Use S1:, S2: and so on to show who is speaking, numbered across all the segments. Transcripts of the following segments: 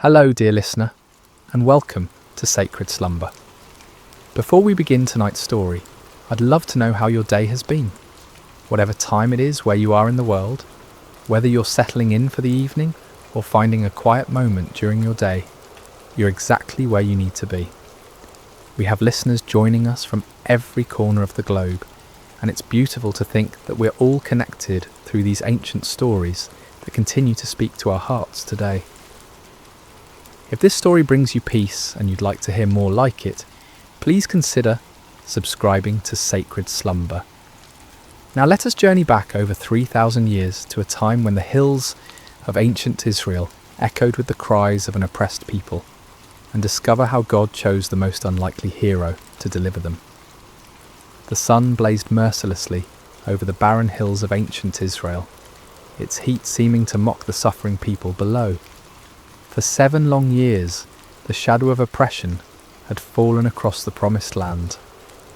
S1: Hello, dear listener, and welcome to Sacred Slumber. Before we begin tonight's story, I'd love to know how your day has been. Whatever time it is where you are in the world, whether you're settling in for the evening or finding a quiet moment during your day, you're exactly where you need to be. We have listeners joining us from every corner of the globe, and it's beautiful to think that we're all connected through these ancient stories that continue to speak to our hearts today. If this story brings you peace and you'd like to hear more like it, please consider subscribing to Sacred Slumber. Now let us journey back over 3,000 years to a time when the hills of ancient Israel echoed with the cries of an oppressed people, and discover how God chose the most unlikely hero to deliver them. The sun blazed mercilessly over the barren hills of ancient Israel, its heat seeming to mock the suffering people below. For 7 long years, the shadow of oppression had fallen across the promised land,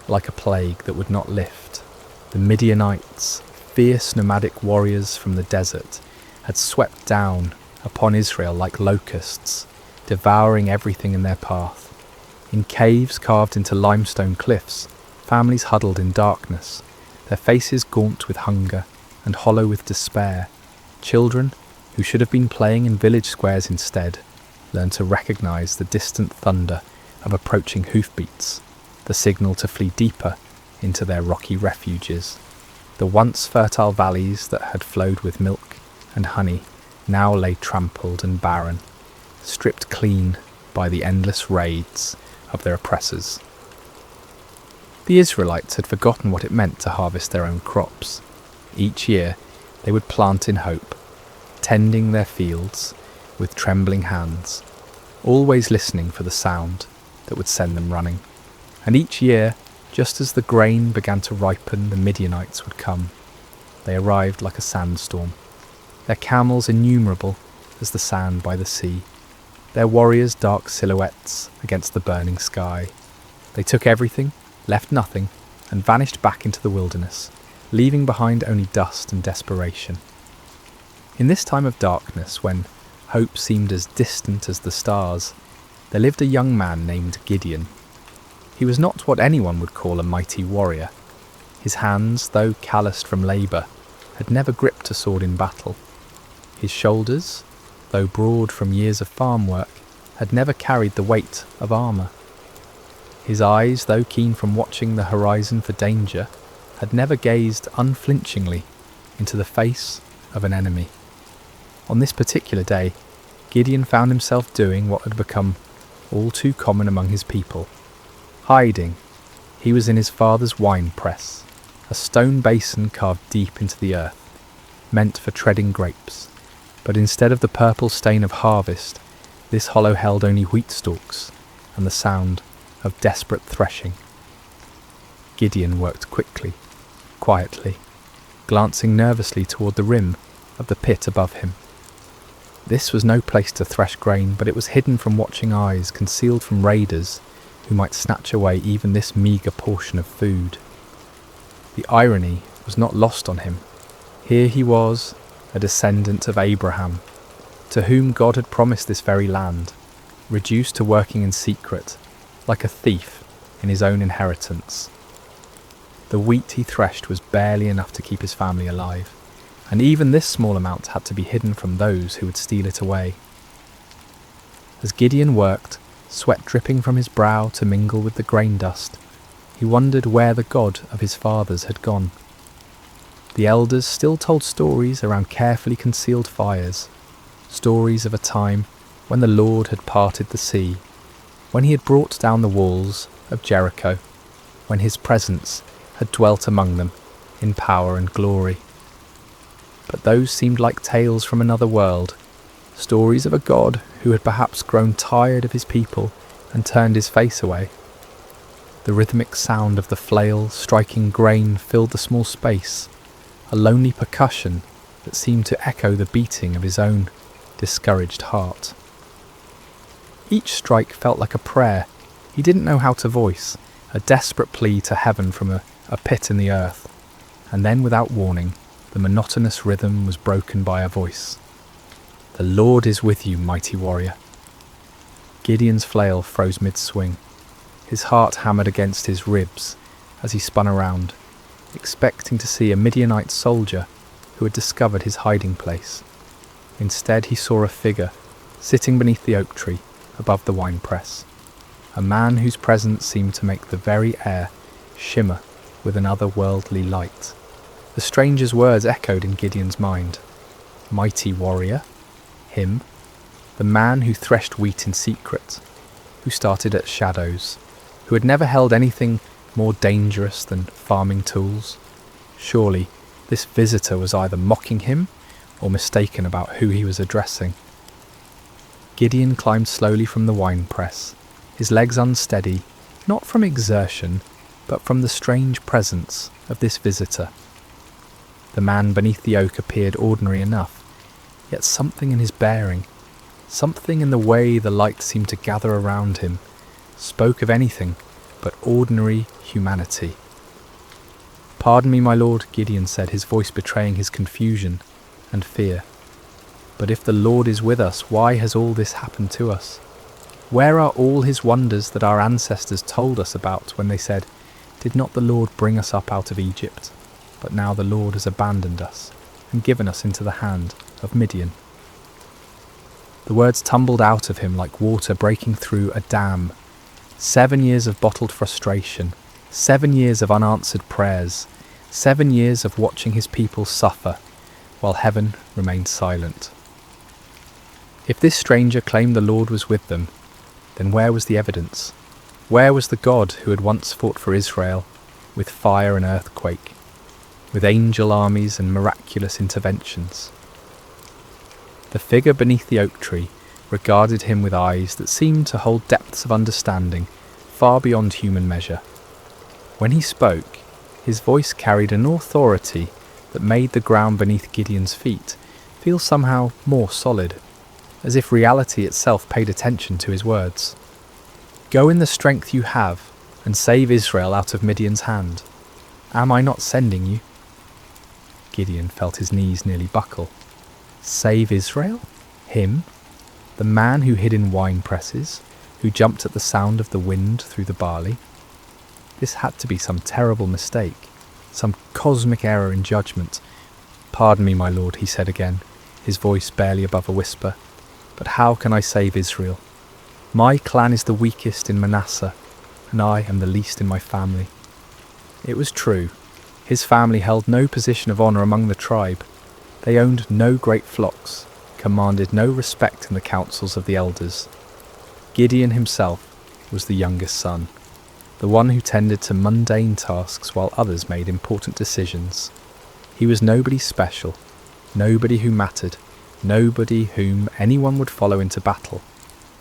S1: like a plague that would not lift. The Midianites, fierce nomadic warriors from the desert, had swept down upon Israel like locusts, devouring everything in their path. In caves carved into limestone cliffs, families huddled in darkness, their faces gaunt with hunger and hollow with despair. Children, who should have been playing in village squares instead, learned to recognise the distant thunder of approaching hoofbeats, the signal to flee deeper into their rocky refuges. The once fertile valleys that had flowed with milk and honey now lay trampled and barren, stripped clean by the endless raids of their oppressors. The Israelites had forgotten what it meant to harvest their own crops. Each year they would plant in hope, tending their fields with trembling hands, always listening for the sound that would send them running. And each year, just as the grain began to ripen, the Midianites would come. They arrived like a sandstorm, their camels innumerable as the sand by the sea, their warriors dark silhouettes against the burning sky. They took everything, left nothing, and vanished back into the wilderness, leaving behind only dust and desperation. In this time of darkness, when hope seemed as distant as the stars, there lived a young man named Gideon. He was not what anyone would call a mighty warrior. His hands, though calloused from labour, had never gripped a sword in battle. His shoulders, though broad from years of farm work, had never carried the weight of armour. His eyes, though keen from watching the horizon for danger, had never gazed unflinchingly into the face of an enemy. On this particular day, Gideon found himself doing what had become all too common among his people. Hiding. He was in his father's wine press, a stone basin carved deep into the earth, meant for treading grapes. But instead of the purple stain of harvest, this hollow held only wheat stalks and the sound of desperate threshing. Gideon worked quickly, quietly, glancing nervously toward the rim of the pit above him. This was no place to thresh grain, but it was hidden from watching eyes, concealed from raiders who might snatch away even this meagre portion of food. The irony was not lost on him. Here he was, a descendant of Abraham, to whom God had promised this very land, reduced to working in secret, like a thief in his own inheritance. The wheat he threshed was barely enough to keep his family alive, and even this small amount had to be hidden from those who would steal it away. As Gideon worked, sweat dripping from his brow to mingle with the grain dust, he wondered where the God of his fathers had gone. The elders still told stories around carefully concealed fires, stories of a time when the Lord had parted the sea, when he had brought down the walls of Jericho, when his presence had dwelt among them in power and glory. But those seemed like tales from another world, stories of a God who had perhaps grown tired of his people and turned his face away. The rhythmic sound of the flail striking grain filled the small space, a lonely percussion that seemed to echo the beating of his own discouraged heart. Each strike felt like a prayer he didn't know how to voice, a desperate plea to heaven from a pit in the earth, and then without warning, the monotonous rhythm was broken by a voice. "The Lord is with you, mighty warrior. Gideon's flail froze mid-swing. His heart hammered against his ribs as he spun around, expecting to see a Midianite soldier who had discovered his hiding place. Instead, he saw a figure sitting beneath the oak tree above the winepress, a man whose presence seemed to make the very air shimmer with an otherworldly light. The stranger's words echoed in Gideon's mind. Mighty warrior? Him? The man who threshed wheat in secret, who started at shadows, who had never held anything more dangerous than farming tools? Surely this visitor was either mocking him or mistaken about who he was addressing. Gideon climbed slowly from the winepress, his legs unsteady, not from exertion, but from the strange presence of this visitor. The man beneath the oak appeared ordinary enough, yet something in his bearing, something in the way the light seemed to gather around him, spoke of anything but ordinary humanity. "Pardon me, my lord," Gideon said, his voice betraying his confusion and fear. "But if the Lord is with us, why has all this happened to us? Where are all his wonders that our ancestors told us about when they said, 'Did not the Lord bring us up out of Egypt?' But now the Lord has abandoned us and given us into the hand of Midian." The words tumbled out of him like water breaking through a dam. 7 years of bottled frustration, 7 years of unanswered prayers, 7 years of watching his people suffer, while heaven remained silent. If this stranger claimed the Lord was with them, then where was the evidence? Where was the God who had once fought for Israel with fire and earthquake, with angel armies and miraculous interventions? The figure beneath the oak tree regarded him with eyes that seemed to hold depths of understanding far beyond human measure. When he spoke, his voice carried an authority that made the ground beneath Gideon's feet feel somehow more solid, as if reality itself paid attention to his words. "Go in the strength you have and save Israel out of Midian's hand. Am I not sending you?" Gideon felt his knees nearly buckle. Save Israel? Him? The man who hid in wine presses, who jumped at the sound of the wind through the barley? This had to be some terrible mistake, some cosmic error in judgment. "Pardon me, my lord," he said again, his voice barely above a whisper, "but how can I save Israel? My clan is the weakest in Manasseh, and I am the least in my family." It was true. His family held no position of honour among the tribe. They owned no great flocks, commanded no respect in the councils of the elders. Gideon himself was the youngest son, the one who tended to mundane tasks while others made important decisions. He was nobody special, nobody who mattered, nobody whom anyone would follow into battle.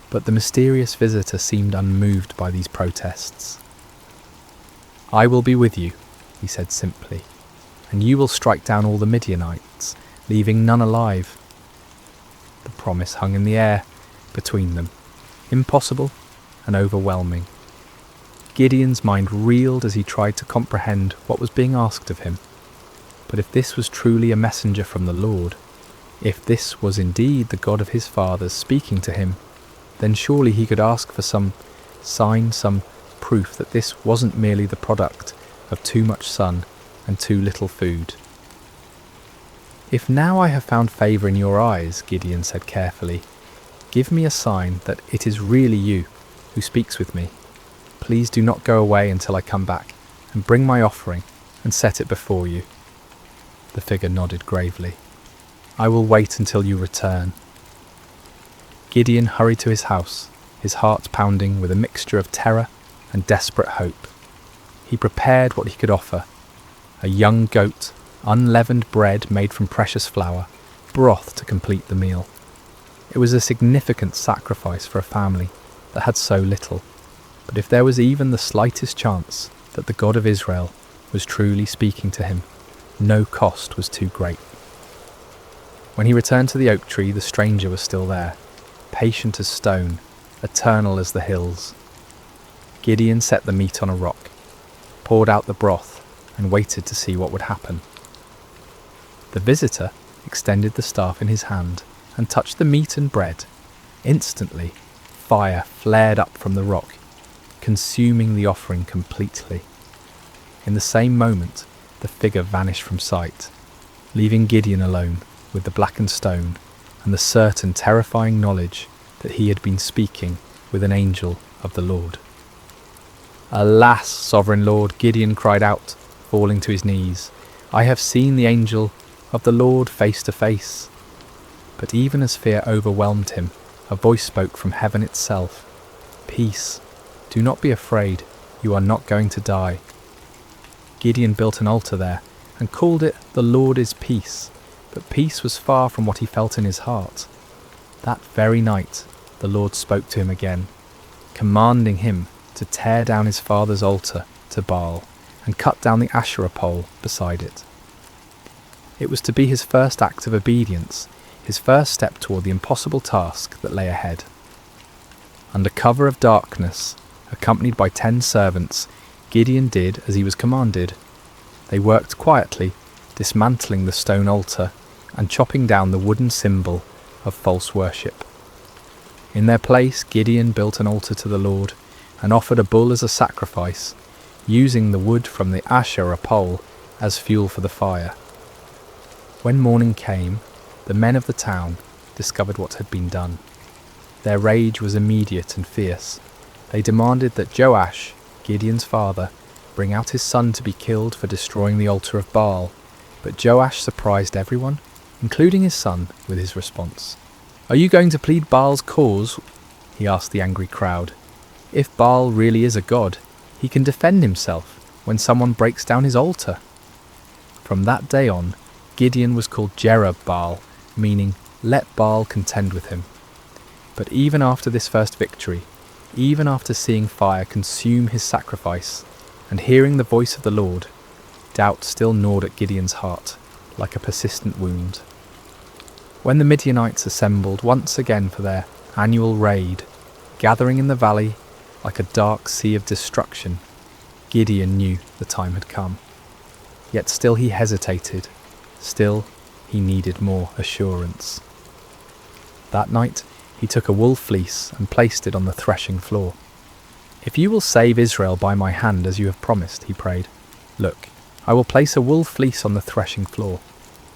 S1: But the mysterious visitor seemed unmoved by these protests. "I will be with you," he said simply, "and you will strike down all the Midianites, leaving none alive." The promise hung in the air between them, impossible and overwhelming. Gideon's mind reeled as he tried to comprehend what was being asked of him. But if this was truly a messenger from the Lord, if this was indeed the God of his fathers speaking to him, then surely he could ask for some sign, some proof that this wasn't merely the product of too much sun and too little food. "If now I have found favour in your eyes," Gideon said carefully, "give me a sign that it is really you who speaks with me. Please do not go away until I come back, and bring my offering and set it before you." The figure nodded gravely. "I will wait until you return." Gideon hurried to his house, his heart pounding with a mixture of terror and desperate hope. He prepared what he could offer: a young goat, unleavened bread made from precious flour, broth to complete the meal. It was a significant sacrifice for a family that had so little, but if there was even the slightest chance that the God of Israel was truly speaking to him, no cost was too great. When he returned to the oak tree, the stranger was still there, patient as stone, eternal as the hills. Gideon set the meat on a rock, poured out the broth, and waited to see what would happen. The visitor extended the staff in his hand and touched the meat and bread. Instantly, fire flared up from the rock, consuming the offering completely. In the same moment, the figure vanished from sight, leaving Gideon alone with the blackened stone and the certain terrifying knowledge that he had been speaking with an angel of the Lord. "Alas, sovereign Lord," Gideon cried out, falling to his knees, "I have seen the angel of the Lord face to face." But even as fear overwhelmed him, a voice spoke from heaven itself. "Peace, do not be afraid, you are not going to die." Gideon built an altar there and called it "The Lord is Peace," but peace was far from what he felt in his heart. That very night, the Lord spoke to him again, commanding him to tear down his father's altar to Baal and cut down the Asherah pole beside it. It was to be his first act of obedience, his first step toward the impossible task that lay ahead. Under cover of darkness, accompanied by 10 servants, Gideon did as he was commanded. They worked quietly, dismantling the stone altar and chopping down the wooden symbol of false worship. In their place, Gideon built an altar to the Lord and offered a bull as a sacrifice, using the wood from the Asherah pole as fuel for the fire. When morning came, the men of the town discovered what had been done. Their rage was immediate and fierce. They demanded that Joash, Gideon's father, bring out his son to be killed for destroying the altar of Baal, but Joash surprised everyone, including his son, with his response. "Are you going to plead Baal's cause?" he asked the angry crowd. "If Baal really is a god, he can defend himself when someone breaks down his altar." From that day on, Gideon was called Jerub-Baal, meaning "let Baal contend with him." But even after this first victory, even after seeing fire consume his sacrifice and hearing the voice of the Lord, doubt still gnawed at Gideon's heart like a persistent wound. When the Midianites assembled once again for their annual raid, gathering in the valley like a dark sea of destruction, Gideon knew the time had come. Yet still he hesitated, still he needed more assurance. That night he took a wool fleece and placed it on the threshing floor. "If you will save Israel by my hand as you have promised," he prayed, "look, I will place a wool fleece on the threshing floor.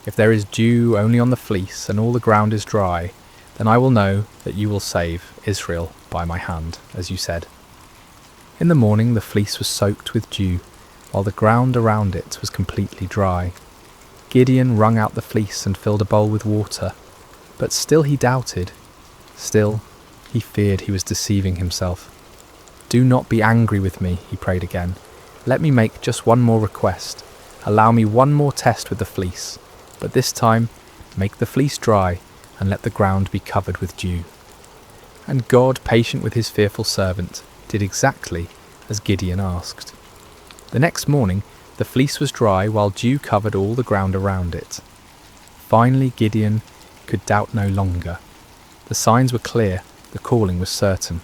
S1: If there is dew only on the fleece and all the ground is dry, then I will know that you will save Israel by my hand, as you said." In the morning the fleece was soaked with dew, while the ground around it was completely dry. Gideon wrung out the fleece and filled a bowl with water, but still he doubted. Still, he feared he was deceiving himself. "Do not be angry with me," he prayed again. "Let me make just one more request. Allow me one more test with the fleece, but this time make the fleece dry and let the ground be covered with dew." And God, patient with his fearful servant, did exactly as Gideon asked. The next morning, the fleece was dry while dew covered all the ground around it. Finally, Gideon could doubt no longer. The signs were clear, the calling was certain.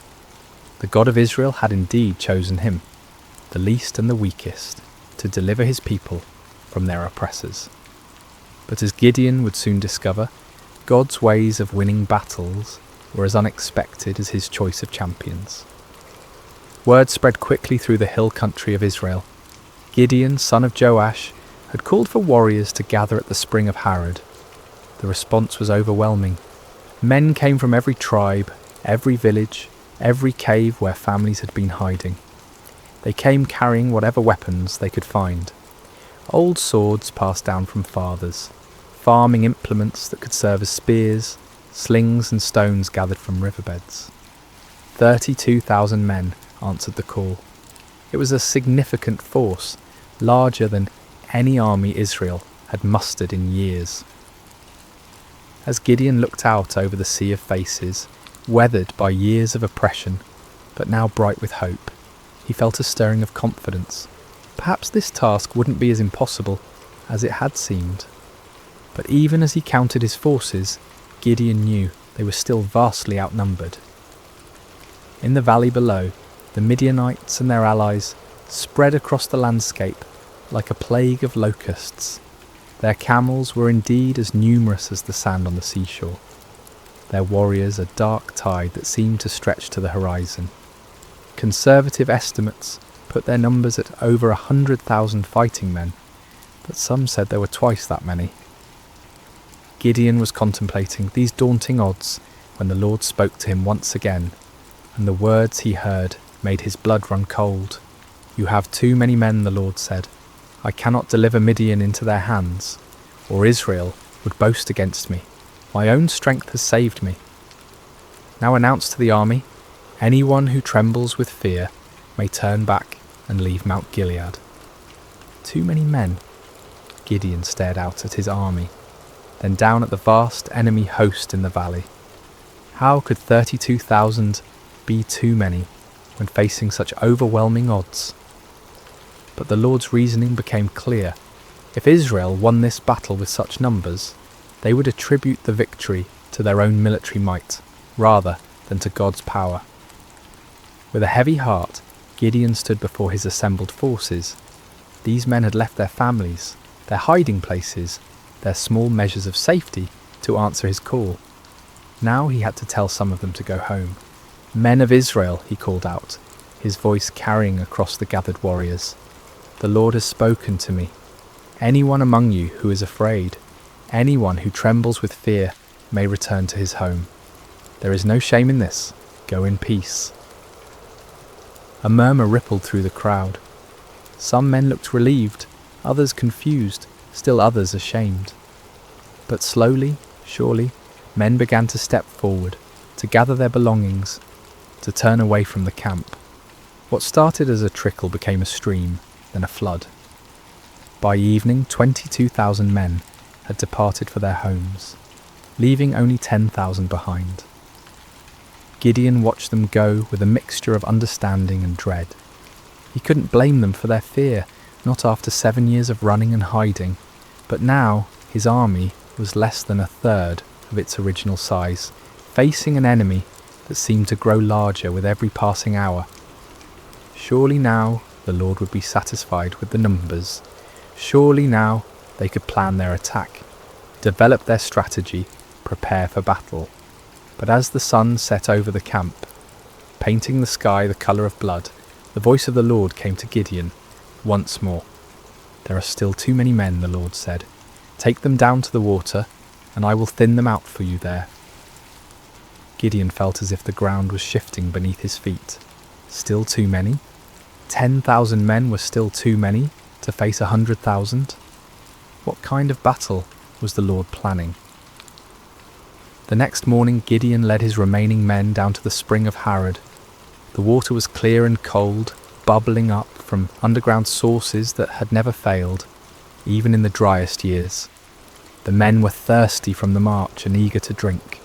S1: The God of Israel had indeed chosen him, the least and the weakest, to deliver his people from their oppressors. But as Gideon would soon discover, God's ways of winning battles were as unexpected as his choice of champions. Word spread quickly through the hill country of Israel. Gideon, son of Joash, had called for warriors to gather at the spring of Harod. The response was overwhelming. Men came from every tribe, every village, every cave where families had been hiding. They came carrying whatever weapons they could find. Old swords passed down from fathers, farming implements that could serve as spears, slings and stones gathered from riverbeds. 32,000 men answered the call. It was a significant force, larger than any army Israel had mustered in years. As Gideon looked out over the sea of faces, weathered by years of oppression, but now bright with hope, he felt a stirring of confidence. Perhaps this task wouldn't be as impossible as it had seemed. But even as he counted his forces, Gideon knew they were still vastly outnumbered. In the valley below, the Midianites and their allies spread across the landscape like a plague of locusts. Their camels were indeed as numerous as the sand on the seashore. their warriors a dark tide that seemed to stretch to the horizon. Conservative estimates put their numbers at over 100,000 fighting men, but some said there were twice that many. Gideon was contemplating these daunting odds when the Lord spoke to him once again, and the words he heard made his blood run cold. "You have too many men," the Lord said. "I cannot deliver Midian into their hands, or Israel would boast against me. My own strength has saved me. Now announce to the army, anyone who trembles with fear may turn back and leave Mount Gilead." Too many men. Gideon stared out at his army, then down at the vast enemy host in the valley. How could 32,000 be too many when facing such overwhelming odds? But the Lord's reasoning became clear. If Israel won this battle with such numbers, they would attribute the victory to their own military might, rather than to God's power. With a heavy heart, Gideon stood before his assembled forces. These men had left their families, their hiding places, their small measures of safety to answer his call. Now he had to tell some of them to go home. "Men of Israel," he called out, his voice carrying across the gathered warriors. "The Lord has spoken to me. Anyone among you who is afraid, anyone who trembles with fear, may return to his home. There is no shame in this. Go in peace." A murmur rippled through the crowd. Some men looked relieved, others confused, still others ashamed. But slowly, surely, men began to step forward, to gather their belongings, to turn away from the camp. What started as a trickle became a stream, then a flood. By evening, 22,000 men had departed for their homes, leaving only 10,000 behind. Gideon watched them go with a mixture of understanding and dread. He couldn't blame them for their fear, not after 7 years of running and hiding, but now his army was less than a third of its original size, facing an enemy that seemed to grow larger with every passing hour. Surely now the Lord would be satisfied with the numbers. Surely now they could plan their attack, develop their strategy, prepare for battle. But as the sun set over the camp, painting the sky the colour of blood, the voice of the Lord came to Gideon once more. "There are still too many men," the Lord said. "Take them down to the water, and I will thin them out for you there." Gideon felt as if the ground was shifting beneath his feet. Still too many? 10,000 men were still too many to face 100,000? What kind of battle was the Lord planning? The next morning Gideon led his remaining men down to the spring of Harod. The water was clear and cold, bubbling up from underground sources that had never failed, even in the driest years. The men were thirsty from the march and eager to drink.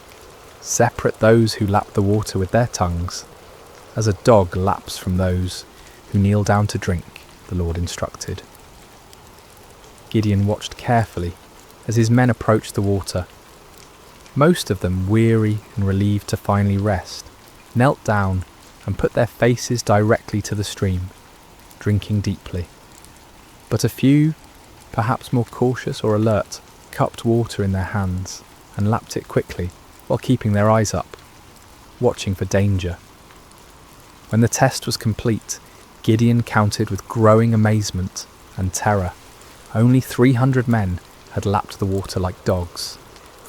S1: Separate those who lapped the water with their tongues, as a dog laps from those who kneel down to drink, the Lord instructed. Gideon watched carefully as his men approached the water. Most of them, weary and relieved to finally rest, knelt down and put their faces directly to the stream, drinking deeply. But a few, perhaps more cautious or alert, cupped water in their hands and lapped it quickly while keeping their eyes up, watching for danger. When the test was complete, Gideon counted with growing amazement and terror. Only 300 men had lapped the water like dogs.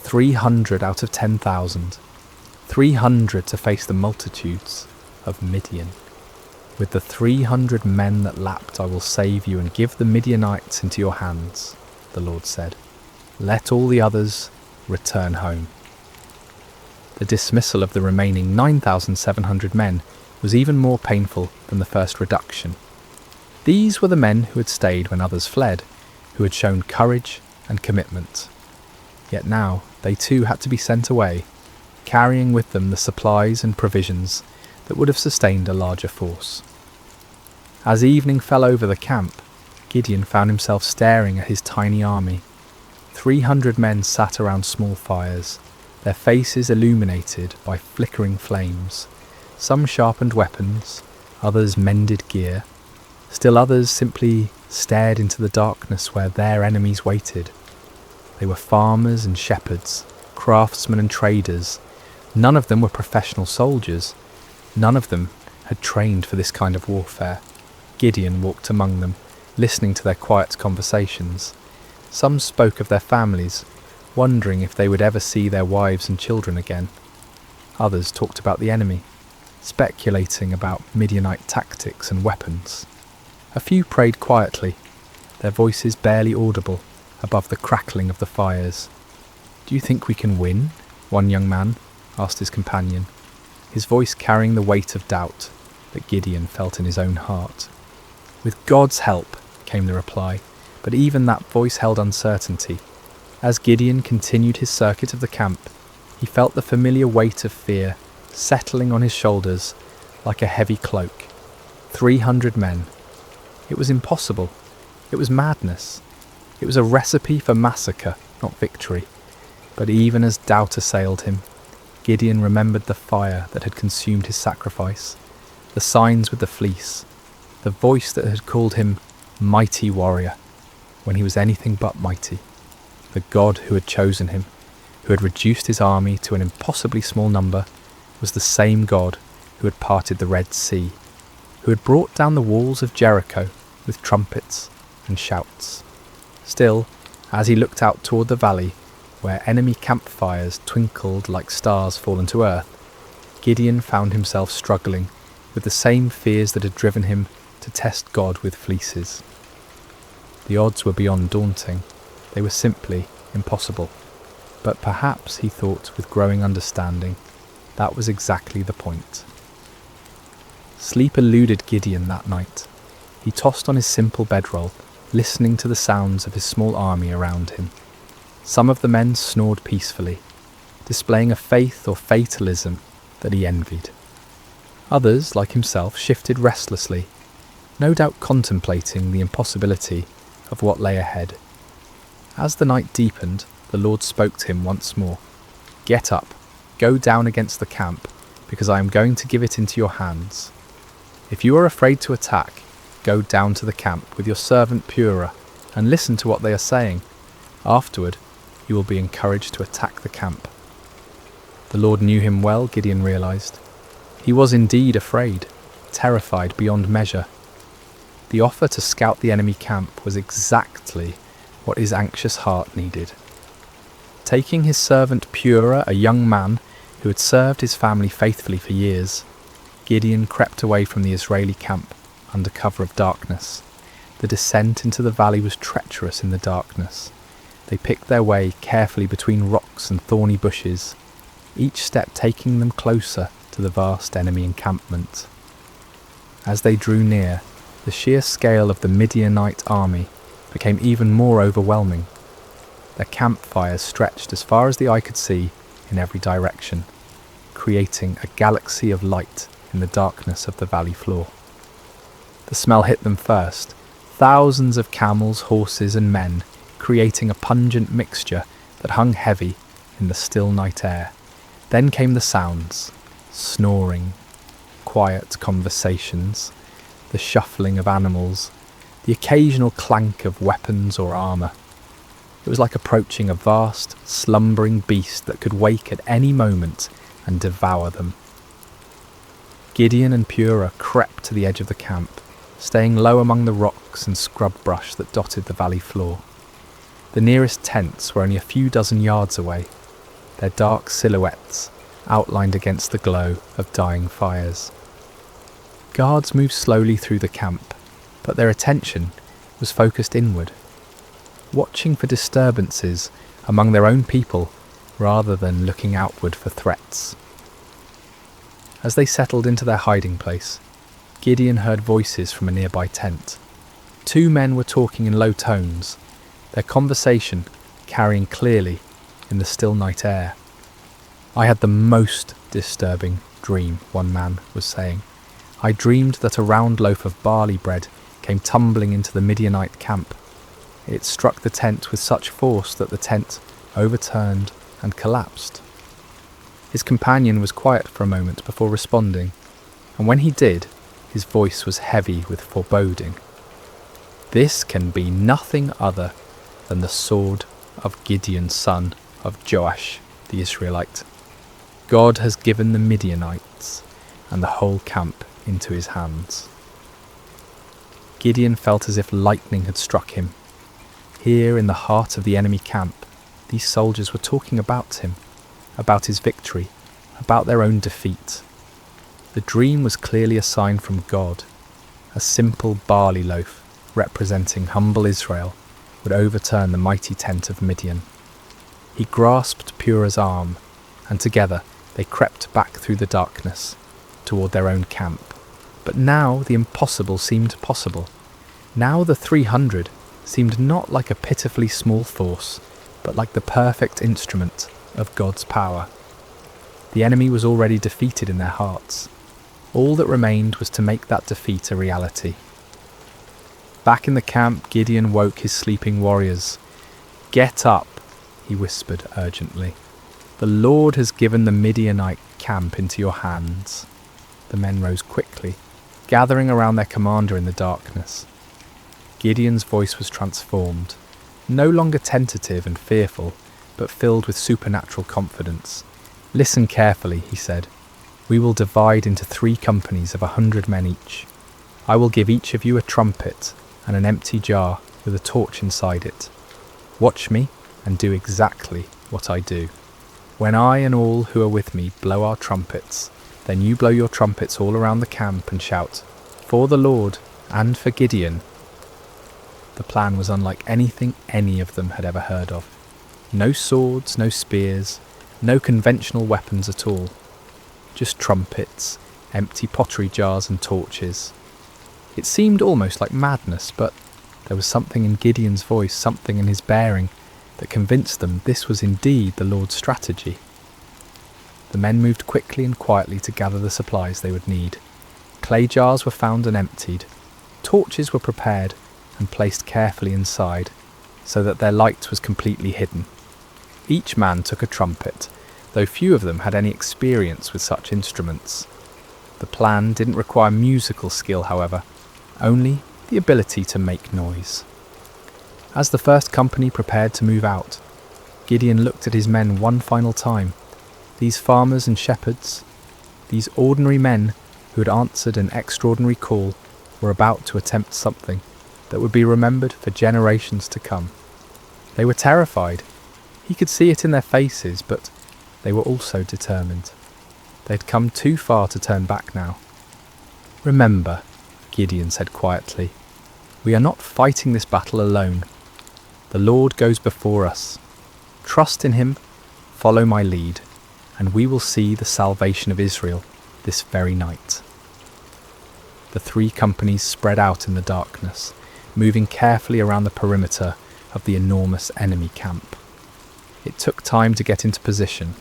S1: 300 out of 10,000. 300 to face the multitudes of Midian. With the 300 men that lapped, I will save you and give the Midianites into your hands, the Lord said. Let all the others return home. The dismissal of the remaining 9,700 men was even more painful than the first reduction. These were the men who had stayed when others fled, who had shown courage and commitment. Yet now they too had to be sent away, carrying with them the supplies and provisions that would have sustained a larger force. As evening fell over the camp, Gideon found himself staring at his tiny army. 300 men sat around small fires, their faces illuminated by flickering flames. Some sharpened weapons, others mended gear, still others simply stared into the darkness where their enemies waited. They were farmers and shepherds, craftsmen and traders, None of them were professional soldiers. None of them had trained for this kind of warfare. Gideon walked among them, listening to their quiet conversations. Some spoke of their families, wondering if they would ever see their wives and children again. Others talked about the enemy, speculating about Midianite tactics and weapons. A few prayed quietly, their voices barely audible above the crackling of the fires. "Do you think we can win?" one young man asked his companion, his voice carrying the weight of doubt that Gideon felt in his own heart. "With God's help," came the reply, but even that voice held uncertainty. As Gideon continued his circuit of the camp, he felt the familiar weight of fear settling on his shoulders like a heavy cloak. 300 men. It was impossible. It was madness. It was a recipe for massacre, not victory. But even as doubt assailed him, Gideon remembered the fire that had consumed his sacrifice, the signs with the fleece, the voice that had called him mighty warrior when he was anything but mighty. The God who had chosen him, who had reduced his army to an impossibly small number, was the same God who had parted the Red Sea, who had brought down the walls of Jericho with trumpets and shouts. Still, as he looked out toward the valley, where enemy campfires twinkled like stars fallen to earth, Gideon found himself struggling with the same fears that had driven him to test God with fleeces. The odds were beyond daunting. They were simply impossible. But perhaps, he thought with growing understanding, that was exactly the point. Sleep eluded Gideon that night. He tossed on his simple bedroll, listening to the sounds of his small army around him. Some of the men snored peacefully, displaying a faith or fatalism that he envied. Others, like himself, shifted restlessly, no doubt contemplating the impossibility of what lay ahead. As the night deepened, the Lord spoke to him once more. "Get up, go down against the camp, because I am going to give it into your hands. If you are afraid to attack, go down to the camp with your servant Purah and listen to what they are saying. Afterward, you will be encouraged to attack the camp." The Lord knew him well, Gideon realized. He was indeed afraid, terrified beyond measure. The offer to scout the enemy camp was exactly what his anxious heart needed. Taking his servant Purah, a young man who had served his family faithfully for years, Gideon crept away from the Israeli camp under cover of darkness. The descent into the valley was treacherous in the darkness. They picked their way carefully between rocks and thorny bushes, each step taking them closer to the vast enemy encampment. As they drew near, the sheer scale of the Midianite army became even more overwhelming. Their campfires stretched as far as the eye could see in every direction, creating a galaxy of light in the darkness of the valley floor. The smell hit them first, thousands of camels, horses and men, creating a pungent mixture that hung heavy in the still night air. Then came the sounds, snoring, quiet conversations, the shuffling of animals, the occasional clank of weapons or armour. It was like approaching a vast, slumbering beast that could wake at any moment and devour them. Gideon and Purah crept to the edge of the camp, staying low among the rocks and scrub brush that dotted the valley floor. The nearest tents were only a few dozen yards away, their dark silhouettes outlined against the glow of dying fires. Guards moved slowly through the camp, but their attention was focused inward, watching for disturbances among their own people rather than looking outward for threats. As they settled into their hiding place, Gideon heard voices from a nearby tent. Two men were talking in low tones, their conversation carrying clearly in the still night air. "I had the most disturbing dream," one man was saying. "I dreamed that a round loaf of barley bread came tumbling into the Midianite camp. It struck the tent with such force that the tent overturned and collapsed." His companion was quiet for a moment before responding, and when he did, his voice was heavy with foreboding. "This can be nothing other than the sword of Gideon, son of Joash the Israelite. God has given the Midianites and the whole camp into his hands." Gideon felt as if lightning had struck him. Here in the heart of the enemy camp, these soldiers were talking about him, about his victory, about their own defeat. The dream was clearly a sign from God. A simple barley loaf, representing humble Israel, would overturn the mighty tent of Midian. He grasped Purah's arm, and together they crept back through the darkness, toward their own camp. But now the impossible seemed possible. Now the 300 seemed not like a pitifully small force, but like the perfect instrument of God's power. The enemy was already defeated in their hearts. All that remained was to make that defeat a reality. Back in the camp, Gideon woke his sleeping warriors. "Get up," he whispered urgently. "The Lord has given the Midianite camp into your hands." The men rose quickly, gathering around their commander in the darkness. Gideon's voice was transformed, no longer tentative and fearful, but filled with supernatural confidence. "Listen carefully," he said. "We will divide into 3 companies of 100 men each. I will give each of you a trumpet and an empty jar with a torch inside it. Watch me and do exactly what I do. When I and all who are with me blow our trumpets, then you blow your trumpets all around the camp and shout, 'For the Lord and for Gideon.'" The plan was unlike anything any of them had ever heard of. No swords, no spears, no conventional weapons at all. Just trumpets, empty pottery jars and torches. It seemed almost like madness, but there was something in Gideon's voice, something in his bearing, that convinced them this was indeed the Lord's strategy. The men moved quickly and quietly to gather the supplies they would need. Clay jars were found and emptied. Torches were prepared and placed carefully inside, so that their light was completely hidden. Each man took a trumpet, though few of them had any experience with such instruments. The plan didn't require musical skill, however, only the ability to make noise. As the first company prepared to move out, Gideon looked at his men one final time. These farmers and shepherds, these ordinary men who had answered an extraordinary call, were about to attempt something that would be remembered for generations to come. They were terrified. He could see it in their faces, but they were also determined. They'd come too far to turn back now. "Remember," Gideon said quietly, "we are not fighting this battle alone. The Lord goes before us. Trust in him, follow my lead, and we will see the salvation of Israel this very night." The 3 companies spread out in the darkness, moving carefully around the perimeter of the enormous enemy camp. It took time to get into position,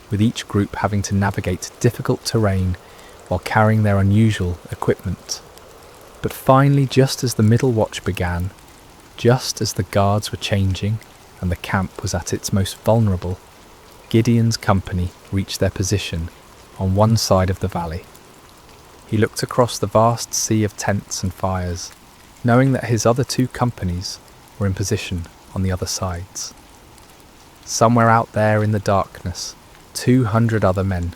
S1: with each group having to navigate difficult terrain while carrying their unusual equipment. But finally, just as the middle watch began, just as the guards were changing and the camp was at its most vulnerable, Gideon's company reached their position on one side of the valley. He looked across the vast sea of tents and fires, knowing that his other 2 companies were in position on the other sides. Somewhere out there in the darkness, 200 other men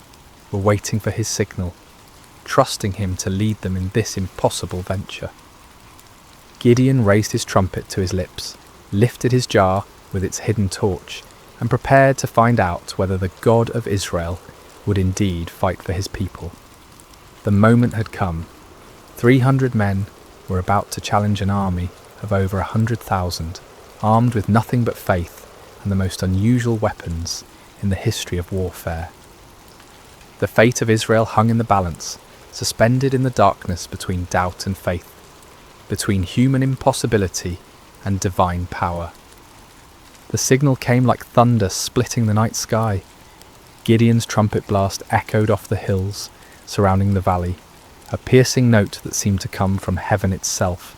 S1: were waiting for his signal, trusting him to lead them in this impossible venture. Gideon raised his trumpet to his lips, lifted his jar with its hidden torch, and prepared to find out whether the God of Israel would indeed fight for his people. The moment had come. 300 men were about to challenge an army of over 100,000, armed with nothing but faith and the most unusual weapons in the history of warfare. The fate of Israel hung in the balance, suspended in the darkness between doubt and faith, between human impossibility and divine power. The signal came like thunder splitting the night sky. Gideon's trumpet blast echoed off the hills surrounding the valley, a piercing note that seemed to come from heaven itself.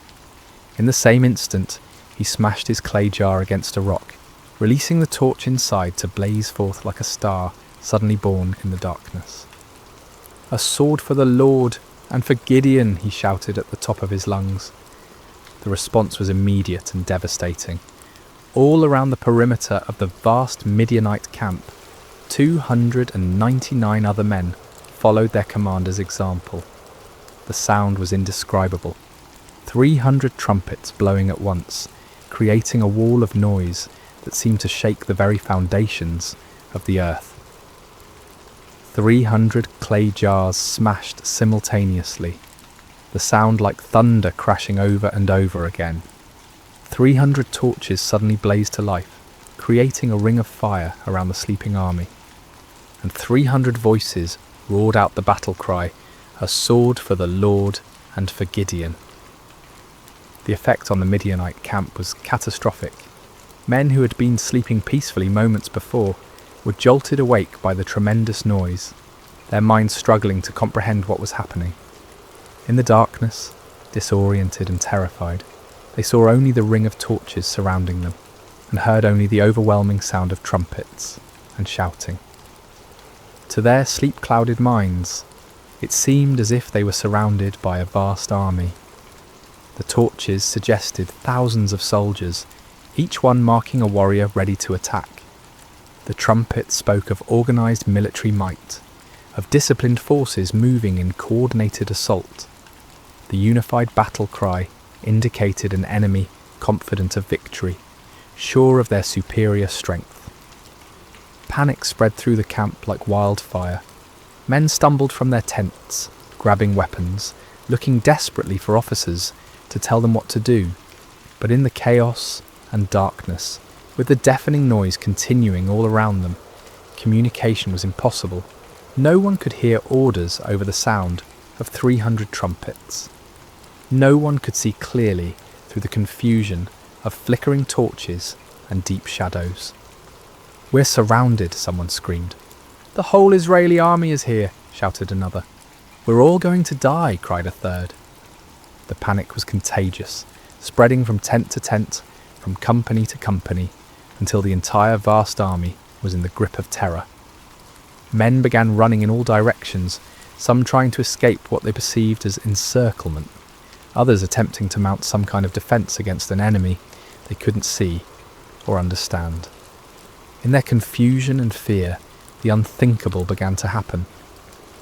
S1: In the same instant, he smashed his clay jar against a rock, releasing the torch inside to blaze forth like a star suddenly born in the darkness. "A sword for the Lord and for Gideon," he shouted at the top of his lungs. The response was immediate and devastating. All around the perimeter of the vast Midianite camp, 299 other men followed their commander's example. The sound was indescribable. 300 trumpets blowing at once, creating a wall of noise that seemed to shake the very foundations of the earth. 300 clay jars smashed simultaneously, the sound like thunder crashing over and over again. 300 torches suddenly blazed to life, creating a ring of fire around the sleeping army. And 300 voices roared out the battle cry, "A sword for the Lord and for Gideon." The effect on the Midianite camp was catastrophic. Men who had been sleeping peacefully moments before were jolted awake by the tremendous noise, their minds struggling to comprehend what was happening. In the darkness, disoriented and terrified, they saw only the ring of torches surrounding them, and heard only the overwhelming sound of trumpets and shouting. To their sleep-clouded minds, it seemed as if they were surrounded by a vast army. The torches suggested thousands of soldiers, each one marking a warrior ready to attack. The trumpets spoke of organised military might, of disciplined forces moving in coordinated assault. The unified battle cry indicated an enemy confident of victory, sure of their superior strength. Panic spread through the camp like wildfire. Men stumbled from their tents, grabbing weapons, looking desperately for officers to tell them what to do. But in the chaos and darkness, with the deafening noise continuing all around them, communication was impossible. No one could hear orders over the sound of 300 trumpets. No one could see clearly through the confusion of flickering torches and deep shadows. "We're surrounded," someone screamed. "The whole Israeli army is here," shouted another. "We're all going to die," cried a third. The panic was contagious, spreading from tent to tent, from company to company, until the entire vast army was in the grip of terror. Men began running in all directions, some trying to escape what they perceived as encirclement, others attempting to mount some kind of defence against an enemy they couldn't see or understand. In their confusion and fear, the unthinkable began to happen.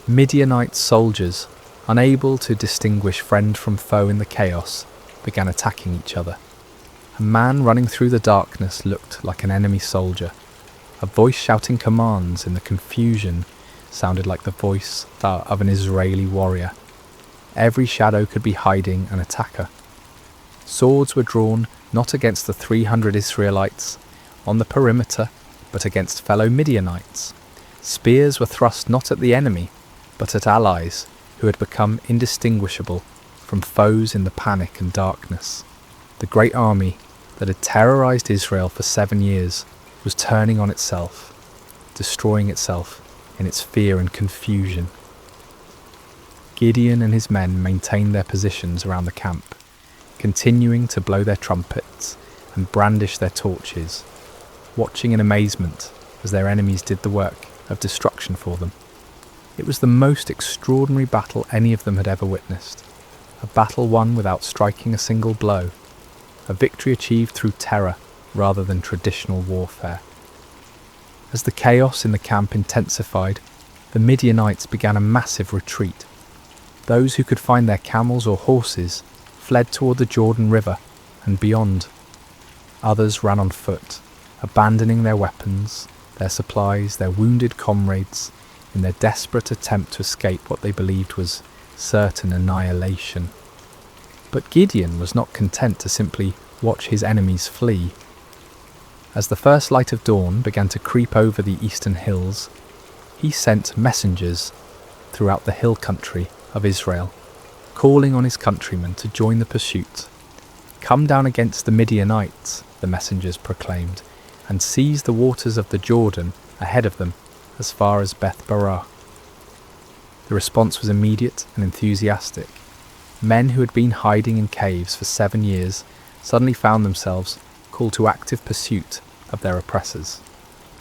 S1: Midianite soldiers, unable to distinguish friend from foe in the chaos, began attacking each other. A man running through the darkness looked like an enemy soldier. A voice shouting commands in the confusion sounded like the voice of an Israeli warrior. Every shadow could be hiding an attacker. Swords were drawn not against the 300 Israelites on the perimeter, but against fellow Midianites. Spears were thrust not at the enemy, but at allies who had become indistinguishable from foes in the panic and darkness. The great army that had terrorized Israel for 7 years was turning on itself, destroying itself in its fear and confusion. Gideon and his men maintained their positions around the camp, continuing to blow their trumpets and brandish their torches, watching in amazement as their enemies did the work of destruction for them. It was the most extraordinary battle any of them had ever witnessed, a battle won without striking a single blow, a victory achieved through terror rather than traditional warfare. As the chaos in the camp intensified, the Midianites began a massive retreat. Those who could find their camels or horses fled toward the Jordan River and beyond. Others ran on foot, abandoning their weapons, their supplies, their wounded comrades, in their desperate attempt to escape what they believed was certain annihilation. But Gideon was not content to simply watch his enemies flee. As the first light of dawn began to creep over the eastern hills, he sent messengers throughout the hill country of Israel, calling on his countrymen to join the pursuit. "Come down against the Midianites," the messengers proclaimed, "and seize the waters of the Jordan ahead of them as far as Beth Barah." The response was immediate and enthusiastic. Men who had been hiding in caves for 7 years suddenly found themselves called to active pursuit of their oppressors.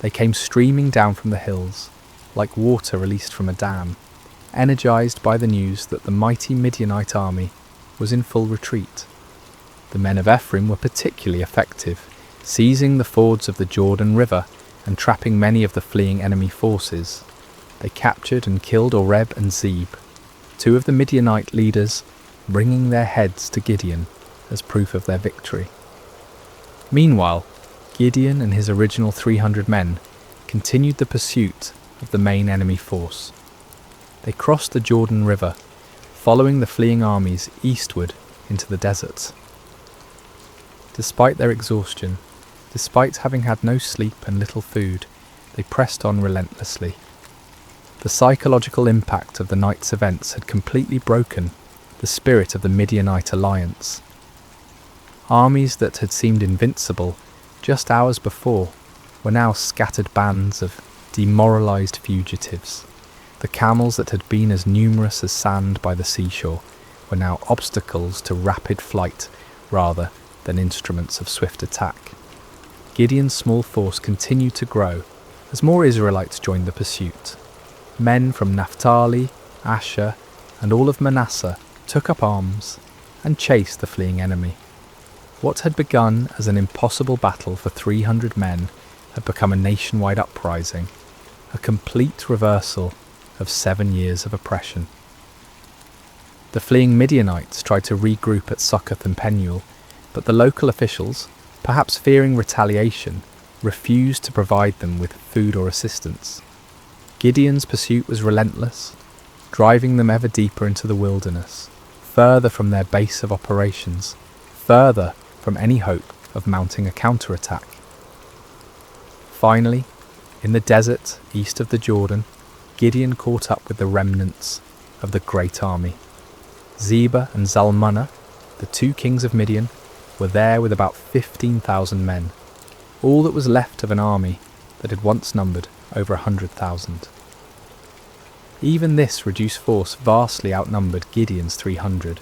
S1: They came streaming down from the hills, like water released from a dam, energized by the news that the mighty Midianite army was in full retreat. The men of Ephraim were particularly effective, seizing the fords of the Jordan River and trapping many of the fleeing enemy forces, they captured and killed Oreb and Zeb, two of the Midianite leaders, bringing their heads to Gideon as proof of their victory. Meanwhile, Gideon and his original 300 men continued the pursuit of the main enemy force. They crossed the Jordan River, following the fleeing armies eastward into the deserts. Despite their exhaustion, despite having had no sleep and little food, they pressed on relentlessly. The psychological impact of the night's events had completely broken the spirit of the Midianite alliance. Armies that had seemed invincible just hours before were now scattered bands of demoralized fugitives. The camels that had been as numerous as sand by the seashore were now obstacles to rapid flight rather than instruments of swift attack. Gideon's small force continued to grow as more Israelites joined the pursuit. Men from Naphtali, Asher, and all of Manasseh took up arms and chased the fleeing enemy. What had begun as an impossible battle for 300 men had become a nationwide uprising, a complete reversal of 7 years of oppression. The fleeing Midianites tried to regroup at Succoth and Penuel, but the local officials, perhaps fearing retaliation, refused to provide them with food or assistance. Gideon's pursuit was relentless, driving them ever deeper into the wilderness, further from their base of operations, further from any hope of mounting a counterattack. Finally, in the desert east of the Jordan, Gideon caught up with the remnants of the great army. Zebah and Zalmunna, the two kings of Midian, were there with about 15,000 men, all that was left of an army that had once numbered over 100,000. Even this reduced force vastly outnumbered Gideon's 300,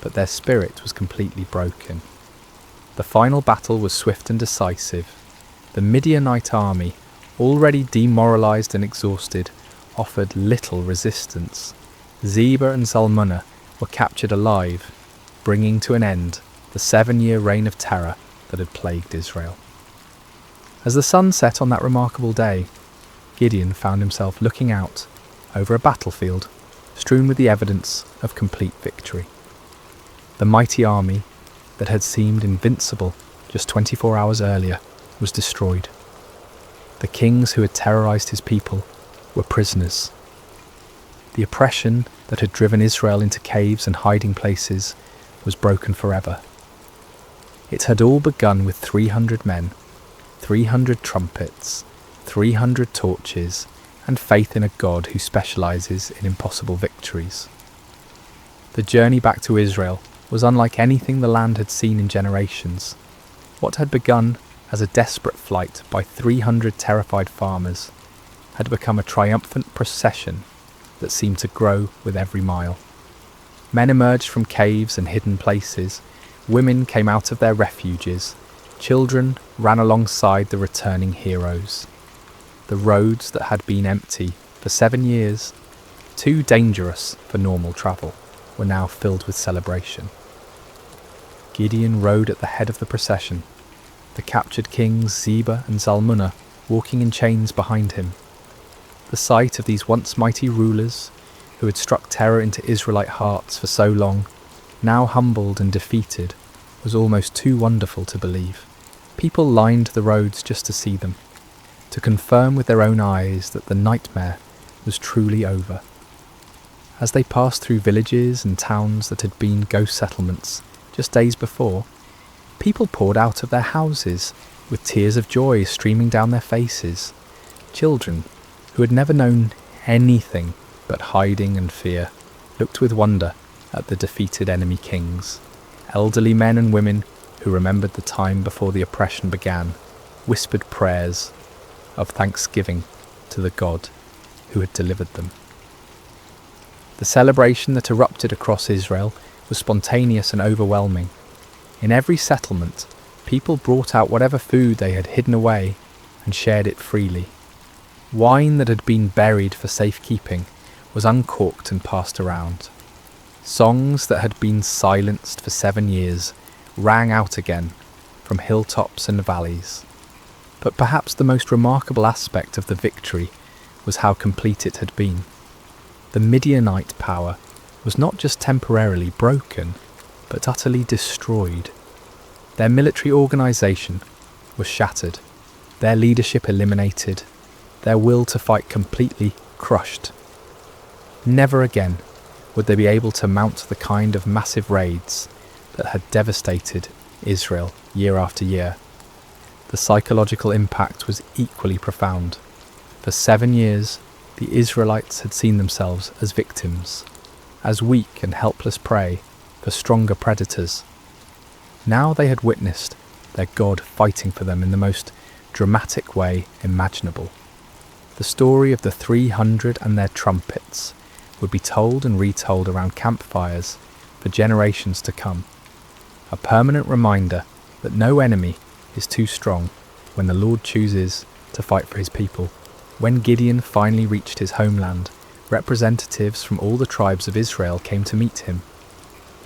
S1: but their spirit was completely broken. The final battle was swift and decisive. The Midianite army, already demoralized and exhausted, offered little resistance. Zebah and Zalmunna were captured alive, bringing to an end the 7-year reign of terror that had plagued Israel. As the sun set on that remarkable day, Gideon found himself looking out over a battlefield strewn with the evidence of complete victory. The mighty army that had seemed invincible just 24 hours earlier was destroyed. The kings who had terrorized his people were prisoners. The oppression that had driven Israel into caves and hiding places was broken forever. It had all begun with 300 men, 300 trumpets, 300 torches, and faith in a God who specializes in impossible victories. The journey back to Israel was unlike anything the land had seen in generations. What had begun as a desperate flight by 300 terrified farmers had become a triumphant procession that seemed to grow with every mile. Men emerged from caves and hidden places, women came out of their refuges, children ran alongside the returning heroes. The roads that had been empty for 7 years, too dangerous for normal travel, were now filled with celebration. Gideon rode at the head of the procession, the captured kings Zebah and Zalmunna walking in chains behind him. The sight of these once mighty rulers, who had struck terror into Israelite hearts for so long, now humbled and defeated, was almost too wonderful to believe. People lined the roads just to see them, to confirm with their own eyes that the nightmare was truly over. As they passed through villages and towns that had been ghost settlements just days before, people poured out of their houses with tears of joy streaming down their faces. Children, who had never known anything but hiding and fear, looked with wonder at the defeated enemy kings. Elderly men and women who remembered the time before the oppression began whispered prayers of thanksgiving to the God who had delivered them. The celebration that erupted across Israel was spontaneous and overwhelming. In every settlement, people brought out whatever food they had hidden away and shared it freely. Wine that had been buried for safekeeping was uncorked and passed around. Songs that had been silenced for 7 years rang out again from hilltops and valleys. But perhaps the most remarkable aspect of the victory was how complete it had been. The Midianite power was not just temporarily broken, but utterly destroyed. Their military organisation was shattered, their leadership eliminated, their will to fight completely crushed. Never again would they be able to mount the kind of massive raids that had devastated Israel year after year. The psychological impact was equally profound. For 7 years, the Israelites had seen themselves as victims, as weak and helpless prey for stronger predators. Now they had witnessed their God fighting for them in the most dramatic way imaginable. The story of the 300 and their trumpets would be told and retold around campfires for generations to come. A permanent reminder that no enemy is too strong when the Lord chooses to fight for his people. When Gideon finally reached his homeland, representatives from all the tribes of Israel came to meet him.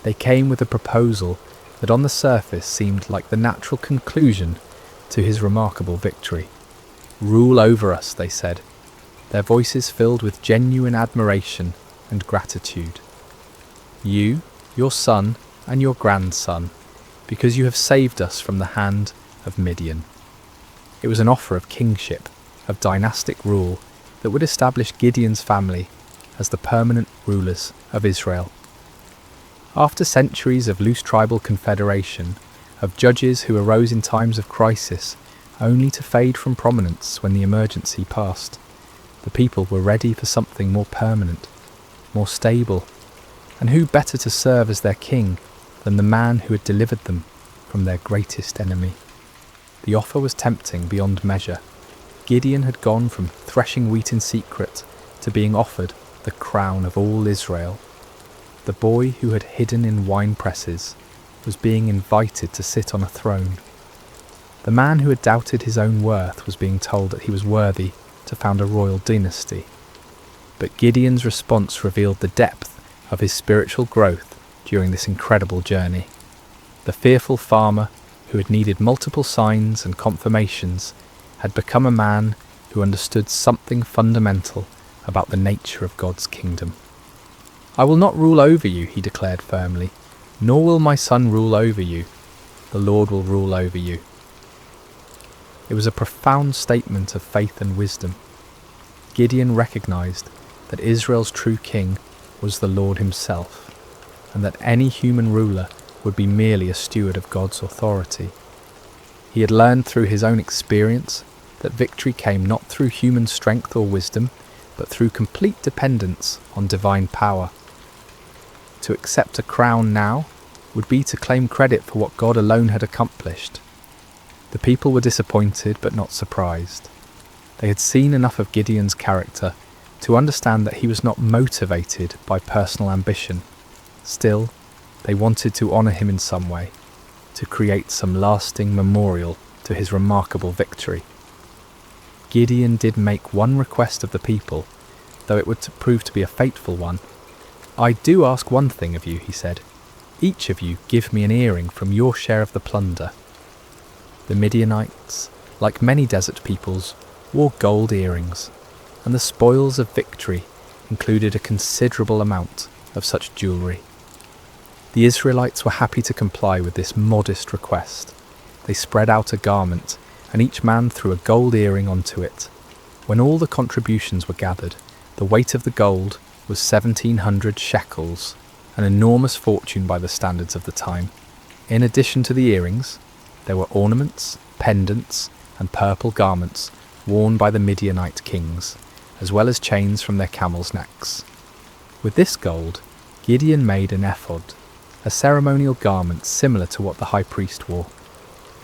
S1: They came with a proposal that on the surface seemed like the natural conclusion to his remarkable victory. "Rule over us," they said, their voices filled with genuine admiration and gratitude. "You, your son, and your grandson, because you have saved us from the hand of Midian." It was an offer of kingship, of dynastic rule that would establish Gideon's family as the permanent rulers of Israel. After centuries of loose tribal confederation, of judges who arose in times of crisis only to fade from prominence when the emergency passed, the people were ready for something more permanent, more stable, and who better to serve as their king than the man who had delivered them from their greatest enemy? The offer was tempting beyond measure. Gideon had gone from threshing wheat in secret to being offered the crown of all Israel. The boy who had hidden in wine presses was being invited to sit on a throne. The man who had doubted his own worth was being told that he was worthy to found a royal dynasty. But Gideon's response revealed the depth of his spiritual growth during this incredible journey. The fearful farmer, who had needed multiple signs and confirmations, had become a man who understood something fundamental about the nature of God's kingdom. "I will not rule over you," he declared firmly, "nor will my son rule over you. The Lord will rule over you." It was a profound statement of faith and wisdom. Gideon recognized that Israel's true king was the Lord himself, and that any human ruler would be merely a steward of God's authority. He had learned through his own experience that victory came not through human strength or wisdom, but through complete dependence on divine power. To accept a crown now would be to claim credit for what God alone had accomplished. The people were disappointed but not surprised. They had seen enough of Gideon's character to understand that he was not motivated by personal ambition. Still, they wanted to honour him in some way, to create some lasting memorial to his remarkable victory. Gideon did make one request of the people, though it would prove to be a fateful one. "I do ask one thing of you," he said. "Each of you give me an earring from your share of the plunder." The Midianites, like many desert peoples, wore gold earrings, and the spoils of victory included a considerable amount of such jewellery. The Israelites were happy to comply with this modest request. They spread out a garment, and each man threw a gold earring onto it. When all the contributions were gathered, the weight of the gold was 1,700 shekels, an enormous fortune by the standards of the time. In addition to the earrings, there were ornaments, pendants, and purple garments worn by the Midianite kings, as well as chains from their camels' necks. With this gold, Gideon made an ephod, a ceremonial garment similar to what the high priest wore.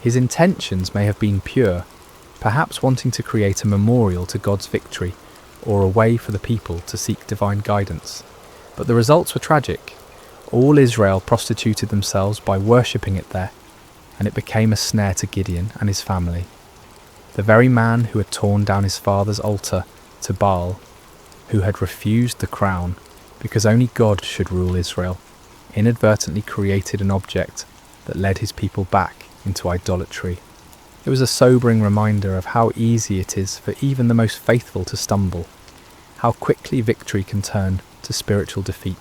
S1: His intentions may have been pure, perhaps wanting to create a memorial to God's victory or a way for the people to seek divine guidance. But the results were tragic. All Israel prostituted themselves by worshipping it there, and it became a snare to Gideon and his family. The very man who had torn down his father's altar to Baal, who had refused the crown because only God should rule Israel, inadvertently created an object that led his people back into idolatry. It was a sobering reminder of how easy it is for even the most faithful to stumble, how quickly victory can turn to spiritual defeat.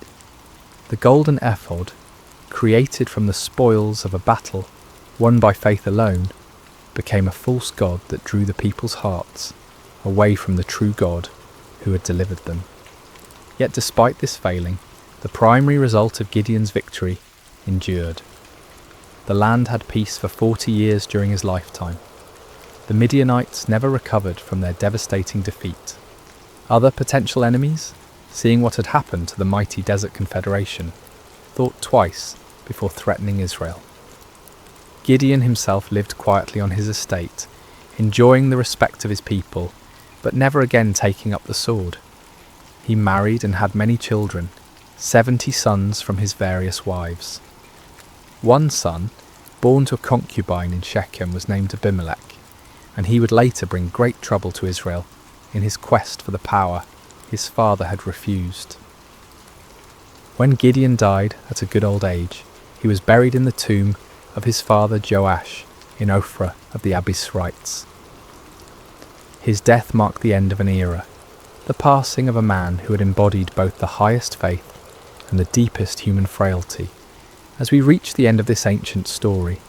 S1: The golden ephod, created from the spoils of a battle won by faith alone, became a false god that drew the people's hearts away from the true God who had delivered them. Yet despite this failing, the primary result of Gideon's victory endured. The land had peace for 40 years during his lifetime. The Midianites never recovered from their devastating defeat. Other potential enemies, seeing what had happened to the mighty Desert Confederation, thought twice before threatening Israel. Gideon himself lived quietly on his estate, enjoying the respect of his people, but never again taking up the sword. He married and had many children, 70 sons from his various wives. One son, born to a concubine in Shechem, was named Abimelech, and he would later bring great trouble to Israel in his quest for the power his father had refused. When Gideon died at a good old age, he was buried in the tomb of his father Joash in Ophrah of the Abiezrites. His death marked the end of an era, the passing of a man who had embodied both the highest faith and the deepest human frailty. As we reach the end of this ancient story,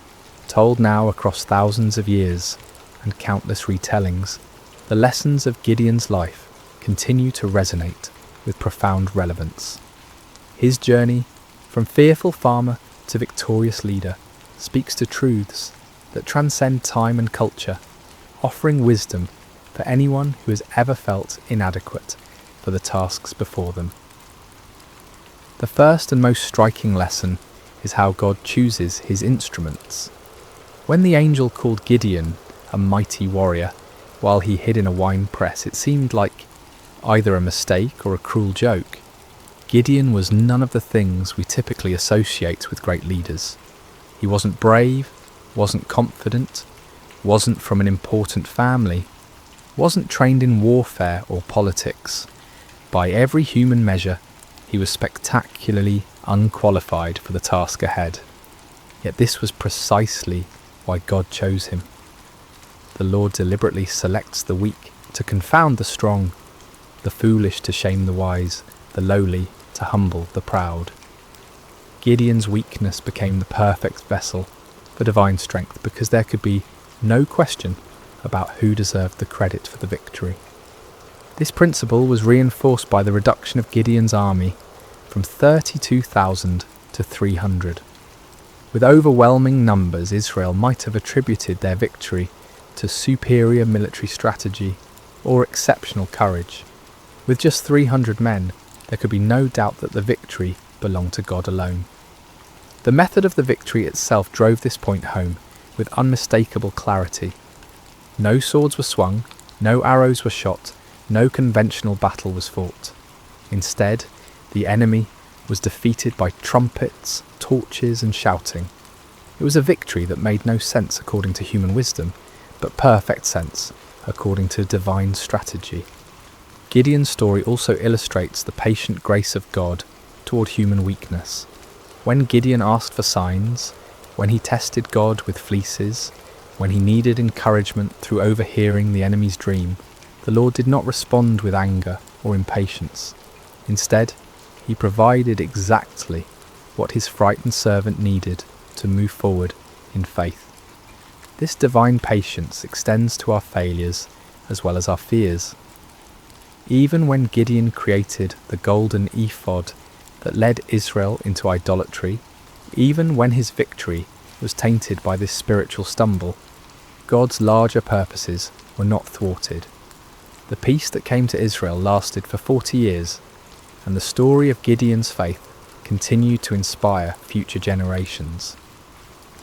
S1: told now across thousands of years and countless retellings, the lessons of Gideon's life continue to resonate with profound relevance. His journey, from fearful farmer to victorious leader, speaks to truths that transcend time and culture, offering wisdom for anyone who has ever felt inadequate for the tasks before them. The first and most striking lesson is how God chooses his instruments. When the angel called Gideon a mighty warrior while he hid in a wine press, it seemed like either a mistake or a cruel joke. Gideon was none of the things we typically associate with great leaders. He wasn't brave, wasn't confident, wasn't from an important family, wasn't trained in warfare or politics. By every human measure, he was spectacularly unqualified for the task ahead. Yet this was precisely why God chose him. The Lord deliberately selects the weak to confound the strong, the foolish to shame the wise, the lowly to humble the proud. Gideon's weakness became the perfect vessel for divine strength because there could be no question about who deserved the credit for the victory. This principle was reinforced by the reduction of Gideon's army from 32,000 to 300. With overwhelming numbers, Israel might have attributed their victory to superior military strategy or exceptional courage. With just 300 men, there could be no doubt that the victory belonged to God alone. The method of the victory itself drove this point home with unmistakable clarity. No swords were swung, no arrows were shot, no conventional battle was fought. Instead, the enemy was defeated by trumpets, torches, and shouting. It was a victory that made no sense according to human wisdom, but perfect sense according to divine strategy. Gideon's story also illustrates the patient grace of God toward human weakness. When Gideon asked for signs, when he tested God with fleeces, when he needed encouragement through overhearing the enemy's dream, the Lord did not respond with anger or impatience. Instead, he provided exactly what his frightened servant needed to move forward in faith. This divine patience extends to our failures as well as our fears. Even when Gideon created the golden ephod that led Israel into idolatry, even when his victory was tainted by this spiritual stumble, God's larger purposes were not thwarted. The peace that came to Israel lasted for 40 years, and the story of Gideon's faith continued to inspire future generations.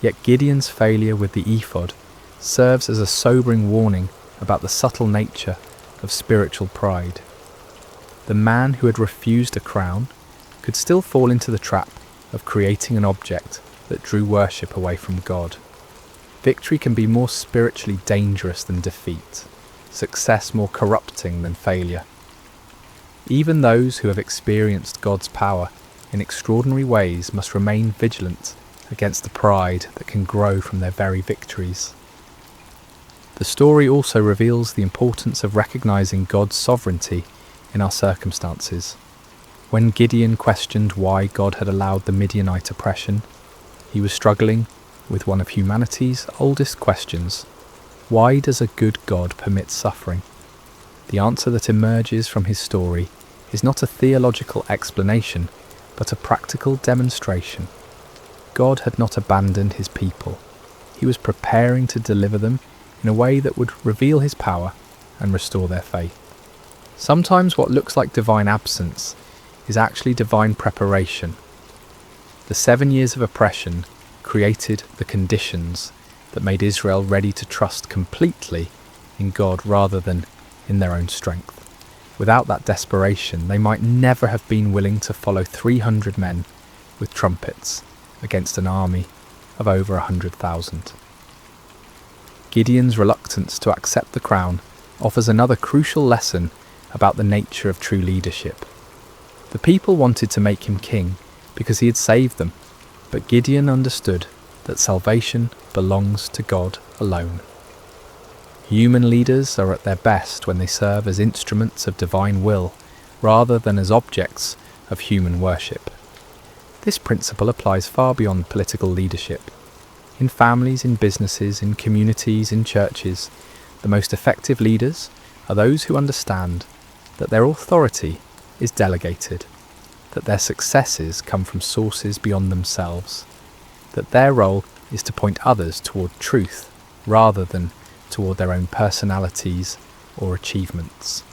S1: Yet Gideon's failure with the ephod serves as a sobering warning about the subtle nature of spiritual pride. The man who had refused a crown could still fall into the trap of creating an object that drew worship away from God. Victory can be more spiritually dangerous than defeat, success more corrupting than failure. Even those who have experienced God's power in extraordinary ways must remain vigilant against the pride that can grow from their very victories. The story also reveals the importance of recognizing God's sovereignty in our circumstances. When Gideon questioned why God had allowed the Midianite oppression, he was struggling with one of humanity's oldest questions: why does a good God permit suffering? The answer that emerges from his story is not a theological explanation, but a practical demonstration. God had not abandoned his people. He was preparing to deliver them in a way that would reveal his power and restore their faith. Sometimes what looks like divine absence is actually divine preparation. The 7 years of oppression created the conditions that made Israel ready to trust completely in God rather than in their own strength. Without that desperation, they might never have been willing to follow 300 men with trumpets against an army of over 100,000. Gideon's reluctance to accept the crown offers another crucial lesson about the nature of true leadership. The people wanted to make him king because he had saved them, but Gideon understood that salvation belongs to God alone. Human leaders are at their best when they serve as instruments of divine will rather than as objects of human worship. This principle applies far beyond political leadership. In families, in businesses, in communities, in churches, the most effective leaders are those who understand that their authority is delegated, that their successes come from sources beyond themselves, that their role is to point others toward truth rather than toward their own personalities or achievements.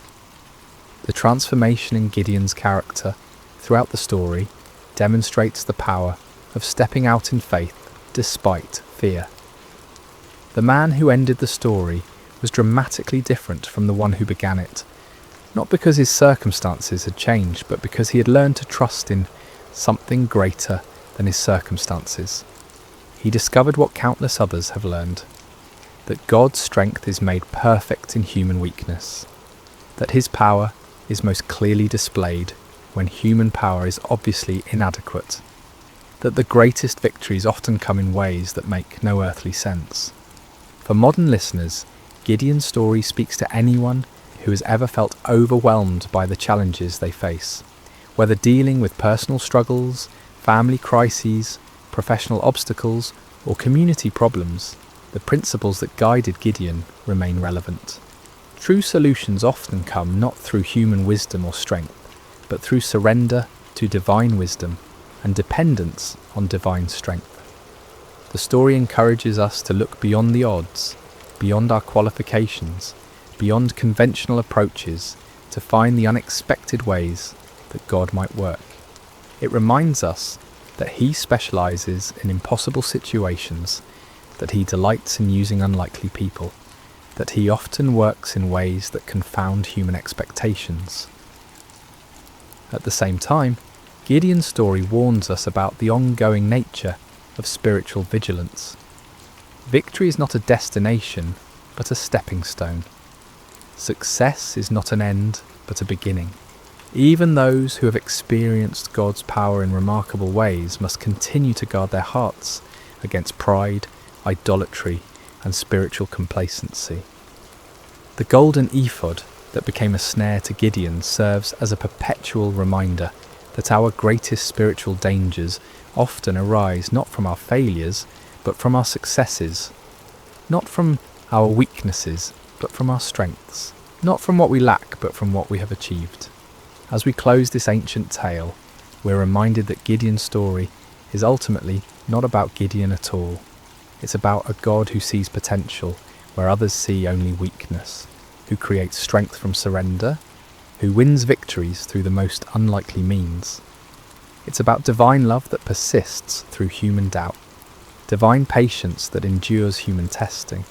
S1: The transformation in Gideon's character throughout the story demonstrates the power of stepping out in faith despite fear. The man who ended the story was dramatically different from the one who began it, not because his circumstances had changed, but because he had learned to trust in something greater than his circumstances. He discovered what countless others have learned: that God's strength is made perfect in human weakness, that his power is most clearly displayed when human power is obviously inadequate, that the greatest victories often come in ways that make no earthly sense. For modern listeners, Gideon's story speaks to anyone who has ever felt overwhelmed by the challenges they face. Whether dealing with personal struggles, family crises, professional obstacles, or community problems, the principles that guided Gideon remain relevant. True solutions often come not through human wisdom or strength, but through surrender to divine wisdom and dependence on divine strength. The story encourages us to look beyond the odds, beyond our qualifications, beyond conventional approaches, to find the unexpected ways that God might work. It reminds us that he specializes in impossible situations, that he delights in using unlikely people, that he often works in ways that confound human expectations. At the same time, Gideon's story warns us about the ongoing nature of spiritual vigilance. Victory is not a destination, but a stepping stone. Success is not an end, but a beginning. Even those who have experienced God's power in remarkable ways must continue to guard their hearts against pride, idolatry, and spiritual complacency. The golden ephod that became a snare to Gideon serves as a perpetual reminder that our greatest spiritual dangers often arise not from our failures, but from our successes, not from our weaknesses, but from our strengths, not from what we lack, but from what we have achieved. As we close this ancient tale, we're reminded that Gideon's story is ultimately not about Gideon at all. It's about a God who sees potential where others see only weakness, who creates strength from surrender, who wins victories through the most unlikely means. It's about divine love that persists through human doubt, divine patience that endures human testing,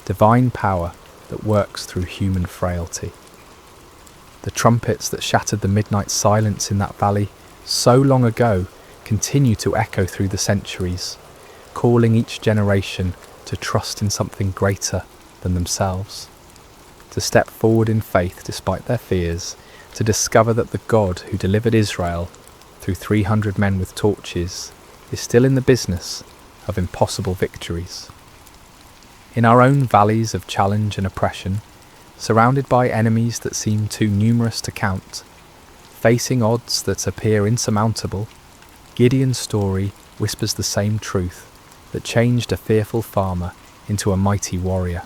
S1: divine power that works through human frailty. The trumpets that shattered the midnight silence in that valley so long ago continue to echo through the centuries, calling each generation to trust in something greater than themselves, to step forward in faith despite their fears, to discover that the God who delivered Israel through 300 men with torches is still in the business of impossible victories. In our own valleys of challenge and oppression, surrounded by enemies that seem too numerous to count, facing odds that appear insurmountable, Gideon's story whispers the same truth that changed a fearful farmer into a mighty warrior.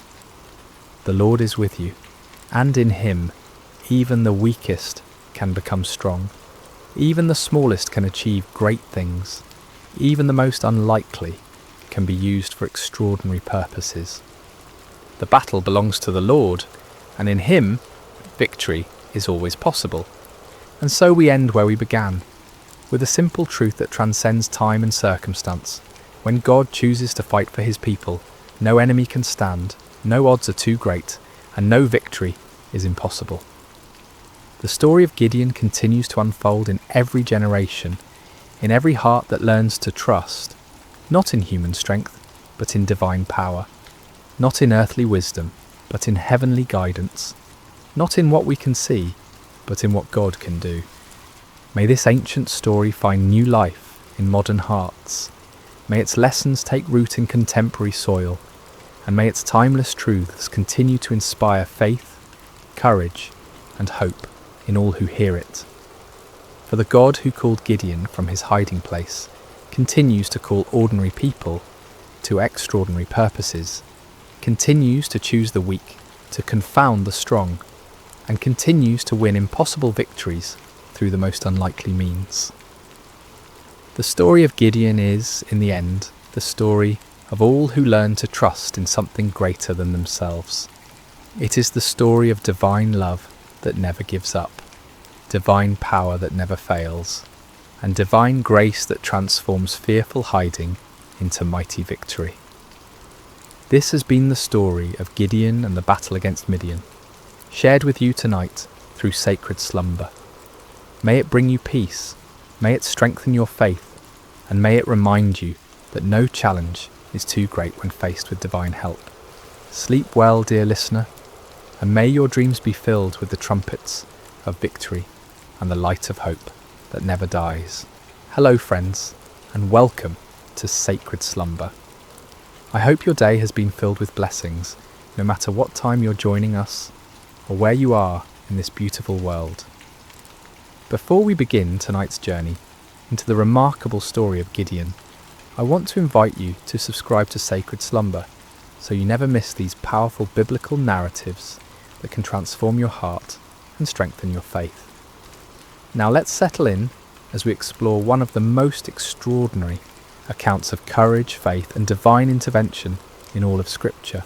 S1: The Lord is with you, and in him even the weakest can become strong. Even the smallest can achieve great things. Even the most unlikely can be used for extraordinary purposes. The battle belongs to the Lord, and in him, victory is always possible. And so we end where we began, with a simple truth that transcends time and circumstance. When God chooses to fight for his people, no enemy can stand, no odds are too great, and no victory is impossible. The story of Gideon continues to unfold in every generation, in every heart that learns to trust, not in human strength, but in divine power, not in earthly wisdom, but in heavenly guidance, not in what we can see, but in what God can do. May this ancient story find new life in modern hearts. May its lessons take root in contemporary soil, and may its timeless truths continue to inspire faith, courage, and hope in all who hear it. For the God who called Gideon from his hiding place continues to call ordinary people to extraordinary purposes, continues to choose the weak to confound the strong, and continues to win impossible victories through the most unlikely means. The story of Gideon is, in the end, the story of all who learn to trust in something greater than themselves. It is the story of divine love that never gives up, divine power that never fails, and divine grace that transforms fearful hiding into mighty victory. This has been the story of Gideon and the battle against Midian, shared with you tonight through sacred slumber. May it bring you peace, may it strengthen your faith, and may it remind you that no challenge is too great when faced with divine help. Sleep well, dear listener, and may your dreams be filled with the trumpets of victory and the light of hope that never dies. Hello friends, and welcome to Sacred Slumber. I hope your day has been filled with blessings, no matter what time you're joining us or where you are in this beautiful world. Before we begin tonight's journey into the remarkable story of Gideon, I want to invite you to subscribe to Sacred Slumber so you never miss these powerful biblical narratives that can transform your heart and strengthen your faith. Now let's settle in as we explore one of the most extraordinary accounts of courage, faith, and divine intervention in all of Scripture.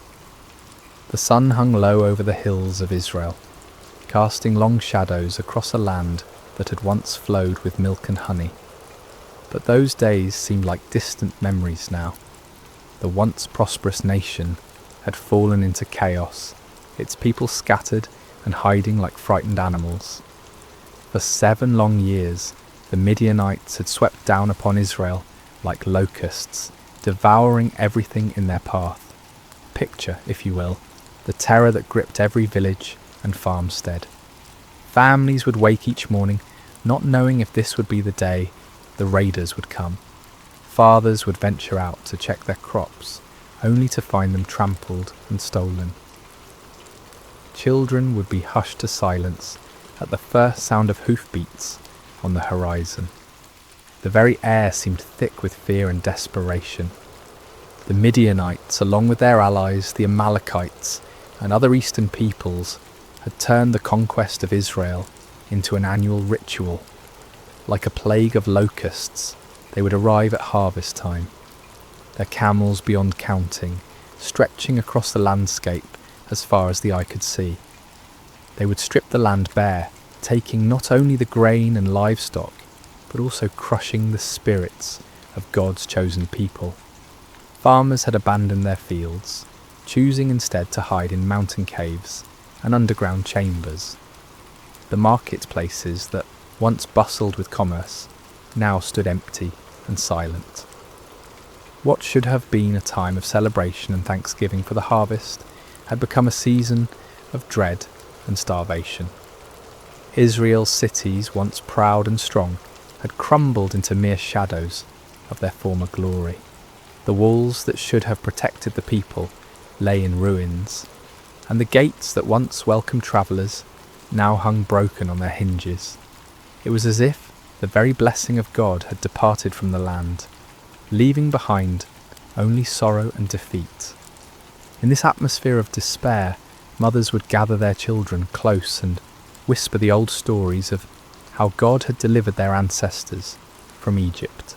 S1: The sun hung low over the hills of Israel, casting long shadows across a land that had once flowed with milk and honey. But those days seemed like distant memories now. The once prosperous nation had fallen into chaos, its people scattered and hiding like frightened animals. For 7 long years, the Midianites had swept down upon Israel like locusts, devouring everything in their path. Picture, if you will, the terror that gripped every village and farmstead. Families would wake each morning, not knowing if this would be the day the raiders would come. Fathers would venture out to check their crops, only to find them trampled and stolen. Children would be hushed to silence at the first sound of hoofbeats on the horizon. The very air seemed thick with fear and desperation. The Midianites, along with their allies, the Amalekites, and other eastern peoples, had turned the conquest of Israel into an annual ritual. Like a plague of locusts, they would arrive at harvest time, their camels beyond counting, stretching across the landscape as far as the eye could see. They would strip the land bare, taking not only the grain and livestock, but also crushing the spirits of God's chosen people. Farmers had abandoned their fields, choosing instead to hide in mountain caves and underground chambers. The marketplaces that once bustled with commerce now stood empty and silent. What should have been a time of celebration and thanksgiving for the harvest had become a season of dread and starvation. Israel's cities, once proud and strong, had crumbled into mere shadows of their former glory. The walls that should have protected the people lay in ruins, and the gates that once welcomed travellers now hung broken on their hinges. It was as if the very blessing of God had departed from the land, leaving behind only sorrow and defeat. In this atmosphere of despair, mothers would gather their children close and whisper the old stories of how God had delivered their ancestors from Egypt,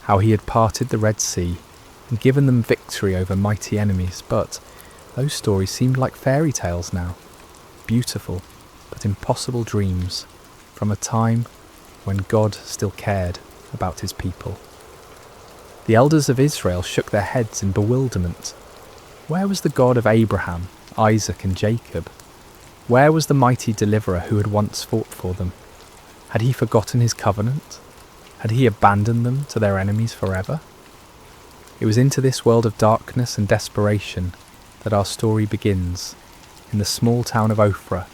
S1: how he had parted the Red Sea and given them victory over mighty enemies. But those stories seemed like fairy tales now, beautiful but impossible dreams from a time when God still cared about his people. The elders of Israel shook their heads in bewilderment. Where was the God of Abraham, Isaac and Jacob? Where was the mighty deliverer who had once fought for them? Had he forgotten his covenant? Had he abandoned them to their enemies forever? It was into this world of darkness and desperation that our story begins, in the small town of Ophrah,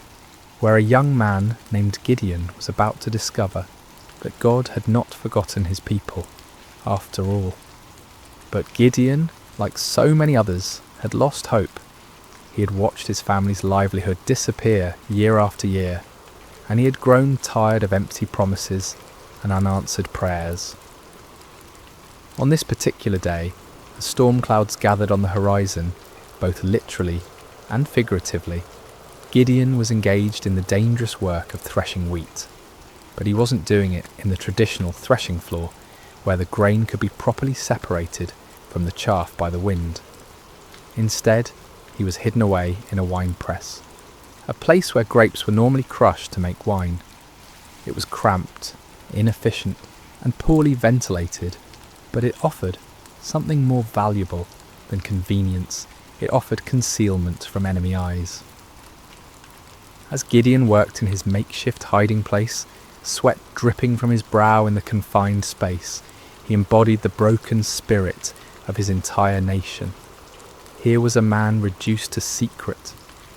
S1: where a young man named Gideon was about to discover that God had not forgotten his people, after all. But Gideon, like so many others, had lost hope. He had watched his family's livelihood disappear year after year, and he had grown tired of empty promises and unanswered prayers. On this particular day, as storm clouds gathered on the horizon, both literally and figuratively, Gideon was engaged in the dangerous work of threshing wheat. But he wasn't doing it in the traditional threshing floor, where the grain could be properly separated from the chaff by the wind. Instead, he was hidden away in a wine press, a place where grapes were normally crushed to make wine. It was cramped, inefficient, and poorly ventilated, but it offered something more valuable than convenience. It offered concealment from enemy eyes. As Gideon worked in his makeshift hiding place, sweat dripping from his brow in the confined space, he embodied the broken spirit of his entire nation. Here was a man reduced to secret,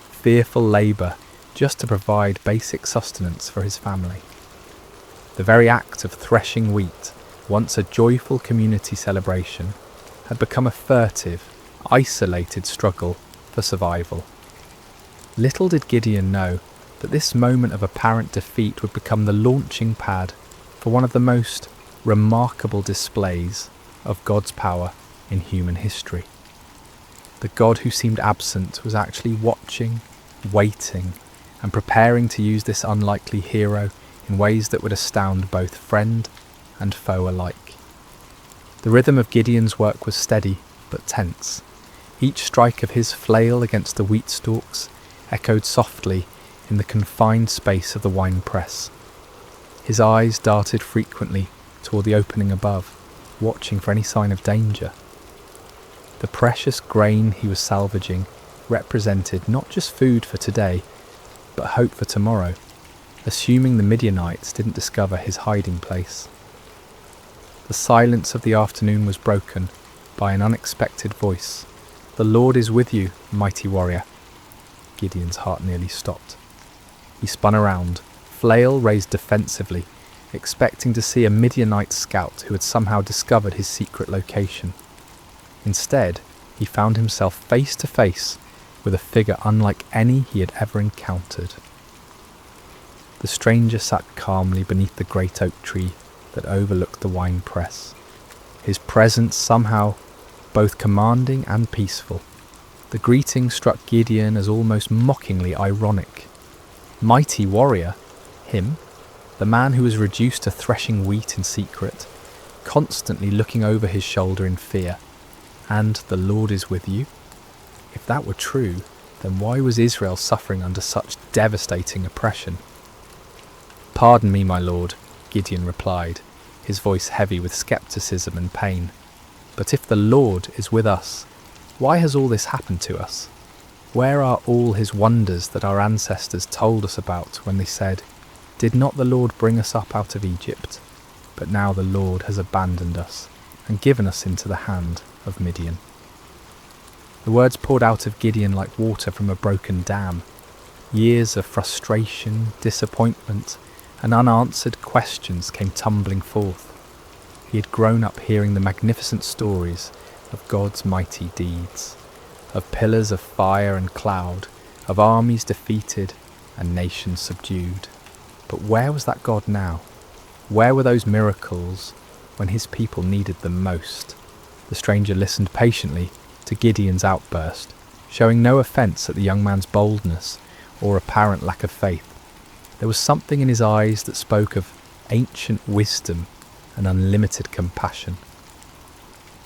S1: fearful labour just to provide basic sustenance for his family. The very act of threshing wheat, once a joyful community celebration, had become a furtive, isolated struggle for survival. Little did Gideon know that this moment of apparent defeat would become the launching pad for one of the most remarkable displays of God's power in human history. The God who seemed absent was actually watching, waiting, and preparing to use this unlikely hero in ways that would astound both friend and foe alike. The rhythm of Gideon's work was steady but tense. Each strike of his flail against the wheat stalks echoed softly in the confined space of the wine press. His eyes darted frequently toward the opening above, watching for any sign of danger. The precious grain he was salvaging represented not just food for today, but hope for tomorrow, assuming the Midianites didn't discover his hiding place. The silence of the afternoon was broken by an unexpected voice. "The Lord is with you, mighty warrior." Gideon's heart nearly stopped. He spun around, flail raised defensively, expecting to see a Midianite scout who had somehow discovered his secret location. Instead, he found himself face to face with a figure unlike any he had ever encountered. The stranger sat calmly beneath the great oak tree that overlooked the wine press, his presence somehow both commanding and peaceful. The greeting struck Gideon as almost mockingly ironic. Mighty warrior? Him? The man who was reduced to threshing wheat in secret, constantly looking over his shoulder in fear. And the Lord is with you? If that were true, then why was Israel suffering under such devastating oppression? "Pardon me, my lord," Gideon replied, his voice heavy with skepticism and pain. "But if the Lord is with us, why has all this happened to us? Where are all his wonders that our ancestors told us about when they said, 'Did not the Lord bring us up out of Egypt?' But now the Lord has abandoned us and given us into the hand of Midian." The words poured out of Gideon like water from a broken dam. Years of frustration, disappointment, and unanswered questions came tumbling forth. He had grown up hearing the magnificent stories of God's mighty deeds, of pillars of fire and cloud, of armies defeated and nations subdued. But where was that God now? Where were those miracles when his people needed them most? The stranger listened patiently to Gideon's outburst, showing no offence at the young man's boldness or apparent lack of faith. There was something in his eyes that spoke of ancient wisdom and unlimited compassion.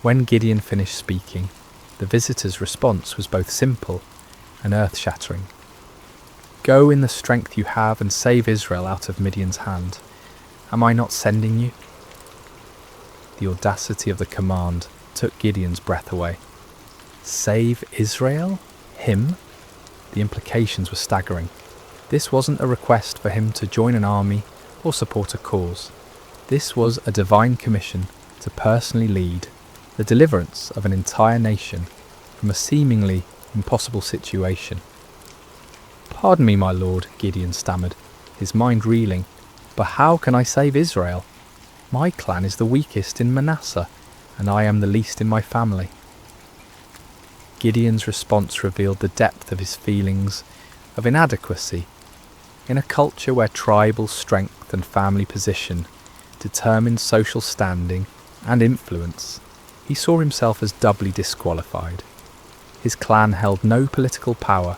S1: When Gideon finished speaking, the visitor's response was both simple and earth-shattering. "Go in the strength you have and save Israel out of Midian's hand. Am I not sending you?" The audacity of the command took Gideon's breath away. Save Israel? Him? The implications were staggering. This wasn't a request for him to join an army or support a cause. This was a divine commission to personally lead the deliverance of an entire nation from a seemingly impossible situation. "Pardon me, my lord," Gideon stammered, his mind reeling, "but how can I save Israel? My clan is the weakest in Manasseh, and I am the least in my family." Gideon's response revealed the depth of his feelings of inadequacy. In a culture where tribal strength and family position determined social standing and influence, he saw himself as doubly disqualified. His clan held no political power,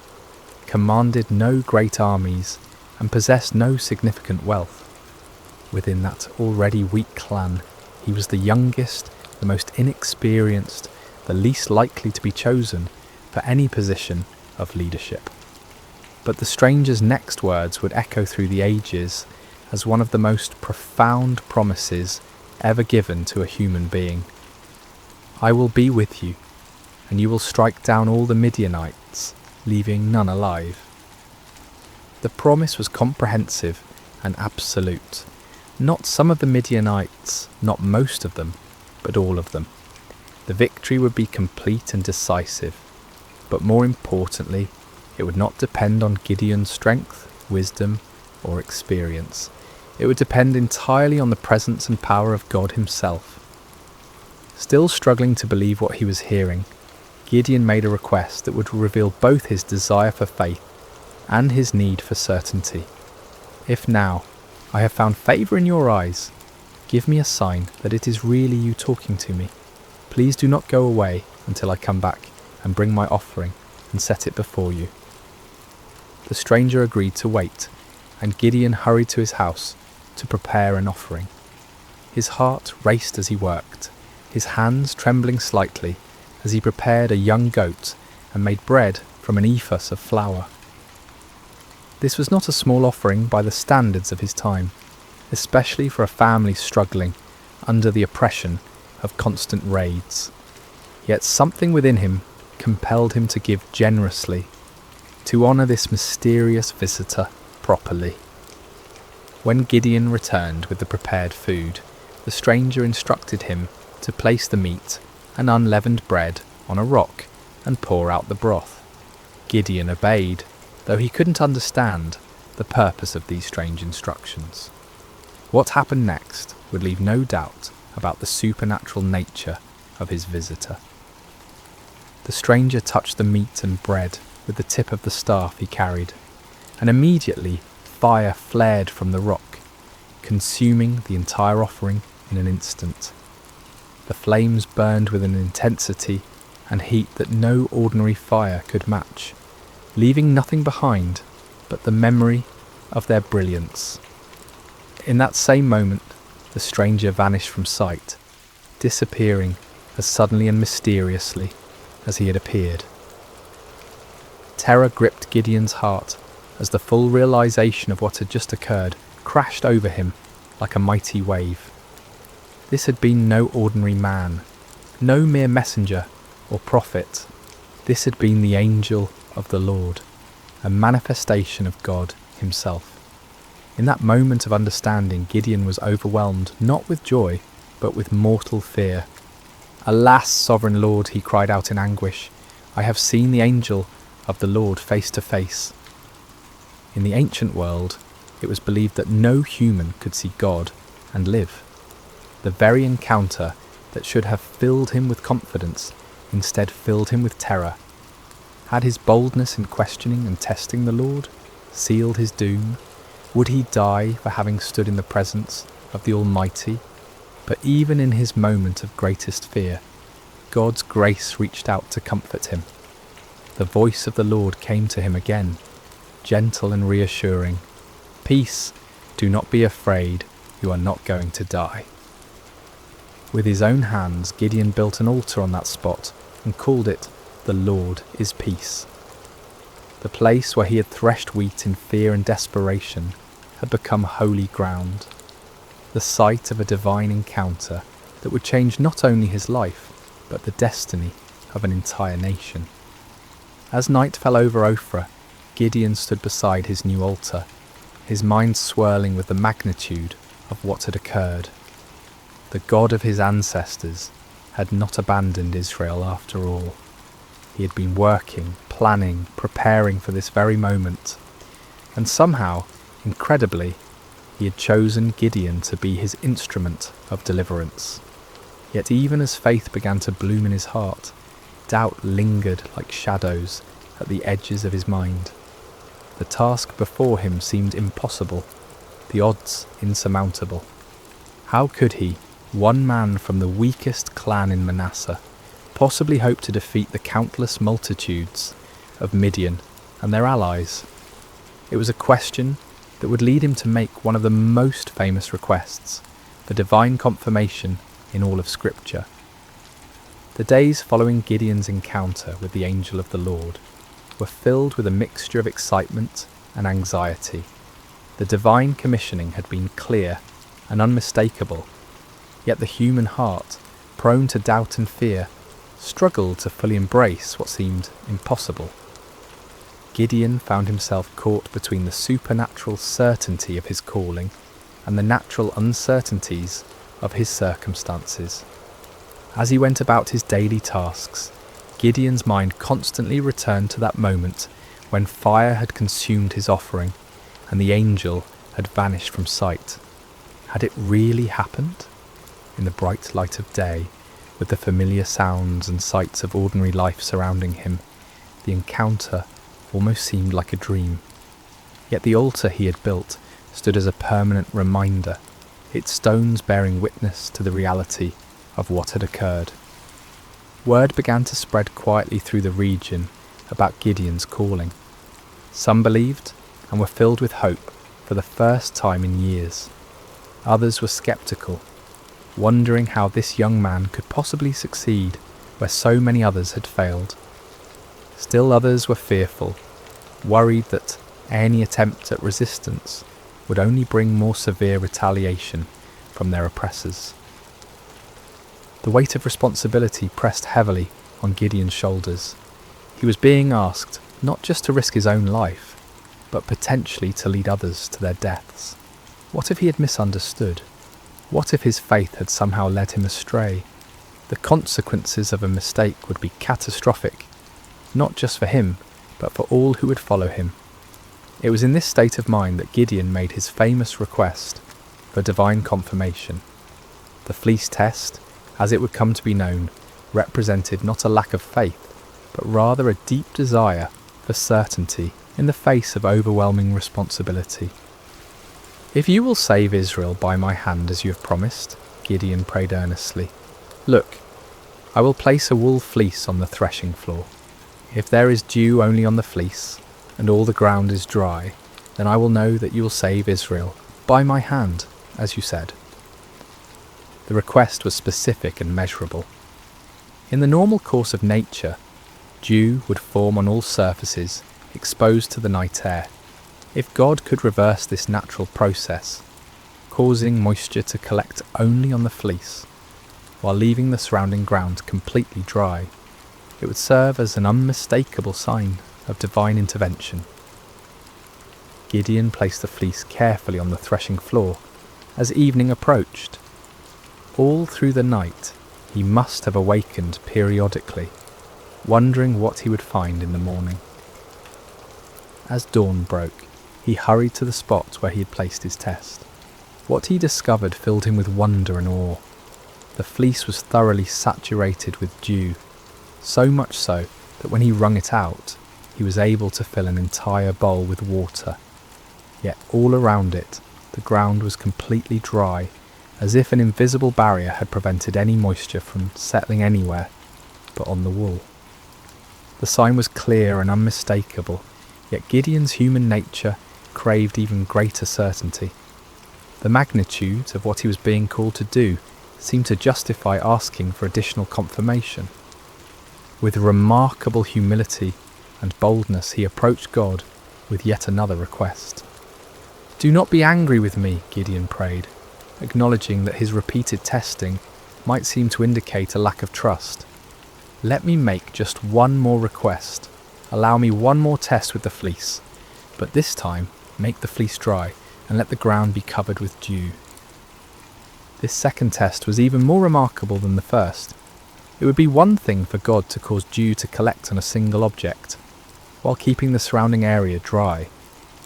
S1: commanded no great armies, and possessed no significant wealth. Within that already weak clan, he was the youngest, the most inexperienced, the least likely to be chosen for any position of leadership. But the stranger's next words would echo through the ages as one of the most profound promises ever given to a human being. "I will be with you, and you will strike down all the Midianites, leaving none alive." The promise was comprehensive and absolute. Not some of the Midianites, not most of them, but all of them. The victory would be complete and decisive, but more importantly, it would not depend on Gideon's strength, wisdom, or experience. It would depend entirely on the presence and power of God himself. Still struggling to believe what he was hearing, Gideon made a request that would reveal both his desire for faith and his need for certainty. "If now I have found favour in your eyes, give me a sign that it is really you talking to me. Please do not go away until I come back and bring my offering and set it before you." The stranger agreed to wait, and Gideon hurried to his house to prepare an offering. His heart raced as he worked, his hands trembling slightly as he prepared a young goat and made bread from an ephah of flour. This was not a small offering by the standards of his time, especially for a family struggling under the oppression of constant raids. Yet something within him compelled him to give generously, to honour this mysterious visitor properly. When Gideon returned with the prepared food, the stranger instructed him to place the meat and unleavened bread on a rock and pour out the broth. Gideon obeyed, though he couldn't understand the purpose of these strange instructions. What happened next would leave no doubt about the supernatural nature of his visitor. The stranger touched the meat and bread with the tip of the staff he carried, and immediately fire flared from the rock, consuming the entire offering in an instant. The flames burned with an intensity and heat that no ordinary fire could match, leaving nothing behind but the memory of their brilliance. In that same moment, the stranger vanished from sight, disappearing as suddenly and mysteriously as he had appeared. Terror gripped Gideon's heart as the full realization of what had just occurred crashed over him like a mighty wave. This had been no ordinary man, no mere messenger or prophet. This had been the angel of the Lord, a manifestation of God himself. In that moment of understanding, Gideon was overwhelmed not with joy, but with mortal fear. "Alas, sovereign Lord," he cried out in anguish, "I have seen the angel of the Lord face to face." In the ancient world, it was believed that no human could see God and live. The very encounter that should have filled him with confidence instead filled him with terror. Had his boldness in questioning and testing the Lord sealed his doom? Would he die for having stood in the presence of the Almighty? But even in his moment of greatest fear, God's grace reached out to comfort him. The voice of the Lord came to him again, gentle and reassuring. "Peace, do not be afraid, you are not going to die." With his own hands, Gideon built an altar on that spot and called it, "The Lord is Peace." The place where he had threshed wheat in fear and desperation had become holy ground, the site of a divine encounter that would change not only his life, but the destiny of an entire nation. As night fell over Ophrah, Gideon stood beside his new altar, his mind swirling with the magnitude of what had occurred. The God of his ancestors had not abandoned Israel after all. He had been working, planning, preparing for this very moment, and somehow, incredibly, he had chosen Gideon to be his instrument of deliverance. Yet even as faith began to bloom in his heart, doubt lingered like shadows at the edges of his mind. The task before him seemed impossible, the odds insurmountable. How could he, one man from the weakest clan in Manasseh, possibly hope to defeat the countless multitudes of Midian and their allies? It was a question that would lead him to make one of the most famous requests for divine confirmation in all of Scripture. The days following Gideon's encounter with the angel of the Lord were filled with a mixture of excitement and anxiety. The divine commissioning had been clear and unmistakable, yet the human heart, prone to doubt and fear, struggled to fully embrace what seemed impossible. Gideon found himself caught between the supernatural certainty of his calling and the natural uncertainties of his circumstances. As he went about his daily tasks, Gideon's mind constantly returned to that moment when fire had consumed his offering and the angel had vanished from sight. Had it really happened? In the bright light of day, with the familiar sounds and sights of ordinary life surrounding him, the encounter almost seemed like a dream. Yet the altar he had built stood as a permanent reminder, its stones bearing witness to the reality of what had occurred. Word began to spread quietly through the region about Gideon's calling. Some believed and were filled with hope for the first time in years. Others were skeptical, wondering how this young man could possibly succeed where so many others had failed. Still others were fearful, worried that any attempt at resistance would only bring more severe retaliation from their oppressors. The weight of responsibility pressed heavily on Gideon's shoulders. He was being asked not just to risk his own life, but potentially to lead others to their deaths. What if he had misunderstood? What if his faith had somehow led him astray? The consequences of a mistake would be catastrophic, not just for him, but for all who would follow him. It was in this state of mind that Gideon made his famous request for divine confirmation. The fleece test, as it would come to be known, represented not a lack of faith, but rather a deep desire for certainty in the face of overwhelming responsibility. "If you will save Israel by my hand as you have promised," Gideon prayed earnestly, "look, I will place a wool fleece on the threshing floor. If there is dew only on the fleece, and all the ground is dry, then I will know that you will save Israel by my hand, as you said." The request was specific and measurable. In the normal course of nature, dew would form on all surfaces exposed to the night air. If God could reverse this natural process, causing moisture to collect only on the fleece, while leaving the surrounding ground completely dry, it would serve as an unmistakable sign of divine intervention. Gideon placed the fleece carefully on the threshing floor as evening approached. All through the night, he must have awakened periodically, wondering what he would find in the morning. As dawn broke, he hurried to the spot where he had placed his test. What he discovered filled him with wonder and awe. The fleece was thoroughly saturated with dew, so much so that when he wrung it out, he was able to fill an entire bowl with water. Yet all around it, the ground was completely dry, as if an invisible barrier had prevented any moisture from settling anywhere but on the wool. The sign was clear and unmistakable, yet Gideon's human nature craved even greater certainty. The magnitude of what he was being called to do seemed to justify asking for additional confirmation. With remarkable humility and boldness, he approached God with yet another request. "Do not be angry with me," Gideon prayed, acknowledging that his repeated testing might seem to indicate a lack of trust. "Let me make just one more request. Allow me one more test with the fleece, but this time make the fleece dry and let the ground be covered with dew." This second test was even more remarkable than the first. It would be one thing for God to cause dew to collect on a single object, while keeping the surrounding area dry,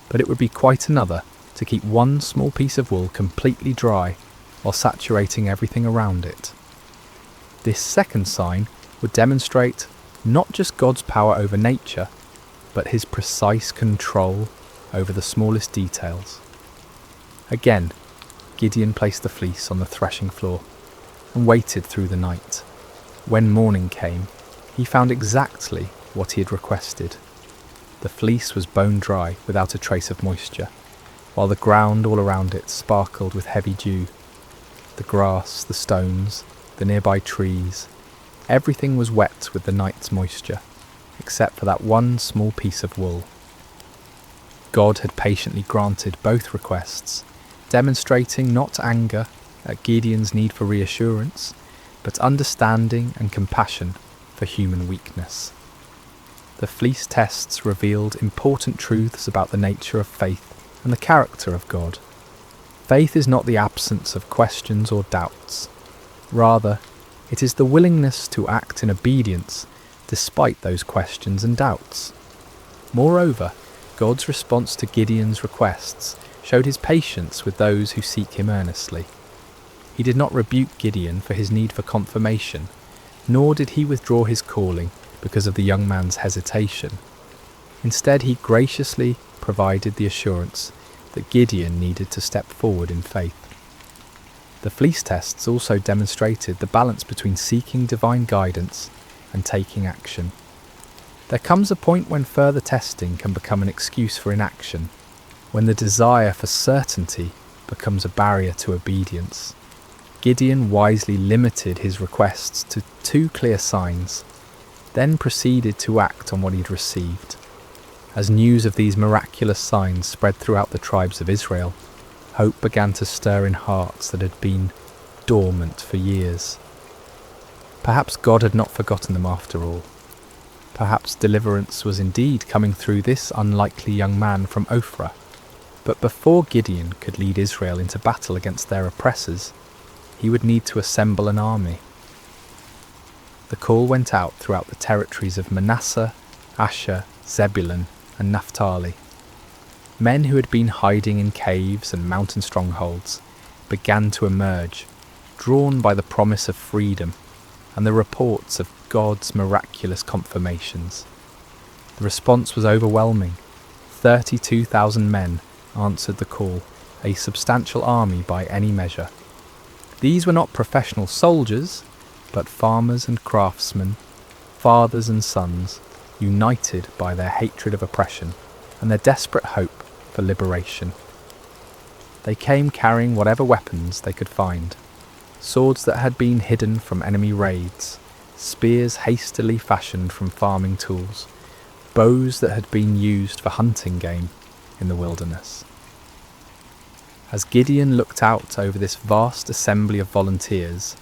S1: but it would be quite another to keep one small piece of wool completely dry while saturating everything around it. This second sign would demonstrate not just God's power over nature, but his precise control over the smallest details. Again, Gideon placed the fleece on the threshing floor and waited through the night. When morning came, he found exactly what he had requested. The fleece was bone dry without a trace of moisture, while the ground all around it sparkled with heavy dew. The grass, the stones, the nearby trees, everything was wet with the night's moisture, except for that one small piece of wool. God had patiently granted both requests, demonstrating not anger at Gideon's need for reassurance, but understanding and compassion for human weakness. The fleece tests revealed important truths about the nature of faith and the character of God. Faith is not the absence of questions or doubts. Rather, it is the willingness to act in obedience despite those questions and doubts. Moreover, God's response to Gideon's requests showed his patience with those who seek him earnestly. He did not rebuke Gideon for his need for confirmation, nor did he withdraw his calling because of the young man's hesitation. Instead, he graciously provided the assurance that Gideon needed to step forward in faith. The fleece tests also demonstrated the balance between seeking divine guidance and taking action. There comes a point when further testing can become an excuse for inaction, when the desire for certainty becomes a barrier to obedience. Gideon wisely limited his requests to 2 clear signs, then proceeded to act on what he'd received. As news of these miraculous signs spread throughout the tribes of Israel, hope began to stir in hearts that had been dormant for years. Perhaps God had not forgotten them after all. Perhaps deliverance was indeed coming through this unlikely young man from Ophrah. But before Gideon could lead Israel into battle against their oppressors, he would need to assemble an army. The call went out throughout the territories of Manasseh, Asher, Zebulun, and Naphtali. Men who had been hiding in caves and mountain strongholds began to emerge, drawn by the promise of freedom and the reports of God's miraculous confirmations. The response was overwhelming. 32,000 men answered the call, a substantial army by any measure. These were not professional soldiers, but farmers and craftsmen, fathers and sons, united by their hatred of oppression and their desperate hope for liberation. They came carrying whatever weapons they could find, swords that had been hidden from enemy raids, spears hastily fashioned from farming tools, bows that had been used for hunting game in the wilderness. As Gideon looked out over this vast assembly of volunteers,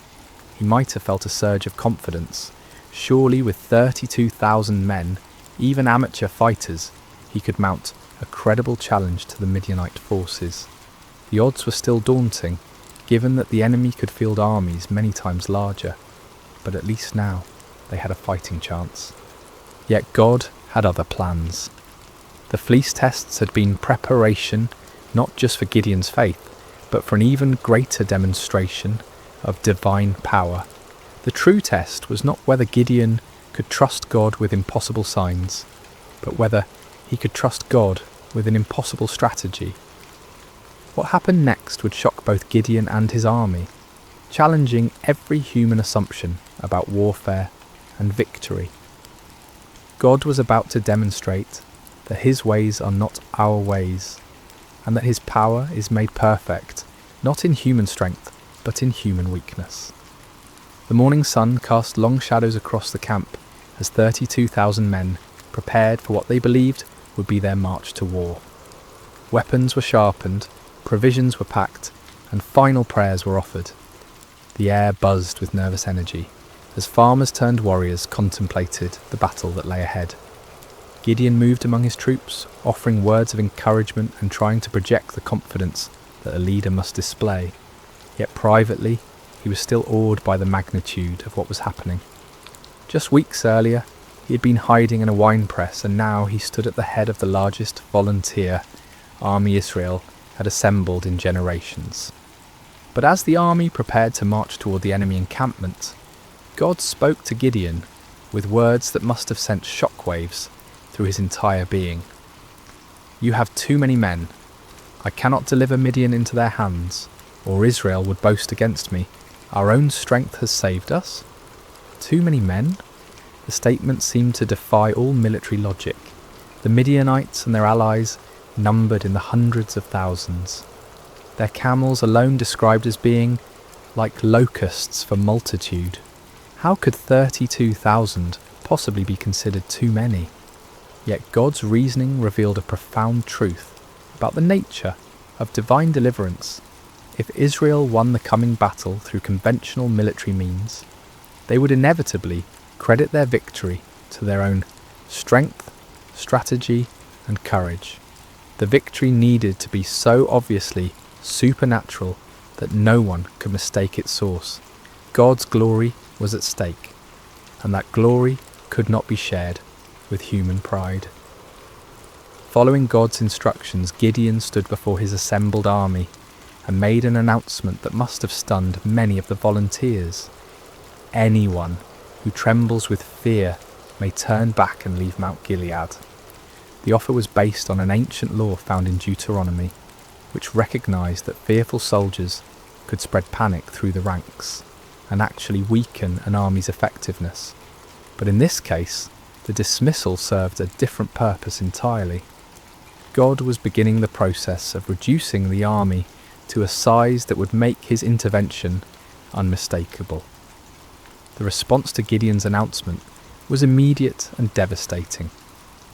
S1: he might have felt a surge of confidence. Surely with 32,000 men, even amateur fighters, he could mount a credible challenge to the Midianite forces. The odds were still daunting, given that the enemy could field armies many times larger, but at least now they had a fighting chance. Yet God had other plans. The fleece tests had been preparation not just for Gideon's faith, but for an even greater demonstration of divine power. The true test was not whether Gideon could trust God with impossible signs, but whether he could trust God with an impossible strategy. What happened next would shock both Gideon and his army, challenging every human assumption about warfare and victory. God was about to demonstrate that his ways are not our ways, and that his power is made perfect, not in human strength, but in human weakness. The morning sun cast long shadows across the camp as 32,000 men prepared for what they believed would be their march to war. Weapons were sharpened, provisions were packed, and final prayers were offered. The air buzzed with nervous energy as farmers turned warriors contemplated the battle that lay ahead. Gideon moved among his troops, offering words of encouragement and trying to project the confidence that a leader must display. Yet privately, he was still awed by the magnitude of what was happening. Just weeks earlier, he had been hiding in a wine press, and now he stood at the head of the largest volunteer army Israel had assembled in generations. But as the army prepared to march toward the enemy encampment, God spoke to Gideon with words that must have sent shockwaves through his entire being. "You have too many men. I cannot deliver Midian into their hands, or Israel would boast against me. Our own strength has saved us." Too many men? The statement seemed to defy all military logic. The Midianites and their allies numbered in the hundreds of thousands. Their camels alone described as being like locusts for multitude. How could 32,000 possibly be considered too many? Yet God's reasoning revealed a profound truth about the nature of divine deliverance. If Israel won the coming battle through conventional military means, they would inevitably credit their victory to their own strength, strategy, and courage. The victory needed to be so obviously supernatural that no one could mistake its source. God's glory was at stake, and that glory could not be shared with human pride. Following God's instructions, Gideon stood before his assembled army and made an announcement that must have stunned many of the volunteers. Anyone who trembles with fear may turn back and leave Mount Gilead. The offer was based on an ancient law found in Deuteronomy, which recognized that fearful soldiers could spread panic through the ranks and actually weaken an army's effectiveness. But in this case, the dismissal served a different purpose entirely. God was beginning the process of reducing the army to a size that would make his intervention unmistakable. The response to Gideon's announcement was immediate and devastating.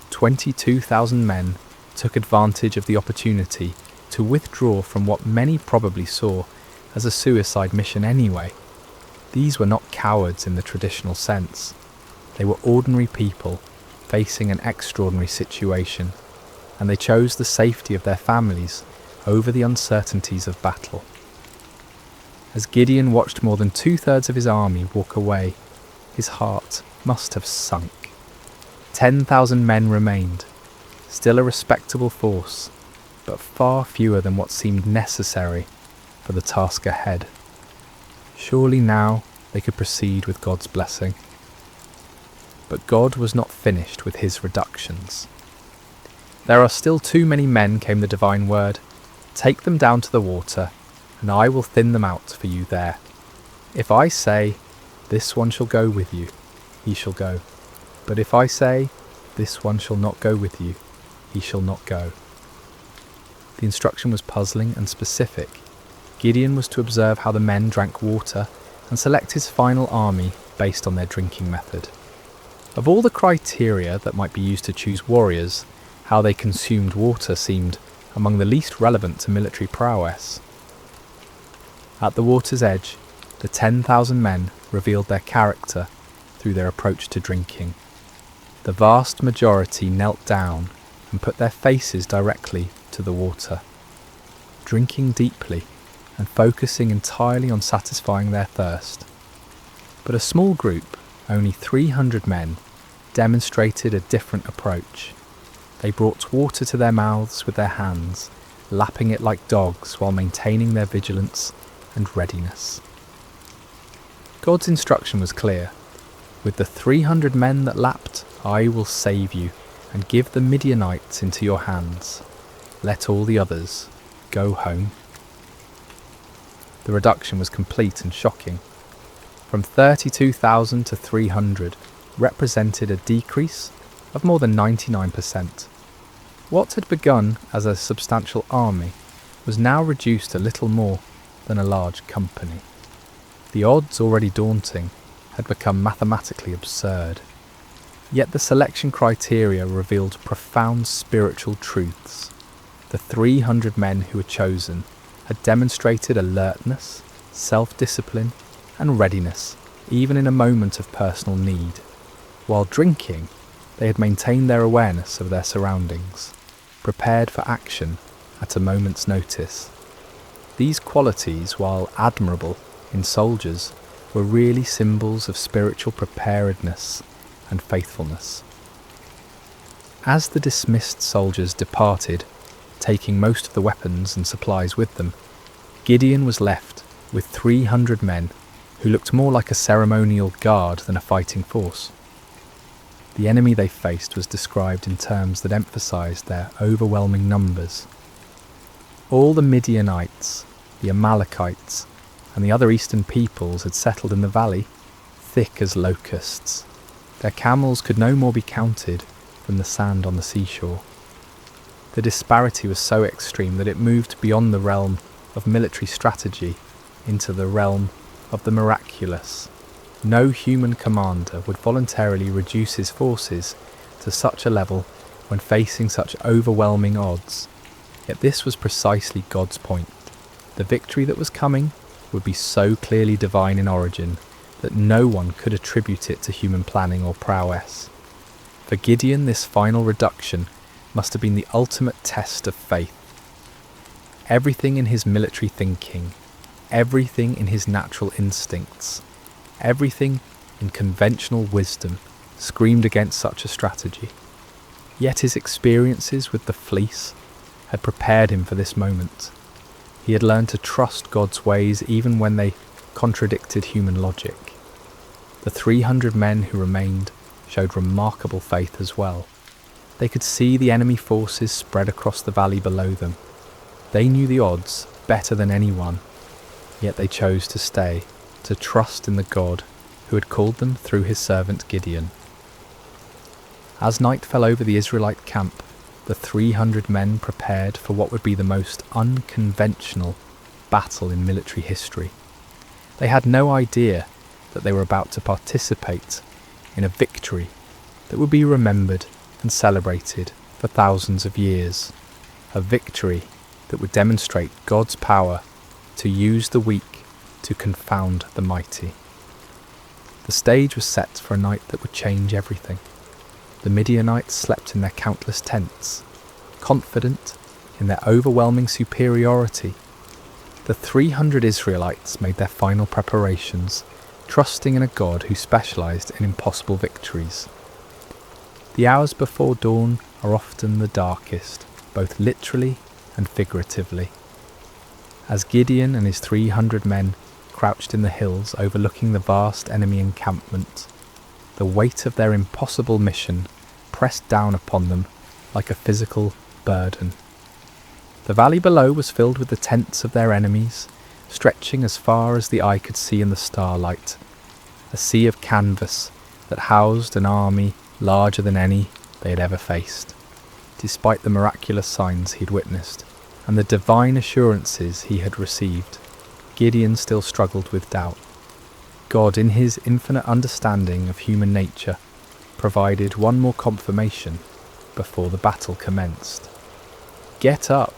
S1: 22,000 men took advantage of the opportunity to withdraw from what many probably saw as a suicide mission anyway. These were not cowards in the traditional sense. They were ordinary people facing an extraordinary situation, and they chose the safety of their families over the uncertainties of battle. As Gideon watched more than 2/3 of his army walk away, his heart must have sunk. 10,000 men remained, still a respectable force, but far fewer than what seemed necessary for the task ahead. Surely now they could proceed with God's blessing. But God was not finished with his reductions. "There are still too many men," came the divine word. "Take them down to the water, and I will thin them out for you there. If I say, 'This one shall go with you,' he shall go. But if I say, 'This one shall not go with you,' he shall not go." The instruction was puzzling and specific. Gideon was to observe how the men drank water and select his final army based on their drinking method. Of all the criteria that might be used to choose warriors, how they consumed water seemed among the least relevant to military prowess. At the water's edge, the 10,000 men revealed their character through their approach to drinking. The vast majority knelt down and put their faces directly to the water, drinking deeply and focusing entirely on satisfying their thirst. But a small group, only 300 men, demonstrated a different approach. They brought water to their mouths with their hands, lapping it like dogs while maintaining their vigilance and readiness. God's instruction was clear. "With the 300 men that lapped, I will save you, and give the Midianites into your hands. Let all the others go home." The reduction was complete and shocking. From 32,000 to 300 represented a decrease of more than 99%. What had begun as a substantial army was now reduced to little more than a large company. The odds, already daunting, had become mathematically absurd. Yet the selection criteria revealed profound spiritual truths. The 300 men who were chosen had demonstrated alertness, self-discipline, and readiness, even in a moment of personal need. While drinking, they had maintained their awareness of their surroundings, prepared for action at a moment's notice. These qualities, while admirable in soldiers, were really symbols of spiritual preparedness and faithfulness. As the dismissed soldiers departed, taking most of the weapons and supplies with them, Gideon was left with 300 men who looked more like a ceremonial guard than a fighting force. The enemy they faced was described in terms that emphasized their overwhelming numbers. All the Midianites, the Amalekites, and the other eastern peoples had settled in the valley, thick as locusts. Their camels could no more be counted than the sand on the seashore. The disparity was so extreme that it moved beyond the realm of military strategy into the realm of the miraculous. No human commander would voluntarily reduce his forces to such a level when facing such overwhelming odds. Yet this was precisely God's point. The victory that was coming would be so clearly divine in origin that no one could attribute it to human planning or prowess. For Gideon, this final reduction must have been the ultimate test of faith. Everything in his military thinking, everything in his natural instincts, everything in conventional wisdom screamed against such a strategy. Yet his experiences with the fleece had prepared him for this moment. He had learned to trust God's ways even when they contradicted human logic. The 300 men who remained showed remarkable faith as well. They could see the enemy forces spread across the valley below them. They knew the odds better than anyone, yet they chose to stay, to trust in the God who had called them through his servant Gideon. As night fell over the Israelite camp, the 300 men prepared for what would be the most unconventional battle in military history. They had no idea that they were about to participate in a victory that would be remembered and celebrated for thousands of years. A victory that would demonstrate God's power to use the weak to confound the mighty. The stage was set for a night that would change everything. The Midianites slept in their countless tents, confident in their overwhelming superiority. The 300 Israelites made their final preparations, trusting in a God who specialized in impossible victories. The hours before dawn are often the darkest, both literally and figuratively. As Gideon and his 300 men crouched in the hills overlooking the vast enemy encampment, the weight of their impossible mission pressed down upon them like a physical burden. The valley below was filled with the tents of their enemies, stretching as far as the eye could see in the starlight, a sea of canvas that housed an army larger than any they had ever faced. Despite the miraculous signs he had witnessed and the divine assurances he had received, Gideon still struggled with doubt. God, in his infinite understanding of human nature, provided one more confirmation before the battle commenced. "Get up,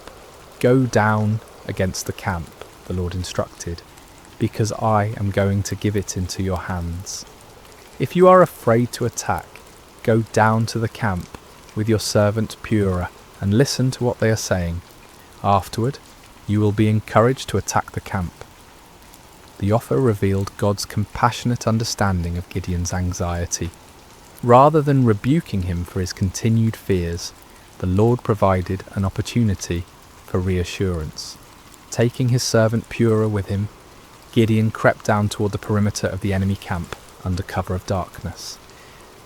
S1: go down against the camp," the Lord instructed, "because I am going to give it into your hands. If you are afraid to attack, go down to the camp with your servant Purah and listen to what they are saying. Afterward, you will be encouraged to attack the camp." The offer revealed God's compassionate understanding of Gideon's anxiety. Rather than rebuking him for his continued fears, the Lord provided an opportunity for reassurance. Taking his servant Purah with him, Gideon crept down toward the perimeter of the enemy camp under cover of darkness.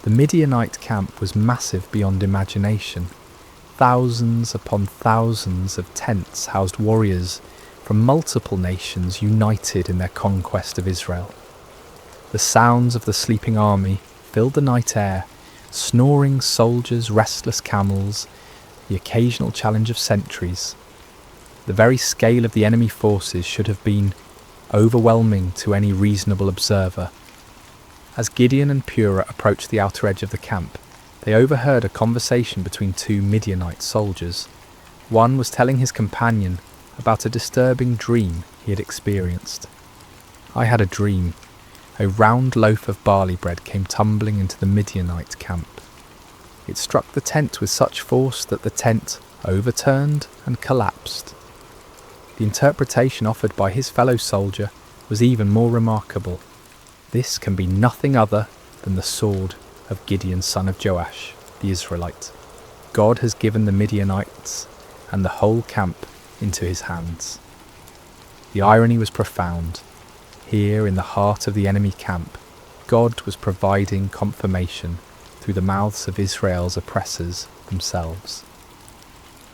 S1: The Midianite camp was massive beyond imagination. Thousands upon thousands of tents housed warriors from multiple nations united in their conquest of Israel. The sounds of the sleeping army filled the night air, snoring soldiers, restless camels, the occasional challenge of sentries. The very scale of the enemy forces should have been overwhelming to any reasonable observer. As Gideon and Purah approached the outer edge of the camp, they overheard a conversation between two Midianite soldiers. One was telling his companion about a disturbing dream he had experienced. "I had a dream. A round loaf of barley bread came tumbling into the Midianite camp. It struck the tent with such force that the tent overturned and collapsed." The interpretation offered by his fellow soldier was even more remarkable. This can be nothing other than the sword of Gideon, son of Joash, the Israelite. God has given the Midianites and the whole camp into his hands. The irony was profound. Here in the heart of the enemy camp, God was providing confirmation through the mouths of Israel's oppressors themselves.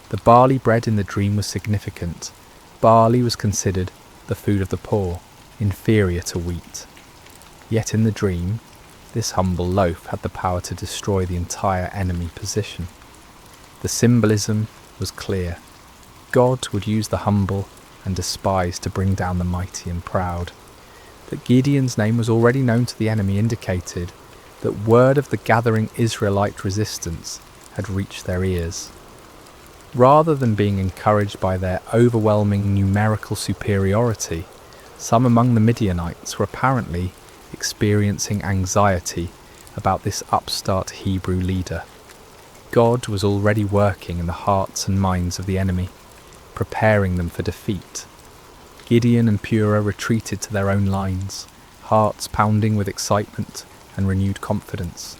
S1: The barley bread in the dream was significant. Barley was considered the food of the poor, inferior to wheat. Yet in the dream, this humble loaf had the power to destroy the entire enemy position. The symbolism was clear. God would use the humble and despised to bring down the mighty and proud. That Gideon's name was already known to the enemy indicated that word of the gathering Israelite resistance had reached their ears. Rather than being encouraged by their overwhelming numerical superiority, some among the Midianites were apparently experiencing anxiety about this upstart Hebrew leader. God was already working in the hearts and minds of the enemy, preparing them for defeat. Gideon and Purah retreated to their own lines, hearts pounding with excitement and renewed confidence.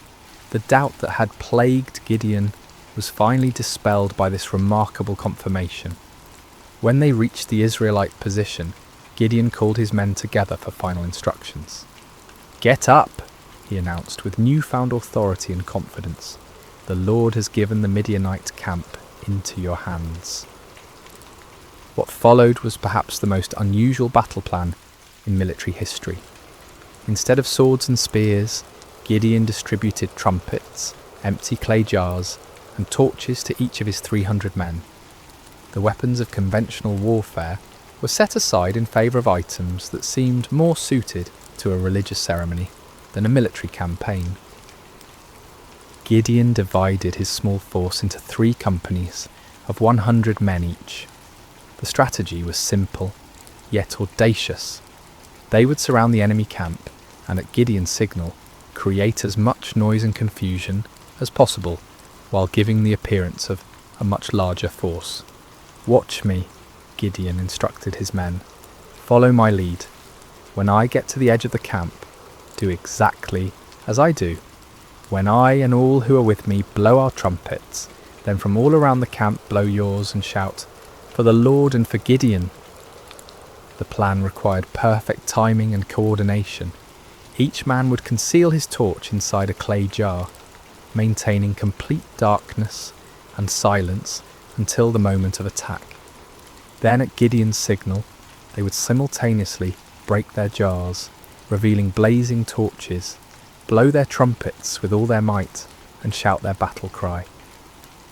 S1: The doubt that had plagued Gideon was finally dispelled by this remarkable confirmation. When they reached the Israelite position, Gideon called his men together for final instructions. "Get up," he announced with newfound authority and confidence. "The Lord has given the Midianite camp into your hands." What followed was perhaps the most unusual battle plan in military history. Instead of swords and spears, Gideon distributed trumpets, empty clay jars, and torches to each of his 300 men. The weapons of conventional warfare were set aside in favour of items that seemed more suited to a religious ceremony than a military campaign. Gideon divided his small force into 3 companies of 100 men each. The strategy was simple, yet audacious. They would surround the enemy camp and at Gideon's signal create as much noise and confusion as possible while giving the appearance of a much larger force. "Watch me," Gideon instructed his men. "Follow my lead. When I get to the edge of the camp, do exactly as I do. When I and all who are with me blow our trumpets, then from all around the camp blow yours and shout, 'For the Lord and for Gideon.'" The plan required perfect timing and coordination. Each man would conceal his torch inside a clay jar, maintaining complete darkness and silence until the moment of attack. Then at Gideon's signal, they would simultaneously break their jars, revealing blazing torches, blow their trumpets with all their might, and shout their battle cry.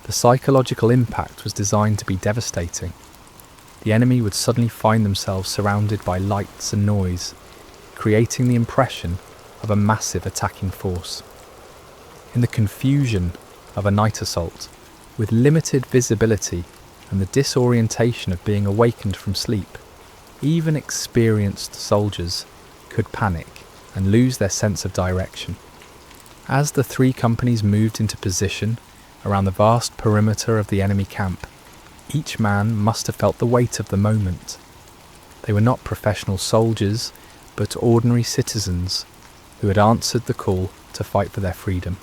S1: The psychological impact was designed to be devastating. The enemy would suddenly find themselves surrounded by lights and noise, creating the impression of a massive attacking force. In the confusion of a night assault, with limited visibility and the disorientation of being awakened from sleep, even experienced soldiers could panic and lose their sense of direction. As the 3 companies moved into position around the vast perimeter of the enemy camp, each man must have felt the weight of the moment. They were not professional soldiers, but ordinary citizens who had answered the call to fight for their freedom.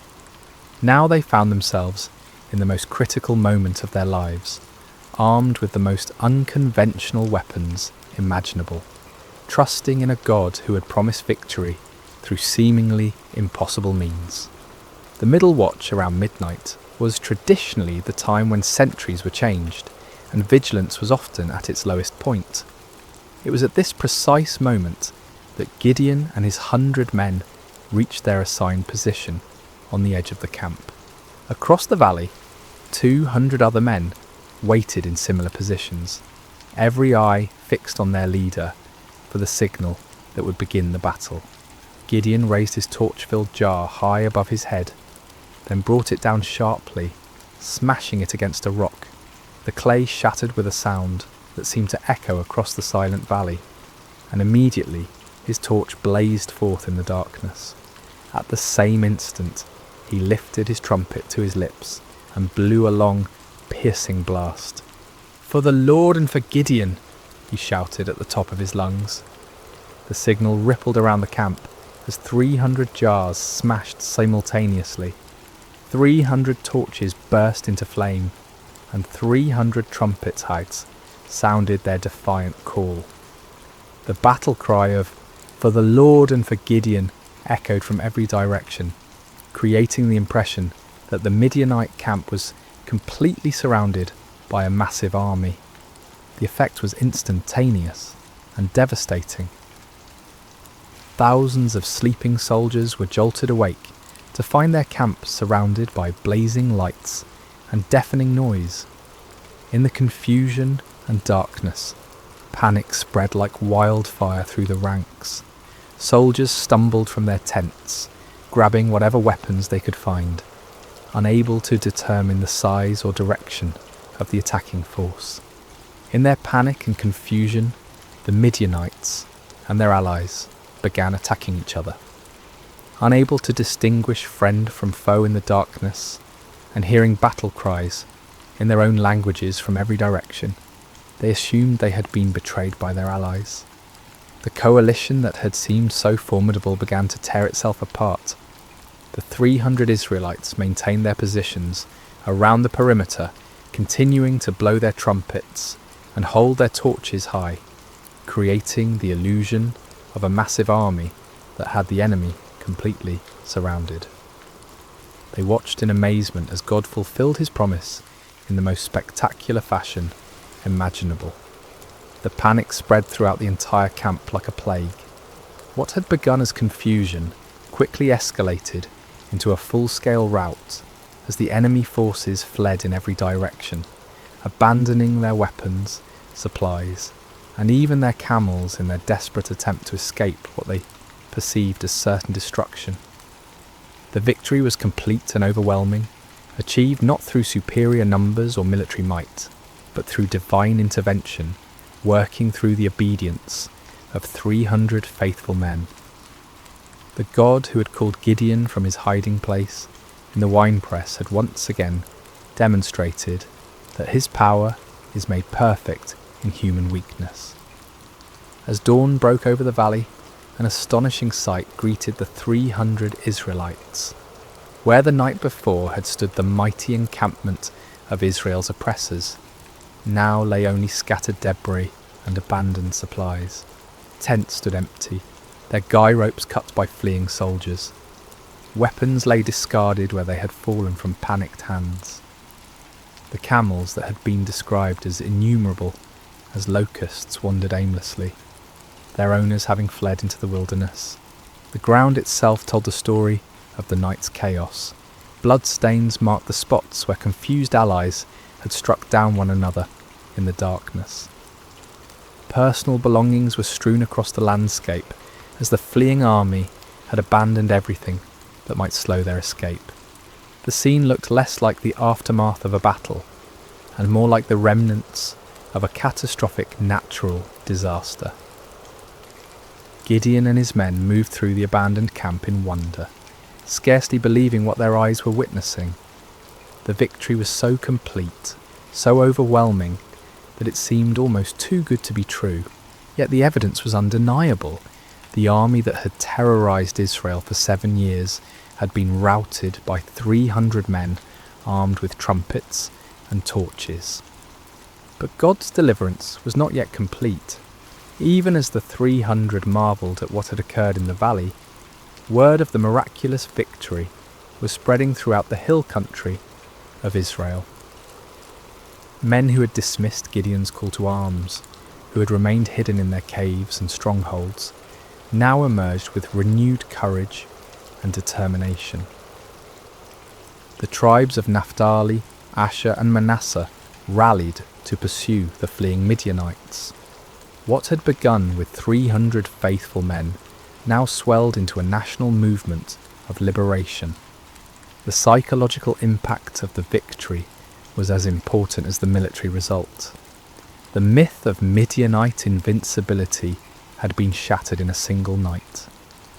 S1: Now they found themselves in the most critical moment of their lives, armed with the most unconventional weapons imaginable, trusting in a God who had promised victory through seemingly impossible means. The middle watch around midnight was traditionally the time when sentries were changed, and vigilance was often at its lowest point. It was at this precise moment that Gideon and his 100 men reached their assigned position on the edge of the camp. Across the valley, 200 other men waited in similar positions, every eye fixed on their leader for the signal that would begin the battle. Gideon raised his torch-filled jar high above his head, then brought it down sharply, smashing it against a rock. The clay shattered with a sound that seemed to echo across the silent valley, and immediately his torch blazed forth in the darkness. At the same instant, he lifted his trumpet to his lips and blew a long, piercing blast. "For the Lord and for Gideon!" he shouted at the top of his lungs. The signal rippled around the camp as 300 jars smashed simultaneously. 300 torches burst into flame, and 300 trumpet hags sounded their defiant call. The battle cry of "For the Lord and for Gideon" echoed from every direction, creating the impression that the Midianite camp was completely surrounded by a massive army. The effect was instantaneous and devastating. Thousands of sleeping soldiers were jolted awake to find their camp surrounded by blazing lights and deafening noise. In the confusion and darkness, panic spread like wildfire through the ranks. Soldiers stumbled from their tents, grabbing whatever weapons they could find, unable to determine the size or direction of the attacking force. In their panic and confusion, the Midianites and their allies began attacking each other. Unable to distinguish friend from foe in the darkness, and hearing battle cries in their own languages from every direction, they assumed they had been betrayed by their allies. The coalition that had seemed so formidable began to tear itself apart. The 300 Israelites maintained their positions around the perimeter, continuing to blow their trumpets and hold their torches high, creating the illusion of a massive army that had the enemy completely surrounded. They watched in amazement as God fulfilled his promise in the most spectacular fashion imaginable. The panic spread throughout the entire camp like a plague. What had begun as confusion quickly escalated into a full-scale rout as the enemy forces fled in every direction, abandoning their weapons, supplies, and even their camels in their desperate attempt to escape what they perceived as certain destruction. The victory was complete and overwhelming, achieved not through superior numbers or military might, but through divine intervention, working through the obedience of 300 faithful men. The God who had called Gideon from his hiding place in the winepress had once again demonstrated that his power is made perfect in human weakness. As dawn broke over the valley, an astonishing sight greeted the 300 Israelites. Where the night before had stood the mighty encampment of Israel's oppressors, now lay only scattered debris and abandoned supplies. Tents stood empty, their guy ropes cut by fleeing soldiers. Weapons lay discarded where they had fallen from panicked hands. The camels that had been described as innumerable as locusts wandered aimlessly, their owners having fled into the wilderness. The ground itself told the story of the night's chaos. Bloodstains marked the spots where confused allies had struck down one another in the darkness. Personal belongings were strewn across the landscape as the fleeing army had abandoned everything that might slow their escape. The scene looked less like the aftermath of a battle and more like the remnants of a catastrophic natural disaster. Gideon and his men moved through the abandoned camp in wonder, scarcely believing what their eyes were witnessing. The victory was so complete, so overwhelming, that it seemed almost too good to be true. Yet the evidence was undeniable. The army that had terrorized Israel for 7 years had been routed by 300 men armed with trumpets and torches. But God's deliverance was not yet complete. Even as the 300 marvelled at what had occurred in the valley, word of the miraculous victory was spreading throughout the hill country of Israel. Men who had dismissed Gideon's call to arms, who had remained hidden in their caves and strongholds, now emerged with renewed courage and determination. The tribes of Naphtali, Asher and Manasseh rallied to pursue the fleeing Midianites. What had begun with 300 faithful men now swelled into a national movement of liberation. The psychological impact of the victory was as important as the military result. The myth of Midianite invincibility had been shattered in a single night,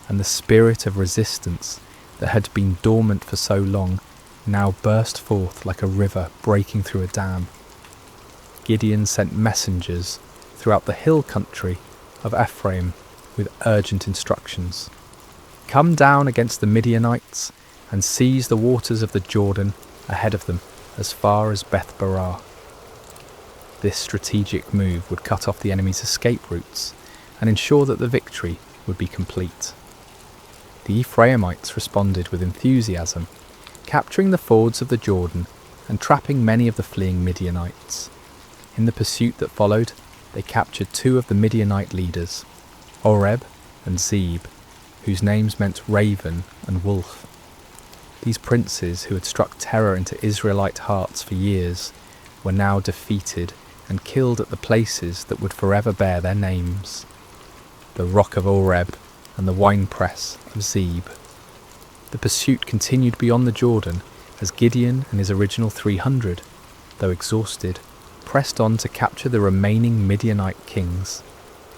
S1: and the spirit of resistance that had been dormant for so long now burst forth like a river breaking through a dam. Gideon sent messengers throughout the hill country of Ephraim with urgent instructions. Come down against the Midianites and seize the waters of the Jordan ahead of them as far as Beth Barah. This strategic move would cut off the enemy's escape routes and ensure that the victory would be complete. The Ephraimites responded with enthusiasm, capturing the fords of the Jordan and trapping many of the fleeing Midianites. In the pursuit that followed, they captured 2 of the Midianite leaders, Oreb and Zeb, whose names meant raven and wolf. These princes, who had struck terror into Israelite hearts for years, were now defeated and killed at the places that would forever bear their names: the rock of Oreb and the winepress of Zeb. The pursuit continued beyond the Jordan as Gideon and his original 300, though exhausted, pressed on to capture the remaining Midianite kings,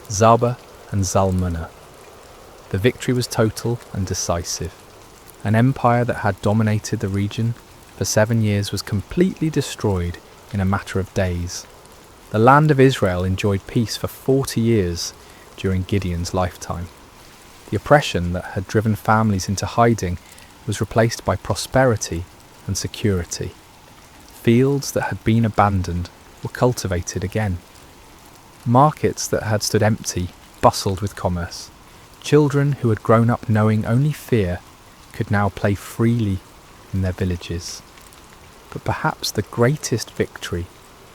S1: Zaba and Zalmunna. The victory was total and decisive. An empire that had dominated the region for 7 years was completely destroyed in a matter of days. The land of Israel enjoyed peace for 40 years during Gideon's lifetime. The oppression that had driven families into hiding was replaced by prosperity and security. Fields that had been abandoned were cultivated again. Markets that had stood empty bustled with commerce. Children who had grown up knowing only fear could now play freely in their villages. But perhaps the greatest victory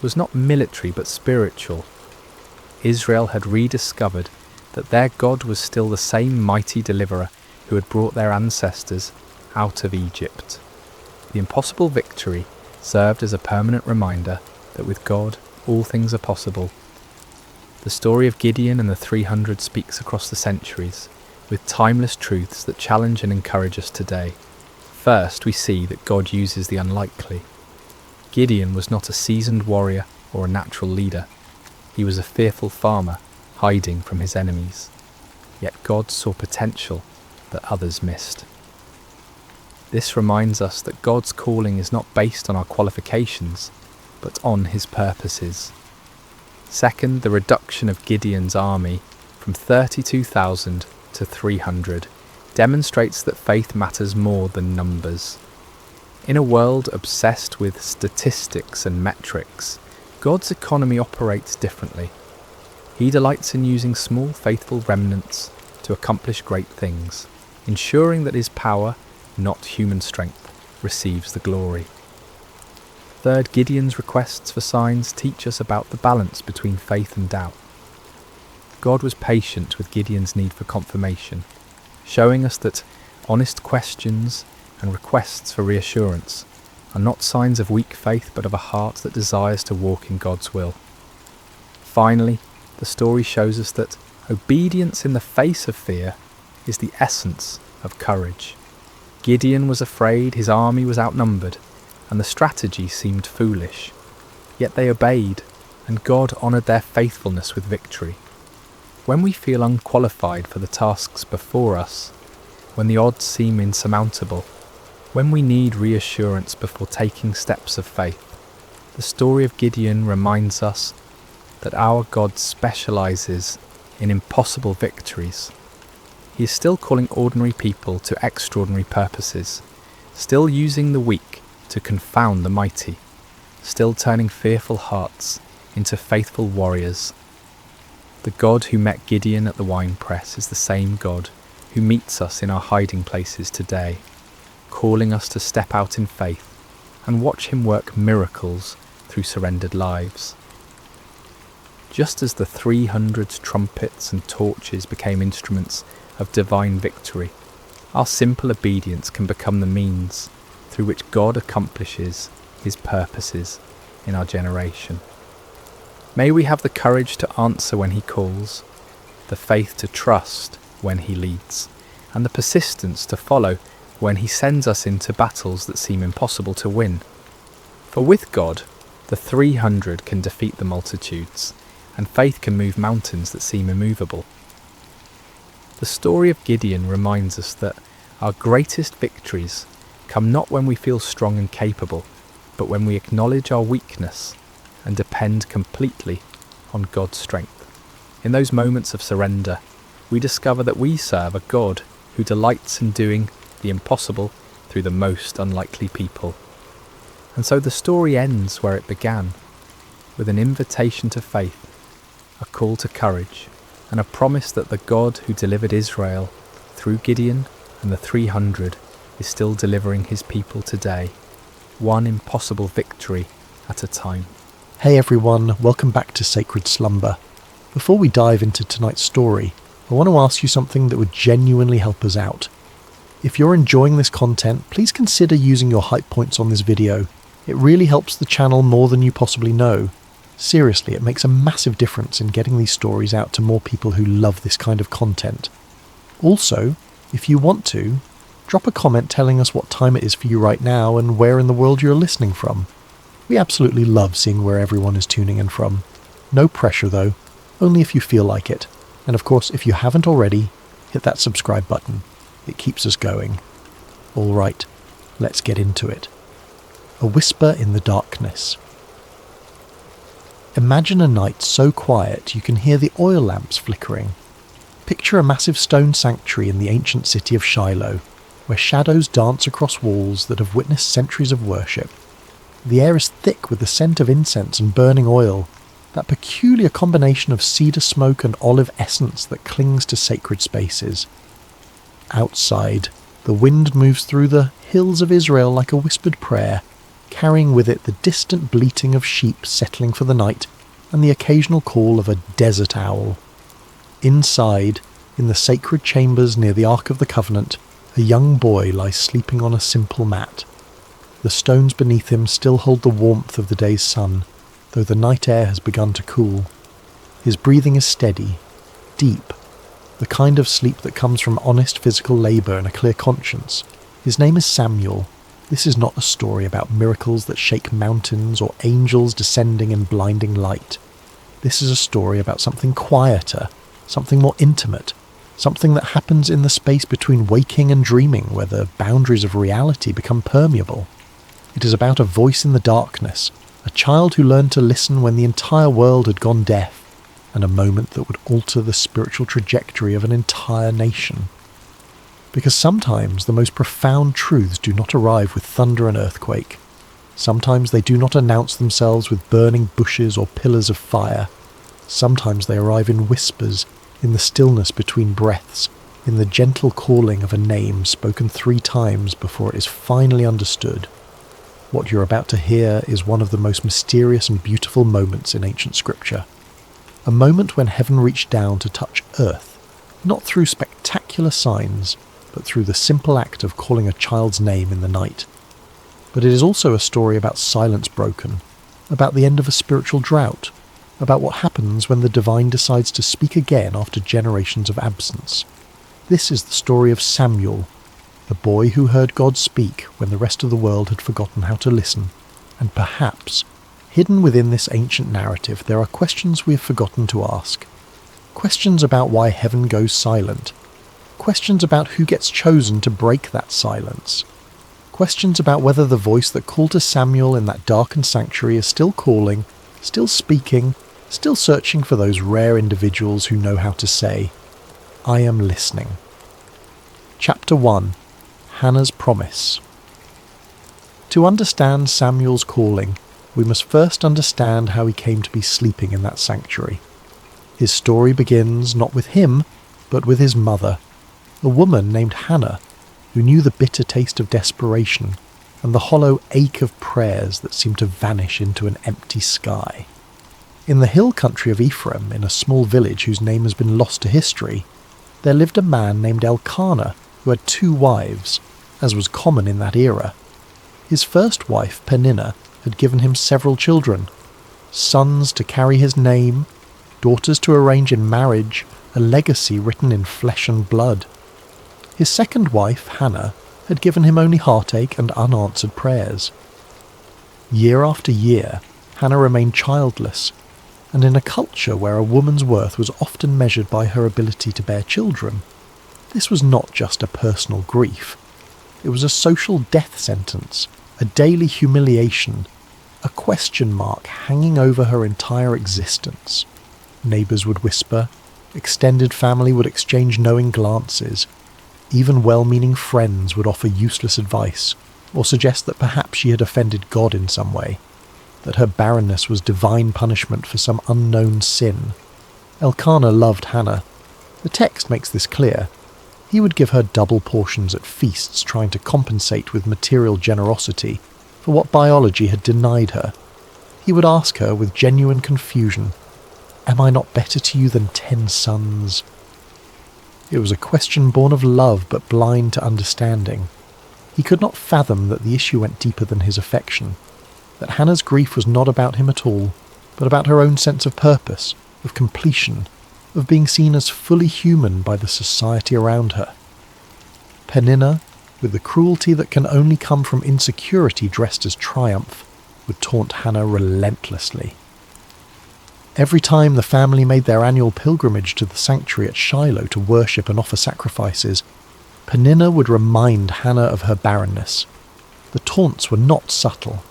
S1: was not military but spiritual. Israel had rediscovered that their God was still the same mighty deliverer who had brought their ancestors out of Egypt. The impossible victory served as a permanent reminder that with God all things are possible. The story of Gideon and the 300 speaks across the centuries, with timeless truths that challenge and encourage us today. First, we see that God uses the unlikely. Gideon was not a seasoned warrior or a natural leader. He was a fearful farmer, hiding from his enemies. Yet God saw potential that others missed. This reminds us that God's calling is not based on our qualifications, but on his purposes. Second, the reduction of Gideon's army from 32,000 to 300 demonstrates that faith matters more than numbers. In a world obsessed with statistics and metrics, God's economy operates differently. He delights in using small faithful remnants to accomplish great things, ensuring that his power, not human strength, receives the glory. Third, Gideon's requests for signs teach us about the balance between faith and doubt. God was patient with Gideon's need for confirmation, showing us that honest questions and requests for reassurance are not signs of weak faith but of a heart that desires to walk in God's will. Finally, the story shows us that obedience in the face of fear is the essence of courage. Gideon was afraid, his army was outnumbered, and the strategy seemed foolish. Yet they obeyed, and God honoured their faithfulness with victory. When we feel unqualified for the tasks before us, when the odds seem insurmountable, when we need reassurance before taking steps of faith, the story of Gideon reminds us that our God specialises in impossible victories. He is still calling ordinary people to extraordinary purposes, still using the weak to confound the mighty, still turning fearful hearts into faithful warriors. The God who met Gideon at the winepress is the same God who meets us in our hiding places today, calling us to step out in faith and watch him work miracles through surrendered lives. Just as the 300 trumpets and torches became instruments of divine victory, our simple obedience can become the means through which God accomplishes his purposes in our generation. May we have the courage to answer when he calls, the faith to trust when he leads, and the persistence to follow when he sends us into battles that seem impossible to win. For with God, the 300 can defeat the multitudes, and faith can move mountains that seem immovable. The story of Gideon reminds us that our greatest victories come not when we feel strong and capable, but when we acknowledge our weakness and depend completely on God's strength. In those moments of surrender, we discover that we serve a God who delights in doing the impossible through the most unlikely people. And so the story ends where it began, with an invitation to faith, a call to courage, and a promise that the God who delivered Israel through Gideon and the 300 is still delivering his people today, one impossible victory at a time.
S2: Hey everyone, welcome back to Sacred Slumber. Before we dive into tonight's story, I want to ask you something that would genuinely help us out. If you're enjoying this content, please consider using your hype points on this video. It really helps the channel more than you possibly know. Seriously, it makes a massive difference in getting these stories out to more people who love this kind of content. Also, if you want to, drop a comment telling us what time it is for you right now and where in the world you're listening from. We absolutely love seeing where everyone is tuning in from. No pressure though, only if you feel like it. And of course, if you haven't already, hit that subscribe button. It keeps us going. Alright, let's get into it. A whisper in the darkness. Imagine a night so quiet you can hear the oil lamps flickering. Picture a massive stone sanctuary in the ancient city of Shiloh, where shadows dance across walls that have witnessed centuries of worship. The air is thick with the scent of incense and burning oil, that peculiar combination of cedar smoke and olive essence that clings to sacred spaces. Outside, the wind moves through the hills of Israel like a whispered prayer, carrying with it the distant bleating of sheep settling for the night and the occasional call of a desert owl. Inside, in the sacred chambers near the Ark of the Covenant, a young boy lies sleeping on a simple mat. The stones beneath him still hold the warmth of the day's sun, though the night air has begun to cool. His breathing is steady, deep, the kind of sleep that comes from honest physical labour and a clear conscience. His name is Samuel. This is not a story about miracles that shake mountains or angels descending in blinding light. This is a story about something quieter, something more intimate, something that happens in the space between waking and dreaming, where the boundaries of reality become permeable. It is about a voice in the darkness, a child who learned to listen when the entire world had gone deaf, and a moment that would alter the spiritual trajectory of an entire nation. Because sometimes the most profound truths do not arrive with thunder and earthquake. Sometimes they do not announce themselves with burning bushes or pillars of fire. Sometimes they arrive in whispers, in the stillness between breaths, in the gentle calling of a name spoken 3 times before it is finally understood. What you're about to hear is one of the most mysterious and beautiful moments in ancient scripture. A moment when heaven reached down to touch earth, not through spectacular signs, but through the simple act of calling a child's name in the night. But it is also a story about silence broken, about the end of a spiritual drought, about what happens when the divine decides to speak again after generations of absence. This is the story of Samuel, the boy who heard God speak when the rest of the world had forgotten how to listen. And perhaps, hidden within this ancient narrative, there are questions we have forgotten to ask. Questions about why heaven goes silent. Questions about who gets chosen to break that silence. Questions about whether the voice that called to Samuel in that darkened sanctuary is still calling, still speaking, still searching for those rare individuals who know how to say, "I am listening." Chapter 1. Hannah's Promise. To understand Samuel's calling, we must first understand how he came to be sleeping in that sanctuary. His story begins not with him, but with his mother. a woman named Hannah, who knew the bitter taste of desperation and the hollow ache of prayers that seemed to vanish into an empty sky. In the hill country of Ephraim, in a small village whose name has been lost to history, there lived a man named Elkanah who had 2 wives, as was common in that era. His first wife, Peninnah, had given him several children, sons to carry his name, daughters to arrange in marriage, a legacy written in flesh and blood. His second wife, Hannah, had given him only heartache and unanswered prayers. Year after year, Hannah remained childless, and in a culture where a woman's worth was often measured by her ability to bear children, this was not just a personal grief. It was a social death sentence, a daily humiliation, a question mark hanging over her entire existence. Neighbours would whisper, extended family would exchange knowing glances, even well-meaning friends would offer useless advice, or suggest that perhaps she had offended God in some way, that her barrenness was divine punishment for some unknown sin. Elkanah loved Hannah. The text makes this clear. He would give her double portions at feasts, trying to compensate with material generosity for what biology had denied her. He would ask her with genuine confusion, "Am I not better to you than 10 sons?" It was a question born of love but blind to understanding. He could not fathom that the issue went deeper than his affection, that Hannah's grief was not about him at all, but about her own sense of purpose, of completion, of being seen as fully human by the society around her. Peninnah, with the cruelty that can only come from insecurity dressed as triumph, would taunt Hannah relentlessly. Every time the family made their annual pilgrimage to the sanctuary at Shiloh to worship and offer sacrifices, Peninnah would remind Hannah of her barrenness. The taunts were not subtle.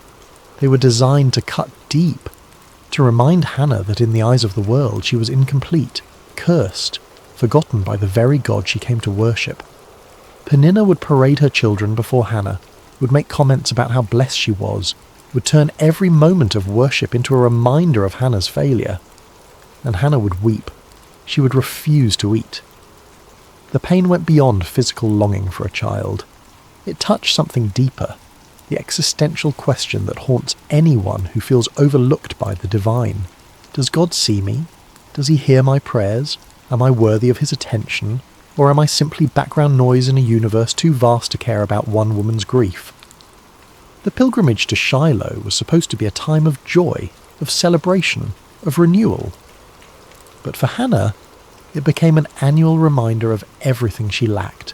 S2: They were designed to cut deep, to remind Hannah that in the eyes of the world she was incomplete, cursed, forgotten by the very God she came to worship. Peninnah would parade her children before Hannah, would make comments about how blessed she was, would turn every moment of worship into a reminder of Hannah's failure. And Hannah would weep. She would refuse to eat. The pain went beyond physical longing for a child. It touched something deeper, the existential question that haunts anyone who feels overlooked by the divine. Does God see me? Does he hear my prayers? Am I worthy of his attention? Or am I simply background noise in a universe too vast to care about one woman's grief? The pilgrimage to Shiloh was supposed to be a time of joy, of celebration, of renewal. But for Hannah, it became an annual reminder of everything she lacked.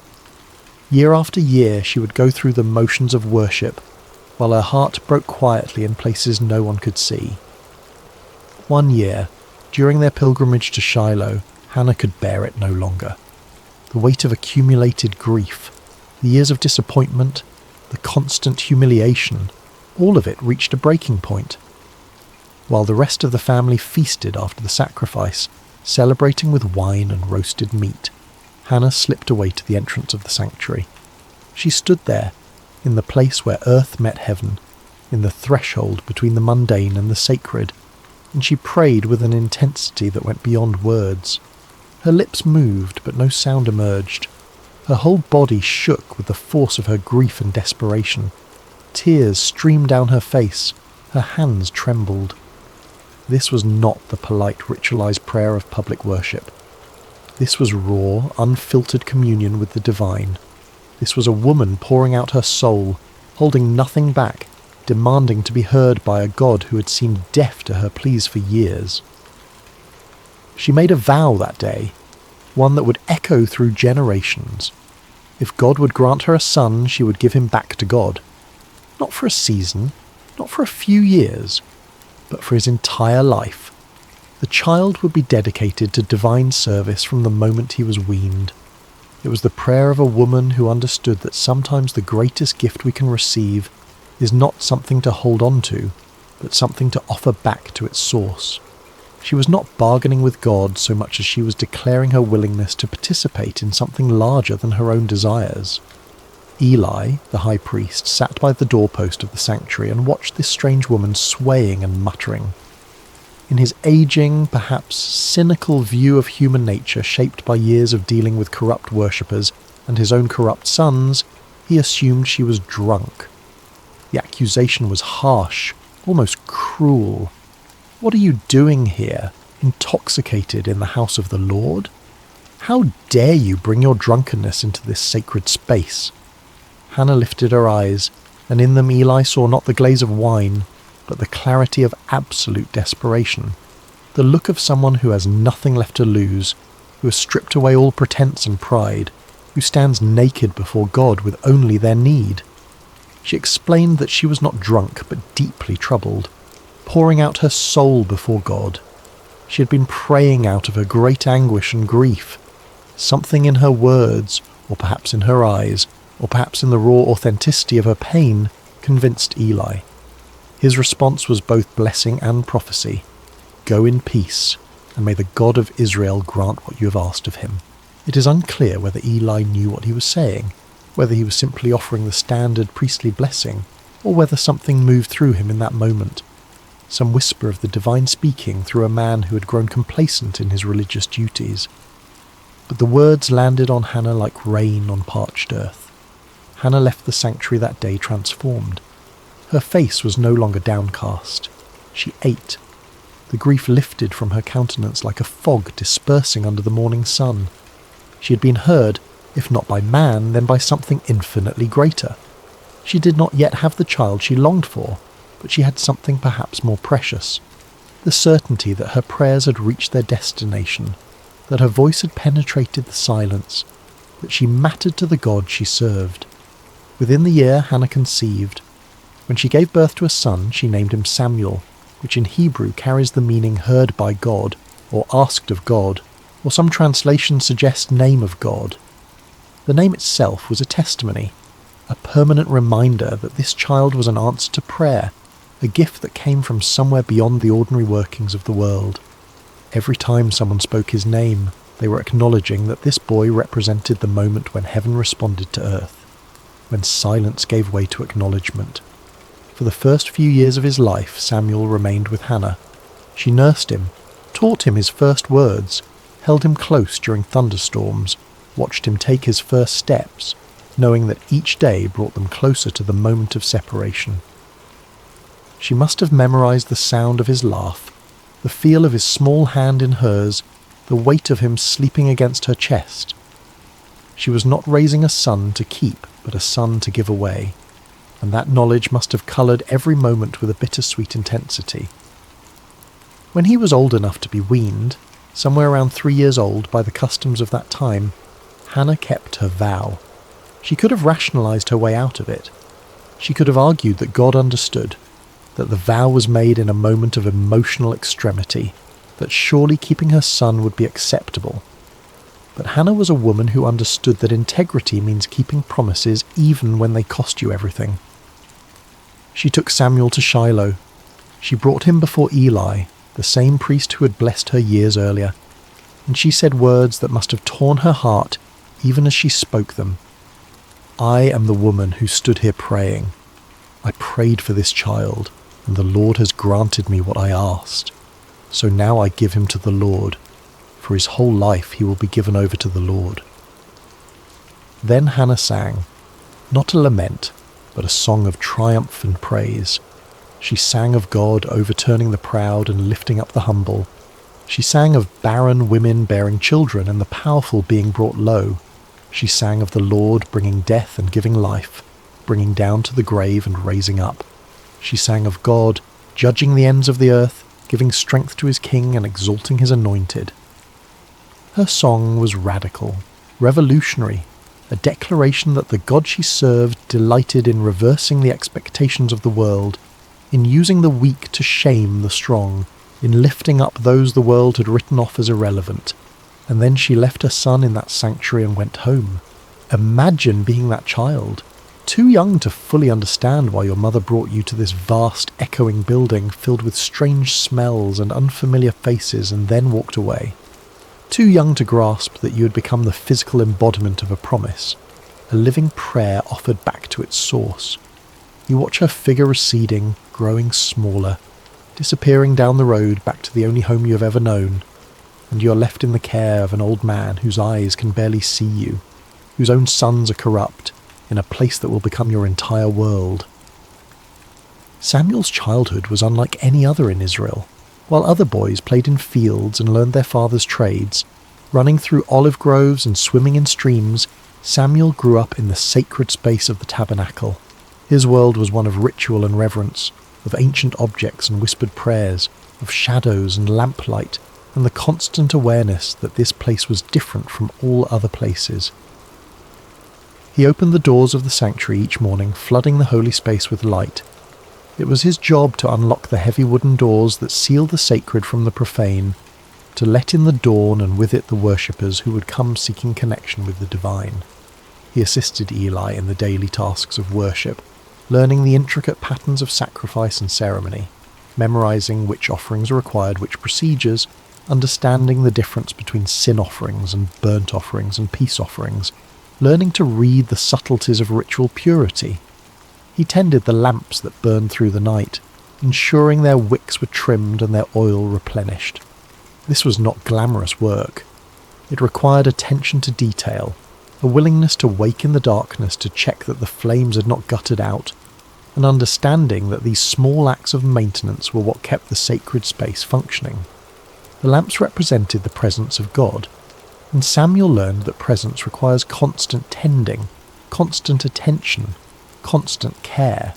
S2: Year after year she would go through the motions of worship, while her heart broke quietly in places no one could see. One year, during their pilgrimage to Shiloh, Hannah could bear it no longer. The weight of accumulated grief, the years of disappointment, the constant humiliation, all of it reached a breaking point. While the rest of the family feasted after the sacrifice, celebrating with wine and roasted meat, Hannah slipped away to the entrance of the sanctuary. She stood there, in the place where earth met heaven, in the threshold between the mundane and the sacred, and she prayed with an intensity that went beyond words. Her lips moved, but no sound emerged. Her whole body shook with the force of her grief and desperation. Tears streamed down her face. Her hands trembled. This was not the polite, ritualized prayer of public worship. This was raw, unfiltered communion with the divine. This was a woman pouring out her soul, holding nothing back, demanding to be heard by a God who had seemed deaf to her pleas for years. She made a vow that day, one that would echo through generations. If God would grant her a son, she would give him back to God. Not for a season, not for a few years, but for his entire life. The child would be dedicated to divine service from the moment he was weaned. It was the prayer of a woman who understood that sometimes the greatest gift we can receive is not something to hold on to, but something to offer back to its source. She was not bargaining with God so much as she was declaring her willingness to participate in something larger than her own desires. Eli, the high priest, sat by the doorpost of the sanctuary and watched this strange woman swaying and muttering. In his aging, perhaps cynical view of human nature shaped by years of dealing with corrupt worshippers and his own corrupt sons, he assumed she was drunk. The accusation was harsh, almost cruel. "What are you doing here, intoxicated in the house of the Lord? How dare you bring your drunkenness into this sacred space?" Hannah lifted her eyes, and in them Eli saw not the glaze of wine, but the clarity of absolute desperation, the look of someone who has nothing left to lose, who has stripped away all pretense and pride, who stands naked before God with only their need. She explained that she was not drunk but deeply troubled, pouring out her soul before God. She had been praying out of her great anguish and grief. Something in her words, or perhaps in her eyes, or perhaps in the raw authenticity of her pain, convinced Eli. His response was both blessing and prophecy. "Go in peace, and may the God of Israel grant what you have asked of him." It is unclear whether Eli knew what he was saying, whether he was simply offering the standard priestly blessing, or whether something moved through him in that moment, some whisper of the divine speaking through a man who had grown complacent in his religious duties. But the words landed on Hannah like rain on parched earth. Hannah left the sanctuary that day transformed. Her face was no longer downcast. She ate. The grief lifted from her countenance like a fog dispersing under the morning sun. She had been heard, if not by man, then by something infinitely greater. She did not yet have the child she longed for, but she had something perhaps more precious. The certainty that her prayers had reached their destination, that her voice had penetrated the silence, that she mattered to the God she served. Within the year, Hannah conceived. When she gave birth to a son, she named him Samuel, which in Hebrew carries the meaning heard by God, or asked of God, or some translations suggest name of God. The name itself was a testimony, a permanent reminder that this child was an answer to prayer, a gift that came from somewhere beyond the ordinary workings of the world. Every time someone spoke his name, they were acknowledging that this boy represented the moment when heaven responded to earth, when silence gave way to acknowledgement. For the first few years of his life, Samuel remained with Hannah. She nursed him, taught him his first words, held him close during thunderstorms, watched him take his first steps, knowing that each day brought them closer to the moment of separation. She must have memorized the sound of his laugh, the feel of his small hand in hers, the weight of him sleeping against her chest. She was not raising a son to keep, but a son to give away, and that knowledge must have coloured every moment with a bittersweet intensity. When he was old enough to be weaned, somewhere around 3 years old by the customs of that time, Hannah kept her vow. She could have rationalised her way out of it. She could have argued that God understood, that the vow was made in a moment of emotional extremity, that surely keeping her son would be acceptable. But Hannah was a woman who understood that integrity means keeping promises even when they cost you everything. She took Samuel to Shiloh. She brought him before Eli, the same priest who had blessed her years earlier, and she said words that must have torn her heart even as she spoke them. "I am the woman who stood here praying. I prayed for this child, and the Lord has granted me what I asked. So now I give him to the Lord. For his whole life he will be given over to the Lord." Then Hannah sang, not a lament, but a song of triumph and praise. She sang of God overturning the proud and lifting up the humble. She sang of barren women bearing children and the powerful being brought low. She sang of the Lord bringing death and giving life, bringing down to the grave and raising up. She sang of God judging the ends of the earth, giving strength to his king and exalting his anointed. Her song was radical, revolutionary, a declaration that the God she served delighted in reversing the expectations of the world, in using the weak to shame the strong, in lifting up those the world had written off as irrelevant. And then she left her son in that sanctuary and went home. Imagine being that child, too young to fully understand why your mother brought you to this vast, echoing building filled with strange smells and unfamiliar faces and then walked away. Too young to grasp that you had become the physical embodiment of a promise, a living prayer offered back to its source. You watch her figure receding, growing smaller. disappearing down the road back to the only home you have ever known, and you are left in the care of an old man whose eyes can barely see you, whose own sons are corrupt, in a place that will become your entire world. Samuel's childhood was unlike any other in Israel. While other boys played in fields and learned their father's trades, running through olive groves and swimming in streams, Samuel grew up in the sacred space of the tabernacle. His world was one of ritual and reverence, of ancient objects and whispered prayers, of shadows and lamplight, and the constant awareness that this place was different from all other places. He opened the doors of the sanctuary each morning, flooding the holy space with light. It was his job to unlock the heavy wooden doors that seal the sacred from the profane, to let in the dawn and with it the worshippers who would come seeking connection with the divine. He assisted Eli in the daily tasks of worship, learning the intricate patterns of sacrifice and ceremony, memorizing which offerings required which procedures, understanding the difference between sin offerings and burnt offerings and peace offerings, learning to read the subtleties of ritual purity. He tended the lamps that burned through the night, ensuring their wicks were trimmed and their oil replenished. This was not glamorous work. It required attention to detail, a willingness to wake in the darkness to check that the flames had not guttered out, an understanding that these small acts of maintenance were what kept the sacred space functioning. The lamps represented the presence of God, and Samuel learned that presence requires constant tending, constant attention, constant care.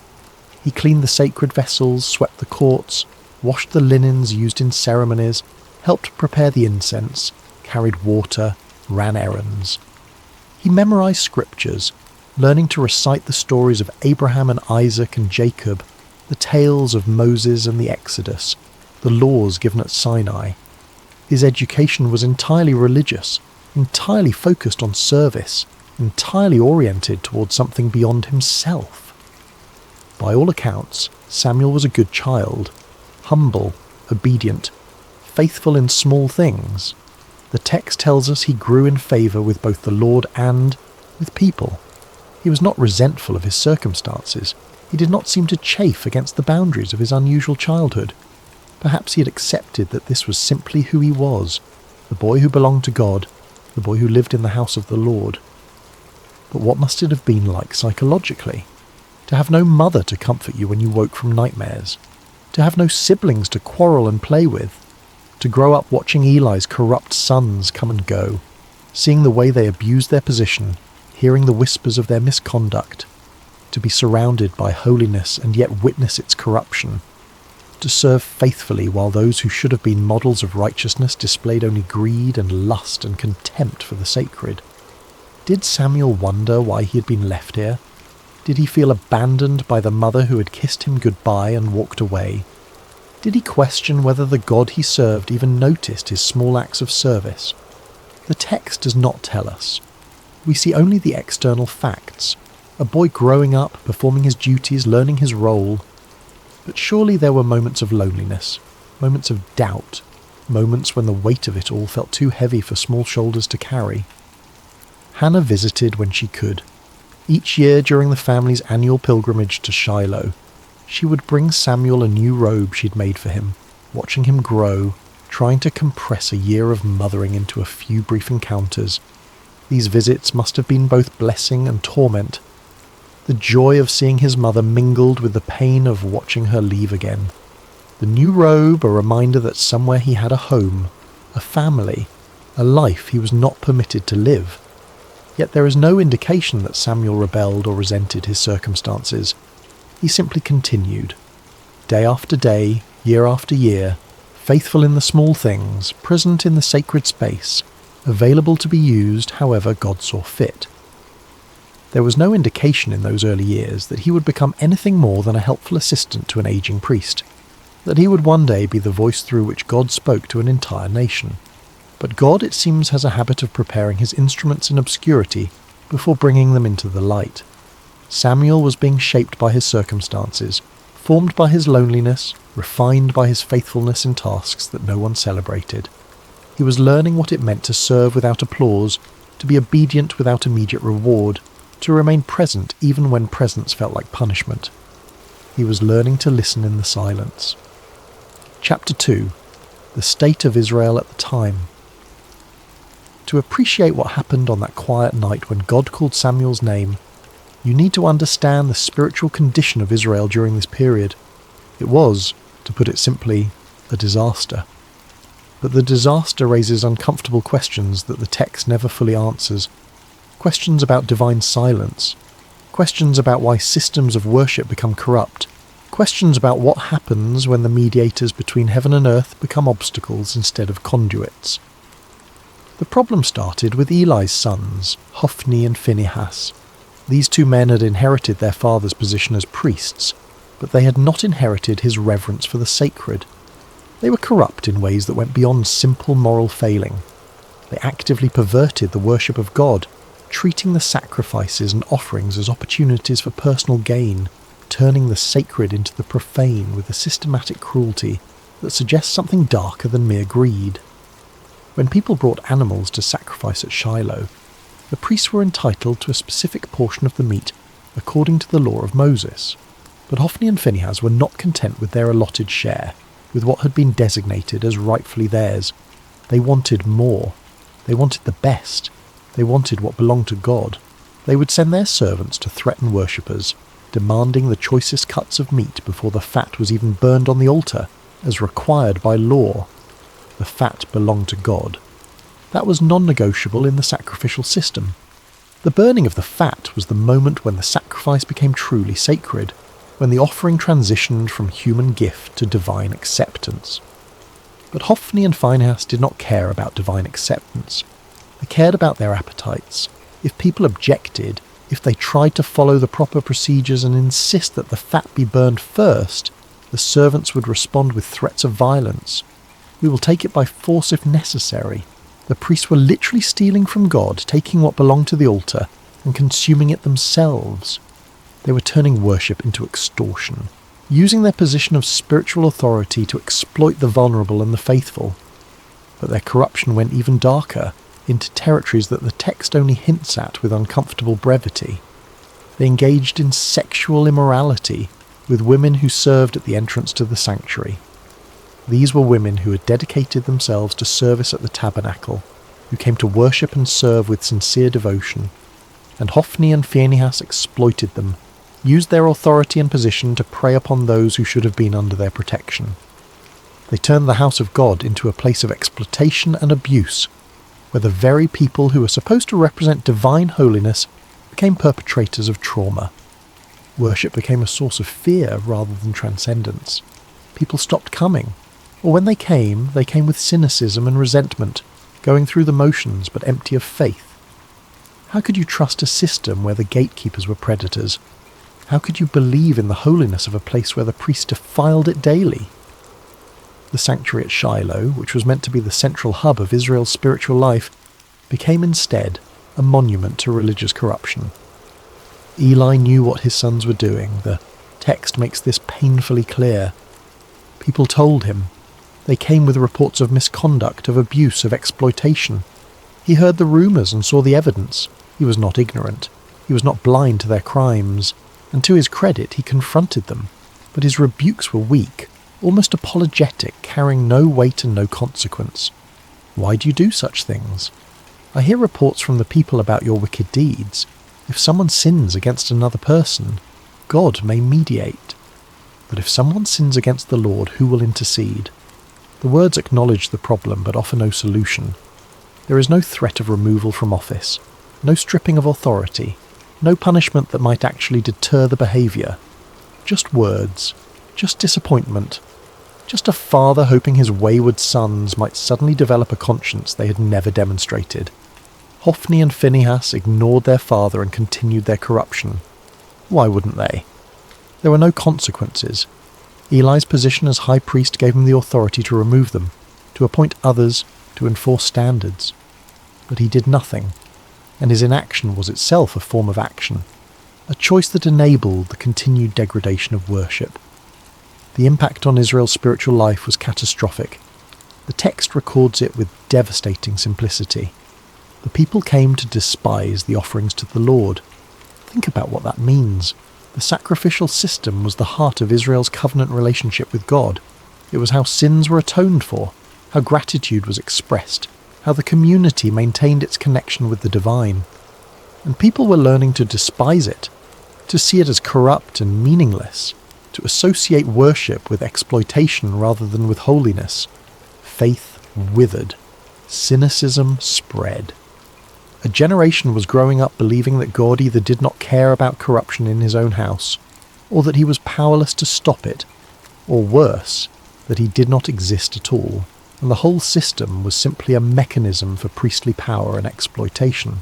S2: He cleaned the sacred vessels, swept the courts, washed the linens used in ceremonies, helped prepare the incense, carried water, ran errands. He memorized scriptures, learning to recite the stories of Abraham and Isaac and Jacob, the tales of Moses and the Exodus, the laws given at Sinai. His education was entirely religious, entirely focused on service, entirely oriented towards something beyond himself. By all accounts, Samuel was a good child, humble, obedient, faithful in small things. The text tells us he grew in favour with both the Lord and with people. He was not resentful of his circumstances. He did not seem to chafe against the boundaries of his unusual childhood. Perhaps he had accepted that this was simply who he was, the boy who belonged to God, the boy who lived in the house of the Lord. But what must it have been like psychologically? To have no mother to comfort you when you woke from nightmares, to have no siblings to quarrel and play with, to grow up watching Eli's corrupt sons come and go, seeing the way they abused their position, hearing the whispers of their misconduct, to be surrounded by holiness and yet witness its corruption, to serve faithfully while those who should have been models of righteousness displayed only greed and lust and contempt for the sacred. Did Samuel wonder why he had been left here? Did he feel abandoned by the mother who had kissed him goodbye and walked away? Did he question whether the God he served even noticed his small acts of service? The text does not tell us. We see only the external facts. A boy growing up, performing his duties, learning his role. But surely there were moments of loneliness, moments of doubt, moments when the weight of it all felt too heavy for small shoulders to carry. Hannah visited when she could. Each year during the family's annual pilgrimage to Shiloh, she would bring Samuel a new robe she'd made for him, watching him grow, trying to compress a year of mothering into a few brief encounters. These visits must have been both blessing and torment. The joy of seeing his mother mingled with the pain of watching her leave again. The new robe a reminder that somewhere he had a home, a family, a life he was not permitted to live. Yet there is no indication that Samuel rebelled or resented his circumstances. He simply continued. Day after day, year after year, faithful in the small things, present in the sacred space, available to be used however God saw fit. There was no indication in those early years that he would become anything more than a helpful assistant to an aging priest, that he would one day be the voice through which God spoke to an entire nation. But God, it seems, has a habit of preparing his instruments in obscurity before bringing them into the light. Samuel was being shaped by his circumstances, formed by his loneliness, refined by his faithfulness in tasks that no one celebrated. He was learning what it meant to serve without applause, to be obedient without immediate reward, to remain present even when presence felt like punishment. He was learning to listen in the silence. Chapter 2. The State of Israel at the Time. To appreciate what happened on that quiet night when God called Samuel's name, you need to understand the spiritual condition of Israel during this period. It was, to put it simply, a disaster. But the disaster raises uncomfortable questions that the text never fully answers. Questions about divine silence. Questions about why systems of worship become corrupt. Questions about what happens when the mediators between heaven and earth become obstacles instead of conduits. The problem started with Eli's sons, Hophni and Phinehas. These two men had inherited their father's position as priests, but they had not inherited his reverence for the sacred. They were corrupt in ways that went beyond simple moral failing. They actively perverted the worship of God, treating the sacrifices and offerings as opportunities for personal gain, turning the sacred into the profane with a systematic cruelty that suggests something darker than mere greed. When people brought animals to sacrifice at Shiloh, the priests were entitled to a specific portion of the meat according to the law of Moses. But Hophni and Phinehas were not content with their allotted share, with what had been designated as rightfully theirs. They wanted more. They wanted the best. They wanted what belonged to God. They would send their servants to threaten worshippers, demanding the choicest cuts of meat before the fat was even burned on the altar, as required by law. The fat belonged to God. That was non-negotiable in the sacrificial system. The burning of the fat was the moment when the sacrifice became truly sacred, when the offering transitioned from human gift to divine acceptance. But Hophni and Phinehas did not care about divine acceptance. They cared about their appetites. If people objected, if they tried to follow the proper procedures and insist that the fat be burned first, the servants would respond with threats of violence. We will take it by force if necessary. The priests were literally stealing from God, taking what belonged to the altar and consuming it themselves. They were turning worship into extortion, using their position of spiritual authority to exploit the vulnerable and the faithful. But their corruption went even darker, into territories that the text only hints at with uncomfortable brevity. They engaged in sexual immorality with women who served at the entrance to the sanctuary. These were women who had dedicated themselves to service at the tabernacle, who came to worship and serve with sincere devotion. And Hophni and Phinehas exploited them, used their authority and position to prey upon those who should have been under their protection. They turned the house of God into a place of exploitation and abuse, where the very people who were supposed to represent divine holiness became perpetrators of trauma. Worship became a source of fear rather than transcendence. People stopped coming, or when they came with cynicism and resentment, going through the motions but empty of faith. How could you trust a system where the gatekeepers were predators? How could you believe in the holiness of a place where the priests defiled it daily? The sanctuary at Shiloh, which was meant to be the central hub of Israel's spiritual life, became instead a monument to religious corruption. Eli knew what his sons were doing. The text makes this painfully clear. People told him. They came with reports of misconduct, of abuse, of exploitation. He heard the rumours and saw the evidence. He was not ignorant. He was not blind to their crimes. And to his credit, he confronted them. But his rebukes were weak, almost apologetic, carrying no weight and no consequence. Why do you do such things? I hear reports from the people about your wicked deeds. If someone sins against another person, God may mediate. But if someone sins against the Lord, who will intercede? The words acknowledge the problem but offer no solution. There is no threat of removal from office, no stripping of authority, no punishment that might actually deter the behaviour. Just words, just disappointment, just a father hoping his wayward sons might suddenly develop a conscience they had never demonstrated. Hophni and Phinehas ignored their father and continued their corruption. Why wouldn't they? There were no consequences. Eli's position as high priest gave him the authority to remove them, to appoint others, to enforce standards. But he did nothing, and his inaction was itself a form of action, a choice that enabled the continued degradation of worship. The impact on Israel's spiritual life was catastrophic. The text records it with devastating simplicity. The people came to despise the offerings to the Lord. Think about what that means. The sacrificial system was the heart of Israel's covenant relationship with God. It was how sins were atoned for, how gratitude was expressed, how the community maintained its connection with the divine. And people were learning to despise it, to see it as corrupt and meaningless, to associate worship with exploitation rather than with holiness. Faith withered. Cynicism spread. A generation was growing up believing that God either did not care about corruption in his own house, or that he was powerless to stop it, or worse, that he did not exist at all, and the whole system was simply a mechanism for priestly power and exploitation.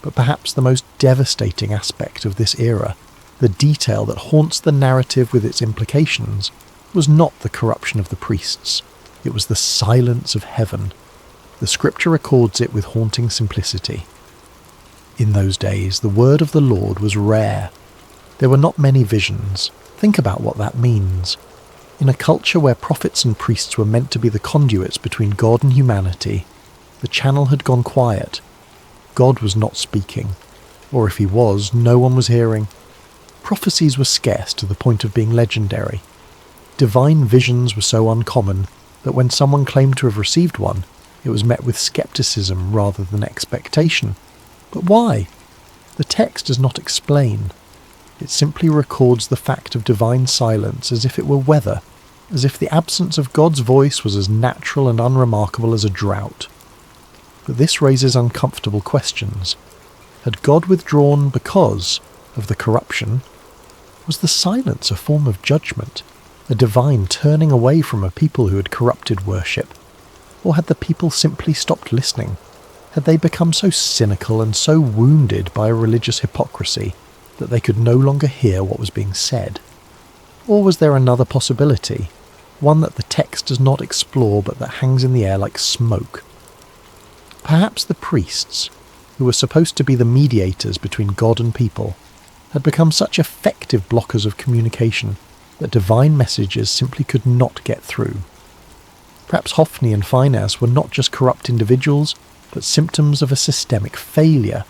S2: But perhaps the most devastating aspect of this era, the detail that haunts the narrative with its implications, was not the corruption of the priests. It was the silence of heaven. The scripture records it with haunting simplicity. In those days, the word of the Lord was rare. There were not many visions. Think about what that means. In a culture where prophets and priests were meant to be the conduits between God and humanity, the channel had gone quiet. God was not speaking, or if he was, no one was hearing. Prophecies were scarce to the point of being legendary. Divine visions were so uncommon that when someone claimed to have received one, it was met with skepticism rather than expectation. But why? The text does not explain. It simply records the fact of divine silence as if it were weather, as if the absence of God's voice was as natural and unremarkable as a drought. But this raises uncomfortable questions. Had God withdrawn because of the corruption? Was the silence a form of judgment, a divine turning away from a people who had corrupted worship? Or had the people simply stopped listening? Had they become so cynical and so wounded by a religious hypocrisy that they could no longer hear what was being said? Or was there another possibility, one that the text does not explore but that hangs in the air like smoke? Perhaps the priests, who were supposed to be the mediators between God and people, had become such effective blockers of communication that divine messages simply could not get through. Perhaps Hophni and Phinehas were not just corrupt individuals, but symptoms of a systemic failure,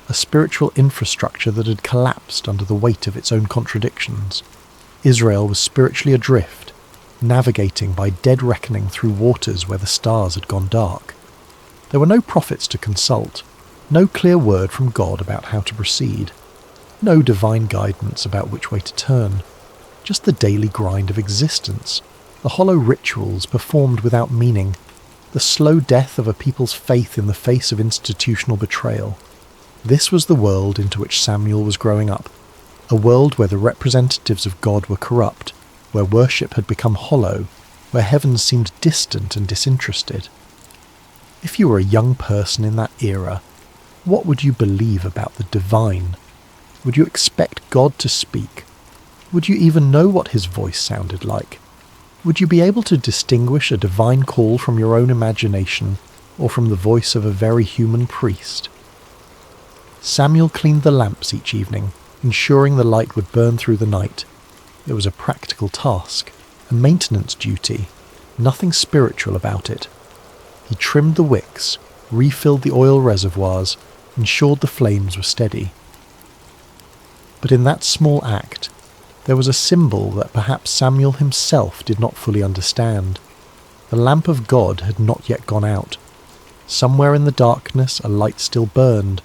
S2: a spiritual infrastructure that had collapsed under the weight of its own contradictions. Israel was spiritually adrift, navigating by dead reckoning through waters where the stars had gone dark. There were no prophets to consult, no clear word from God about how to proceed, no divine guidance about which way to turn, just the daily grind of existence, the hollow rituals performed without meaning, the slow death of a people's faith in the face of institutional betrayal. This was the world into which Samuel was growing up, a world where the representatives of God were corrupt, where worship had become hollow, where heaven seemed distant and disinterested. If you were a young person in that era, what would you believe about the divine? Would you expect God to speak? Would you even know what his voice sounded like? Would you be able to distinguish a divine call from your own imagination or from the voice of a very human priest? Samuel cleaned the lamps each evening, ensuring the light would burn through the night. It was a practical task, a maintenance duty, nothing spiritual about it. He trimmed the wicks, refilled the oil reservoirs, ensured the flames were steady. But in that small act, there was a symbol that perhaps Samuel himself did not fully understand. The lamp of God had not yet gone out. Somewhere in the darkness a light still burned,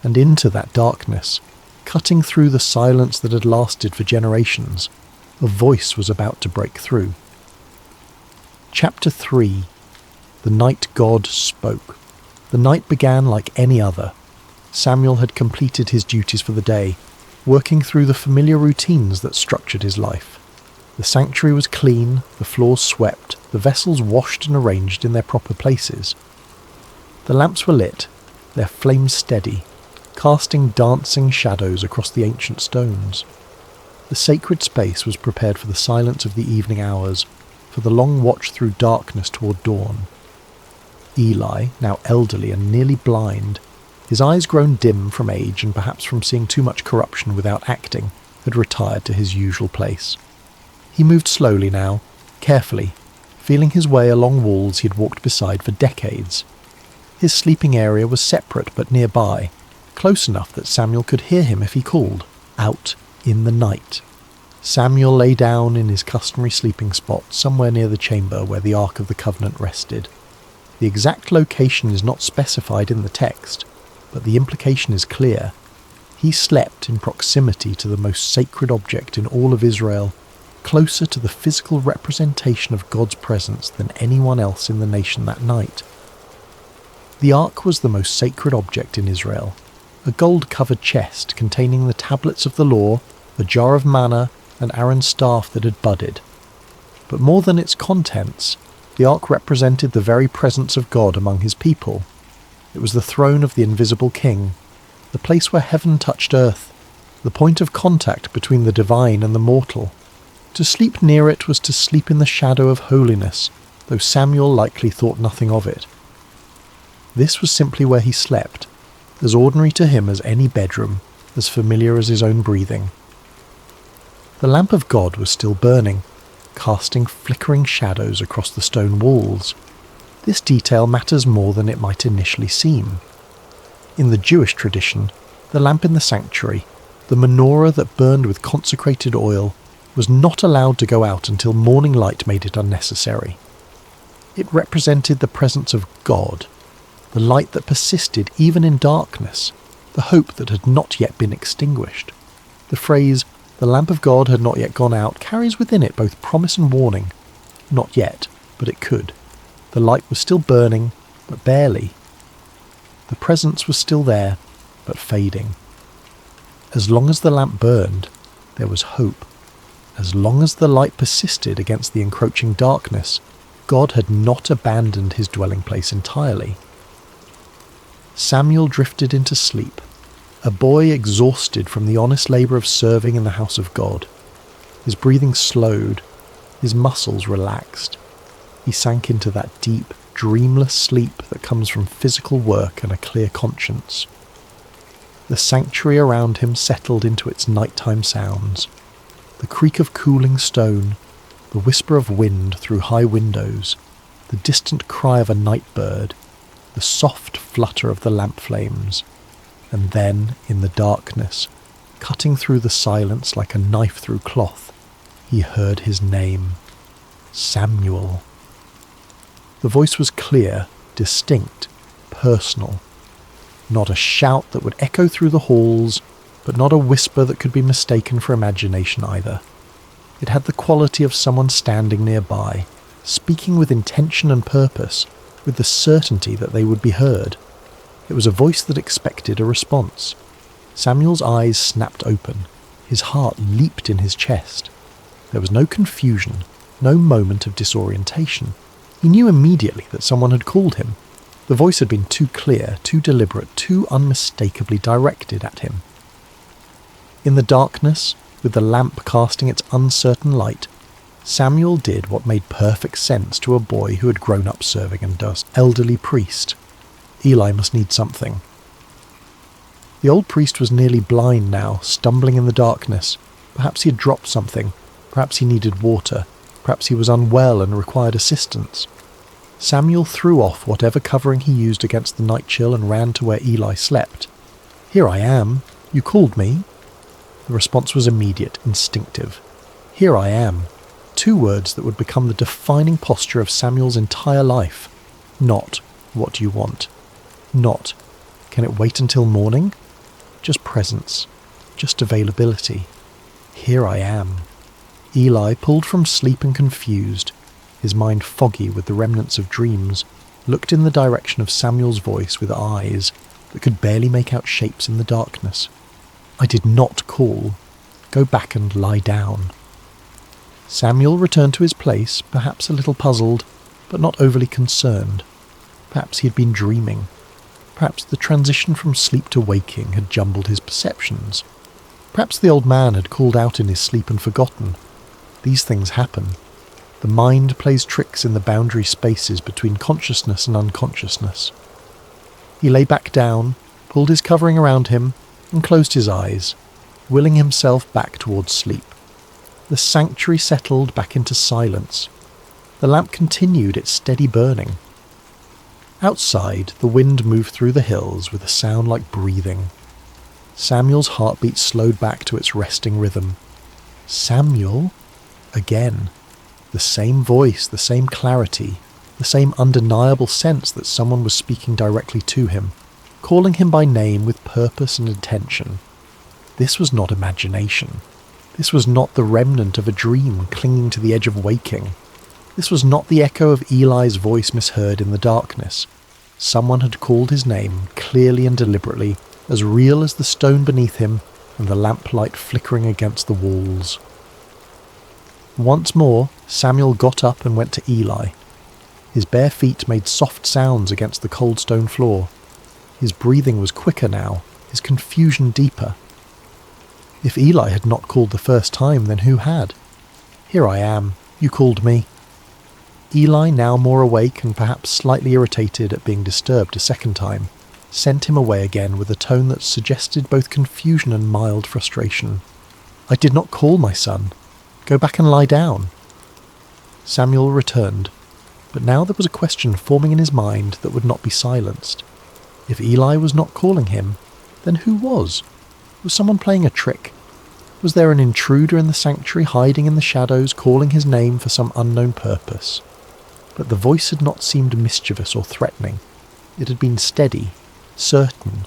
S2: and into that darkness, cutting through the silence that had lasted for generations, a voice was about to break through. Chapter 3. The night God spoke. The night began like any other. Samuel had completed his duties for the day, working through the familiar routines that structured his life. The sanctuary was clean, the floors swept, the vessels washed and arranged in their proper places. The lamps were lit, their flames steady, casting dancing shadows across the ancient stones. The sacred space was prepared for the silence of the evening hours, for the long watch through darkness toward dawn. Eli, now elderly and nearly blind, his eyes grown dim from age and perhaps from seeing too much corruption without acting, had retired to his usual place. He moved slowly now, carefully, feeling his way along walls he had walked beside for decades. His sleeping area was separate but nearby, close enough that Samuel could hear him if he called, out in the night. Samuel lay down in his customary sleeping spot somewhere near the chamber where the Ark of the Covenant rested. The exact location is not specified in the text, but the implication is clear. He slept in proximity to the most sacred object in all of Israel, closer to the physical representation of God's presence than anyone else in the nation that night. The Ark was the most sacred object in Israel, a gold-covered chest containing the tablets of the law, a jar of manna, and Aaron's staff that had budded. But more than its contents, the Ark represented the very presence of God among his people. It was the throne of the invisible King, the place where heaven touched earth, the point of contact between the divine and the mortal. To sleep near it was to sleep in the shadow of holiness, though Samuel likely thought nothing of it. This was simply where he slept, as ordinary to him as any bedroom, as familiar as his own breathing. The lamp of God was still burning, casting flickering shadows across the stone walls. This detail matters more than it might initially seem. In the Jewish tradition, the lamp in the sanctuary, the menorah that burned with consecrated oil, was not allowed to go out until morning light made it unnecessary. It represented the presence of God, the light that persisted even in darkness, the hope that had not yet been extinguished. The phrase, "the lamp of God had not yet gone out," carries within it both promise and warning. Not yet, but it could. The light was still burning, but barely. The presence was still there, but fading. As long as the lamp burned, there was hope. As long as the light persisted against the encroaching darkness, God had not abandoned his dwelling place entirely. Samuel drifted into sleep, a boy exhausted from the honest labour of serving in the house of God. His breathing slowed, his muscles relaxed. He sank into that deep, dreamless sleep that comes from physical work and a clear conscience. The sanctuary around him settled into its nighttime sounds. The creak of cooling stone, the whisper of wind through high windows, the distant cry of a night bird, the soft flutter of the lamp flames, and then, in the darkness, cutting through the silence like a knife through cloth, he heard his name, Samuel. The voice was clear, distinct, personal. Not a shout that would echo through the halls, but not a whisper that could be mistaken for imagination either. It had the quality of someone standing nearby, speaking with intention and purpose, with the certainty that they would be heard. It was a voice that expected a response. Samuel's eyes snapped open. His heart leaped in his chest. There was no confusion, no moment of disorientation. He knew immediately that someone had called him. The voice had been too clear, too deliberate, too unmistakably directed at him. In the darkness, with the lamp casting its uncertain light, Samuel did what made perfect sense to a boy who had grown up serving under an elderly priest. Eli must need something. The old priest was nearly blind now, stumbling in the darkness. Perhaps he had dropped something. Perhaps he needed water. Perhaps he was unwell and required assistance. Samuel threw off whatever covering he used against the night chill and ran to where Eli slept. "Here I am. You called me?" The response was immediate, instinctive. "Here I am." 2 words that would become the defining posture of Samuel's entire life. Not, "What do you want?" Not, "Can it wait until morning?" Just presence. Just availability. Here I am. Eli, pulled from sleep and confused, his mind foggy with the remnants of dreams, looked in the direction of Samuel's voice with eyes that could barely make out shapes in the darkness. "I did not call. Go back and lie down." Samuel returned to his place, perhaps a little puzzled, but not overly concerned. Perhaps he had been dreaming. Perhaps the transition from sleep to waking had jumbled his perceptions. Perhaps the old man had called out in his sleep and forgotten. These things happen. The mind plays tricks in the boundary spaces between consciousness and unconsciousness. He lay back down, pulled his covering around him, and closed his eyes, willing himself back towards sleep. The sanctuary settled back into silence. The lamp continued its steady burning. Outside, the wind moved through the hills with a sound like breathing. Samuel's heartbeat slowed back to its resting rhythm. Samuel? Again. The same voice, the same clarity, the same undeniable sense that someone was speaking directly to him, calling him by name with purpose and intention. This was not imagination. This was not the remnant of a dream clinging to the edge of waking. This was not the echo of Eli's voice misheard in the darkness. Someone had called his name clearly and deliberately, as real as the stone beneath him and the lamplight flickering against the walls. Once more, Samuel got up and went to Eli. His bare feet made soft sounds against the cold stone floor. His breathing was quicker now, his confusion deeper. If Eli had not called the first time, then who had? "Here I am. You called me." Eli, now more awake and perhaps slightly irritated at being disturbed a second time, sent him away again with a tone that suggested both confusion and mild frustration. "I did not call, my son. Go back and lie down." Samuel returned, but now there was a question forming in his mind that would not be silenced. If Eli was not calling him, then who was? Was someone playing a trick? Was there an intruder in the sanctuary hiding in the shadows, calling his name for some unknown purpose? But the voice had not seemed mischievous or threatening. It had been steady, certain,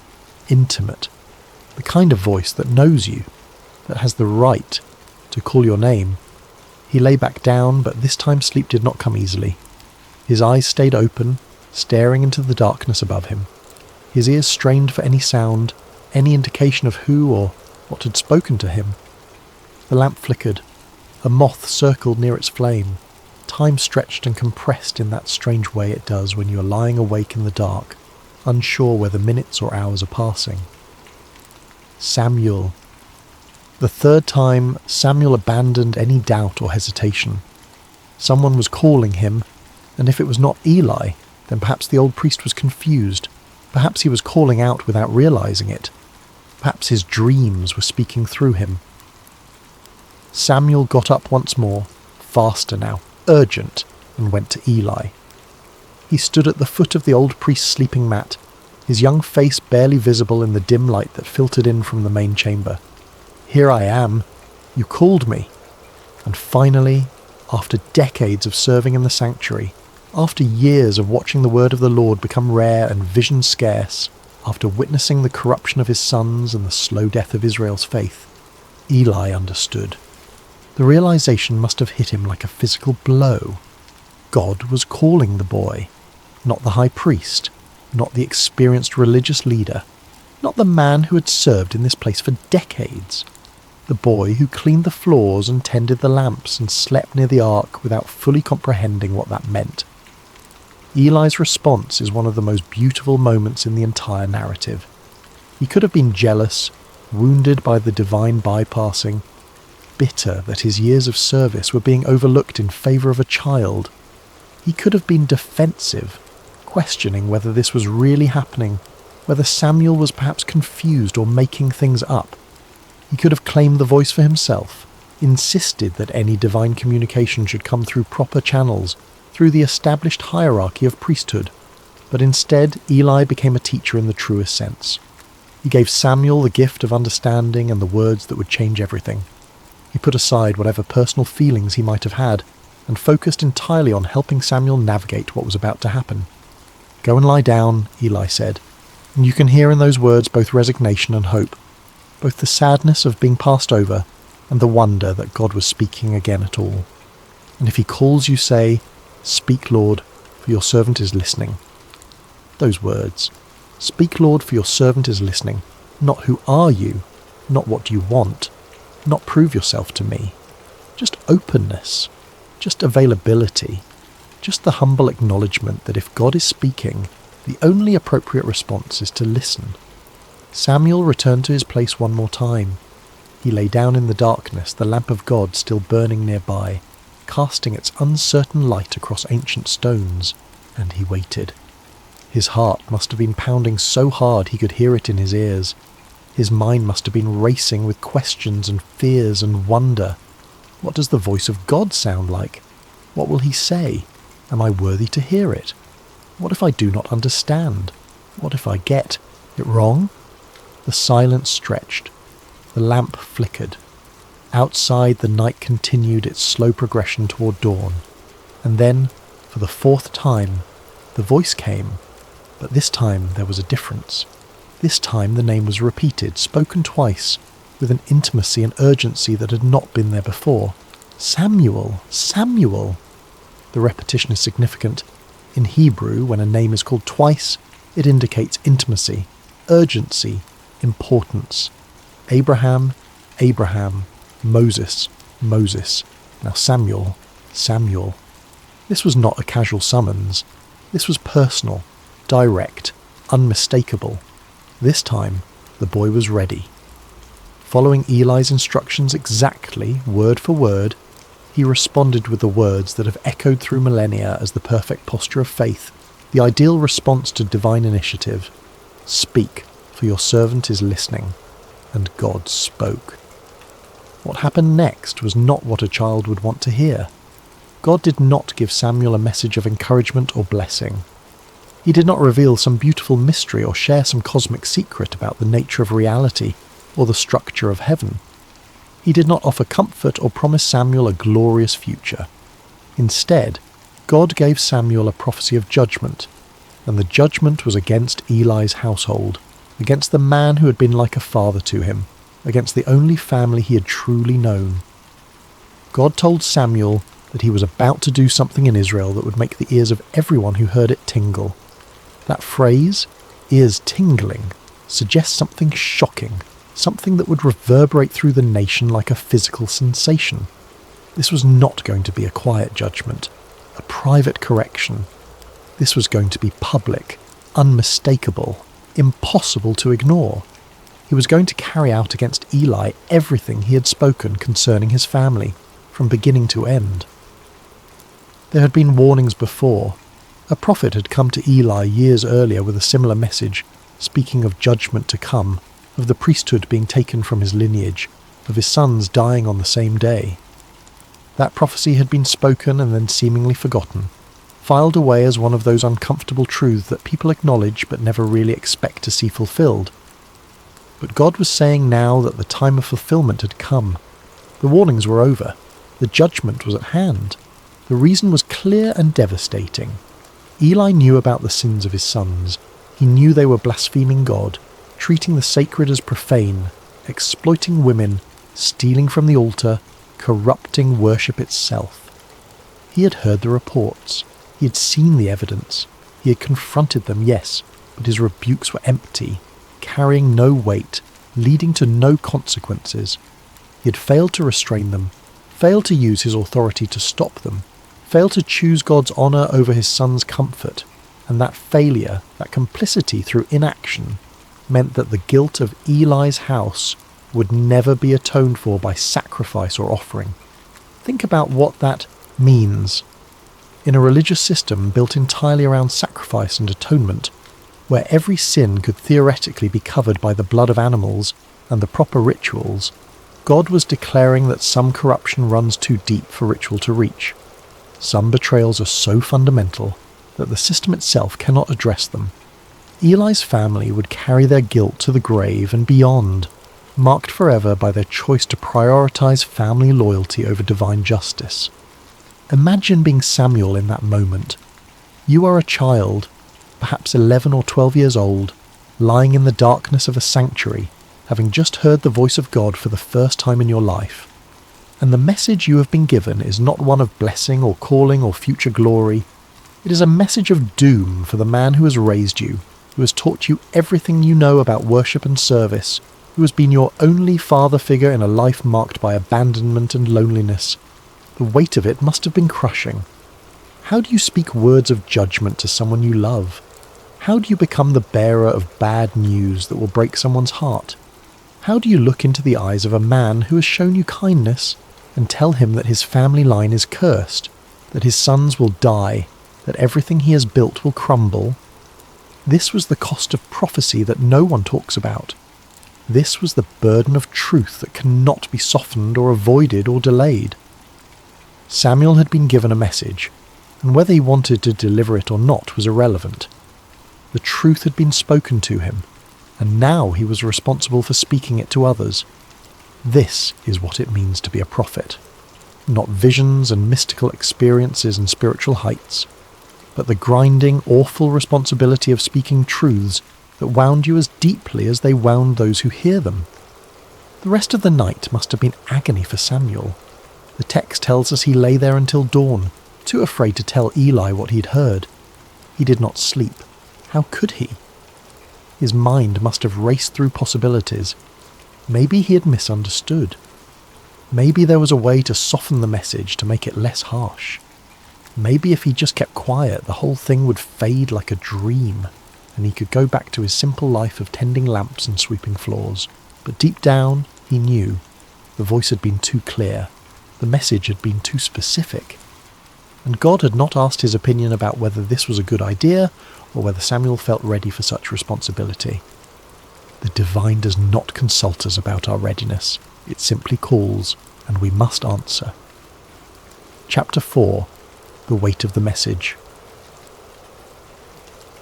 S2: intimate, the kind of voice that knows you, that has the right to call your name. He lay back down, but this time sleep did not come easily. His eyes stayed open, staring into the darkness above him. His ears strained for any sound, any indication of who or what had spoken to him. The lamp flickered. A moth circled near its flame. Time stretched and compressed in that strange way it does when you are lying awake in the dark, unsure whether minutes or hours are passing. Samuel. The third time, Samuel abandoned any doubt or hesitation. Someone was calling him, and if it was not Eli, then perhaps the old priest was confused. Perhaps he was calling out without realizing it. Perhaps his dreams were speaking through him. Samuel got up once more, faster now, urgent, and went to Eli. He stood at the foot of the old priest's sleeping mat, his young face barely visible in the dim light that filtered in from the main chamber. "Here I am. You called me." And finally, after decades of serving in the sanctuary, after years of watching the word of the Lord become rare and vision scarce, after witnessing the corruption of his sons and the slow death of Israel's faith, Eli understood. The realization must have hit him like a physical blow. God was calling the boy, not the high priest, not the experienced religious leader, not the man who had served in this place for decades. The boy who cleaned the floors and tended the lamps and slept near the ark without fully comprehending what that meant. Eli's response is one of the most beautiful moments in the entire narrative. He could have been jealous, wounded by the divine bypassing, bitter that his years of service were being overlooked in favour of a child. He could have been defensive, questioning whether this was really happening, whether Samuel was perhaps confused or making things up. He could have claimed the voice for himself, insisted that any divine communication should come through proper channels, through the established hierarchy of priesthood. But instead, Eli became a teacher in the truest sense. He gave Samuel the gift of understanding and the words that would change everything. He put aside whatever personal feelings he might have had, and focused entirely on helping Samuel navigate what was about to happen. "Go and lie down," Eli said, and you can hear in those words both resignation and hope, both the sadness of being passed over and the wonder that God was speaking again at all. And if he calls you, say, "Speak, Lord, for your servant is listening." Those words, "Speak, Lord, for your servant is listening," not "Who are you?" not "What do you want?" not "Prove yourself to me." Just openness, just availability, just the humble acknowledgement that if God is speaking, the only appropriate response is to listen. Samuel returned to his place one more time. He lay down in the darkness, the lamp of God still burning nearby, casting its uncertain light across ancient stones, and he waited. His heart must have been pounding so hard he could hear it in his ears. His mind must have been racing with questions and fears and wonder. What does the voice of God sound like? What will he say? Am I worthy to hear it? What if I do not understand? What if I get it wrong? The silence stretched. The lamp flickered. Outside, the night continued its slow progression toward dawn. And then, for the fourth time, the voice came. But this time there was a difference. This time the name was repeated, spoken twice, with an intimacy and urgency that had not been there before. Samuel! Samuel! The repetition is significant. In Hebrew, when a name is called twice, it indicates intimacy, urgency, importance. Abraham, Abraham, Moses, Moses. Now Samuel, Samuel. This was not a casual summons. This was personal, direct, unmistakable. This time, the boy was ready. Following Eli's instructions exactly, word for word, he responded with the words that have echoed through millennia as the perfect posture of faith, the ideal response to divine initiative. Speak, for your servant is listening. And God spoke. What happened next was not what a child would want to hear. God did not give Samuel a message of encouragement or blessing. He did not reveal some beautiful mystery or share some cosmic secret about the nature of reality or the structure of heaven. He did not offer comfort or promise Samuel a glorious future. Instead, God gave Samuel a prophecy of judgment, and the judgment was against Eli's household, against the man who had been like a father to him, against the only family he had truly known. God told Samuel that he was about to do something in Israel that would make the ears of everyone who heard it tingle. That phrase, ears tingling, suggests something shocking, something that would reverberate through the nation like a physical sensation. This was not going to be a quiet judgment, a private correction. This was going to be public, unmistakable, impossible to ignore. He was going to carry out against Eli everything he had spoken concerning his family, from beginning to end. There had been warnings before. A prophet had come to Eli years earlier with a similar message, speaking of judgment to come, of the priesthood being taken from his lineage, of his sons dying on the same day. That prophecy had been spoken and then seemingly forgotten, filed away as one of those uncomfortable truths that people acknowledge but never really expect to see fulfilled. But God was saying now that the time of fulfillment had come. The warnings were over. The judgment was at hand. The reason was clear and devastating. Eli knew about the sins of his sons. He knew they were blaspheming God, treating the sacred as profane, exploiting women, stealing from the altar, corrupting worship itself. He had heard the reports. He had seen the evidence. He had confronted them, yes, but his rebukes were empty, carrying no weight, leading to no consequences. He had failed to restrain them, failed to use his authority to stop them, failed to choose God's honour over his son's comfort, and that failure, that complicity through inaction, meant that the guilt of Eli's house would never be atoned for by sacrifice or offering. Think about what that means. In a religious system built entirely around sacrifice and atonement, where every sin could theoretically be covered by the blood of animals and the proper rituals, God was declaring that some corruption runs too deep for ritual to reach. Some betrayals are so fundamental that the system itself cannot address them. Eli's family would carry their guilt to the grave and beyond, marked forever by their choice to prioritize family loyalty over divine justice. Imagine being Samuel in that moment. You are a child, perhaps 11 or 12 years old, lying in the darkness of a sanctuary, having just heard the voice of God for the first time in your life. And the message you have been given is not one of blessing or calling or future glory. It is a message of doom for the man who has raised you, who has taught you everything you know about worship and service, who has been your only father figure in a life marked by abandonment and loneliness. The weight of it must have been crushing. How do you speak words of judgment to someone you love? How do you become the bearer of bad news that will break someone's heart? How do you look into the eyes of a man who has shown you kindness and tell him that his family line is cursed, that his sons will die, that everything he has built will crumble? This was the cost of prophecy that no one talks about. This was the burden of truth that cannot be softened or avoided or delayed. Samuel had been given a message, and whether he wanted to deliver it or not was irrelevant. The truth had been spoken to him, and now he was responsible for speaking it to others. This is what it means to be a prophet. Not visions and mystical experiences and spiritual heights, but the grinding, awful responsibility of speaking truths that wound you as deeply as they wound those who hear them. The rest of the night must have been agony for Samuel. The text tells us he lay there until dawn, too afraid to tell Eli what he'd heard. He did not sleep. How could he? His mind must have raced through possibilities. Maybe he had misunderstood. Maybe there was a way to soften the message to make it less harsh. Maybe if he just kept quiet, the whole thing would fade like a dream, and he could go back to his simple life of tending lamps and sweeping floors. But deep down, he knew. The voice had been too clear. The message had been too specific. And God had not asked his opinion about whether this was a good idea or whether Samuel felt ready for such responsibility. The divine does not consult us about our readiness. It simply calls, and we must answer. Chapter 4. The Weight of the Message.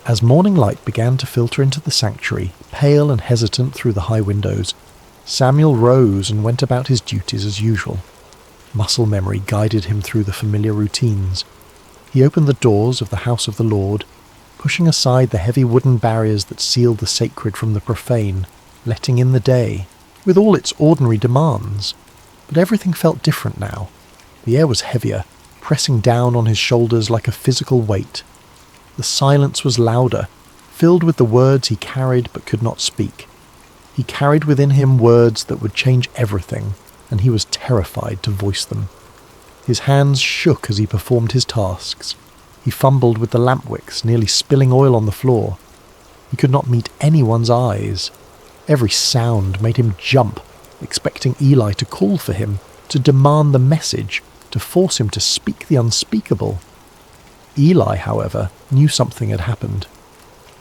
S2: As morning light began to filter into the sanctuary, pale and hesitant through the high windows, Samuel rose and went about his duties as usual. Muscle memory guided him through the familiar routines. He opened the doors of the house of the Lord, pushing aside the heavy wooden barriers that sealed the sacred from the profane, letting in the day, with all its ordinary demands. But everything felt different now. The air was heavier, pressing down on his shoulders like a physical weight. The silence was louder, filled with the words he carried but could not speak. He carried within him words that would change everything, and he was terrified to voice them. His hands shook as he performed his tasks. He fumbled with the lamp wicks, nearly spilling oil on the floor. He could not meet anyone's eyes. Every sound made him jump, expecting Eli to call for him, to demand the message, to force him to speak the unspeakable. Eli, however, knew something had happened.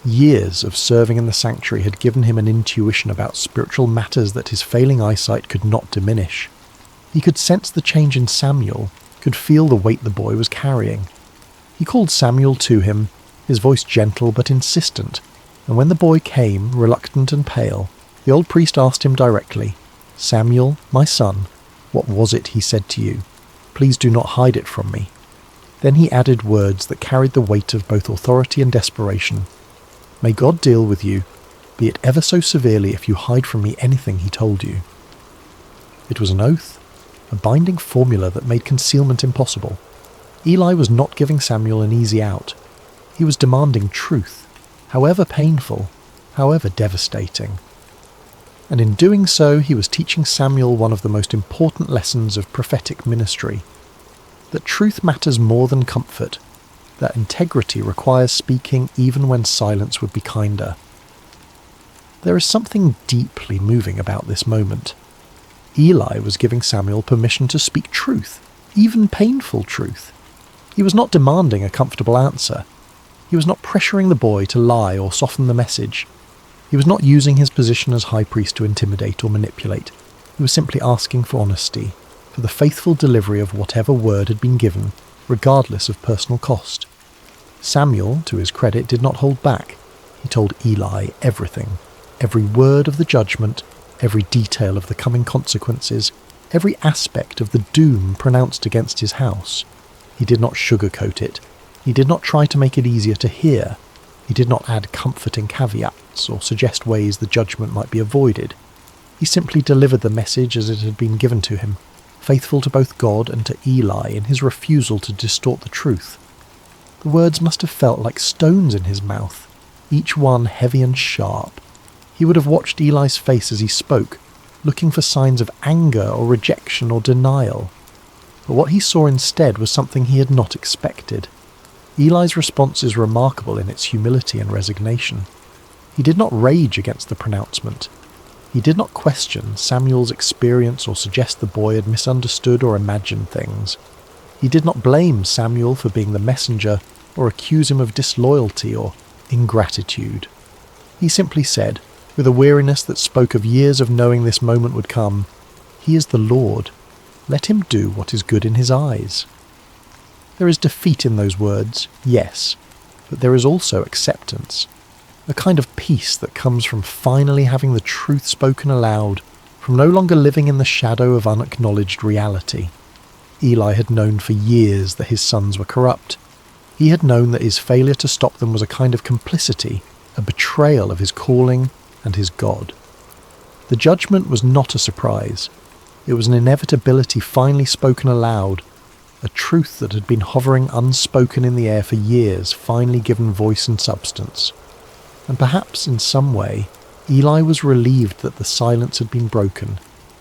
S2: Years of serving in the sanctuary had given him an intuition about spiritual matters that his failing eyesight could not diminish. He could sense the change in Samuel, could feel the weight the boy was carrying. He called Samuel to him, his voice gentle but insistent, and when the boy came, reluctant and pale, the old priest asked him directly, "Samuel, my son, what was it he said to you? Please do not hide it from me." Then he added words that carried the weight of both authority and desperation. "May God deal with you, be it ever so severely if you hide from me anything he told you." It was an oath, a binding formula that made concealment impossible. Eli was not giving Samuel an easy out. He was demanding truth, however painful, however devastating. And in doing so, he was teaching Samuel one of the most important lessons of prophetic ministry: that truth matters more than comfort, that integrity requires speaking even when silence would be kinder. There is something deeply moving about this moment. Eli was giving Samuel permission to speak truth, even painful truth. He was not demanding a comfortable answer. He was not pressuring the boy to lie or soften the message. He was not using his position as high priest to intimidate or manipulate. He was simply asking for honesty, for the faithful delivery of whatever word had been given, regardless of personal cost. Samuel, to his credit, did not hold back. He told Eli everything, every word of the judgment, every detail of the coming consequences, every aspect of the doom pronounced against his house. He did not sugarcoat it. He did not try to make it easier to hear. He did not add comforting caveats or suggest ways the judgment might be avoided. He simply delivered the message as it had been given to him, faithful to both God and to Eli in his refusal to distort the truth. The words must have felt like stones in his mouth, each one heavy and sharp. He would have watched Eli's face as he spoke, looking for signs of anger or rejection or denial. But what he saw instead was something he had not expected. Eli's response is remarkable in its humility and resignation. He did not rage against the pronouncement. He did not question Samuel's experience or suggest the boy had misunderstood or imagined things. He did not blame Samuel for being the messenger or accuse him of disloyalty or ingratitude. He simply said, with a weariness that spoke of years of knowing this moment would come, "He is the Lord. Let him do what is good in his eyes." There is defeat in those words, yes, but there is also acceptance, a kind of peace that comes from finally having the truth spoken aloud, from no longer living in the shadow of unacknowledged reality. Eli had known for years that his sons were corrupt. He had known that his failure to stop them was a kind of complicity, a betrayal of his calling and his God. The judgment was not a surprise. It was an inevitability finally spoken aloud, a truth that had been hovering unspoken in the air for years, finally given voice and substance. And perhaps in some way, Eli was relieved that the silence had been broken,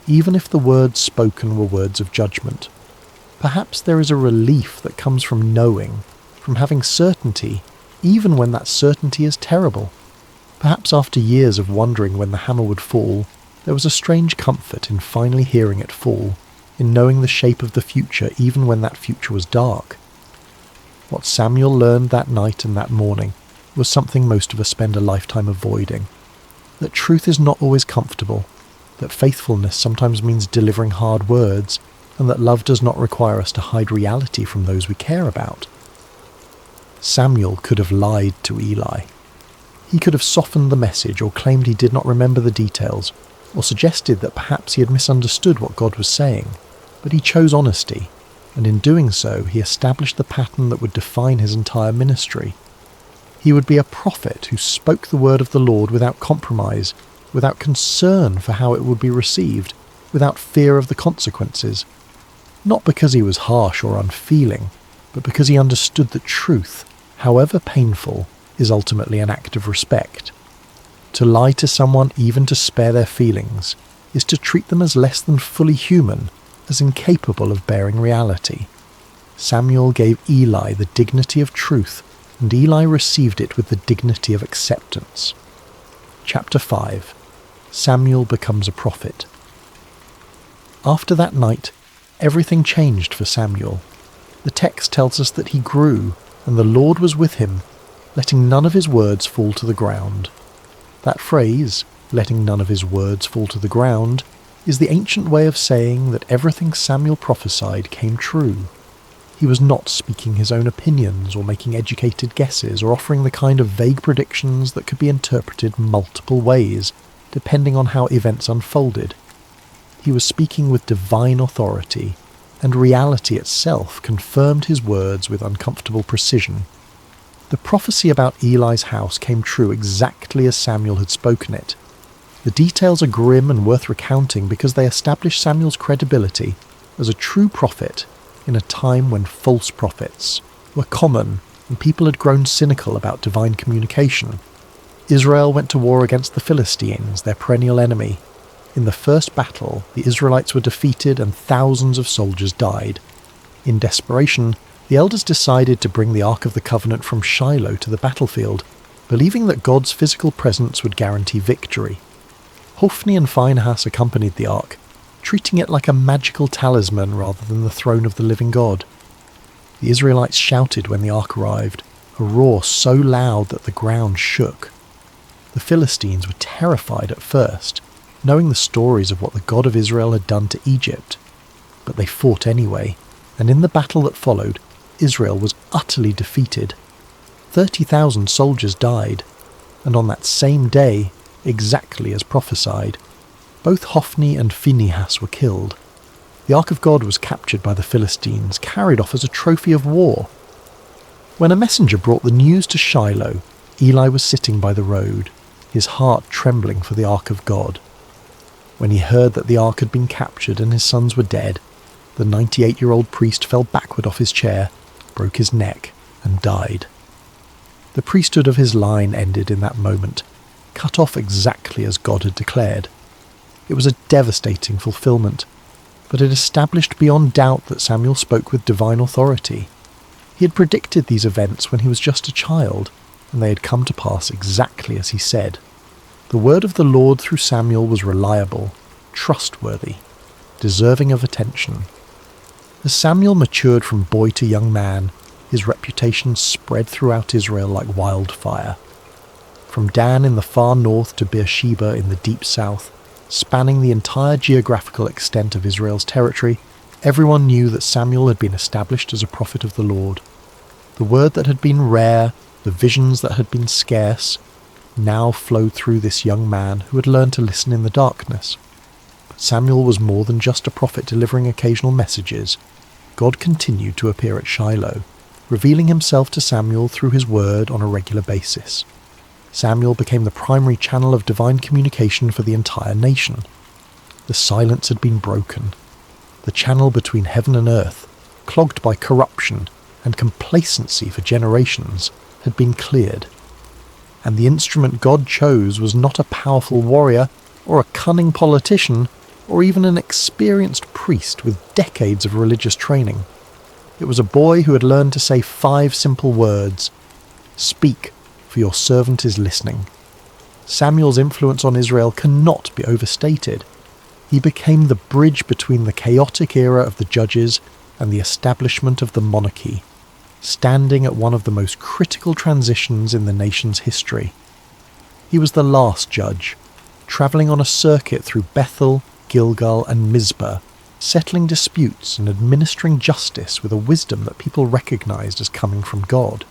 S2: even if the words spoken were words of judgment. Perhaps there is a relief that comes from knowing, from having certainty, even when that certainty is terrible. Perhaps after years of wondering when the hammer would fall, there was a strange comfort in finally hearing it fall, in knowing the shape of the future even when that future was dark. What Samuel learned that night and that morning was something most of us spend a lifetime avoiding. That truth is not always comfortable, that faithfulness sometimes means delivering hard words, and that love does not require us to hide reality from those we care about. Samuel could have lied to Eli. He could have softened the message or claimed he did not remember the details, or suggested that perhaps he had misunderstood what God was saying, but he chose honesty, and in doing so he established the pattern that would define his entire ministry. He would be a prophet who spoke the word of the Lord without compromise, without concern for how it would be received, without fear of the consequences. Not because he was harsh or unfeeling, but because he understood that truth, however painful, is ultimately an act of respect. To lie to someone, even to spare their feelings, is to treat them as less than fully human, as incapable of bearing reality. Samuel gave Eli the dignity of truth, and Eli received it with the dignity of acceptance. Chapter 5. Samuel becomes a prophet. After that night, everything changed for Samuel. The text tells us that he grew, and the Lord was with him, letting none of his words fall to the ground. That phrase, letting none of his words fall to the ground, is the ancient way of saying that everything Samuel prophesied came true. He was not speaking his own opinions or making educated guesses or offering the kind of vague predictions that could be interpreted multiple ways, depending on how events unfolded. He was speaking with divine authority, and reality itself confirmed his words with uncomfortable precision. The prophecy about Eli's house came true exactly as Samuel had spoken it. The details are grim and worth recounting because they establish Samuel's credibility as a true prophet in a time when false prophets were common and people had grown cynical about divine communication. Israel went to war against the Philistines, their perennial enemy. In the first battle, the Israelites were defeated and thousands of soldiers died. In desperation, the elders decided to bring the Ark of the Covenant from Shiloh to the battlefield, believing that God's physical presence would guarantee victory. Hophni and Phinehas accompanied the Ark, treating it like a magical talisman rather than the throne of the living God. The Israelites shouted when the Ark arrived, a roar so loud that the ground shook. The Philistines were terrified at first, knowing the stories of what the God of Israel had done to Egypt. But they fought anyway, and in the battle that followed, Israel was utterly defeated. 30,000 soldiers died, and on that same day, exactly as prophesied, both Hophni and Phinehas were killed. The Ark of God was captured by the Philistines, carried off as a trophy of war. When a messenger brought the news to Shiloh, Eli was sitting by the road, his heart trembling for the Ark of God. When he heard that the Ark had been captured and his sons were dead, the 98-year-old priest fell backward off his chair, broke his neck, and died. The priesthood of his line ended in that moment, cut off exactly as God had declared. It was a devastating fulfillment, but it established beyond doubt that Samuel spoke with divine authority. He had predicted these events when he was just a child, and they had come to pass exactly as he said. The word of the Lord through Samuel was reliable, trustworthy, deserving of attention. As Samuel matured from boy to young man, his reputation spread throughout Israel like wildfire. From Dan in the far north to Beersheba in the deep south, spanning the entire geographical extent of Israel's territory, everyone knew that Samuel had been established as a prophet of the Lord. The word that had been rare, the visions that had been scarce, now flowed through this young man who had learned to listen in the darkness. Samuel was more than just a prophet delivering occasional messages. God continued to appear at Shiloh, revealing himself to Samuel through his word on a regular basis. Samuel became the primary channel of divine communication for the entire nation. The silence had been broken. The channel between heaven and earth, clogged by corruption and complacency for generations, had been cleared. And the instrument God chose was not a powerful warrior or a cunning politician or even an experienced priest with decades of religious training. It was a boy who had learned to say 5 simple words: "Speak, for your servant is listening." Samuel's influence on Israel cannot be overstated. He became the bridge between the chaotic era of the judges and the establishment of the monarchy, standing at one of the most critical transitions in the nation's history. He was the last judge, travelling on a circuit through Bethel, Gilgal and Mizpah, settling disputes and administering justice with a wisdom that people recognised as coming from God.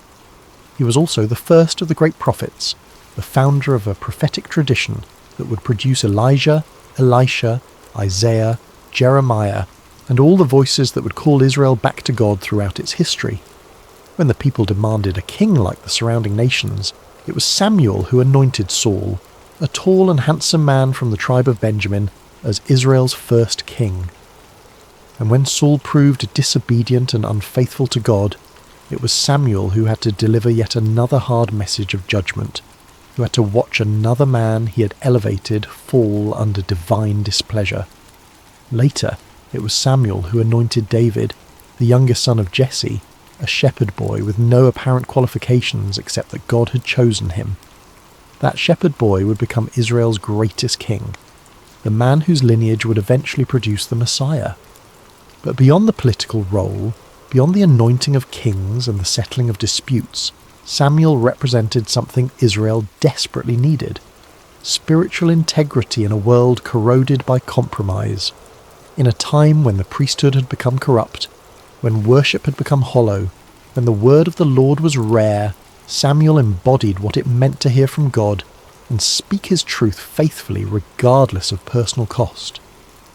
S2: He was also the first of the great prophets, the founder of a prophetic tradition that would produce Elijah, Elisha, Isaiah, Jeremiah, and all the voices that would call Israel back to God throughout its history. When the people demanded a king like the surrounding nations, it was Samuel who anointed Saul, a tall and handsome man from the tribe of Benjamin, as Israel's first king. And when Saul proved disobedient and unfaithful to God, it was Samuel who had to deliver yet another hard message of judgment, who had to watch another man he had elevated fall under divine displeasure. Later, it was Samuel who anointed David, the youngest son of Jesse, a shepherd boy with no apparent qualifications except that God had chosen him. That shepherd boy would become Israel's greatest king, the man whose lineage would eventually produce the Messiah. But beyond the political role, beyond the anointing of kings and the settling of disputes, Samuel represented something Israel desperately needed: spiritual integrity in a world corroded by compromise. In a time when the priesthood had become corrupt, when worship had become hollow, when the word of the Lord was rare, Samuel embodied what it meant to hear from God and speak his truth faithfully regardless of personal cost.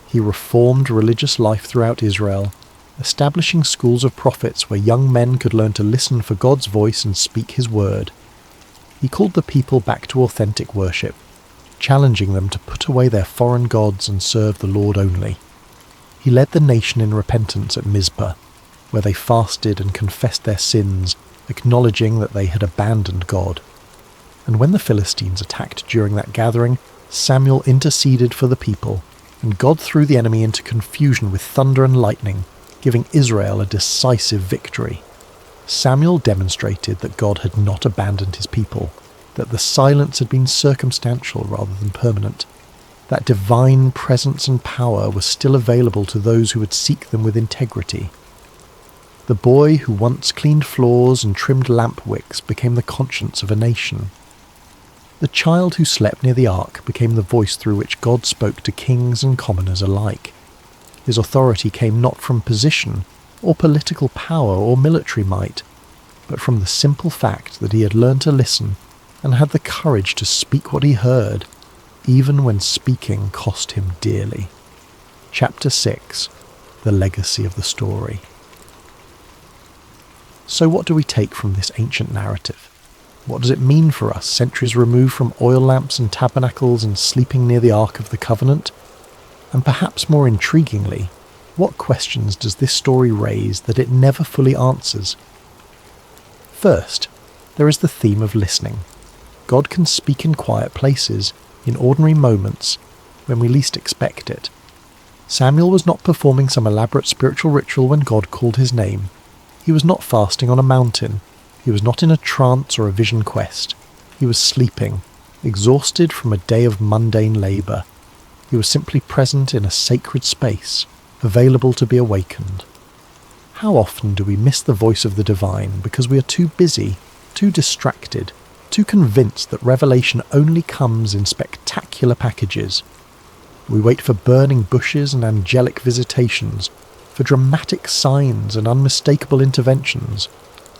S2: He reformed religious life throughout Israel, establishing schools of prophets where young men could learn to listen for God's voice and speak his word. He called the people back to authentic worship, challenging them to put away their foreign gods and serve the Lord only. He led the nation in repentance at Mizpah, where they fasted and confessed their sins, acknowledging that they had abandoned God. And when the Philistines attacked during that gathering, Samuel interceded for the people, and God threw the enemy into confusion with thunder and lightning, giving Israel a decisive victory. Samuel demonstrated that God had not abandoned his people, that the silence had been circumstantial rather than permanent, that divine presence and power was still available to those who would seek them with integrity. The boy who once cleaned floors and trimmed lamp wicks became the conscience of a nation. The child who slept near the ark became the voice through which God spoke to kings and commoners alike. His authority came not from position or political power or military might, but from the simple fact that he had learned to listen and had the courage to speak what he heard, even when speaking cost him dearly. Chapter 6. The Legacy of the Story. So what do we take from this ancient narrative? What does it mean for us, centuries removed from oil lamps and tabernacles and sleeping near the Ark of the Covenant? And perhaps more intriguingly, what questions does this story raise that it never fully answers? First, there is the theme of listening. God can speak in quiet places, in ordinary moments, when we least expect it. Samuel was not performing some elaborate spiritual ritual when God called his name. He was not fasting on a mountain. He was not in a trance or a vision quest. He was sleeping, exhausted from a day of mundane labour. He was simply present in a sacred space, available to be awakened. How often do we miss the voice of the divine because we are too busy, too distracted, too convinced that revelation only comes in spectacular packages? We wait for burning bushes and angelic visitations, for dramatic signs and unmistakable interventions,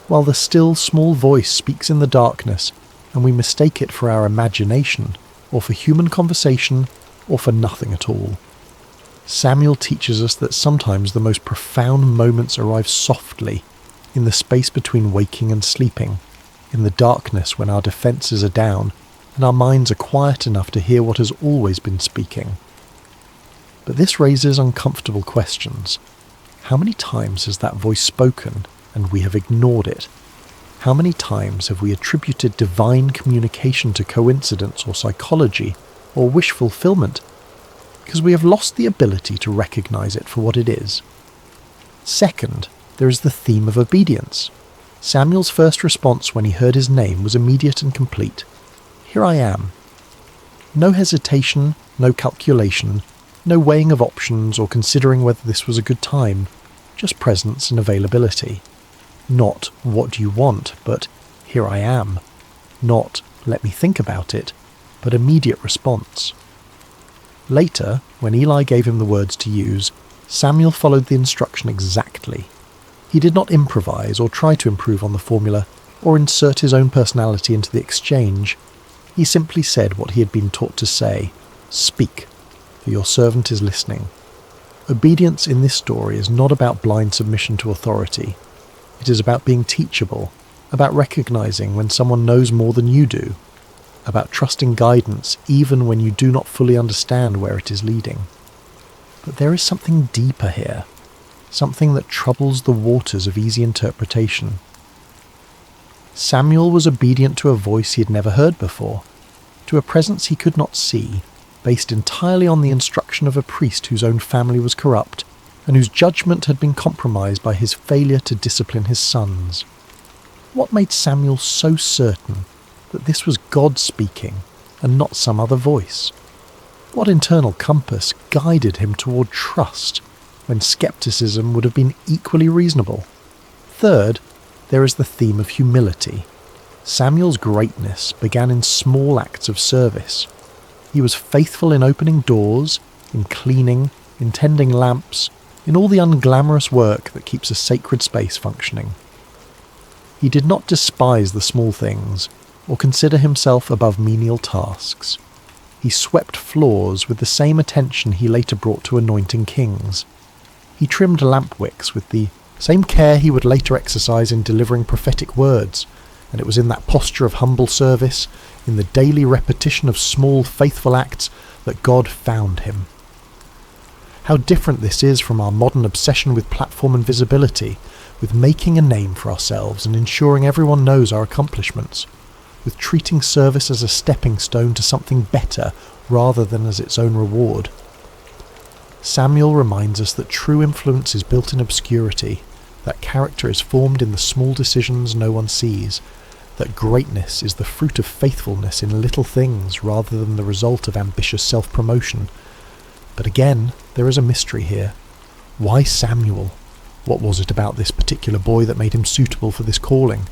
S2: while the still small voice speaks in the darkness and we mistake it for our imagination, or for human conversation, or for nothing at all. Samuel teaches us that sometimes the most profound moments arrive softly, in the space between waking and sleeping, in the darkness when our defences are down and our minds are quiet enough to hear what has always been speaking. But this raises uncomfortable questions. How many times has that voice spoken and we have ignored it? How many times have we attributed divine communication to coincidence or psychology or wish fulfillment because we have lost the ability to recognise it for what it is? Second, there is the theme of obedience. Samuel's first response when he heard his name was immediate and complete. Here I am. No hesitation, no calculation, no weighing of options or considering whether this was a good time, just presence and availability. Not, what do you want, but here I am. Not, let me think about it, but immediate response. Later, when Eli gave him the words to use, Samuel followed the instruction exactly. He did not improvise or try to improve on the formula or insert his own personality into the exchange. He simply said what he had been taught to say, "Speak, for your servant is listening." Obedience in this story is not about blind submission to authority. It is about being teachable, about recognizing when someone knows more than you do, about trusting guidance even when you do not fully understand where it is leading. But there is something deeper here, something that troubles the waters of easy interpretation. Samuel was obedient to a voice he had never heard before, to a presence he could not see, based entirely on the instruction of a priest whose own family was corrupt, and whose judgment had been compromised by his failure to discipline his sons. What made Samuel so certain that this was God speaking and not some other voice? What internal compass guided him toward trust when skepticism would have been equally reasonable? Third, there is the theme of humility. Samuel's greatness began in small acts of service. He was faithful in opening doors, in cleaning, in tending lamps, in all the unglamorous work that keeps a sacred space functioning. He did not despise the small things, or consider himself above menial tasks. He swept floors with the same attention he later brought to anointing kings. He trimmed lamp wicks with the same care he would later exercise in delivering prophetic words, and it was in that posture of humble service, in the daily repetition of small faithful acts, that God found him. How different this is from our modern obsession with platform and visibility, with making a name for ourselves and ensuring everyone knows our accomplishments, with treating service as a stepping stone to something better rather than as its own reward. Samuel reminds us that true influence is built in obscurity, that character is formed in the small decisions no one sees, that greatness is the fruit of faithfulness in little things rather than the result of ambitious self-promotion. But again, there is a mystery here. Why Samuel? What was it about this particular boy that made him suitable for this calling?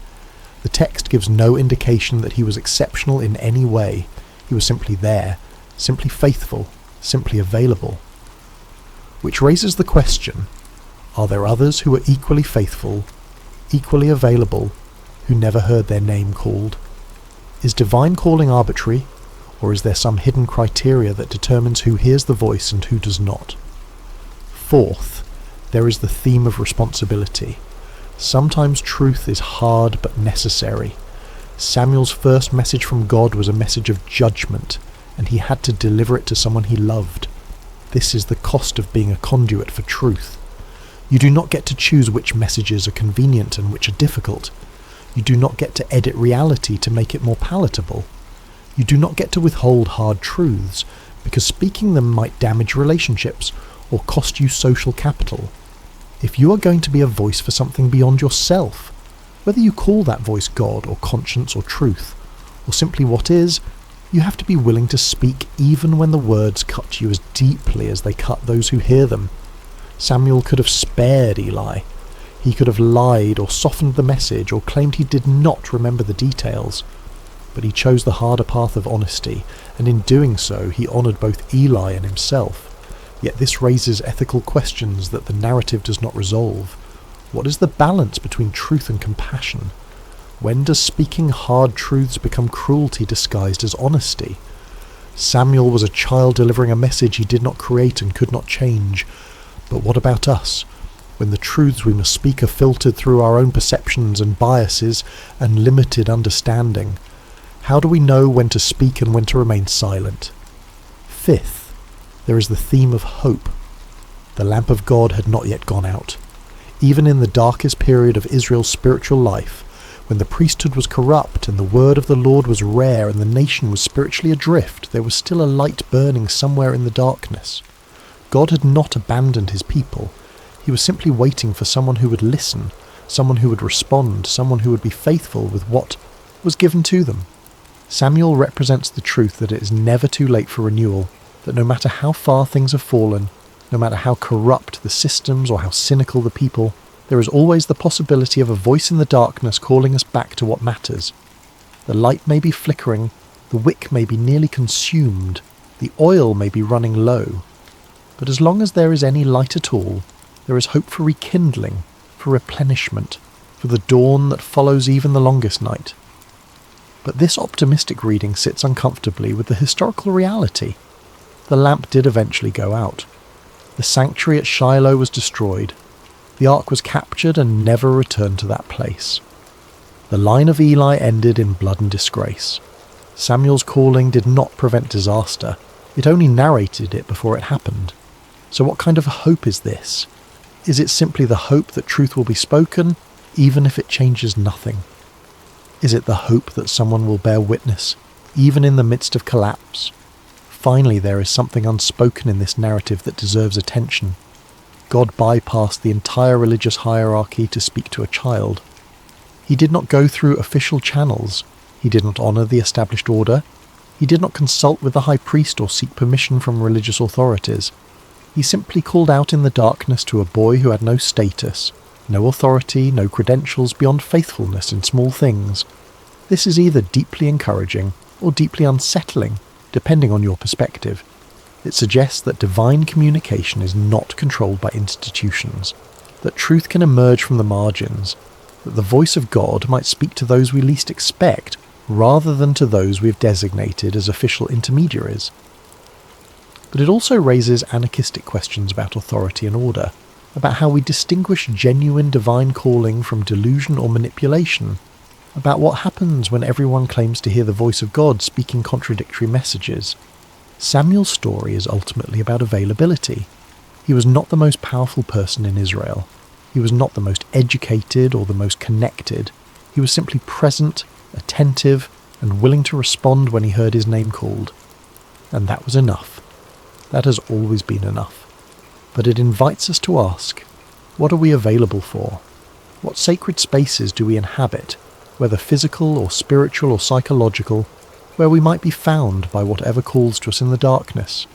S2: The text gives no indication that he was exceptional in any way. He was simply there, simply faithful, simply available. Which raises the question, are there others who are equally faithful, equally available, who never heard their name called? Is divine calling arbitrary, or is there some hidden criteria that determines who hears the voice and who does not? Fourth, there is the theme of responsibility. Sometimes truth is hard but necessary. Samuel's first message from God was a message of judgment, and he had to deliver it to someone he loved. This is the cost of being a conduit for truth. You do not get to choose which messages are convenient and which are difficult. You do not get to edit reality to make it more palatable. You do not get to withhold hard truths, because speaking them might damage relationships or cost you social capital. If you are going to be a voice for something beyond yourself, whether you call that voice God or conscience or truth, or simply what is, you have to be willing to speak even when the words cut you as deeply as they cut those who hear them. Samuel could have spared Eli. He could have lied or softened the message or claimed he did not remember the details. But he chose the harder path of honesty, and in doing so he honoured both Eli and himself. Yet this raises ethical questions that the narrative does not resolve. What is the balance between truth and compassion? When does speaking hard truths become cruelty disguised as honesty? Samuel was a child delivering a message he did not create and could not change. But what about us, when the truths we must speak are filtered through our own perceptions and biases and limited understanding? How do we know when to speak and when to remain silent? Fifth, there is the theme of hope. The lamp of God had not yet gone out. Even in the darkest period of Israel's spiritual life, when the priesthood was corrupt and the word of the Lord was rare and the nation was spiritually adrift, there was still a light burning somewhere in the darkness. God had not abandoned his people. He was simply waiting for someone who would listen, someone who would respond, someone who would be faithful with what was given to them. Samuel represents the truth that it is never too late for renewal, that no matter how far things have fallen, no matter how corrupt the systems or how cynical the people, there is always the possibility of a voice in the darkness calling us back to what matters. The light may be flickering, the wick may be nearly consumed, the oil may be running low, but as long as there is any light at all, there is hope for rekindling, for replenishment, for the dawn that follows even the longest night. But this optimistic reading sits uncomfortably with the historical reality. The lamp did eventually go out. The sanctuary at Shiloh was destroyed. The ark was captured and never returned to that place. The line of Eli ended in blood and disgrace. Samuel's calling did not prevent disaster. It only narrated it before it happened. So what kind of a hope is this? Is it simply the hope that truth will be spoken, even if it changes nothing? Is it the hope that someone will bear witness, even in the midst of collapse? Finally, there is something unspoken in this narrative that deserves attention. God bypassed the entire religious hierarchy to speak to a child. He did not go through official channels. He did not honour the established order. He did not consult with the high priest or seek permission from religious authorities. He simply called out in the darkness to a boy who had no status, no authority, no credentials beyond faithfulness in small things. This is either deeply encouraging or deeply unsettling, depending on your perspective. It suggests that divine communication is not controlled by institutions, that truth can emerge from the margins, that the voice of God might speak to those we least expect, rather than to those we've designated as official intermediaries. But it also raises anarchistic questions about authority and order, about how we distinguish genuine divine calling from delusion or manipulation, about what happens when everyone claims to hear the voice of God speaking contradictory messages. Samuel's story is ultimately about availability. He was not the most powerful person in Israel. He was not the most educated or the most connected. He was simply present, attentive, and willing to respond when he heard his name called. And that was enough. That has always been enough. But it invites us to ask, what are we available for? What sacred spaces do we inhabit, whether physical or spiritual or psychological, where we might be found by whatever calls to us in the darkness?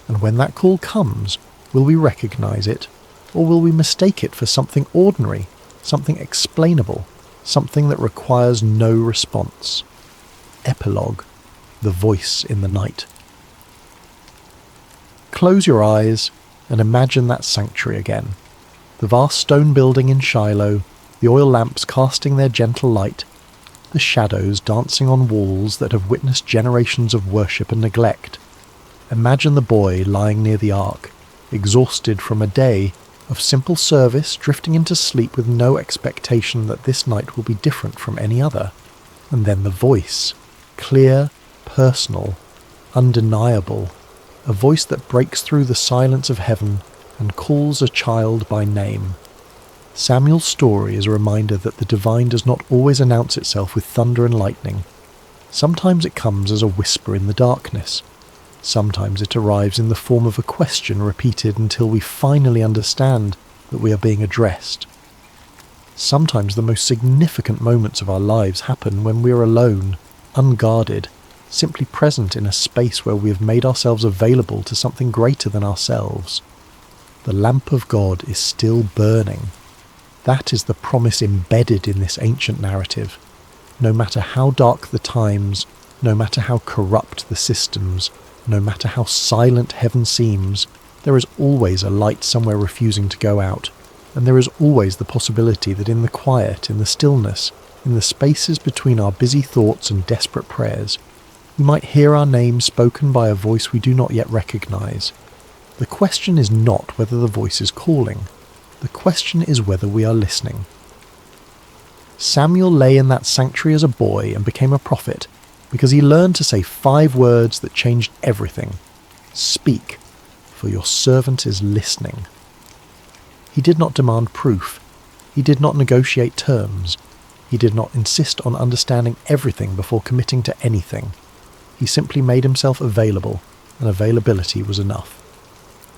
S2: And when that call comes, will we recognise it, or will we mistake it for something ordinary, something explainable, something that requires no response? Epilogue: The Voice in the Night. Close your eyes and imagine that sanctuary again. The vast stone building in Shiloh, the oil lamps casting their gentle light, the shadows dancing on walls that have witnessed generations of worship and neglect. Imagine the boy lying near the ark, exhausted from a day of simple service, drifting into sleep with no expectation that this night will be different from any other. And then the voice, clear, personal, undeniable, a voice that breaks through the silence of heaven and calls a child by name. Samuel's story is a reminder that the divine does not always announce itself with thunder and lightning. Sometimes it comes as a whisper in the darkness. Sometimes it arrives in the form of a question repeated until we finally understand that we are being addressed. Sometimes the most significant moments of our lives happen when we are alone, unguarded, simply present in a space where we have made ourselves available to something greater than ourselves. The lamp of God is still burning. That is the promise embedded in this ancient narrative. No matter how dark the times, no matter how corrupt the systems, no matter how silent heaven seems, there is always a light somewhere refusing to go out, and there is always the possibility that in the quiet, in the stillness, in the spaces between our busy thoughts and desperate prayers, We might hear our name spoken by a voice we do not yet recognize. The question is not whether the voice is calling. The question is whether we are listening. Samuel lay in that sanctuary as a boy and became a prophet because he learned to say 5 words that changed everything. Speak, for your servant is listening. He did not demand proof. He did not negotiate terms. He did not insist on understanding everything before committing to anything. He simply made himself available, and availability was enough.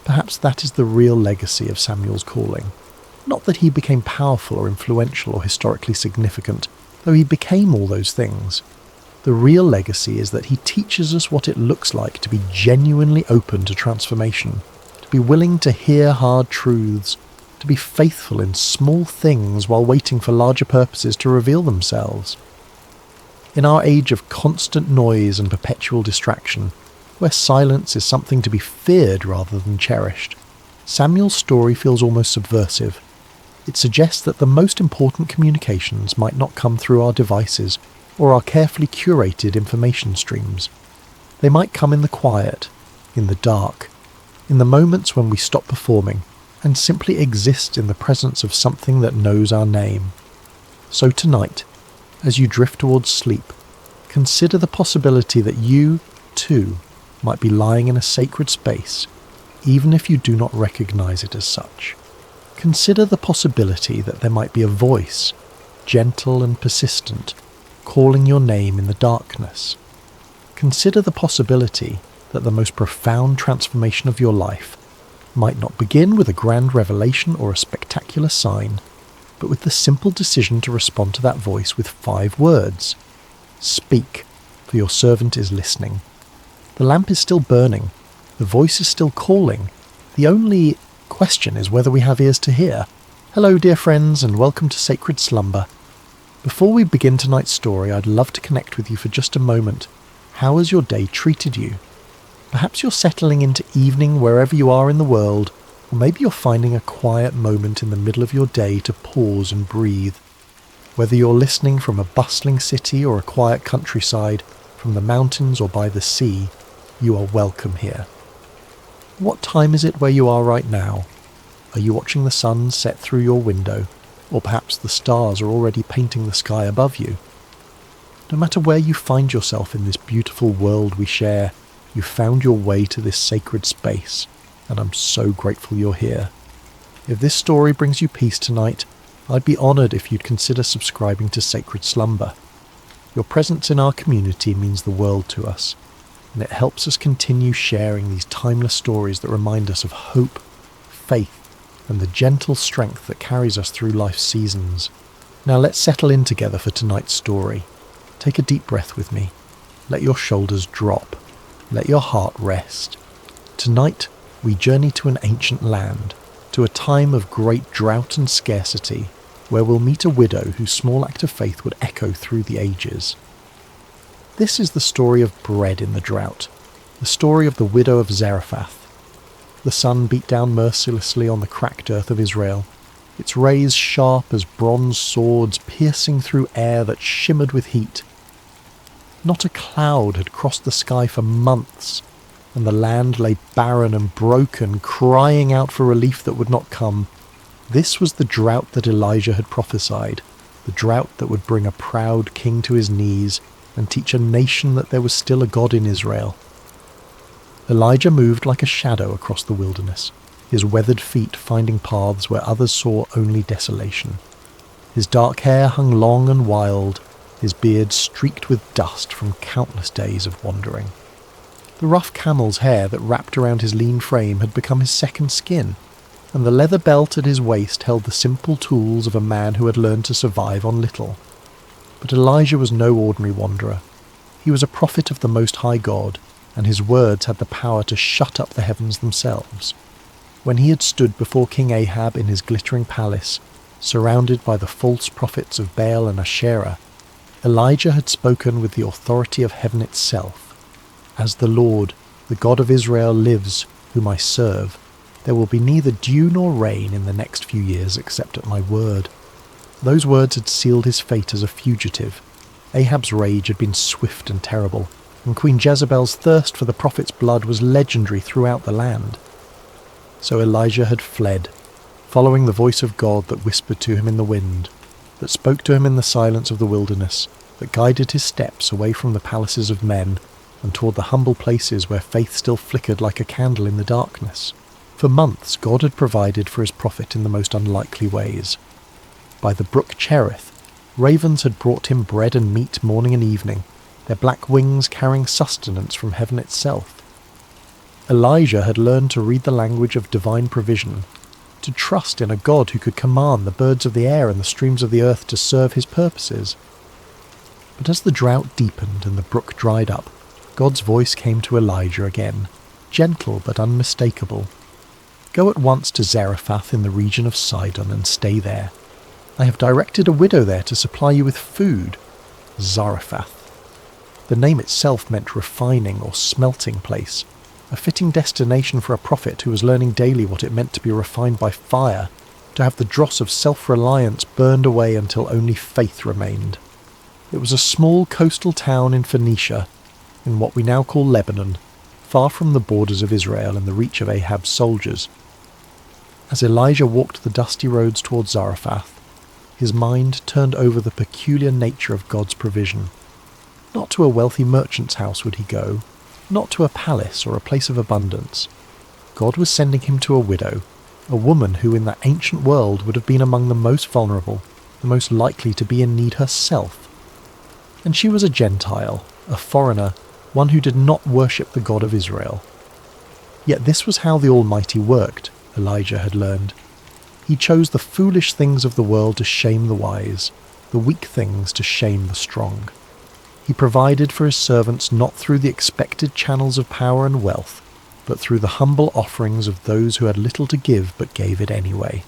S2: Perhaps that is the real legacy of Samuel's calling. Not that he became powerful or influential or historically significant, though he became all those things. The real legacy is that he teaches us what it looks like to be genuinely open to transformation, to be willing to hear hard truths, to be faithful in small things while waiting for larger purposes to reveal themselves. In our age of constant noise and perpetual distraction, where silence is something to be feared rather than cherished, Samuel's story feels almost subversive. It suggests that the most important communications might not come through our devices or our carefully curated information streams. They might come in the quiet, in the dark, in the moments when we stop performing and simply exist in the presence of something that knows our name. So tonight, as you drift towards sleep, consider the possibility that you, too, might be lying in a sacred space, even if you do not recognize it as such. Consider the possibility that there might be a voice, gentle and persistent, calling your name in the darkness. Consider the possibility that the most profound transformation of your life might not begin with a grand revelation or a spectacular sign, but with the simple decision to respond to that voice with 5 words. Speak, for your servant is listening. The lamp is still burning. The voice is still calling. The only question is whether we have ears to hear. Hello, dear friends, and welcome to Sacred Slumber. Before we begin tonight's story, I'd love to connect with you for just a moment. How has your day treated you? Perhaps you're settling into evening wherever you are in the world, or maybe you're finding a quiet moment in the middle of your day to pause and breathe. Whether you're listening from a bustling city or a quiet countryside, from the mountains or by the sea, you are welcome here. What time is it where you are right now? Are you watching the sun set through your window, or perhaps the stars are already painting the sky above you? No matter where you find yourself in this beautiful world we share, you found your way to this sacred space, and I'm so grateful you're here. If this story brings you peace tonight, I'd be honoured if you'd consider subscribing to Sacred Slumber. Your presence in our community means the world to us, and it helps us continue sharing these timeless stories that remind us of hope, faith, and the gentle strength that carries us through life's seasons. Now let's settle in together for tonight's story. Take a deep breath with me. Let your shoulders drop. Let your heart rest. Tonight, we journey to an ancient land, to a time of great drought and scarcity, where we'll meet a widow whose small act of faith would echo through the ages. This is the story of bread in the drought, the story of the widow of Zarephath. The sun beat down mercilessly on the cracked earth of Israel, its rays sharp as bronze swords piercing through air that shimmered with heat. Not a cloud had crossed the sky for months, and the land lay barren and broken, crying out for relief that would not come. This was the drought that Elijah had prophesied, the drought that would bring a proud king to his knees and teach a nation that there was still a God in Israel. Elijah moved like a shadow across the wilderness, his weathered feet finding paths where others saw only desolation. His dark hair hung long and wild, his beard streaked with dust from countless days of wandering. The rough camel's hair that wrapped around his lean frame had become his second skin, and the leather belt at his waist held the simple tools of a man who had learned to survive on little. But Elijah was no ordinary wanderer. He was a prophet of the Most High God, and his words had the power to shut up the heavens themselves. When he had stood before King Ahab in his glittering palace, surrounded by the false prophets of Baal and Asherah, Elijah had spoken with the authority of heaven itself. As the Lord, the God of Israel, lives, whom I serve, there will be neither dew nor rain in the next few years except at my word. Those words had sealed his fate as a fugitive. Ahab's rage had been swift and terrible, and Queen Jezebel's thirst for the prophet's blood was legendary throughout the land. So Elijah had fled, following the voice of God that whispered to him in the wind, that spoke to him in the silence of the wilderness, that guided his steps away from the palaces of men and toward the humble places where faith still flickered like a candle in the darkness. For months God had provided for his prophet in the most unlikely ways. By the brook Cherith, ravens had brought him bread and meat morning and evening, their black wings carrying sustenance from heaven itself. Elijah had learned to read the language of divine provision, to trust in a God who could command the birds of the air and the streams of the earth to serve his purposes. But as the drought deepened and the brook dried up, God's voice came to Elijah again, gentle but unmistakable. Go at once to Zarephath in the region of Sidon and stay there. I have directed a widow there to supply you with food. Zarephath. The name itself meant refining or smelting place, a fitting destination for a prophet who was learning daily what it meant to be refined by fire, to have the dross of self-reliance burned away until only faith remained. It was a small coastal town in Phoenicia, in what we now call Lebanon, far from the borders of Israel and the reach of Ahab's soldiers. As Elijah walked the dusty roads towards Zarephath, his mind turned over the peculiar nature of God's provision. Not to a wealthy merchant's house would he go, not to a palace or a place of abundance. God was sending him to a widow, a woman who in that ancient world would have been among the most vulnerable, the most likely to be in need herself. And she was a Gentile, a foreigner, one who did not worship the God of Israel. Yet this was how the Almighty worked, Elijah had learned. He chose the foolish things of the world to shame the wise, the weak things to shame the strong. He provided for his servants not through the expected channels of power and wealth, but through the humble offerings of those who had little to give but gave it anyway.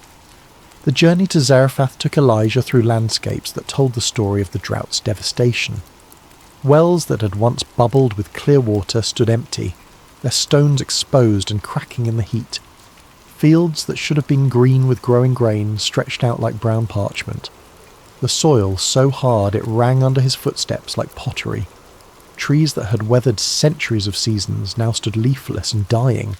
S2: The journey to Zarephath took Elijah through landscapes that told the story of the drought's devastation. Wells that had once bubbled with clear water stood empty, their stones exposed and cracking in the heat. Fields that should have been green with growing grain stretched out like brown parchment. The soil so hard it rang under his footsteps like pottery. Trees that had weathered centuries of seasons now stood leafless and dying,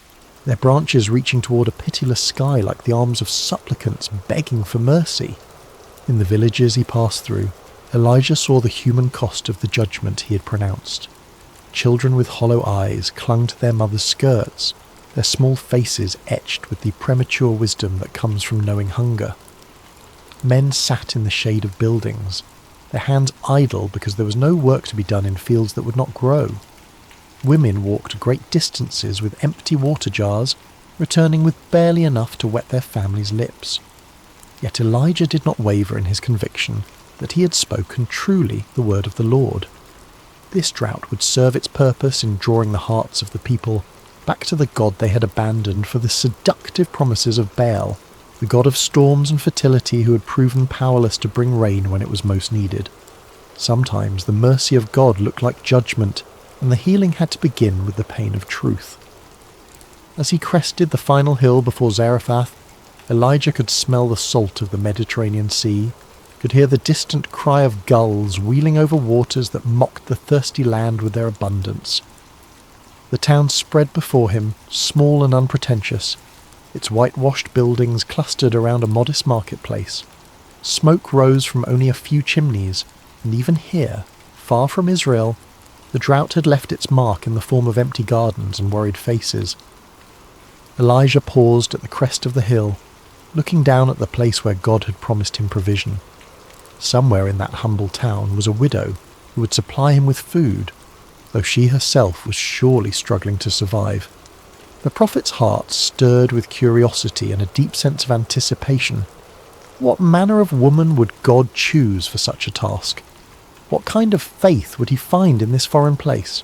S2: their branches reaching toward a pitiless sky like the arms of supplicants begging for mercy. In the villages he passed through, Elijah saw the human cost of the judgment he had pronounced. Children with hollow eyes clung to their mothers' skirts, their small faces etched with the premature wisdom that comes from knowing hunger. Men sat in the shade of buildings, their hands idle because there was no work to be done in fields that would not grow. Women walked great distances with empty water jars, returning with barely enough to wet their families' lips. Yet Elijah did not waver in his conviction that he had spoken truly the word of the Lord. This drought would serve its purpose in drawing the hearts of the people back to the God they had abandoned for the seductive promises of Baal, the god of storms and fertility who had proven powerless to bring rain when it was most needed. Sometimes the mercy of God looked like judgment, and the healing had to begin with the pain of truth. As he crested the final hill before Zarephath, Elijah could smell the salt of the Mediterranean Sea, could hear the distant cry of gulls wheeling over waters that mocked the thirsty land with their abundance. The town spread before him, small and unpretentious, its whitewashed buildings clustered around a modest marketplace. Smoke rose from only a few chimneys, and even here, far from Israel, the drought had left its mark in the form of empty gardens and worried faces. Elijah paused at the crest of the hill, looking down at the place where God had promised him provision. Somewhere in that humble town was a widow who would supply him with food, though she herself was surely struggling to survive. The prophet's heart stirred with curiosity and a deep sense of anticipation. What manner of woman would God choose for such a task? What kind of faith would he find in this foreign place?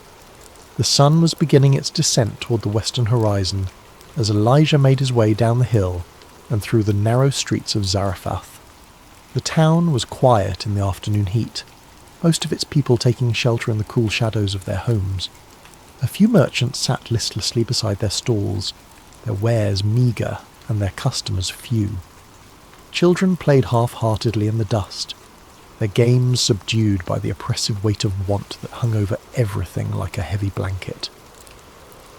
S2: The sun was beginning its descent toward the western horizon as Elijah made his way down the hill and through the narrow streets of Zarephath. The town was quiet in the afternoon heat, most of its people taking shelter in the cool shadows of their homes. A few merchants sat listlessly beside their stalls, their wares meagre and their customers few. Children played half-heartedly in the dust. their games subdued by the oppressive weight of want that hung over everything like a heavy blanket.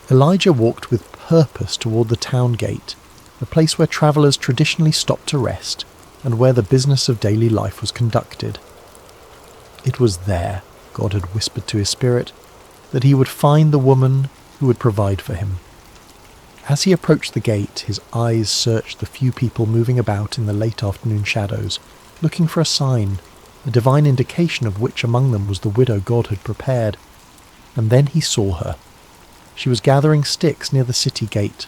S2: Elijah walked with purpose toward the town gate, a place where travellers traditionally stopped to rest and where the business of daily life was conducted. It was there, God had whispered to his spirit, that he would find the woman who would provide for him. As he approached the gate, his eyes searched the few people moving about in the late afternoon shadows, looking for a sign, a divine indication of which among them was the widow God had prepared. And then he saw her. She was gathering sticks near the city gate,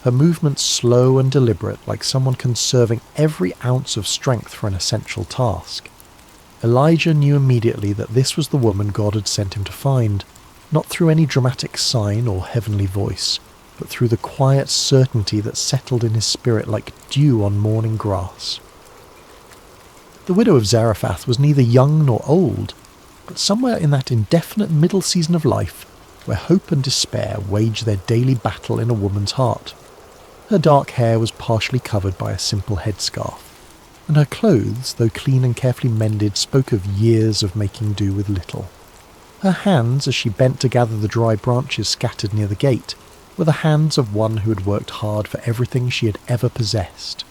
S2: her movements slow and deliberate, like someone conserving every ounce of strength for an essential task. Elijah knew immediately that this was the woman God had sent him to find, not through any dramatic sign or heavenly voice, but through the quiet certainty that settled in his spirit like dew on morning grass. The widow of Zarephath was neither young nor old, but somewhere in that indefinite middle season of life, where hope and despair wage their daily battle in a woman's heart. Her dark hair was partially covered by a simple headscarf, and her clothes, though clean and carefully mended, spoke of years of making do with little. Her hands, as she bent to gather the dry branches scattered near the gate, were the hands of one who had worked hard for everything she had ever possessed.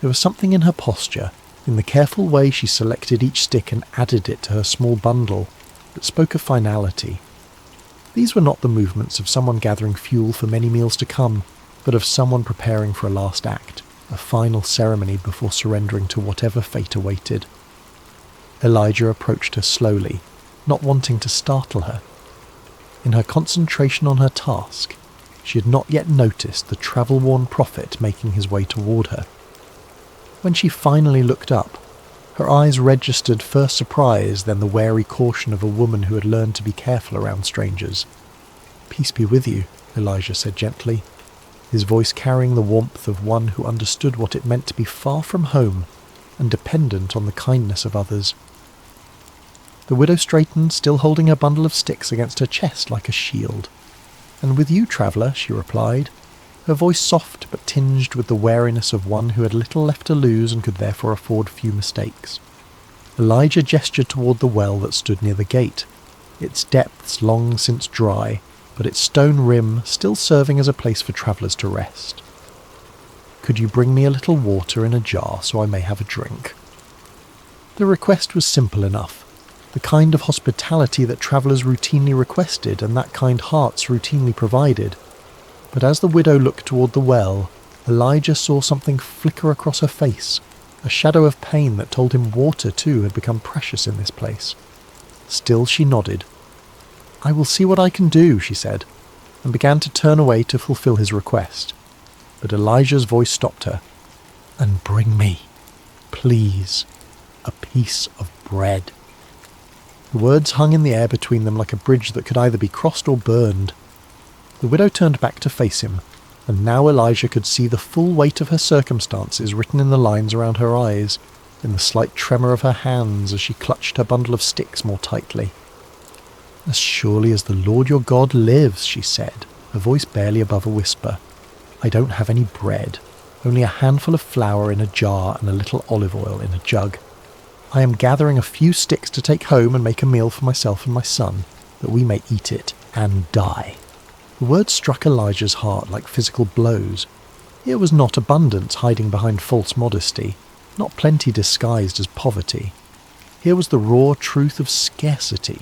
S2: There was something in her posture, in the careful way she selected each stick and added it to her small bundle, that spoke of finality. These were not the movements of someone gathering fuel for many meals to come, but of someone preparing for a last act, a final ceremony before surrendering to whatever fate awaited. Elijah approached her slowly, not wanting to startle her. In her concentration on her task, she had not yet noticed the travel-worn prophet making his way toward her. When she finally looked up, her eyes registered first surprise, then the wary caution of a woman who had learned to be careful around strangers. "Peace be with you," Elijah said gently, his voice carrying the warmth of one who understood what it meant to be far from home and dependent on the kindness of others. The widow straightened, still holding her bundle of sticks against her chest like a shield. "And with you, traveller," she replied, her voice soft but tinged with the wariness of one who had little left to lose and could therefore afford few mistakes. Elijah gestured toward the well that stood near the gate, its depths long since dry, but its stone rim still serving as a place for travellers to rest. "Could you bring me a little water in a jar so I may have a drink?" The request was simple enough, the kind of hospitality that travellers routinely requested and that kind hearts routinely provided. But as the widow looked toward the well, Elijah saw something flicker across her face, a shadow of pain that told him water too had become precious in this place. Still she nodded. "I will see what I can do," she said, and began to turn away to fulfill his request. But Elijah's voice stopped her. "And bring me, please, a piece of bread." The words hung in the air between them like a bridge that could either be crossed or burned. The widow turned back to face him, and now Elijah could see the full weight of her circumstances written in the lines around her eyes, in the slight tremor of her hands as she clutched her bundle of sticks more tightly. "As surely as the Lord your God lives," she said, her voice barely above a whisper, "I don't have any bread, only a handful of flour in a jar and a little olive oil in a jug. I am gathering a few sticks to take home and make a meal for myself and my son, that we may eat it and die." The words struck Elijah's heart like physical blows. Here was not abundance hiding behind false modesty, not plenty disguised as poverty. Here was the raw truth of scarcity,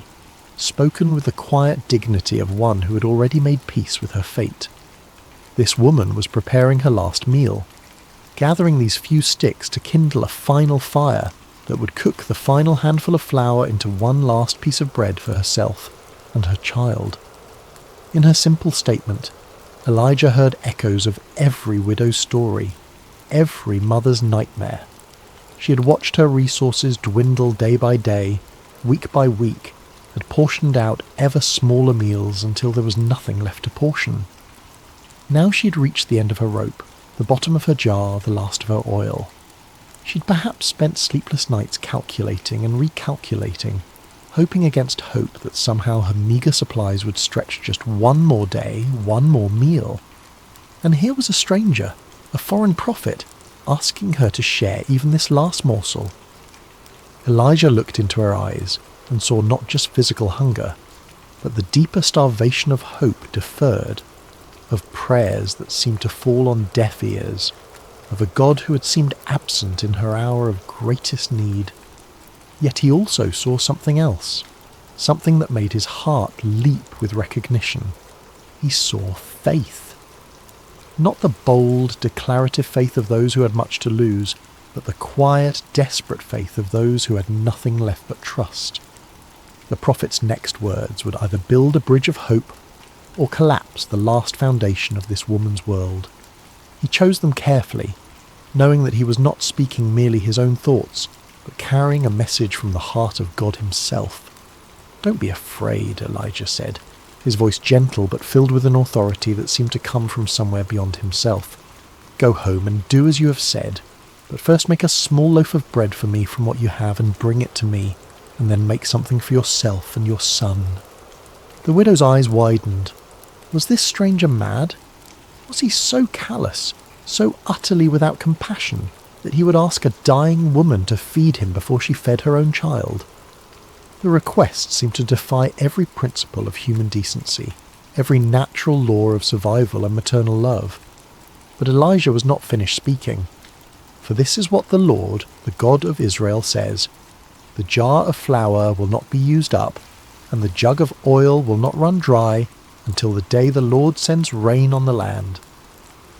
S2: spoken with the quiet dignity of one who had already made peace with her fate. This woman was preparing her last meal, gathering these few sticks to kindle a final fire that would cook the final handful of flour into one last piece of bread for herself and her child. In her simple statement, Elijah heard echoes of every widow's story, every mother's nightmare. She had watched her resources dwindle day by day, week by week, had portioned out ever smaller meals until there was nothing left to portion. Now she had reached the end of her rope, the bottom of her jar, the last of her oil. She'd perhaps spent sleepless nights calculating and recalculating, hoping against hope that somehow her meagre supplies would stretch just one more day, one more meal. And here was a stranger, a foreign prophet, asking her to share even this last morsel. Elijah looked into her eyes and saw not just physical hunger, but the deeper starvation of hope deferred, of prayers that seemed to fall on deaf ears, of a God who had seemed absent in her hour of greatest need. Yet he also saw something else, something that made his heart leap with recognition. He saw faith. Not the bold, declarative faith of those who had much to lose, but the quiet, desperate faith of those who had nothing left but trust. The prophet's next words would either build a bridge of hope or collapse the last foundation of this woman's world. He chose them carefully, knowing that he was not speaking merely his own thoughts, but carrying a message from the heart of God himself. "Don't be afraid," Elijah said, his voice gentle but filled with an authority that seemed to come from somewhere beyond himself. "Go home and do as you have said, but first make a small loaf of bread for me from what you have and bring it to me, and then make something for yourself and your son." The widow's eyes widened. Was this stranger mad? Was he so callous, so utterly without compassion, that he would ask a dying woman to feed him before she fed her own child? The request seemed to defy every principle of human decency, every natural law of survival and maternal love. But Elijah was not finished speaking. "For this is what the Lord, the God of Israel, says, the jar of flour will not be used up, and the jug of oil will not run dry, until the day the Lord sends rain on the land."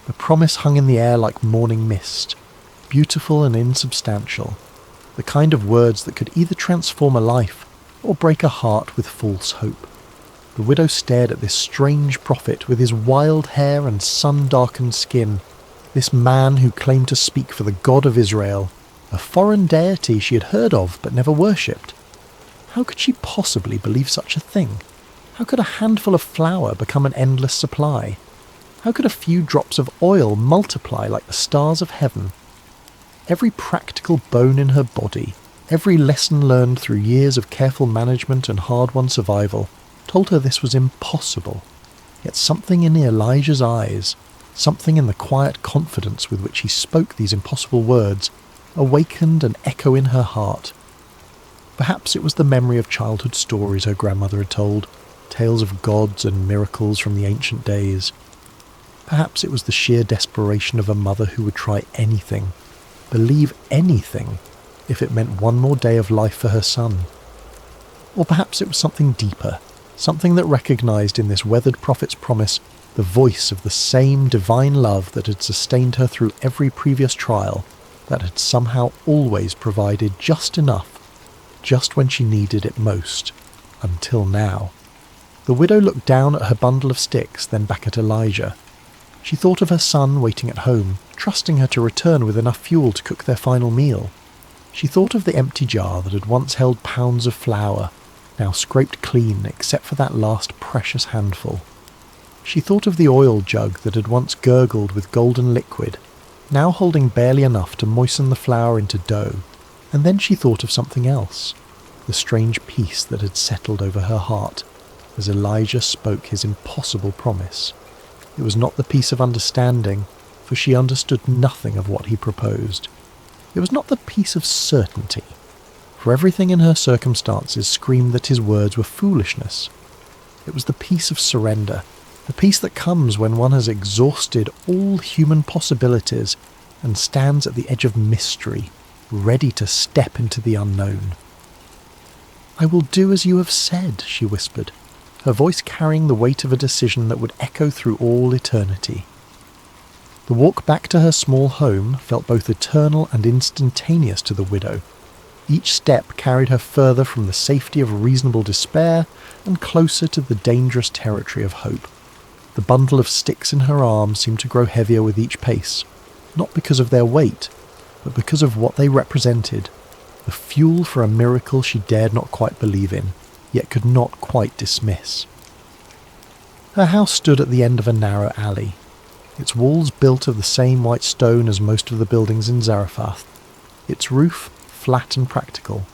S2: The promise hung in the air like morning mist, beautiful and insubstantial, the kind of words that could either transform a life or break a heart with false hope. The widow stared at this strange prophet with his wild hair and sun-darkened skin, this man who claimed to speak for the God of Israel, a foreign deity she had heard of but never worshipped. How could she possibly believe such a thing? How could a handful of flour become an endless supply? How could a few drops of oil multiply like the stars of heaven? Every practical bone in her body, every lesson learned through years of careful management and hard-won survival, told her this was impossible. Yet something in Elijah's eyes, something in the quiet confidence with which he spoke these impossible words, awakened an echo in her heart. Perhaps it was the memory of childhood stories her grandmother had told, tales of gods and miracles from the ancient days. Perhaps it was the sheer desperation of a mother who would try anything, believe anything, if it meant one more day of life for her son. Or perhaps it was something deeper, something that recognized in this weathered prophet's promise the voice of the same divine love that had sustained her through every previous trial, that had somehow always provided just enough, just when she needed it most, until now. The widow looked down at her bundle of sticks, then back at Elijah. She thought of her son waiting at home, trusting her to return with enough fuel to cook their final meal. She thought of the empty jar that had once held pounds of flour, now scraped clean except for that last precious handful. She thought of the oil jug that had once gurgled with golden liquid, now holding barely enough to moisten the flour into dough. And then she thought of something else, the strange peace that had settled over her heart as Elijah spoke his impossible promise. It was not the peace of understanding, for she understood nothing of what he proposed. It was not the peace of certainty, for everything in her circumstances screamed that his words were foolishness. It was the peace of surrender, the peace that comes when one has exhausted all human possibilities and stands at the edge of mystery, ready to step into the unknown. "I will do as you have said," she whispered, her voice carrying the weight of a decision that would echo through all eternity. The walk back to her small home felt both eternal and instantaneous to the widow. Each step carried her further from the safety of reasonable despair and closer to the dangerous territory of hope. The bundle of sticks in her arm seemed to grow heavier with each pace, not because of their weight, but because of what they represented, the fuel for a miracle she dared not quite believe in, yet could not quite dismiss. Her house stood at the end of a narrow alley, its walls built of the same white stone as most of the buildings in Zarephath, its roof flat and practical.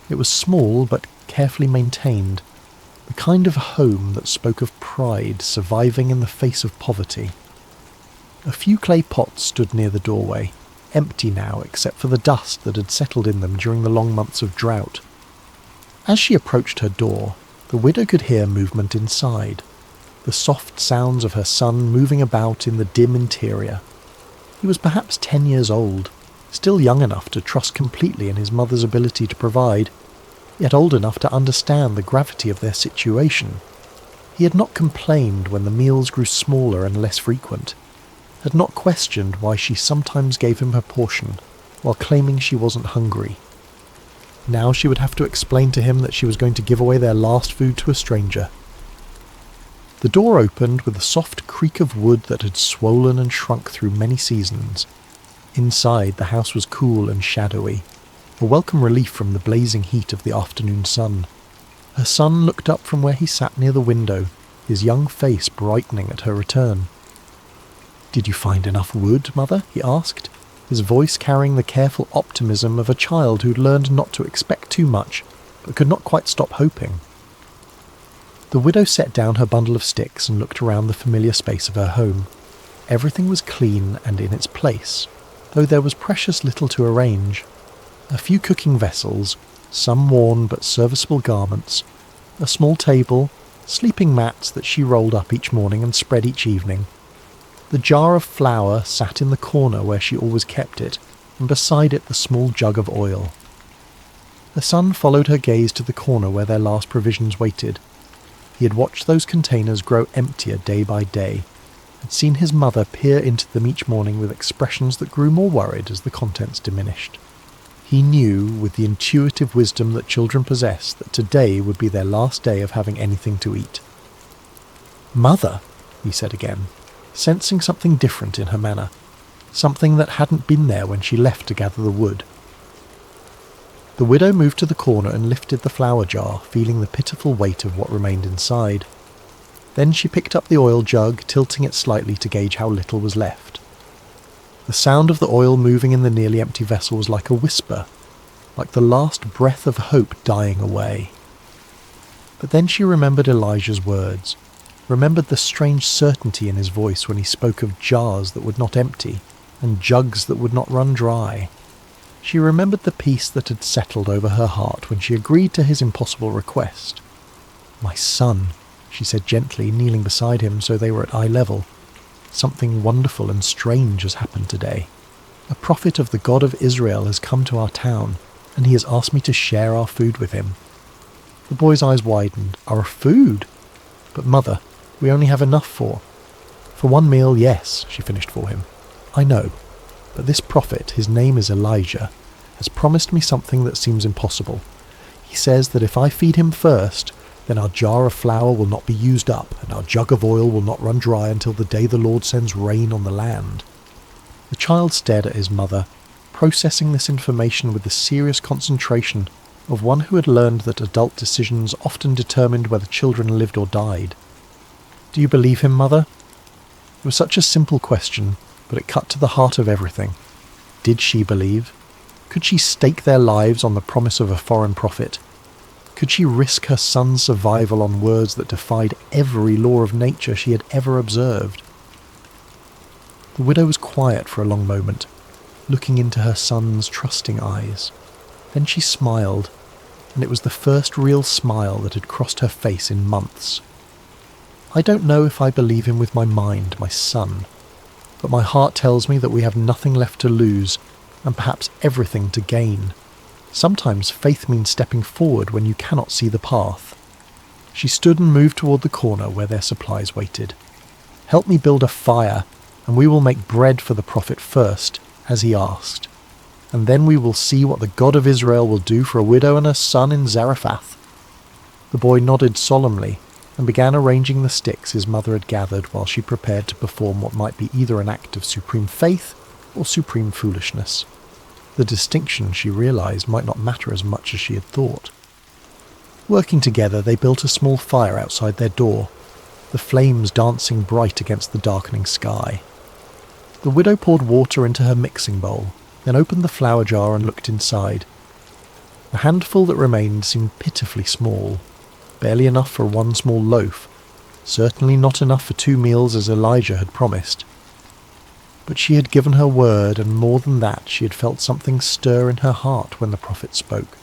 S2: It was small but carefully maintained, the kind of home that spoke of pride surviving in the face of poverty. A few clay pots stood near the doorway, empty now except for the dust that had settled in them during the long months of drought. As she approached her door, the widow could hear movement inside, the soft sounds of her son moving about in the dim interior. He was perhaps 10 years old, still young enough to trust completely in his mother's ability to provide, yet old enough to understand the gravity of their situation. He had not complained when the meals grew smaller and less frequent, had not questioned why she sometimes gave him her portion while claiming she wasn't hungry. Now she would have to explain to him that she was going to give away their last food to a stranger. The door opened with a soft creak of wood that had swollen and shrunk through many seasons. Inside, the house was cool and shadowy, a welcome relief from the blazing heat of the afternoon sun. Her son looked up from where he sat near the window, his young face brightening at her return. "Did you find enough wood, Mother?" he asked, his voice carrying the careful optimism of a child who'd learned not to expect too much, but could not quite stop hoping. The widow set down her bundle of sticks and looked around the familiar space of her home. Everything was clean and in its place, though there was precious little to arrange. A few cooking vessels, some worn but serviceable garments, a small table, sleeping mats that she rolled up each morning and spread each evening. The jar of flour sat in the corner where she always kept it, and beside it the small jug of oil. The son followed her gaze to the corner where their last provisions waited. He had watched those containers grow emptier day by day, had seen his mother peer into them each morning with expressions that grew more worried as the contents diminished. He knew, with the intuitive wisdom that children possess, that today would be their last day of having anything to eat. "Mother," he said again, sensing something different in her manner, something that hadn't been there when she left to gather the wood. The widow moved to the corner and lifted the flour jar, feeling the pitiful weight of what remained inside. Then she picked up the oil jug, tilting it slightly to gauge how little was left. The sound of the oil moving in the nearly empty vessel was like a whisper, like the last breath of hope dying away. But then she remembered Elijah's words, remembered the strange certainty in his voice when he spoke of jars that would not empty, and jugs that would not run dry. She remembered the peace that had settled over her heart when she agreed to his impossible request. "My son," she said gently, kneeling beside him so they were at eye level. "Something wonderful and strange has happened today. A prophet of the God of Israel has come to our town, and he has asked me to share our food with him." The boy's eyes widened. "Our food? But Mother, we only have enough for one meal, yes," she finished for him. "I know, but this prophet, his name is Elijah, has promised me something that seems impossible. He says that if I feed him first, then our jar of flour will not be used up, and our jug of oil will not run dry until the day the Lord sends rain on the land." The child stared at his mother, processing this information with the serious concentration of one who had learned that adult decisions often determined whether children lived or died. "Do you believe him, Mother?" It was such a simple question, but it cut to the heart of everything. Did she believe? Could she stake their lives on the promise of a foreign prophet? Could she risk her son's survival on words that defied every law of nature she had ever observed? The widow was quiet for a long moment, looking into her son's trusting eyes. Then she smiled, and it was the first real smile that had crossed her face in months. "I don't know if I believe him with my mind, my son, but my heart tells me that we have nothing left to lose, and perhaps everything to gain. Sometimes faith means stepping forward when you cannot see the path." She stood and moved toward the corner where their supplies waited. "Help me build a fire, and we will make bread for the prophet first, as he asked. And then we will see what the God of Israel will do for a widow and her son in Zarephath." The boy nodded solemnly and began arranging the sticks his mother had gathered while she prepared to perform what might be either an act of supreme faith or supreme foolishness. The distinction, she realized, might not matter as much as she had thought. Working together, they built a small fire outside their door, the flames dancing bright against the darkening sky. The widow poured water into her mixing bowl, then opened the flour jar and looked inside. The handful that remained seemed pitifully small, barely enough for one small loaf, certainly not enough for 2 meals as Elijah had promised. But she had given her word, and more than that, she had felt something stir in her heart when the prophet spoke.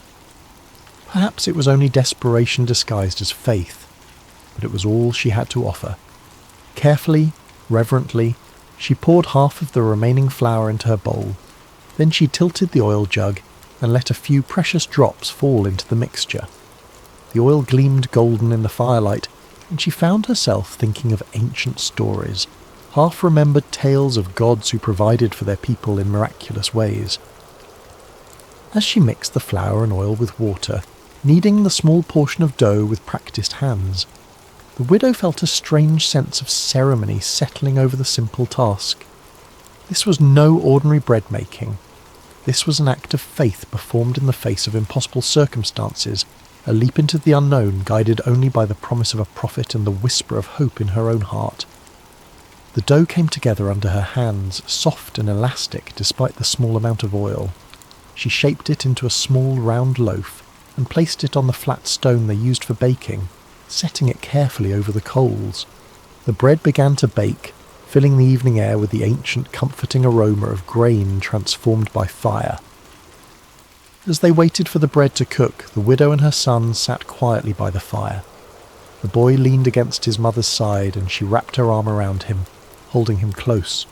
S2: Perhaps it was only desperation disguised as faith, but it was all she had to offer. Carefully, reverently, she poured half of the remaining flour into her bowl. Then she tilted the oil jug and let a few precious drops fall into the mixture. The oil gleamed golden in the firelight, and she found herself thinking of ancient stories, half-remembered tales of gods who provided for their people in miraculous ways. As she mixed the flour and oil with water, kneading the small portion of dough with practiced hands, the widow felt a strange sense of ceremony settling over the simple task. This was no ordinary bread-making. This was an act of faith performed in the face of impossible circumstances, a leap into the unknown guided only by the promise of a prophet and the whisper of hope in her own heart. The dough came together under her hands, soft and elastic despite the small amount of oil. She shaped it into a small round loaf and placed it on the flat stone they used for baking, setting it carefully over the coals. The bread began to bake, filling the evening air with the ancient comforting aroma of grain transformed by fire. As they waited for the bread to cook, the widow and her son sat quietly by the fire. The boy leaned against his mother's side, and she wrapped her arm around him, holding him close.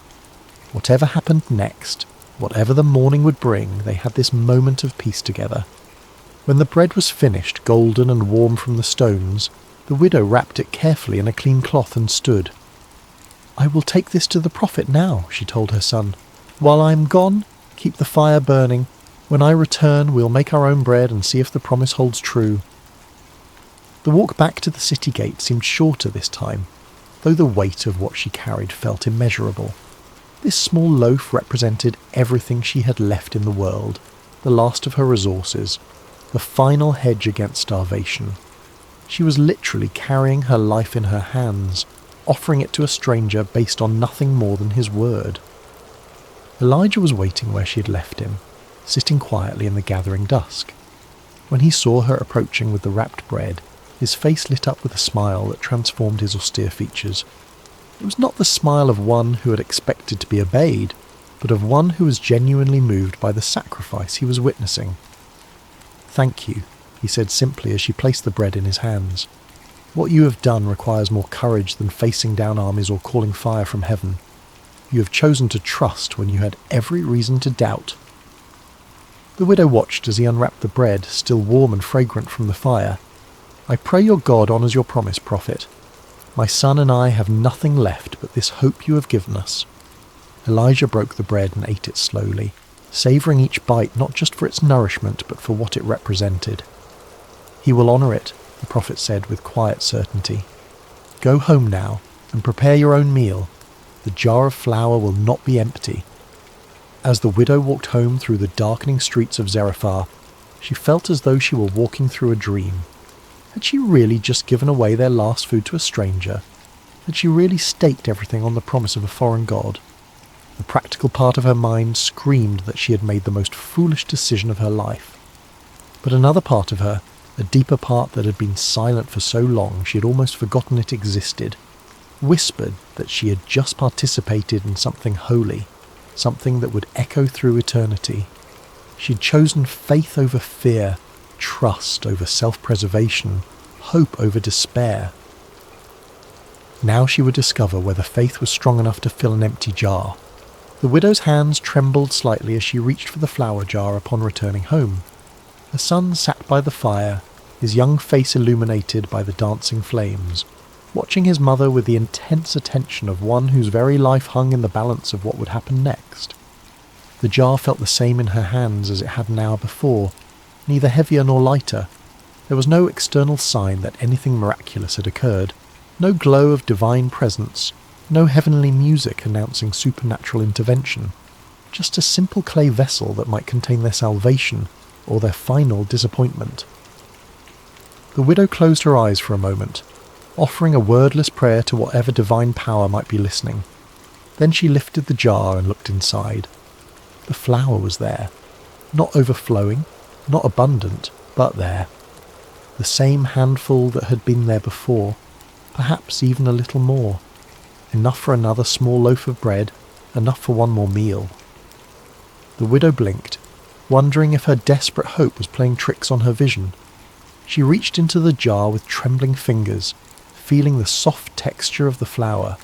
S2: Whatever happened next, whatever the morning would bring, they had this moment of peace together. When the bread was finished, golden and warm from the stones, the widow wrapped it carefully in a clean cloth and stood. "I will take this to the prophet now," she told her son. "While I am gone, keep the fire burning. When I return, we'll make our own bread and see if the promise holds true." The walk back to the city gate seemed shorter this time, though the weight of what she carried felt immeasurable. This small loaf represented everything she had left in the world, the last of her resources, the final hedge against starvation. She was literally carrying her life in her hands, offering it to a stranger based on nothing more than his word. Elijah was waiting where she had left him, sitting quietly in the gathering dusk. When he saw her approaching with the wrapped bread, his face lit up with a smile that transformed his austere features. It was not the smile of one who had expected to be obeyed, but of one who was genuinely moved by the sacrifice he was witnessing. "Thank you," he said simply as she placed the bread in his hands. "What you have done requires more courage than facing down armies or calling fire from heaven. You have chosen to trust when you had every reason to doubt." The widow watched as he unwrapped the bread, still warm and fragrant from the fire. "I pray your God honours your promise, prophet. My son and I have nothing left but this hope you have given us." Elijah broke the bread and ate it slowly, savouring each bite not just for its nourishment but for what it represented. "He will honour it," the prophet said with quiet certainty. "Go home now and prepare your own meal. The jar of flour will not be empty." As the widow walked home through the darkening streets of Zarephath, she felt as though she were walking through a dream. Had she really just given away their last food to a stranger? Had she really staked everything on the promise of a foreign god? The practical part of her mind screamed that she had made the most foolish decision of her life. But another part of her, a deeper part that had been silent for so long she had almost forgotten it existed, whispered that she had just participated in something holy, something that would echo through eternity. She'd chosen faith over fear, trust over self-preservation, hope over despair. Now she would discover whether faith was strong enough to fill an empty jar. The widow's hands trembled slightly as she reached for the flour jar upon returning home. Her son sat by the fire, his young face illuminated by the dancing flames, watching his mother with the intense attention of one whose very life hung in the balance of what would happen next. The jar felt the same in her hands as it had an hour before, neither heavier nor lighter. There was no external sign that anything miraculous had occurred, no glow of divine presence, no heavenly music announcing supernatural intervention, just a simple clay vessel that might contain their salvation or their final disappointment. The widow closed her eyes for a moment, offering a wordless prayer to whatever divine power might be listening. Then she lifted the jar and looked inside. The flour was there, not overflowing, not abundant, but there. The same handful that had been there before, perhaps even a little more. Enough for another small loaf of bread, enough for one more meal. The widow blinked, wondering if her desperate hope was playing tricks on her vision. She reached into the jar with trembling fingers, feeling the soft texture of the flour,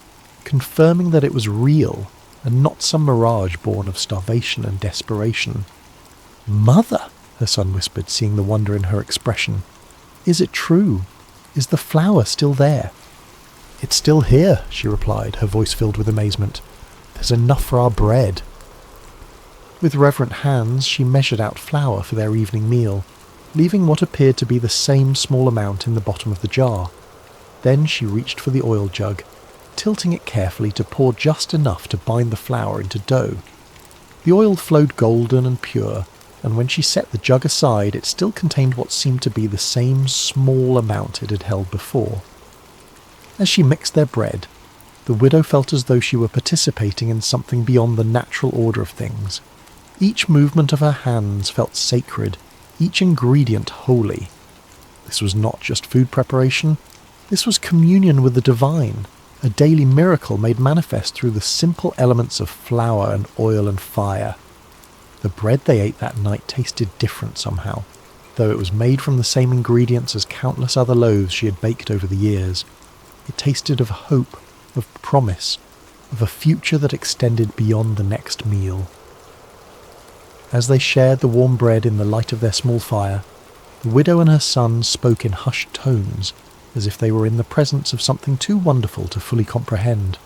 S2: confirming that it was real and not some mirage born of starvation and desperation. "Mother," her son whispered, seeing the wonder in her expression. "Is it true? Is the flour still there?" "It's still here," she replied, her voice filled with amazement. "There's enough for our bread." With reverent hands, she measured out flour for their evening meal, leaving what appeared to be the same small amount in the bottom of the jar. Then she reached for the oil jug, tilting it carefully to pour just enough to bind the flour into dough. The oil flowed golden and pure, and when she set the jug aside, it still contained what seemed to be the same small amount it had held before. As she mixed their bread, the widow felt as though she were participating in something beyond the natural order of things. Each movement of her hands felt sacred, each ingredient holy. This was not just food preparation, this was communion with the divine, a daily miracle made manifest through the simple elements of flour and oil and fire. The bread they ate that night tasted different somehow, though it was made from the same ingredients as countless other loaves she had baked over the years. It tasted of hope, of promise, of a future that extended beyond the next meal. As they shared the warm bread in the light of their small fire, the widow and her son spoke in hushed tones, as if they were in the presence of something too wonderful to fully comprehend.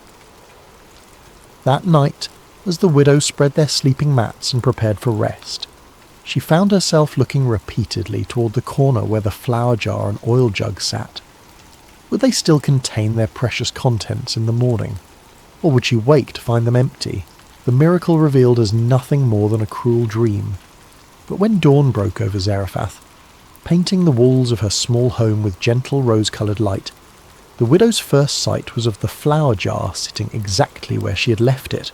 S2: That night, as the widow spread their sleeping mats and prepared for rest, she found herself looking repeatedly toward the corner where the flour jar and oil jug sat. Would they still contain their precious contents in the morning, or would she wake to find them empty, the miracle revealed as nothing more than a cruel dream? But when dawn broke over Zarephath, painting the walls of her small home with gentle rose-coloured light, the widow's first sight was of the flour jar sitting exactly where she had left it.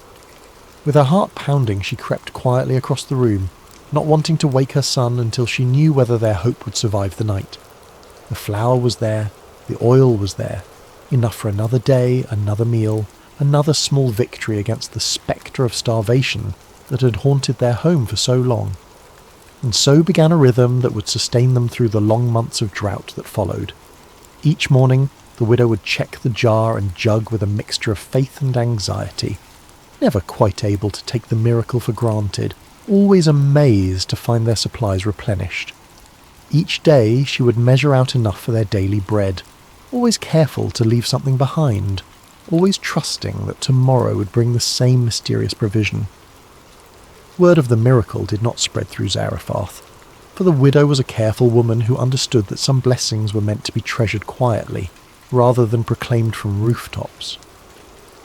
S2: With her heart pounding, she crept quietly across the room, not wanting to wake her son until she knew whether their hope would survive the night. The flour was there, the oil was there, enough for another day, another meal, another small victory against the spectre of starvation that had haunted their home for so long. And so began a rhythm that would sustain them through the long months of drought that followed. Each morning, the widow would check the jar and jug with a mixture of faith and anxiety, never quite able to take the miracle for granted, always amazed to find their supplies replenished. Each day she would measure out enough for their daily bread, always careful to leave something behind, always trusting that tomorrow would bring the same mysterious provision. Word of the miracle did not spread through Zarephath, for the widow was a careful woman who understood that some blessings were meant to be treasured quietly, rather than proclaimed from rooftops.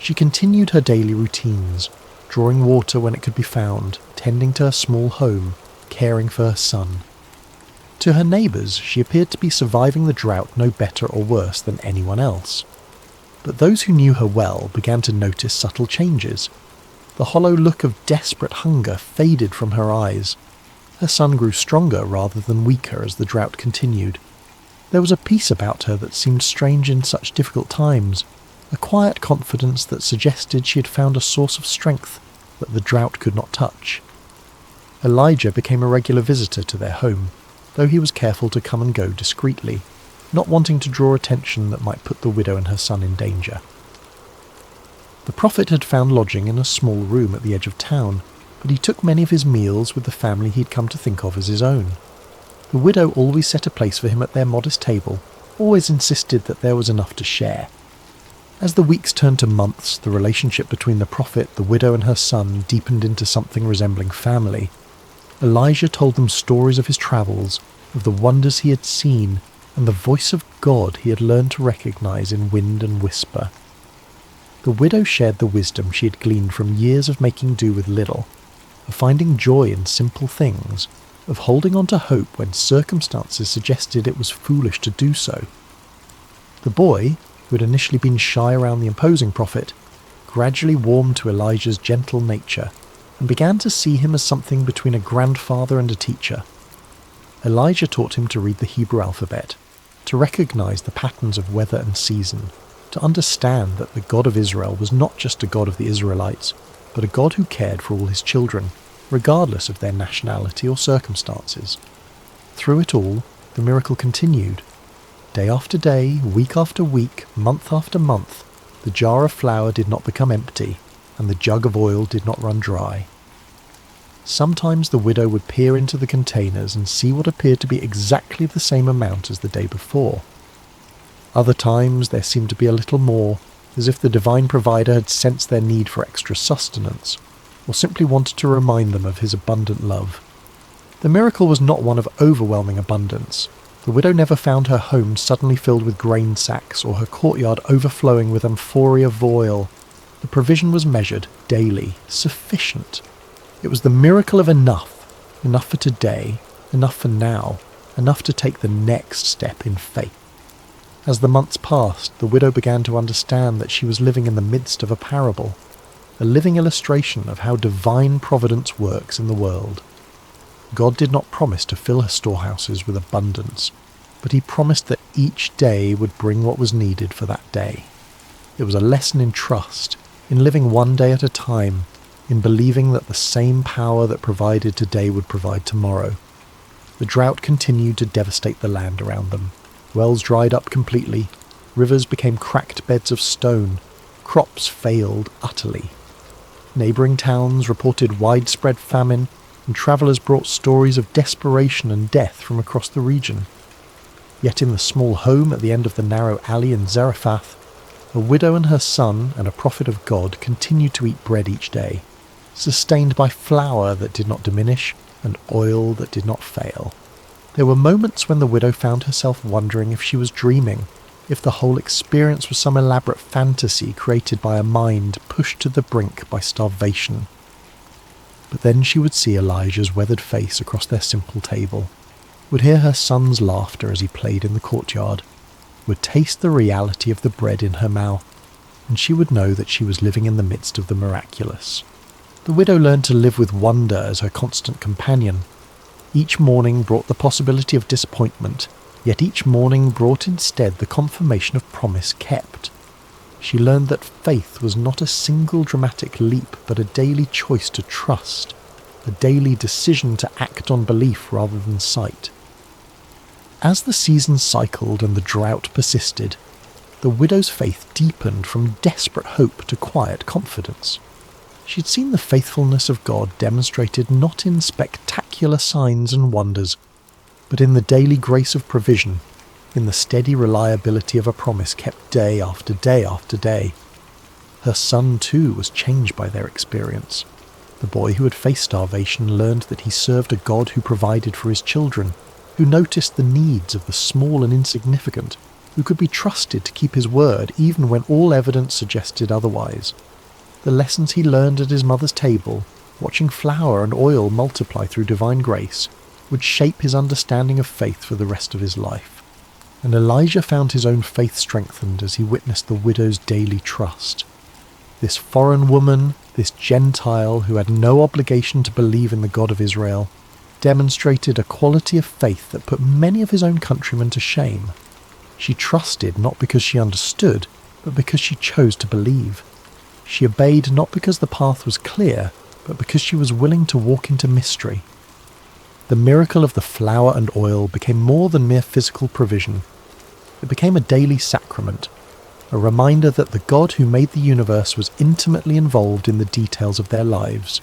S2: She continued her daily routines, drawing water when it could be found, tending to her small home, caring for her son. To her neighbours, she appeared to be surviving the drought no better or worse than anyone else. But those who knew her well began to notice subtle changes. The hollow look of desperate hunger faded from her eyes. Her son grew stronger rather than weaker as the drought continued. There was a peace about her that seemed strange in such difficult times, a quiet confidence that suggested she had found a source of strength that the drought could not touch. Elijah became a regular visitor to their home, though he was careful to come and go discreetly, not wanting to draw attention that might put the widow and her son in danger. The prophet had found lodging in a small room at the edge of town, but he took many of his meals with the family he had come to think of as his own. The widow always set a place for him at their modest table, always insisted that there was enough to share. As the weeks turned to months, the relationship between the prophet, the widow and her son deepened into something resembling family. Elijah told them stories of his travels, of the wonders he had seen, and the voice of God he had learned to recognize in wind and whisper. The widow shared the wisdom she had gleaned from years of making do with little, of finding joy in simple things, of holding on to hope when circumstances suggested it was foolish to do so. The boy, who had initially been shy around the imposing prophet, gradually warmed to Elijah's gentle nature and began to see him as something between a grandfather and a teacher. Elijah taught him to read the Hebrew alphabet, to recognize the patterns of weather and season, to understand that the God of Israel was not just a God of the Israelites, but a God who cared for all his children, regardless of their nationality or circumstances. Through it all, the miracle continued. Day after day, week after week, month after month, the jar of flour did not become empty, and the jug of oil did not run dry. Sometimes the widow would peer into the containers and see what appeared to be exactly the same amount as the day before. Other times there seemed to be a little more, as if the divine provider had sensed their need for extra sustenance, or simply wanted to remind them of his abundant love. The miracle was not one of overwhelming abundance. The widow never found her home suddenly filled with grain sacks or her courtyard overflowing with amphoria of oil. The provision was measured, daily, sufficient. It was the miracle of enough for today, enough for now, enough to take the next step in faith. As the months passed, the widow began to understand that she was living in the midst of a parable, a living illustration of how divine providence works in the world. God did not promise to fill her storehouses with abundance, but he promised that each day would bring what was needed for that day. It was a lesson in trust, in living one day at a time, in believing that the same power that provided today would provide tomorrow. The drought continued to devastate the land around them. Wells dried up completely, rivers became cracked beds of stone, crops failed utterly. Neighbouring towns reported widespread famine, and travellers brought stories of desperation and death from across the region. Yet in the small home at the end of the narrow alley in Zarephath, a widow and her son and a prophet of God continued to eat bread each day, sustained by flour that did not diminish and oil that did not fail. There were moments when the widow found herself wondering if she was dreaming, if the whole experience was some elaborate fantasy created by a mind pushed to the brink by starvation. But then she would see Elijah's weathered face across their simple table, would hear her son's laughter as he played in the courtyard, would taste the reality of the bread in her mouth, and she would know that she was living in the midst of the miraculous. The widow learned to live with wonder as her constant companion. Each morning brought the possibility of disappointment, yet each morning brought instead the confirmation of promise kept. She learned that faith was not a single dramatic leap, but a daily choice to trust, a daily decision to act on belief rather than sight. As the seasons cycled and the drought persisted, the widow's faith deepened from desperate hope to quiet confidence. She had seen the faithfulness of God demonstrated not in spectacular signs and wonders, but in the daily grace of provision, in the steady reliability of a promise kept day after day after day. Her son, too, was changed by their experience. The boy who had faced starvation learned that he served a God who provided for his children, who noticed the needs of the small and insignificant, who could be trusted to keep his word even when all evidence suggested otherwise. The lessons he learned at his mother's table, watching flour and oil multiply through divine grace, would shape his understanding of faith for the rest of his life. And Elijah found his own faith strengthened as he witnessed the widow's daily trust. This foreign woman, this Gentile who had no obligation to believe in the God of Israel, demonstrated a quality of faith that put many of his own countrymen to shame. She trusted not because she understood, but because she chose to believe. She obeyed not because the path was clear, but because she was willing to walk into mystery. The miracle of the flour and oil became more than mere physical provision. It became a daily sacrament, a reminder that the God who made the universe was intimately involved in the details of their lives.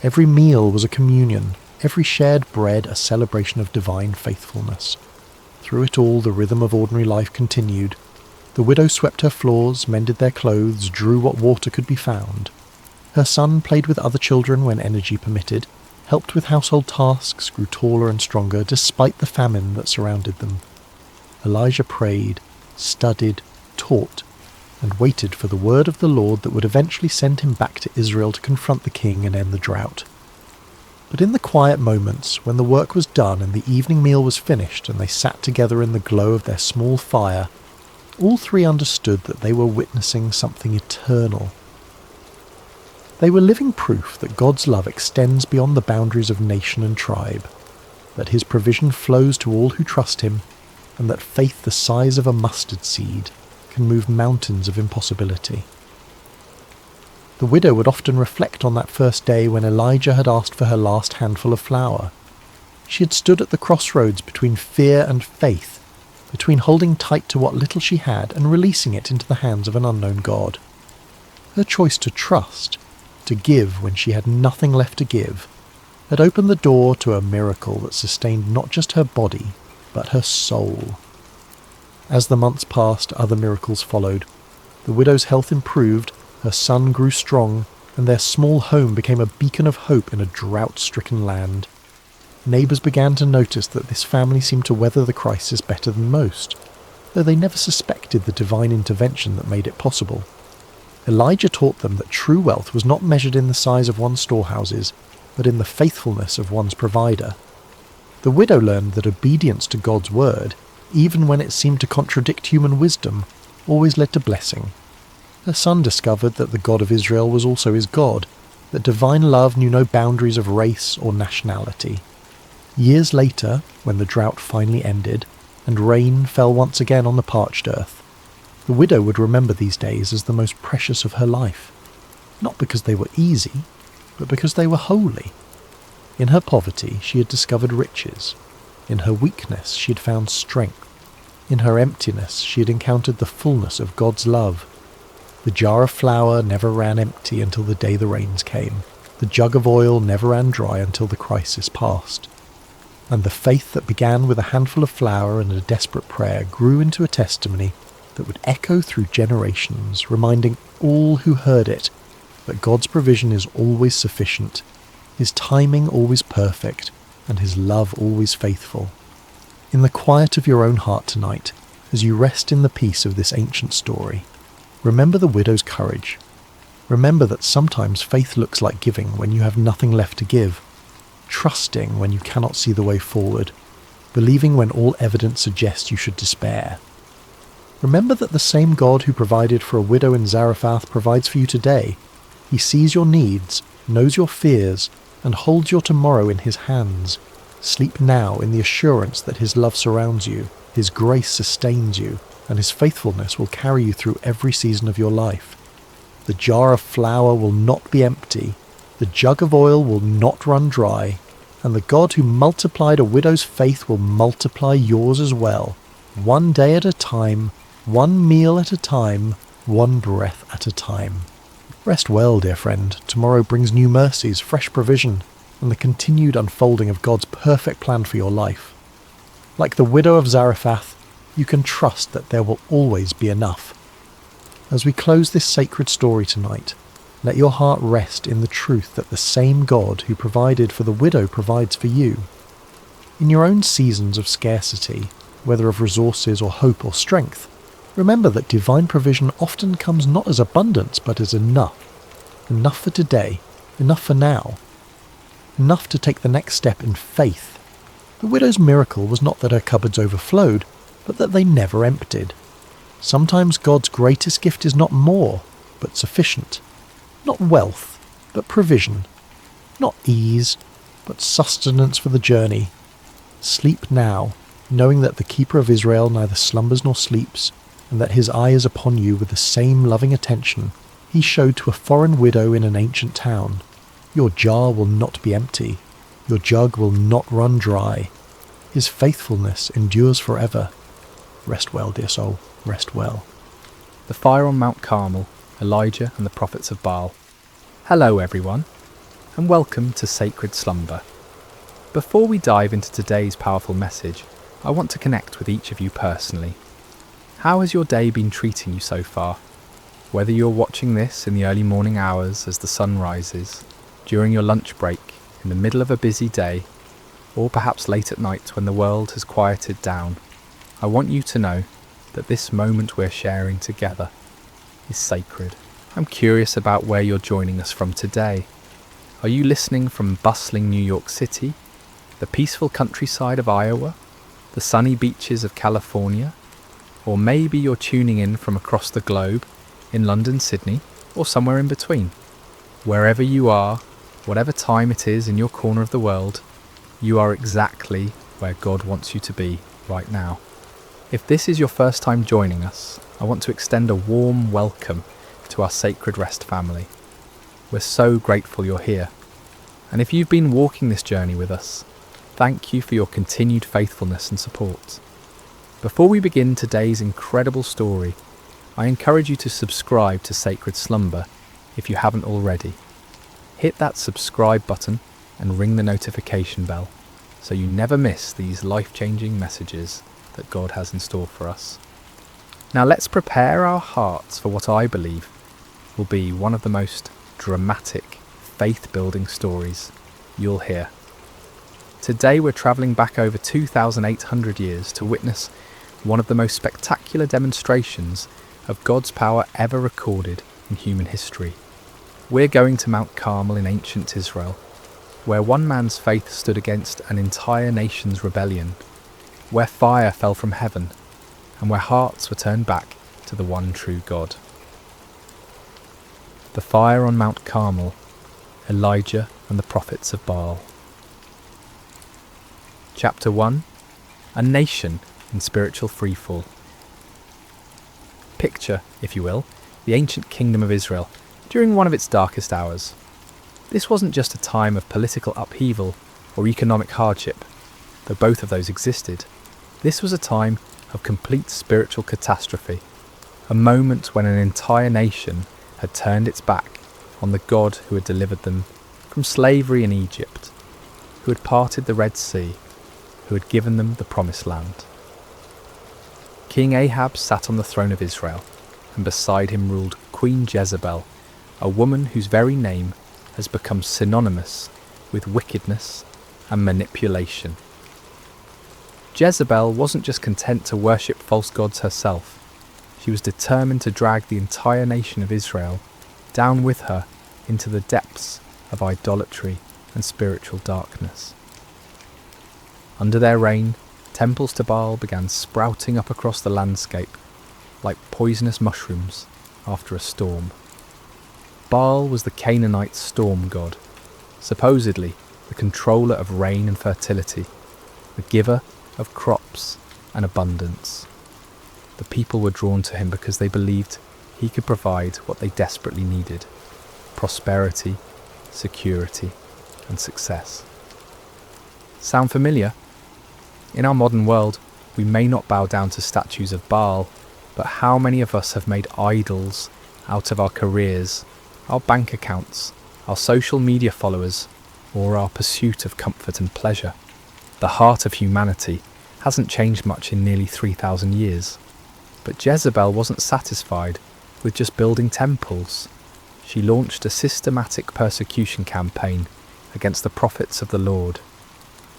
S2: Every meal was a communion, every shared bread a celebration of divine faithfulness. Through it all, the rhythm of ordinary life continued. The widow swept her floors, mended their clothes, drew what water could be found. Her son played with other children when energy permitted, helped with household tasks, grew taller and stronger despite the famine that surrounded them. Elijah prayed, studied, taught, and waited for the word of the Lord that would eventually send him back to Israel to confront the king and end the drought. But in the quiet moments, when the work was done and the evening meal was finished and they sat together in the glow of their small fire, all three understood that they were witnessing something eternal. They were living proof that God's love extends beyond the boundaries of nation and tribe, that his provision flows to all who trust him, and that faith the size of a mustard seed can move mountains of impossibility. The widow would often reflect on that first day when Elijah had asked for her last handful of flour. She had stood at the crossroads between fear and faith, between holding tight to what little she had and releasing it into the hands of an unknown God. Her choice to trust, to give when she had nothing left to give, had opened the door to a miracle that sustained not just her body, but her soul. As the months passed, other miracles followed. The widow's health improved, her son grew strong, and their small home became a beacon of hope in a drought-stricken land. Neighbours began to notice that this family seemed to weather the crisis better than most, though they never suspected the divine intervention that made it possible. Elijah taught them that true wealth was not measured in the size of one's storehouses, but in the faithfulness of one's provider. The widow learned that obedience to God's word, even when it seemed to contradict human wisdom, always led to blessing. Her son discovered that the God of Israel was also his God, that divine love knew no boundaries of race or nationality. Years later, when the drought finally ended, and rain fell once again on the parched earth, the widow would remember these days as the most precious of her life, not because they were easy, but because they were holy. In her poverty she had discovered riches. In her weakness she had found strength. In her emptiness she had encountered the fullness of God's love. The jar of flour never ran empty until the day the rains came. The jug of oil never ran dry until the crisis passed. And the faith that began with a handful of flour and a desperate prayer grew into a testimony that would echo through generations, reminding all who heard it that God's provision is always sufficient, his timing always perfect, and his love always faithful. In the quiet of your own heart tonight, as you rest in the peace of this ancient story, remember the widow's courage. Remember that sometimes faith looks like giving when you have nothing left to give, trusting when you cannot see the way forward, believing when all evidence suggests you should despair. Remember that the same God who provided for a widow in Zarephath provides for you today. He sees your needs, knows your fears, and holds your tomorrow in his hands. Sleep now in the assurance that his love surrounds you, his grace sustains you, and his faithfulness will carry you through every season of your life. The jar of flour will not be empty, the jug of oil will not run dry, and the God who multiplied a widow's faith will multiply yours as well, one day at a time, one meal at a time, one breath at a time. Rest well, dear friend. Tomorrow brings new mercies, fresh provision, and the continued unfolding of God's perfect plan for your life. Like the widow of Zarephath, you can trust that there will always be enough. As we close this sacred story tonight, let your heart rest in the truth that the same God who provided for the widow provides for you. In your own seasons of scarcity, whether of resources or hope or strength, remember that divine provision often comes not as abundance but as enough. Enough for today, enough for now, enough to take the next step in faith. The widow's miracle was not that her cupboards overflowed, but that they never emptied. Sometimes God's greatest gift is not more, but sufficient. Not wealth, but provision. Not ease, but sustenance for the journey. Sleep now, knowing that the Keeper of Israel neither slumbers nor sleeps, and that his eye is upon you with the same loving attention he showed to a foreign widow in an ancient town. Your jar will not be empty. Your jug will not run dry. His faithfulness endures forever. Rest well, dear soul, rest well.
S1: The fire on Mount Carmel, Elijah and the prophets of Baal. Hello everyone, and welcome to Sacred Slumber. Before we dive into today's powerful message, I want to connect with each of you personally. How has your day been treating you so far? Whether you're watching this in the early morning hours as the sun rises, during your lunch break, in the middle of a busy day, or perhaps late at night when the world has quieted down, I want you to know that this moment we're sharing together is sacred. I'm curious about where you're joining us from today. Are you listening from bustling New York City, the peaceful countryside of Iowa, the sunny beaches of California, or maybe you're tuning in from across the globe, in London, Sydney, or somewhere in between? Wherever you are, whatever time it is in your corner of the world, you are exactly where God wants you to be right now. If this is your first time joining us, I want to extend a warm welcome to our Sacred Rest family. We're so grateful you're here. And if you've been walking this journey with us, thank you for your continued faithfulness and support. Before we begin today's incredible story, I encourage you to subscribe to Sacred Slumber if you haven't already. Hit that subscribe button and ring the notification bell so you never miss these life-changing messages that God has in store for us. Now let's prepare our hearts for what I believe will be one of the most dramatic, faith-building stories you'll hear. Today we're travelling back over 2,800 years to witness one of the most spectacular demonstrations of God's power ever recorded in human history. We're going to Mount Carmel in ancient Israel, where one man's faith stood against an entire nation's rebellion, where fire fell from heaven, and where hearts were turned back to the one true God. The fire on Mount Carmel, Elijah and the prophets of Baal. Chapter 1. A nation in spiritual freefall. Picture, if you will, the ancient kingdom of Israel during one of its darkest hours. This wasn't just a time of political upheaval or economic hardship, though both of those existed. This was a time of complete spiritual catastrophe, a moment when an entire nation had turned its back on the God who had delivered them from slavery in Egypt, who had parted the Red Sea, who had given them the Promised Land. King Ahab sat on the throne of Israel, and beside him ruled Queen Jezebel, a woman whose very name has become synonymous with wickedness and manipulation. Jezebel wasn't just content to worship false gods herself. She was determined to drag the entire nation of Israel down with her into the depths of idolatry and spiritual darkness. Under their reign, temples to Baal began sprouting up across the landscape like poisonous mushrooms after a storm. Baal was the Canaanite storm god, supposedly the controller of rain and fertility, the giver of crops and abundance. The people were drawn to him because they believed he could provide what they desperately needed: prosperity, security, and success. Sound familiar? In our modern world, we may not bow down to statues of Baal, but how many of us have made idols out of our careers, our bank accounts, our social media followers, or our pursuit of comfort and pleasure? The heart of humanity hasn't changed much in nearly 3,000 years. But Jezebel wasn't satisfied with just building temples. She launched a systematic persecution campaign against the prophets of the Lord.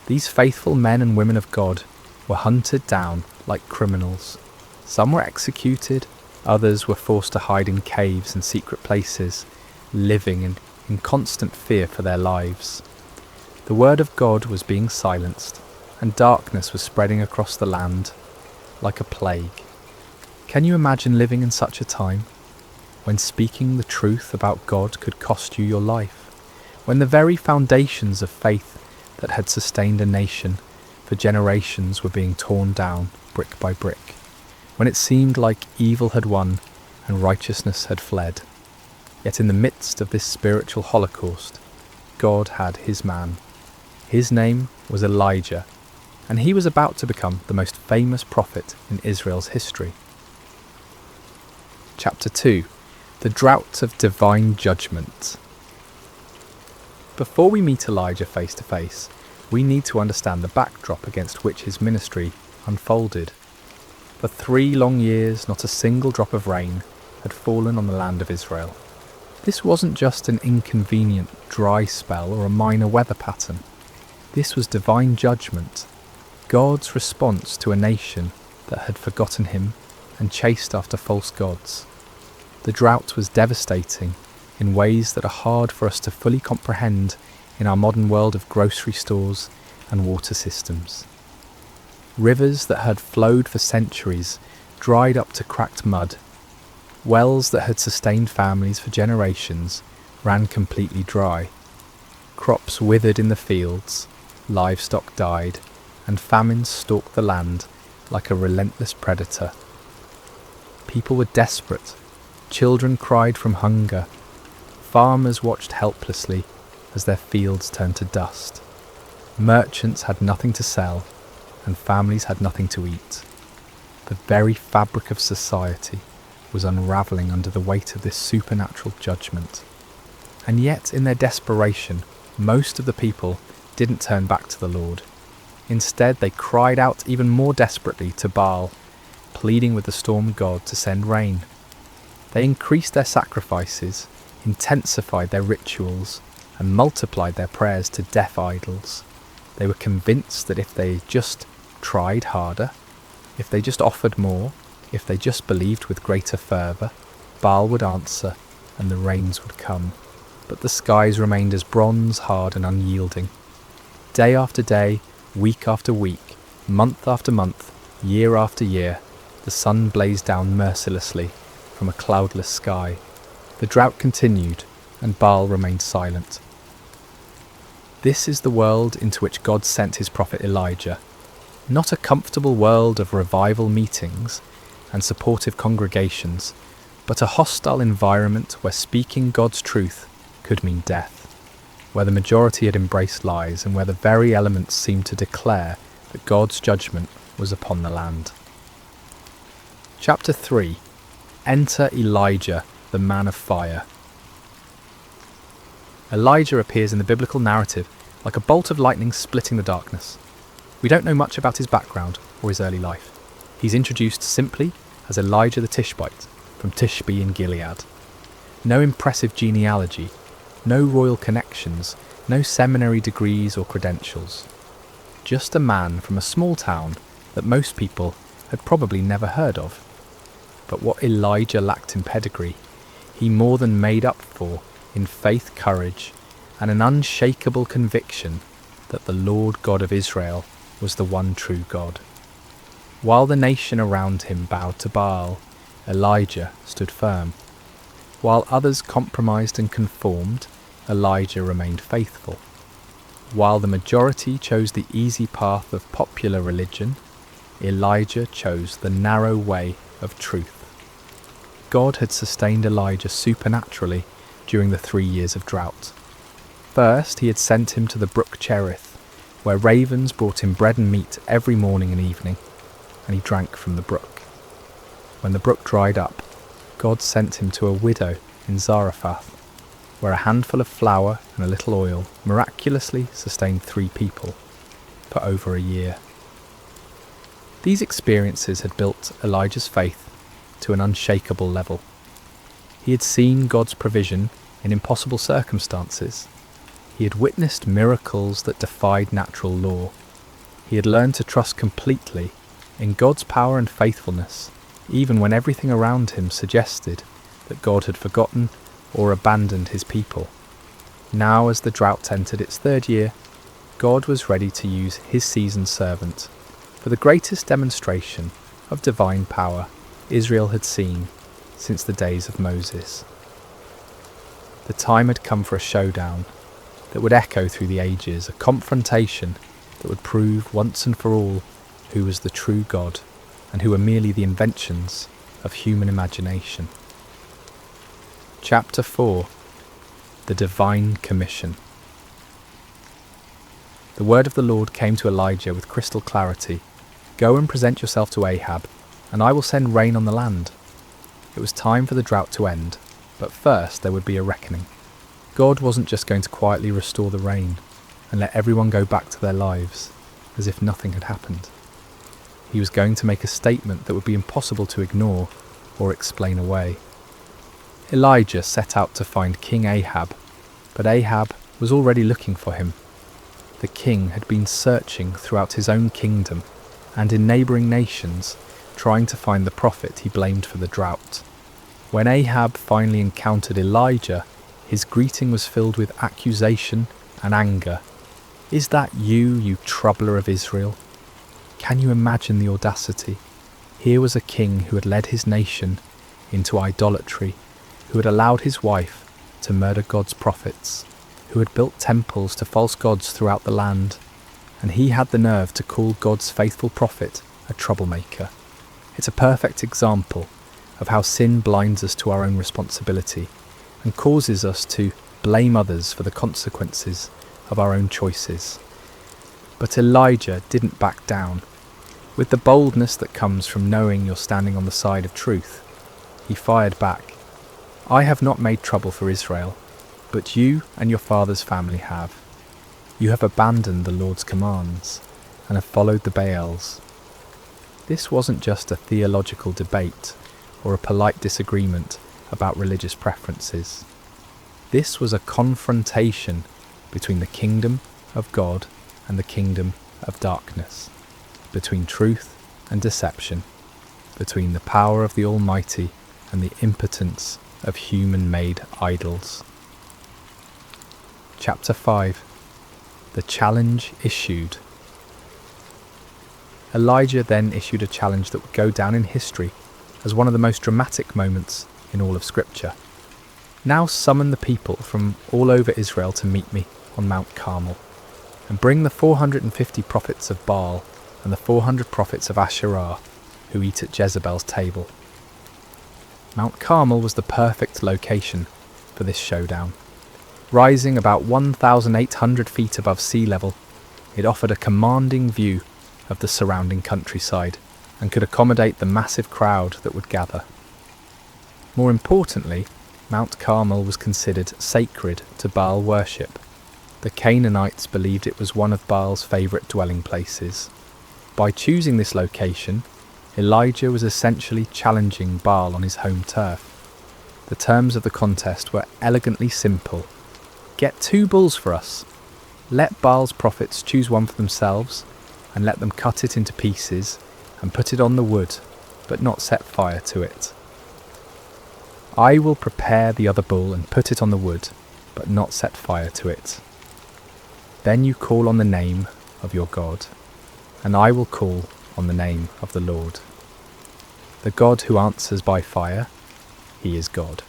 S1: These faithful men and women of God were hunted down like criminals. Some were executed, others were forced to hide in caves and secret places, living in constant fear for their lives. The word of God was being silenced, and darkness was spreading across the land like a plague. Can you imagine living in such a time, when speaking the truth about God could cost you your life, when the very foundations of faith that had sustained a nation for generations were being torn down brick by brick, when it seemed like evil had won and righteousness had fled? Yet in the midst of this spiritual holocaust, God had his man. His name was Elijah, and he was about to become the most famous prophet in Israel's history. Chapter 2. The Drought of Divine Judgment. Before we meet Elijah face to face, we need to understand the backdrop against which his ministry unfolded. For 3 long years, not a single drop of rain had fallen on the land of Israel. This wasn't just an inconvenient dry spell or a minor weather pattern. This was divine judgment, God's response to a nation that had forgotten him and chased after false gods. The drought was devastating in ways that are hard for us to fully comprehend in our modern world of grocery stores and water systems. Rivers that had flowed for centuries dried up to cracked mud. Wells that had sustained families for generations ran completely dry. Crops withered in the fields, livestock died, and famine stalked the land like a relentless predator. People were desperate. Children cried from hunger. Farmers watched helplessly as their fields turned to dust. Merchants had nothing to sell, and families had nothing to eat. The very fabric of society was unravelling under the weight of this supernatural judgment. And yet, in their desperation, most of the people didn't turn back to the Lord. Instead, they cried out even more desperately to Baal, pleading with the storm god to send rain. They increased their sacrifices, intensified their rituals, and multiplied their prayers to deaf idols. They were convinced that if they just tried harder, if they just offered more, if they just believed with greater fervour, Baal would answer and the rains would come. But the skies remained as bronze hard and unyielding. Day after day, week after week, month after month, year after year, the sun blazed down mercilessly from a cloudless sky. The drought continued, and Baal remained silent. This is the world into which God sent his prophet Elijah. Not a comfortable world of revival meetings and supportive congregations, but a hostile environment where speaking God's truth could mean death, where the majority had embraced lies, and where the very elements seemed to declare that God's judgment was upon the land. Chapter 3. Enter Elijah, the man of fire. Elijah appears in the biblical narrative like a bolt of lightning splitting the darkness. We don't know much about his background or his early life. He's introduced simply as Elijah the Tishbite from Tishbe in Gilead. No impressive genealogy, no royal connections, no seminary degrees or credentials. Just a man from a small town that most people had probably never heard of. But what Elijah lacked in pedigree, he more than made up for in faith, courage, and an unshakable conviction that the Lord God of Israel was the one true God. While the nation around him bowed to Baal, Elijah stood firm. While others compromised and conformed, Elijah remained faithful. While the majority chose the easy path of popular religion, Elijah chose the narrow way of truth. God had sustained Elijah supernaturally during the 3 years of drought. First, he had sent him to the brook Cherith, where ravens brought him bread and meat every morning and evening, and he drank from the brook. When the brook dried up, God sent him to a widow in Zarephath, where a handful of flour and a little oil miraculously sustained 3 people for over a year. These experiences had built Elijah's faith to an unshakable level. He had seen God's provision in impossible circumstances. He had witnessed miracles that defied natural law. He had learned to trust completely in God's power and faithfulness, even when everything around him suggested that God had forgotten or abandoned his people. Now, as the drought entered its 3rd year, God was ready to use his seasoned servant for the greatest demonstration of divine power Israel had seen since the days of Moses. The time had come for a showdown that would echo through the ages, a confrontation that would prove once and for all who was the true God and who were merely the inventions of human imagination. Chapter 4. The Divine Commission. The word of the Lord came to Elijah with crystal clarity. Go and present yourself to Ahab, and I will send rain on the land. It was time for the drought to end, but first there would be a reckoning. God wasn't just going to quietly restore the rain and let everyone go back to their lives as if nothing had happened. He was going to make a statement that would be impossible to ignore or explain away. Elijah set out to find King Ahab, but Ahab was already looking for him. The king had been searching throughout his own kingdom and in neighbouring nations, trying to find the prophet he blamed for the drought. When Ahab finally encountered Elijah, his greeting was filled with accusation and anger. Is that you, you troubler of Israel? Can you imagine the audacity? Here was a king who had led his nation into idolatry, who had allowed his wife to murder God's prophets, who had built temples to false gods throughout the land, and he had the nerve to call God's faithful prophet a troublemaker. It's a perfect example of how sin blinds us to our own responsibility and causes us to blame others for the consequences of our own choices. But Elijah didn't back down. With the boldness that comes from knowing you're standing on the side of truth, he fired back. "I have not made trouble for Israel, but you and your father's family have. You have abandoned the Lord's commands and have followed the Baals." This wasn't just a theological debate or a polite disagreement about religious preferences. This was a confrontation between the kingdom of God and the kingdom of darkness, between truth and deception, between the power of the Almighty and the impotence of human-made idols. Chapter 5. The challenge issued. Elijah then issued a challenge that would go down in history as one of the most dramatic moments in all of Scripture. "Now summon the people from all over Israel to meet me on Mount Carmel, and bring the 450 prophets of Baal and the 400 prophets of Asherah who eat at Jezebel's table." Mount Carmel was the perfect location for this showdown. Rising about 1,800 feet above sea level, it offered a commanding view of the surrounding countryside and could accommodate the massive crowd that would gather. More importantly, Mount Carmel was considered sacred to Baal worship. The Canaanites believed it was one of Baal's favourite dwelling places. By choosing this location, Elijah was essentially challenging Baal on his home turf. The terms of the contest were elegantly simple. "Get 2 bulls for us. Let Baal's prophets choose one for themselves, and let them cut it into pieces and put it on the wood, but not set fire to it. I will prepare the other bull and put it on the wood, but not set fire to it. Then you call on the name of your God, and I will call on the name of the Lord. The God who answers by fire, he is God."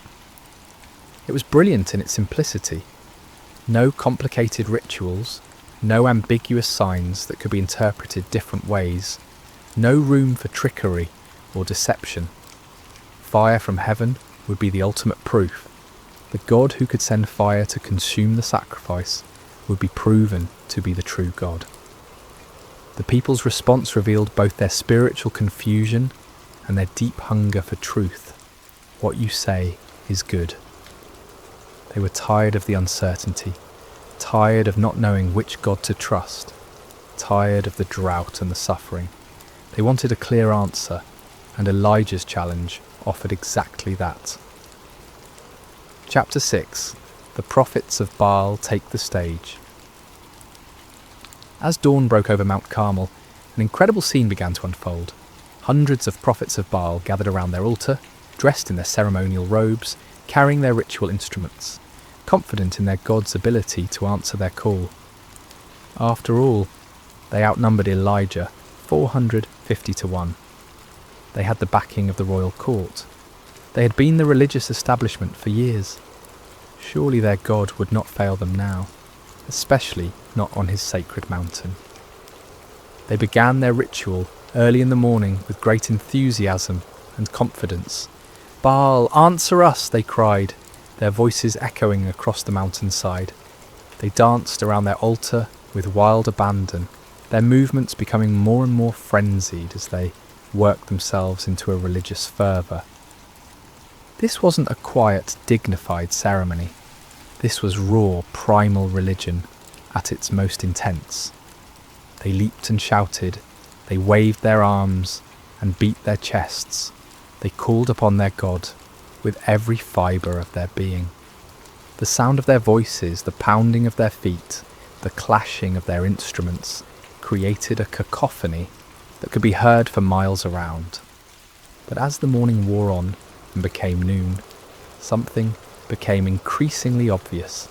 S1: It was brilliant in its simplicity. No complicated rituals, no ambiguous signs that could be interpreted different ways, no room for trickery or deception. Fire from heaven would be the ultimate proof. The God who could send fire to consume the sacrifice would be proven to be the true God. The people's response revealed both their spiritual confusion and their deep hunger for truth. What you say is good. They were tired of the uncertainty, tired of not knowing which God to trust, tired of the drought and the suffering. They wanted a clear answer, and Elijah's challenge offered exactly that. Chapter 6. The prophets of Baal take the stage. As dawn broke over Mount Carmel, an incredible scene began to unfold. Hundreds of prophets of Baal gathered around their altar, dressed in their ceremonial robes, carrying their ritual instruments, confident in their God's ability to answer their call. After all, they outnumbered Elijah 450 to 1. They had the backing of the royal court. They had been the religious establishment for years. Surely their God would not fail them now, especially not on his sacred mountain. They began their ritual early in the morning with great enthusiasm and confidence. "Baal, answer us," they cried, their voices echoing across the mountainside. They danced around their altar with wild abandon, their movements becoming more and more frenzied as they worked themselves into a religious fervour. This wasn't a quiet, dignified ceremony. This was raw, primal religion at its most intense. They leaped and shouted, they waved their arms and beat their chests. They called upon their God with every fibre of their being. The sound of their voices, the pounding of their feet, the clashing of their instruments created a cacophony that could be heard for miles around. But as the morning wore on and became noon, something became increasingly obvious.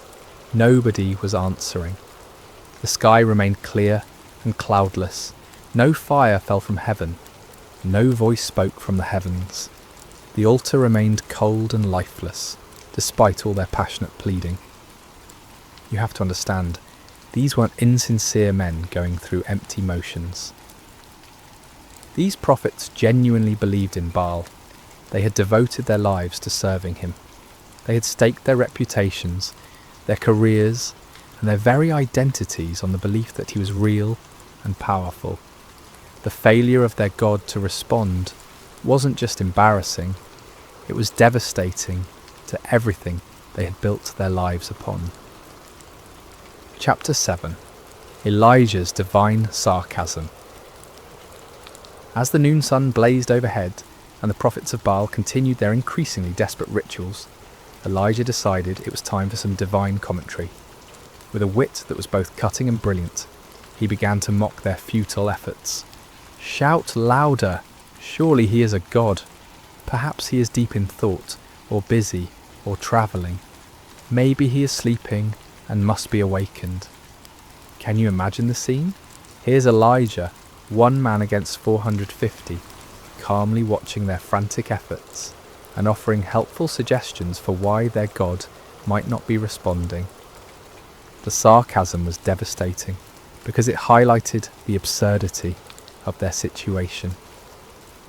S1: Nobody was answering. The sky remained clear and cloudless. No fire fell from heaven. No voice spoke from the heavens. The altar remained cold and lifeless, despite all their passionate pleading. You have to understand, these weren't insincere men going through empty motions. These prophets genuinely believed in Baal. They had devoted their lives to serving him. They had staked their reputations, their careers, and their very identities on the belief that he was real and powerful. The failure of their God to respond wasn't just embarrassing, it was devastating to everything they had built their lives upon. Chapter 7. Elijah's Divine Sarcasm. As the noon sun blazed overhead and the prophets of Baal continued their increasingly desperate rituals, Elijah decided it was time for some divine commentary. With a wit that was both cutting and brilliant, he began to mock their futile efforts. "Shout louder! Surely he is a god. Perhaps he is deep in thought, or busy, or travelling. Maybe he is sleeping and must be awakened." Can you imagine the scene? Here's Elijah, one man against 450, calmly watching their frantic efforts and offering helpful suggestions for why their God might not be responding. The sarcasm was devastating because it highlighted the absurdity of their situation.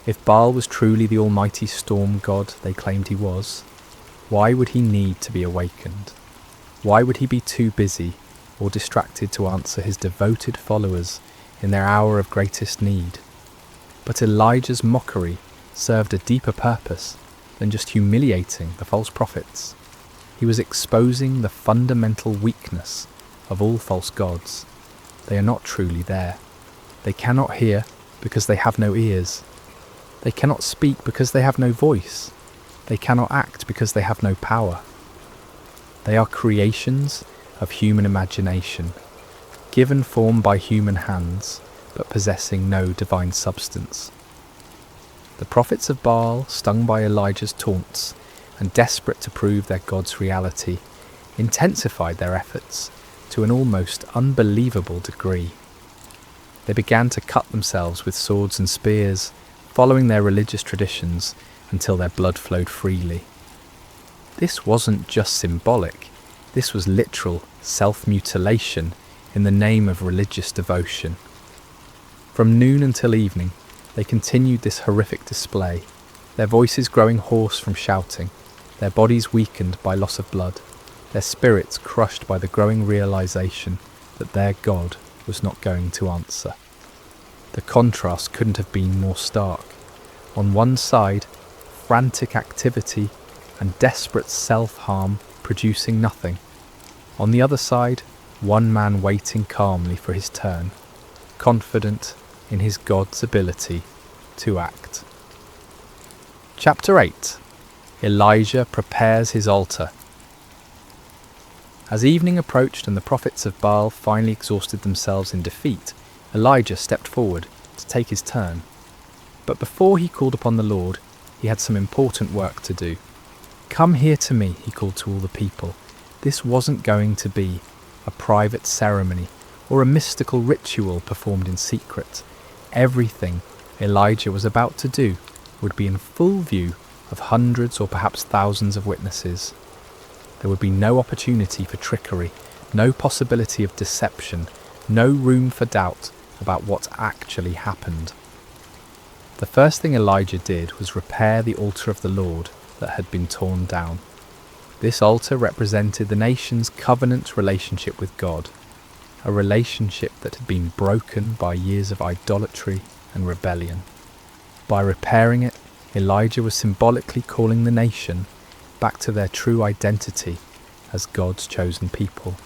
S1: If Baal was truly the almighty storm god they claimed he was, why would he need to be awakened? Why would he be too busy or distracted to answer his devoted followers in their hour of greatest need? But Elijah's mockery served a deeper purpose than just humiliating the false prophets. He was exposing the fundamental weakness of all false gods. They are not truly there. They cannot hear because they have no ears. They cannot speak because they have no voice. They cannot act because they have no power. They are creations of human imagination, given form by human hands, but possessing no divine substance. The prophets of Baal, stung by Elijah's taunts and desperate to prove their God's reality, intensified their efforts to an almost unbelievable degree. They began to cut themselves with swords and spears, following their religious traditions until their blood flowed freely. This wasn't just symbolic, this was literal self-mutilation in the name of religious devotion. From noon until evening, they continued this horrific display, their voices growing hoarse from shouting, their bodies weakened by loss of blood, their spirits crushed by the growing realization that their God was not going to answer. The contrast couldn't have been more stark. On one side, frantic activity and desperate self-harm producing nothing. On the other side, one man waiting calmly for his turn, confident in his God's ability to act. Chapter 8. Elijah prepares his altar. As evening approached and the prophets of Baal finally exhausted themselves in defeat, Elijah stepped forward to take his turn. But before he called upon the Lord, he had some important work to do. "Come here to me," he called to all the people. This wasn't going to be a private ceremony or a mystical ritual performed in secret. Everything Elijah was about to do would be in full view of hundreds or perhaps thousands of witnesses. There would be no opportunity for trickery, no possibility of deception, no room for doubt about what actually happened. The first thing Elijah did was repair the altar of the Lord that had been torn down. This altar represented the nation's covenant relationship with God, a relationship that had been broken by years of idolatry and rebellion. By repairing it, Elijah was symbolically calling the nation back to their true identity as God's chosen people.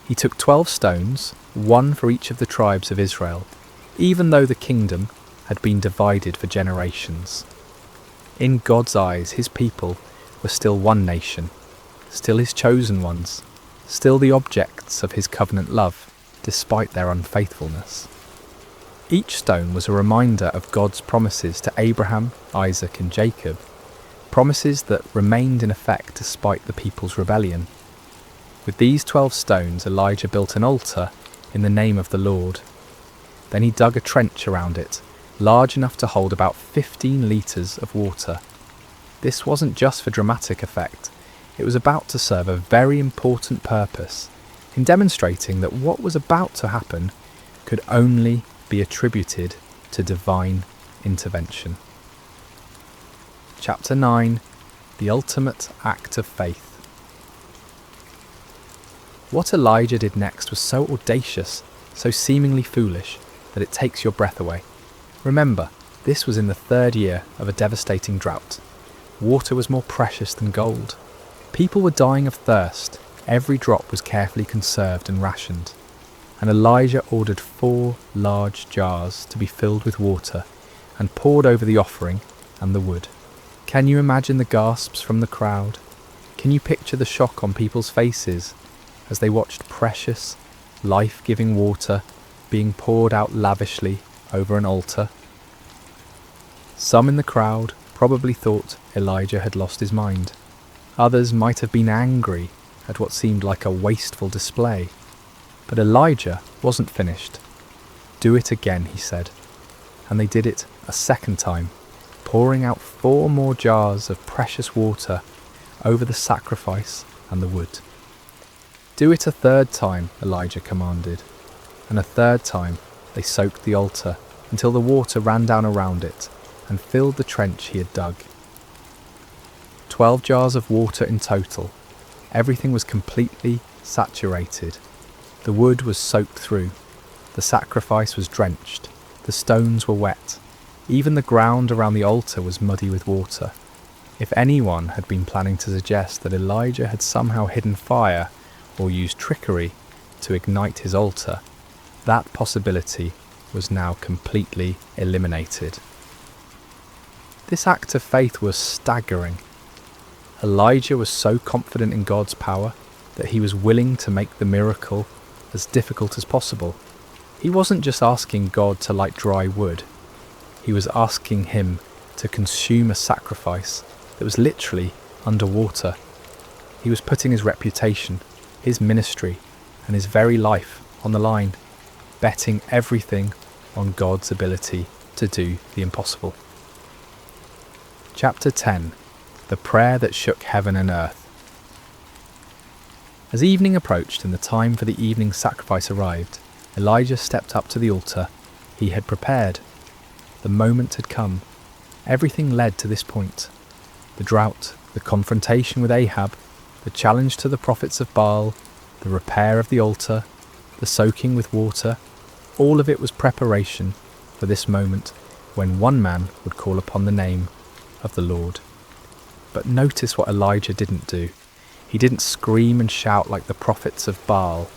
S1: He took 12 stones, one for each of the tribes of Israel, even though the kingdom had been divided for generations. In God's eyes, his people were still one nation, still his chosen ones, still the objects of his covenant love, despite their unfaithfulness. Each stone was a reminder of God's promises to Abraham, Isaac and Jacob, promises that remained in effect despite the people's rebellion. With these 12 stones, Elijah built an altar in the name of the Lord. Then he dug a trench around it, large enough to hold about 15 litres of water. This wasn't just for dramatic effect, it was about to serve a very important purpose in demonstrating that what was about to happen could only be attributed to divine intervention. Chapter 9. the ultimate act of faith. What Elijah did next was so audacious, so seemingly foolish, that it takes your breath away. Remember, this was in the 3rd year of a devastating drought. Water was more precious than gold. People were dying of thirst. Every drop was carefully conserved and rationed. And Elijah ordered 4 large jars to be filled with water and poured over the offering and the wood. Can you imagine the gasps from the crowd? Can you picture the shock on people's faces as they watched precious, life-giving water being poured out lavishly over an altar? Some in the crowd probably thought Elijah had lost his mind. Others might have been angry at what seemed like a wasteful display. But Elijah wasn't finished. "Do it again," he said. And they did it a second time, pouring out 4 more jars of precious water over the sacrifice and the wood. "Do it a 3rd time," Elijah commanded. And a 3rd time they soaked the altar until the water ran down around it and filled the trench he had dug. 12 jars of water in total. Everything was completely saturated. The wood was soaked through. The sacrifice was drenched. The stones were wet. Even the ground around the altar was muddy with water. If anyone had been planning to suggest that Elijah had somehow hidden fire or used trickery to ignite his altar, that possibility was now completely eliminated. This act of faith was staggering. Elijah was so confident in God's power that he was willing to make the miracle as difficult as possible. He wasn't just asking God to light dry wood. He was asking him to consume a sacrifice that was literally underwater. He was putting his reputation, his ministry, and his very life on the line, betting everything on God's ability to do the impossible. Chapter 10. The Prayer That Shook Heaven and Earth. As evening approached and the time for the evening sacrifice arrived, Elijah stepped up to the altar he had prepared. The moment had come. Everything led to this point. The drought, the confrontation with Ahab, the challenge to the prophets of Baal, the repair of the altar, the soaking with water, all of it was preparation for this moment when one man would call upon the name of the Lord. But notice what Elijah didn't do. He didn't scream and shout like the prophets of Baal.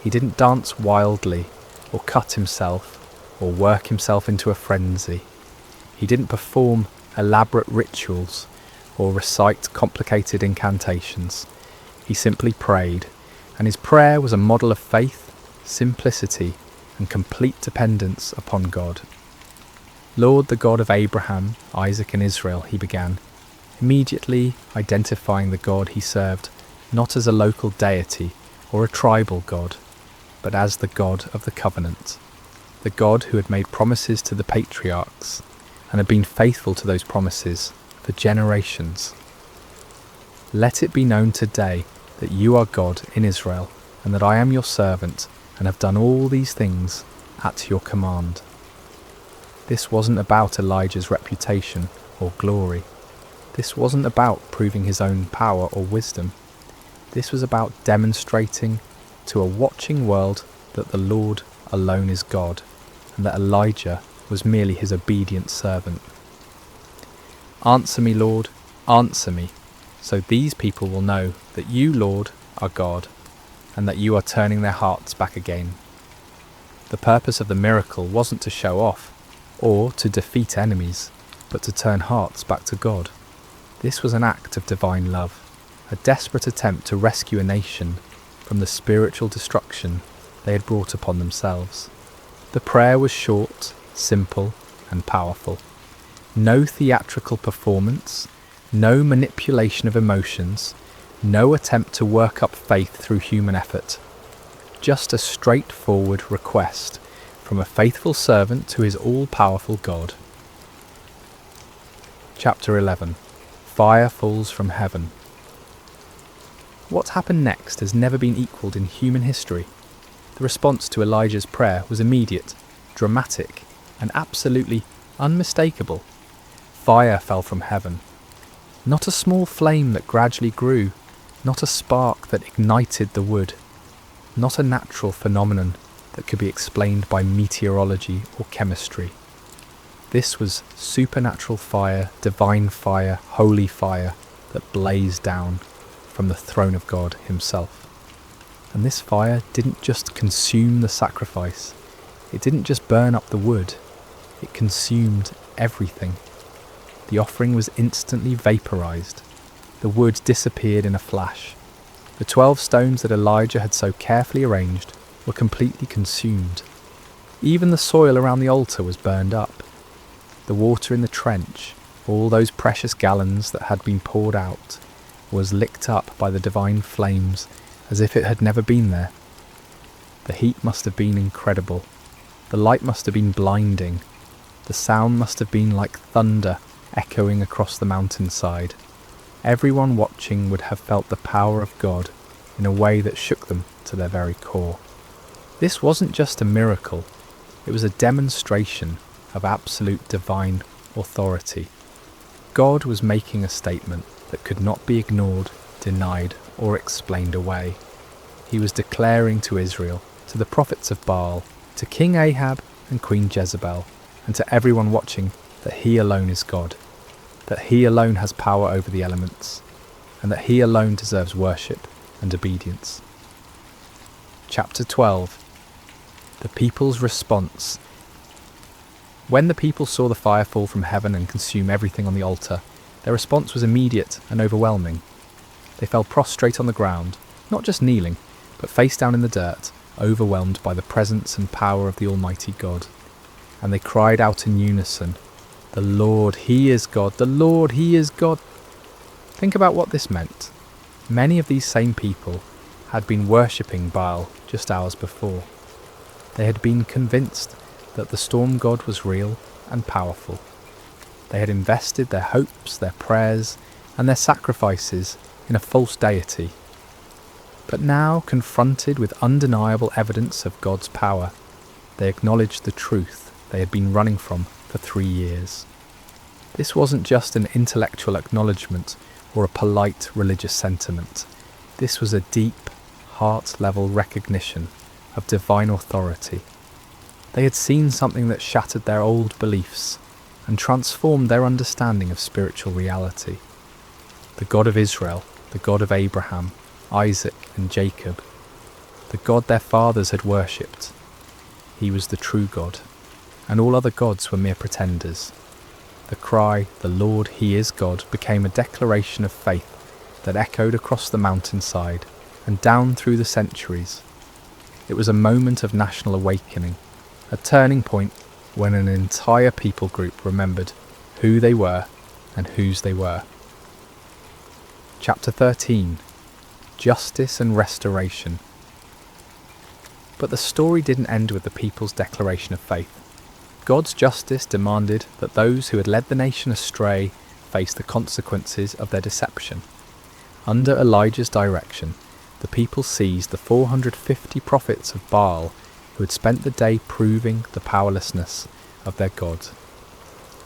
S1: He didn't dance wildly, or cut himself, or work himself into a frenzy. He didn't perform elaborate rituals, or recite complicated incantations. He simply prayed, and his prayer was a model of faith, simplicity, and complete dependence upon God. "Lord, the God of Abraham, Isaac, and Israel," he began, immediately identifying the God he served not as a local deity or a tribal God, but as the God of the covenant, the God who had made promises to the patriarchs and had been faithful to those promises for generations. "Let it be known today that you are God in Israel, and that I am your servant and have done all these things at your command." This wasn't about Elijah's reputation or glory. This wasn't about proving his own power or wisdom. This was about demonstrating to a watching world that the Lord alone is God, and that Elijah was merely his obedient servant. "Answer me, Lord, answer me, so these people will know that you, Lord, are God, and that you are turning their hearts back again." The purpose of the miracle wasn't to show off, or to defeat enemies, but to turn hearts back to God. This was an act of divine love, a desperate attempt to rescue a nation from the spiritual destruction they had brought upon themselves. The prayer was short, simple, and powerful. No theatrical performance, no manipulation of emotions, no attempt to work up faith through human effort. Just a straightforward request from a faithful servant to his all-powerful God. Chapter 11. Fire falls from heaven. What happened next has never been equalled in human history. The response to Elijah's prayer was immediate, dramatic, and absolutely unmistakable. Fire fell from heaven. Not a small flame that gradually grew, not a spark that ignited the wood, not a natural phenomenon that could be explained by meteorology or chemistry. This was supernatural fire, divine fire, holy fire that blazed down from the throne of God himself. And this fire didn't just consume the sacrifice, it didn't just burn up the wood, it consumed everything. The offering was instantly vaporized. The wood disappeared in a flash. The 12 stones that Elijah had so carefully arranged were completely consumed. Even the soil around the altar was burned up. The water in the trench, all those precious gallons that had been poured out, was licked up by the divine flames as if it had never been there. The heat must have been incredible. The light must have been blinding. The sound must have been like thunder echoing across the mountainside. Everyone watching would have felt the power of God in a way that shook them to their very core. This wasn't just a miracle, it was a demonstration of absolute divine authority. God was making a statement that could not be ignored, denied, or explained away. He was declaring to Israel, to the prophets of Baal, to King Ahab and Queen Jezebel, and to everyone watching, that he alone is God, that he alone has power over the elements, and that he alone deserves worship and obedience. Chapter 12. The people's response. When the people saw the fire fall from heaven and consume everything on the altar, their response was immediate and overwhelming. They fell prostrate on the ground, not just kneeling, but face down in the dirt, overwhelmed by the presence and power of the Almighty God. And they cried out in unison, "The Lord, He is God! The Lord, He is God!" Think about what this meant. Many of these same people had been worshipping Baal just hours before. They had been convinced that the storm god was real and powerful. They had invested their hopes, their prayers, and their sacrifices in a false deity. But now, confronted with undeniable evidence of God's power, they acknowledged the truth they had been running from for 3 years. This wasn't just an intellectual acknowledgement or a polite religious sentiment. This was a deep, heart-level recognition of divine authority. They had seen something that shattered their old beliefs and transformed their understanding of spiritual reality. The God of Israel, the God of Abraham, Isaac and Jacob, the God their fathers had worshipped. He was the true God, and all other gods were mere pretenders. The cry, "The Lord, He is God," became a declaration of faith that echoed across the mountainside and down through the centuries. It was a moment of national awakening, a turning point when an entire people group remembered who they were and whose they were. Chapter 13. Justice and Restoration. But the story didn't end with the people's declaration of faith. God's justice demanded that those who had led the nation astray face the consequences of their deception. Under Elijah's direction, the people seized the 450 prophets of Baal who had spent the day proving the powerlessness of their God.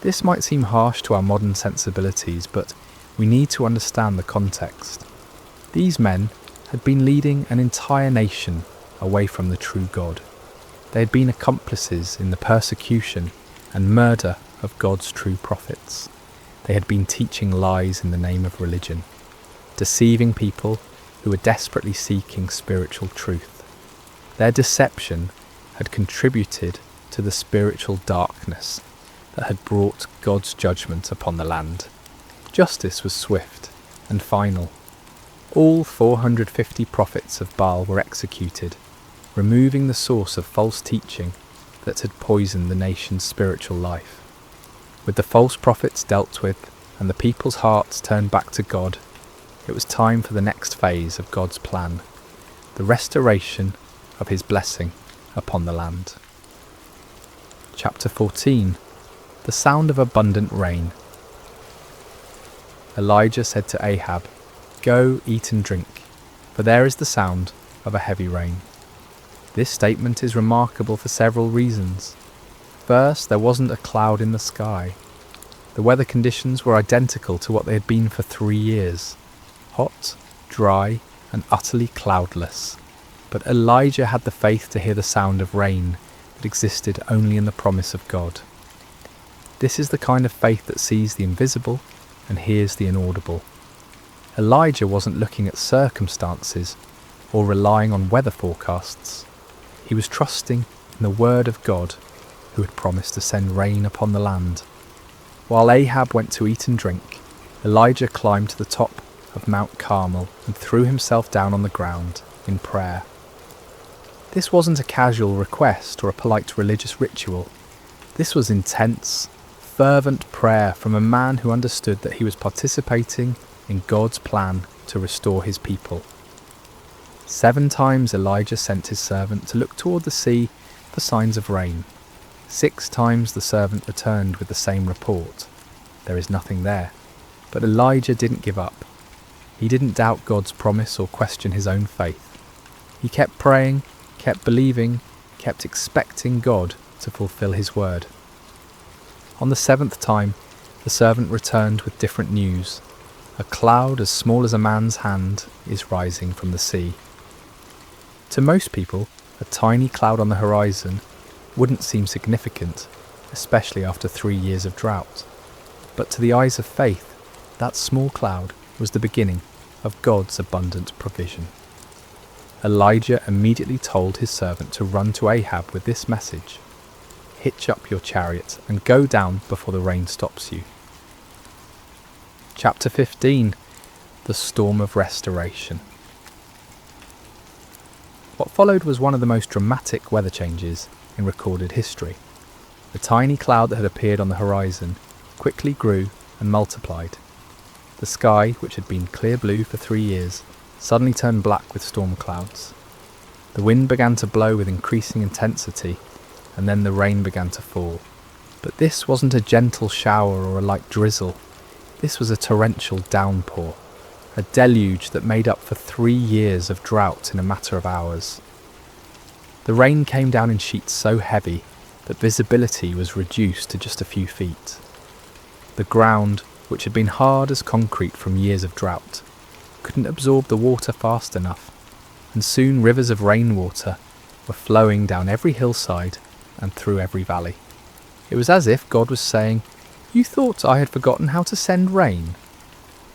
S1: This might seem harsh to our modern sensibilities, but we need to understand the context. These men had been leading an entire nation away from the true God. They had been accomplices in the persecution and murder of God's true prophets. They had been teaching lies in the name of religion, deceiving people who were desperately seeking spiritual truth. Their deception had contributed to the spiritual darkness that had brought God's judgment upon the land. Justice was swift and final. All 450 prophets of Baal were executed, removing the source of false teaching that had poisoned the nation's spiritual life. With the false prophets dealt with and the people's hearts turned back to God, it was time for the next phase of God's plan, the restoration of His blessing upon the land. Chapter 14. The sound of abundant rain. Elijah said to Ahab, "Go, eat and drink, for there is the sound of a heavy rain." This statement is remarkable for several reasons. First, there wasn't a cloud in the sky. The weather conditions were identical to what they had been for 3 years. Hot, dry, and utterly cloudless. But Elijah had the faith to hear the sound of rain that existed only in the promise of God. This is the kind of faith that sees the invisible and hears the inaudible. Elijah wasn't looking at circumstances or relying on weather forecasts. He was trusting in the word of God, who had promised to send rain upon the land. While Ahab went to eat and drink, Elijah climbed to the top of Mount Carmel and threw himself down on the ground in prayer. This wasn't a casual request or a polite religious ritual. This was intense, fervent prayer from a man who understood that he was participating in God's plan to restore his people. 7 times Elijah sent his servant to look toward the sea for signs of rain. 6 times the servant returned with the same report. There is nothing there. But Elijah didn't give up. He didn't doubt God's promise or question his own faith. He kept praying, kept believing, kept expecting God to fulfill his word. On the 7th time, the servant returned with different news. A cloud as small as a man's hand is rising from the sea. To most people, a tiny cloud on the horizon wouldn't seem significant, especially after 3 years of drought. But to the eyes of faith, that small cloud was the beginning of God's abundant provision. Elijah immediately told his servant to run to Ahab with this message: "Hitch up your chariot and go down before the rain stops you." Chapter 15. The Storm of Restoration. What followed was one of the most dramatic weather changes in recorded history. The tiny cloud that had appeared on the horizon quickly grew and multiplied. The sky, which had been clear blue for 3 years, suddenly turned black with storm clouds. The wind began to blow with increasing intensity, and then the rain began to fall. But this wasn't a gentle shower or a light drizzle. This was a torrential downpour, a deluge that made up for 3 years of drought in a matter of hours. The rain came down in sheets so heavy that visibility was reduced to just a few feet. The ground, which had been hard as concrete from years of drought, couldn't absorb the water fast enough, and soon rivers of rainwater were flowing down every hillside and through every valley. It was as if God was saying, "You thought I had forgotten how to send rain?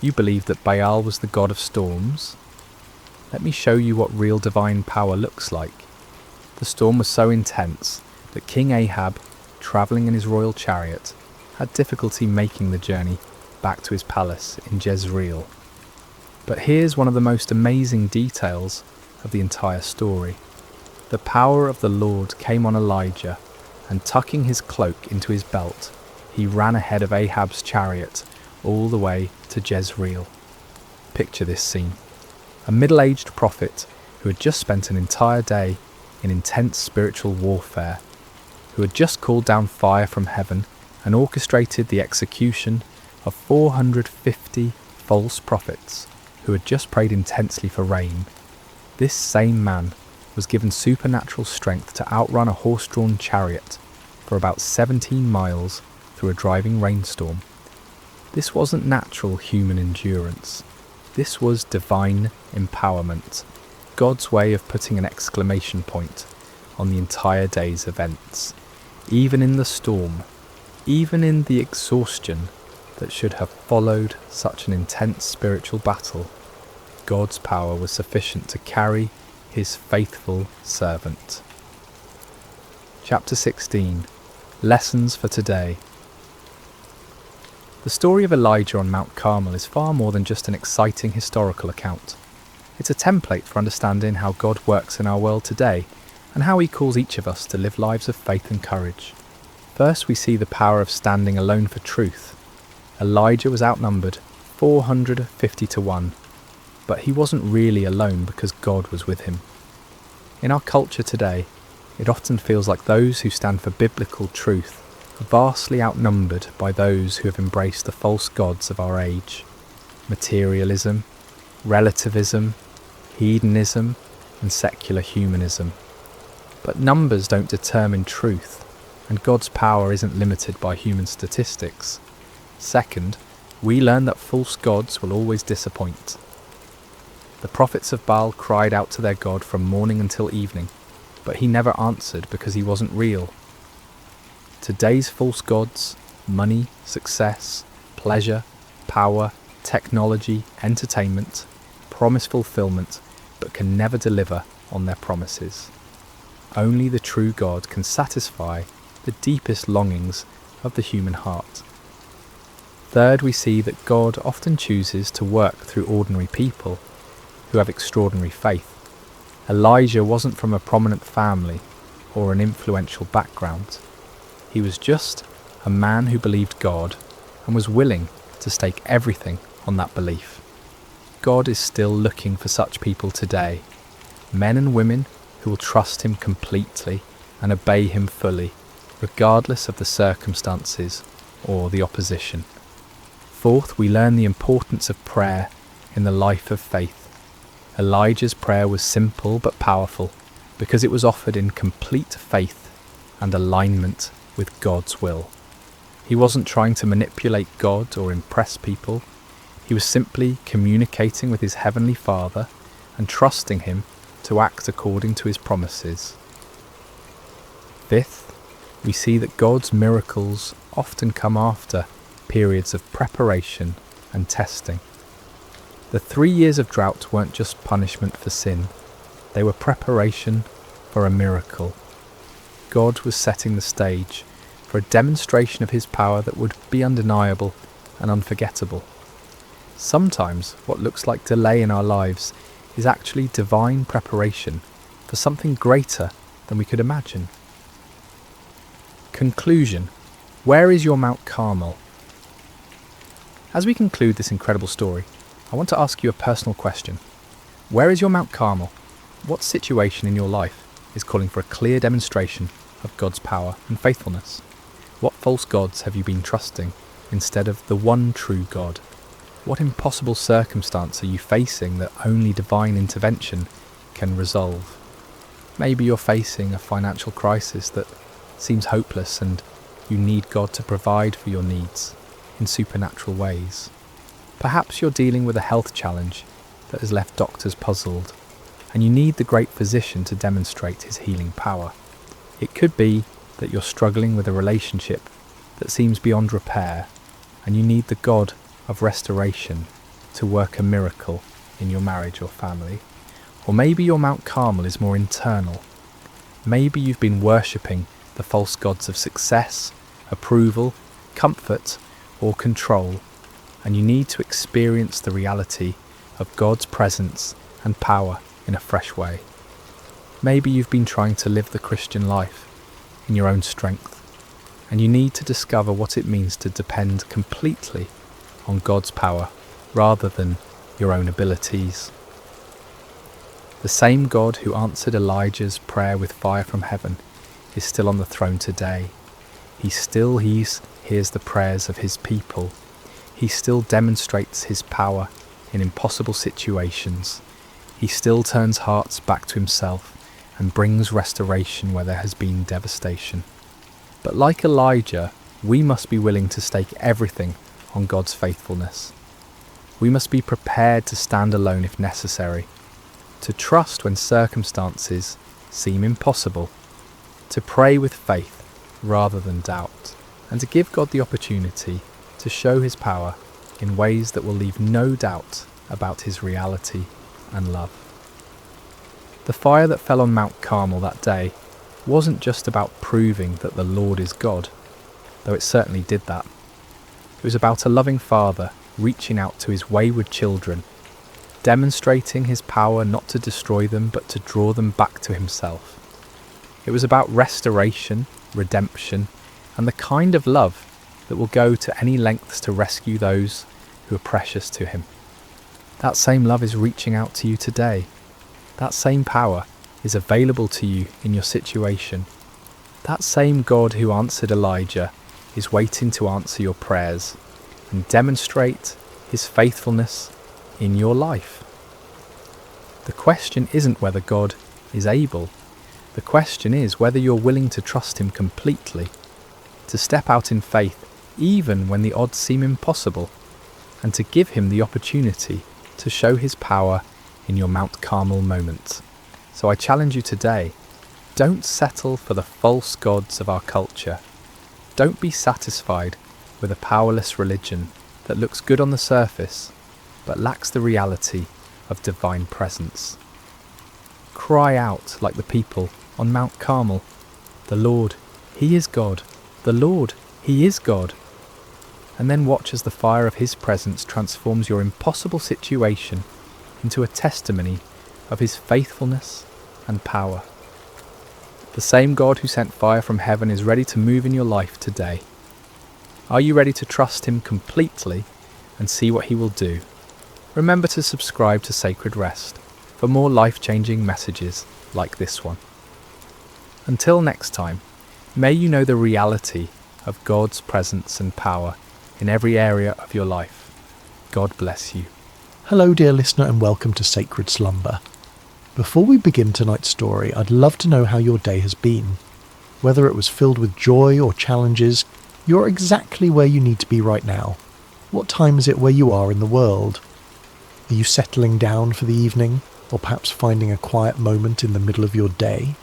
S1: You believed that Baal was the god of storms? Let me show you what real divine power looks like." The storm was so intense that King Ahab, travelling in his royal chariot, had difficulty making the journey back to his palace in Jezreel. But here's one of the most amazing details of the entire story. The power of the Lord came on Elijah, and tucking his cloak into his belt, he ran ahead of Ahab's chariot all the way to Jezreel. Picture this scene. A middle-aged prophet who had just spent an entire day in intense spiritual warfare, who had just called down fire from heaven and orchestrated the execution of 450 false prophets who had just prayed intensely for rain. This same man was given supernatural strength to outrun a horse-drawn chariot for about 17 miles through a driving rainstorm. This wasn't natural human endurance. This was divine empowerment, God's way of putting an exclamation point on the entire day's events. Even in the storm, even in the exhaustion that should have followed such an intense spiritual battle, God's power was sufficient to carry his faithful servant. Chapter 16. Lessons for today. The story of Elijah on Mount Carmel is far more than just an exciting historical account. It's a template for understanding how God works in our world today and how he calls each of us to live lives of faith and courage. First, we see the power of standing alone for truth. Elijah was outnumbered 450 to 1, but he wasn't really alone because God was with him. In our culture today, it often feels like those who stand for biblical truth are vastly outnumbered by those who have embraced the false gods of our age. Materialism, relativism, hedonism, and secular humanism. But numbers don't determine truth, and God's power isn't limited by human statistics. Second, we learn that false gods will always disappoint. The prophets of Baal cried out to their God from morning until evening, but he never answered because he wasn't real. Today's false gods, money, success, pleasure, power, technology, entertainment, promise fulfillment, but can never deliver on their promises. Only the true God can satisfy the deepest longings of the human heart. Third, we see that God often chooses to work through ordinary people who have extraordinary faith. Elijah wasn't from a prominent family or an influential background. He was just a man who believed God and was willing to stake everything on that belief. God is still looking for such people today, men and women who will trust him completely and obey him fully, regardless of the circumstances or the opposition. Fourth, we learn the importance of prayer in the life of faith. Elijah's prayer was simple but powerful because it was offered in complete faith and alignment with God's will. He wasn't trying to manipulate God or impress people. He was simply communicating with his heavenly Father and trusting him to act according to his promises. Fifth, we see that God's miracles often come after periods of preparation and testing. The 3 years of drought weren't just punishment for sin, they were preparation for a miracle. God was setting the stage for a demonstration of his power that would be undeniable and unforgettable. Sometimes what looks like delay in our lives is actually divine preparation for something greater than we could imagine. Conclusion. Where is your Mount Carmel? As we conclude this incredible story, I want to ask you a personal question. Where is your Mount Carmel? What situation in your life is calling for a clear demonstration of God's power and faithfulness? What false gods have you been trusting instead of the one true God? What impossible circumstance are you facing that only divine intervention can resolve? Maybe you're facing a financial crisis that seems hopeless and you need God to provide for your needs in supernatural ways. Perhaps you're dealing with a health challenge that has left doctors puzzled, and you need the great physician to demonstrate his healing power. It could be that you're struggling with a relationship that seems beyond repair, and you need the God of restoration to work a miracle in your marriage or family. Or maybe your Mount Carmel is more internal. Maybe you've been worshipping the false gods of success, approval, comfort, or control, and you need to experience the reality of God's presence and power in a fresh way. Maybe you've been trying to live the Christian life in your own strength, and you need to discover what it means to depend completely on God's power rather than your own abilities. The same God who answered Elijah's prayer with fire from heaven is still on the throne today. He still hears the prayers of his people. He still demonstrates his power in impossible situations. He still turns hearts back to himself and brings restoration where there has been devastation. But like Elijah, we must be willing to stake everything on God's faithfulness. We must be prepared to stand alone if necessary, to trust when circumstances seem impossible, to pray with faith rather than doubt, and to give God the opportunity to show his power in ways that will leave no doubt about his reality and love. The fire that fell on Mount Carmel that day wasn't just about proving that the Lord is God, though it certainly did that. It was about a loving Father reaching out to his wayward children, demonstrating his power not to destroy them but to draw them back to himself. It was about restoration, redemption, and the kind of love that will go to any lengths to rescue those who are precious to him. That same love is reaching out to you today. That same power is available to you in your situation. That same God who answered Elijah is waiting to answer your prayers and demonstrate his faithfulness in your life. The question isn't whether God is able. The question is whether you're willing to trust him completely, to step out in faith even when the odds seem impossible, and to give him the opportunity to show his power in your Mount Carmel moments. So I challenge you today, don't settle for the false gods of our culture. Don't be satisfied with a powerless religion that looks good on the surface, but lacks the reality of divine presence. Cry out like the people on Mount Carmel, "The Lord, He is God. The Lord, He is God." And then watch as the fire of His presence transforms your impossible situation into a testimony of His faithfulness and power. The same God who sent fire from heaven is ready to move in your life today. Are you ready to trust Him completely and see what He will do? Remember to subscribe to Sacred Rest for more life-changing messages like this one. Until next time, may you know the reality of God's presence and power in every area of your life. God bless you.
S2: Hello, dear listener, and welcome to Sacred Slumber. Before we begin tonight's story, I'd love to know how your day has been. Whether it was filled with joy or challenges, you're exactly where you need to be right now. What time is it where you are in the world? Are you settling down for the evening, or perhaps finding a quiet moment in the middle of your day?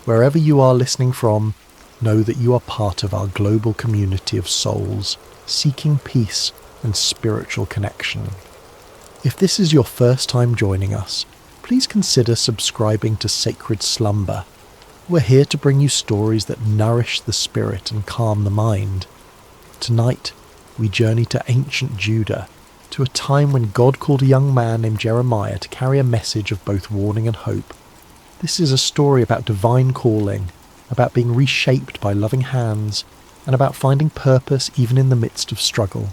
S2: Wherever you are listening from, know that you are part of our global community of souls, seeking peace and spiritual connection. If this is your first time joining us, please consider subscribing to Sacred Slumber. We're here to bring you stories that nourish the spirit and calm the mind. Tonight, we journey to ancient Judah, to a time when God called a young man named Jeremiah to carry a message of both warning and hope. This is a story about divine calling, about being reshaped by loving hands, and about finding purpose even in the midst of struggle.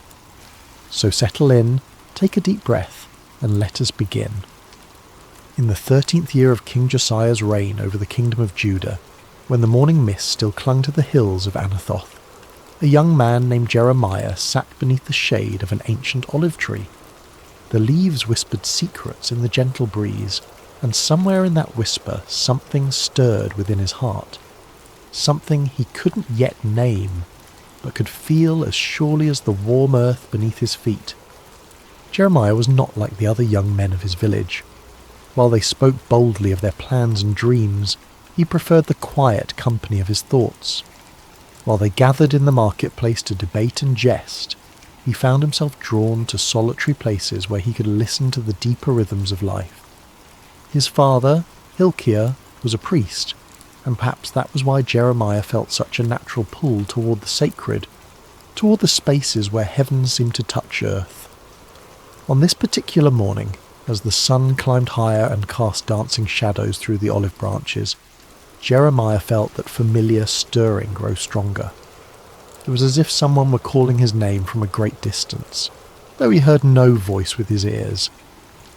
S2: So settle in, take a deep breath, and let us begin. In the 13th year of King Josiah's reign over the kingdom of Judah, when the morning mist still clung to the hills of Anathoth, a young man named Jeremiah sat beneath the shade of an ancient olive tree. The leaves whispered secrets in the gentle breeze, and somewhere in that whisper something stirred within his heart. Something he couldn't yet name, but could feel as surely as the warm earth beneath his feet. Jeremiah was not like the other young men of his village. While they spoke boldly of their plans and dreams, he preferred the quiet company of his thoughts. While they gathered in the marketplace to debate and jest, he found himself drawn to solitary places where he could listen to the deeper rhythms of life. His father, Hilkiah, was a priest, and perhaps that was why Jeremiah felt such a natural pull toward the sacred, toward the spaces where heaven seemed to touch earth. On this particular morning, as the sun climbed higher and cast dancing shadows through the olive branches, Jeremiah felt that familiar stirring grow stronger. It was as if someone were calling his name from a great distance, though he heard no voice with his ears.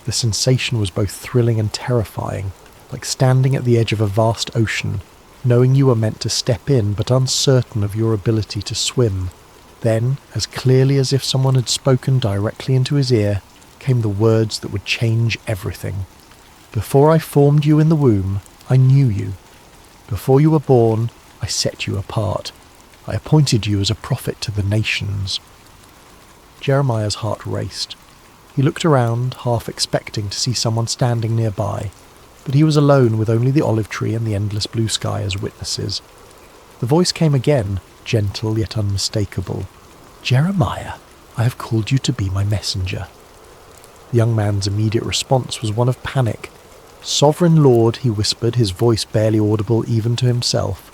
S2: The sensation was both thrilling and terrifying, like standing at the edge of a vast ocean, knowing you were meant to step in but uncertain of your ability to swim. Then, as clearly as if someone had spoken directly into his ear, came the words that would change everything. "Before I formed you in the womb, I knew you. Before you were born, I set you apart. I appointed you as a prophet to the nations." Jeremiah's heart raced. He looked around, half expecting to see someone standing nearby, but he was alone with only the olive tree and the endless blue sky as witnesses. The voice came again, gentle yet unmistakable. "Jeremiah, I have called you to be my messenger." The young man's immediate response was one of panic. "Sovereign Lord," he whispered, his voice barely audible even to himself.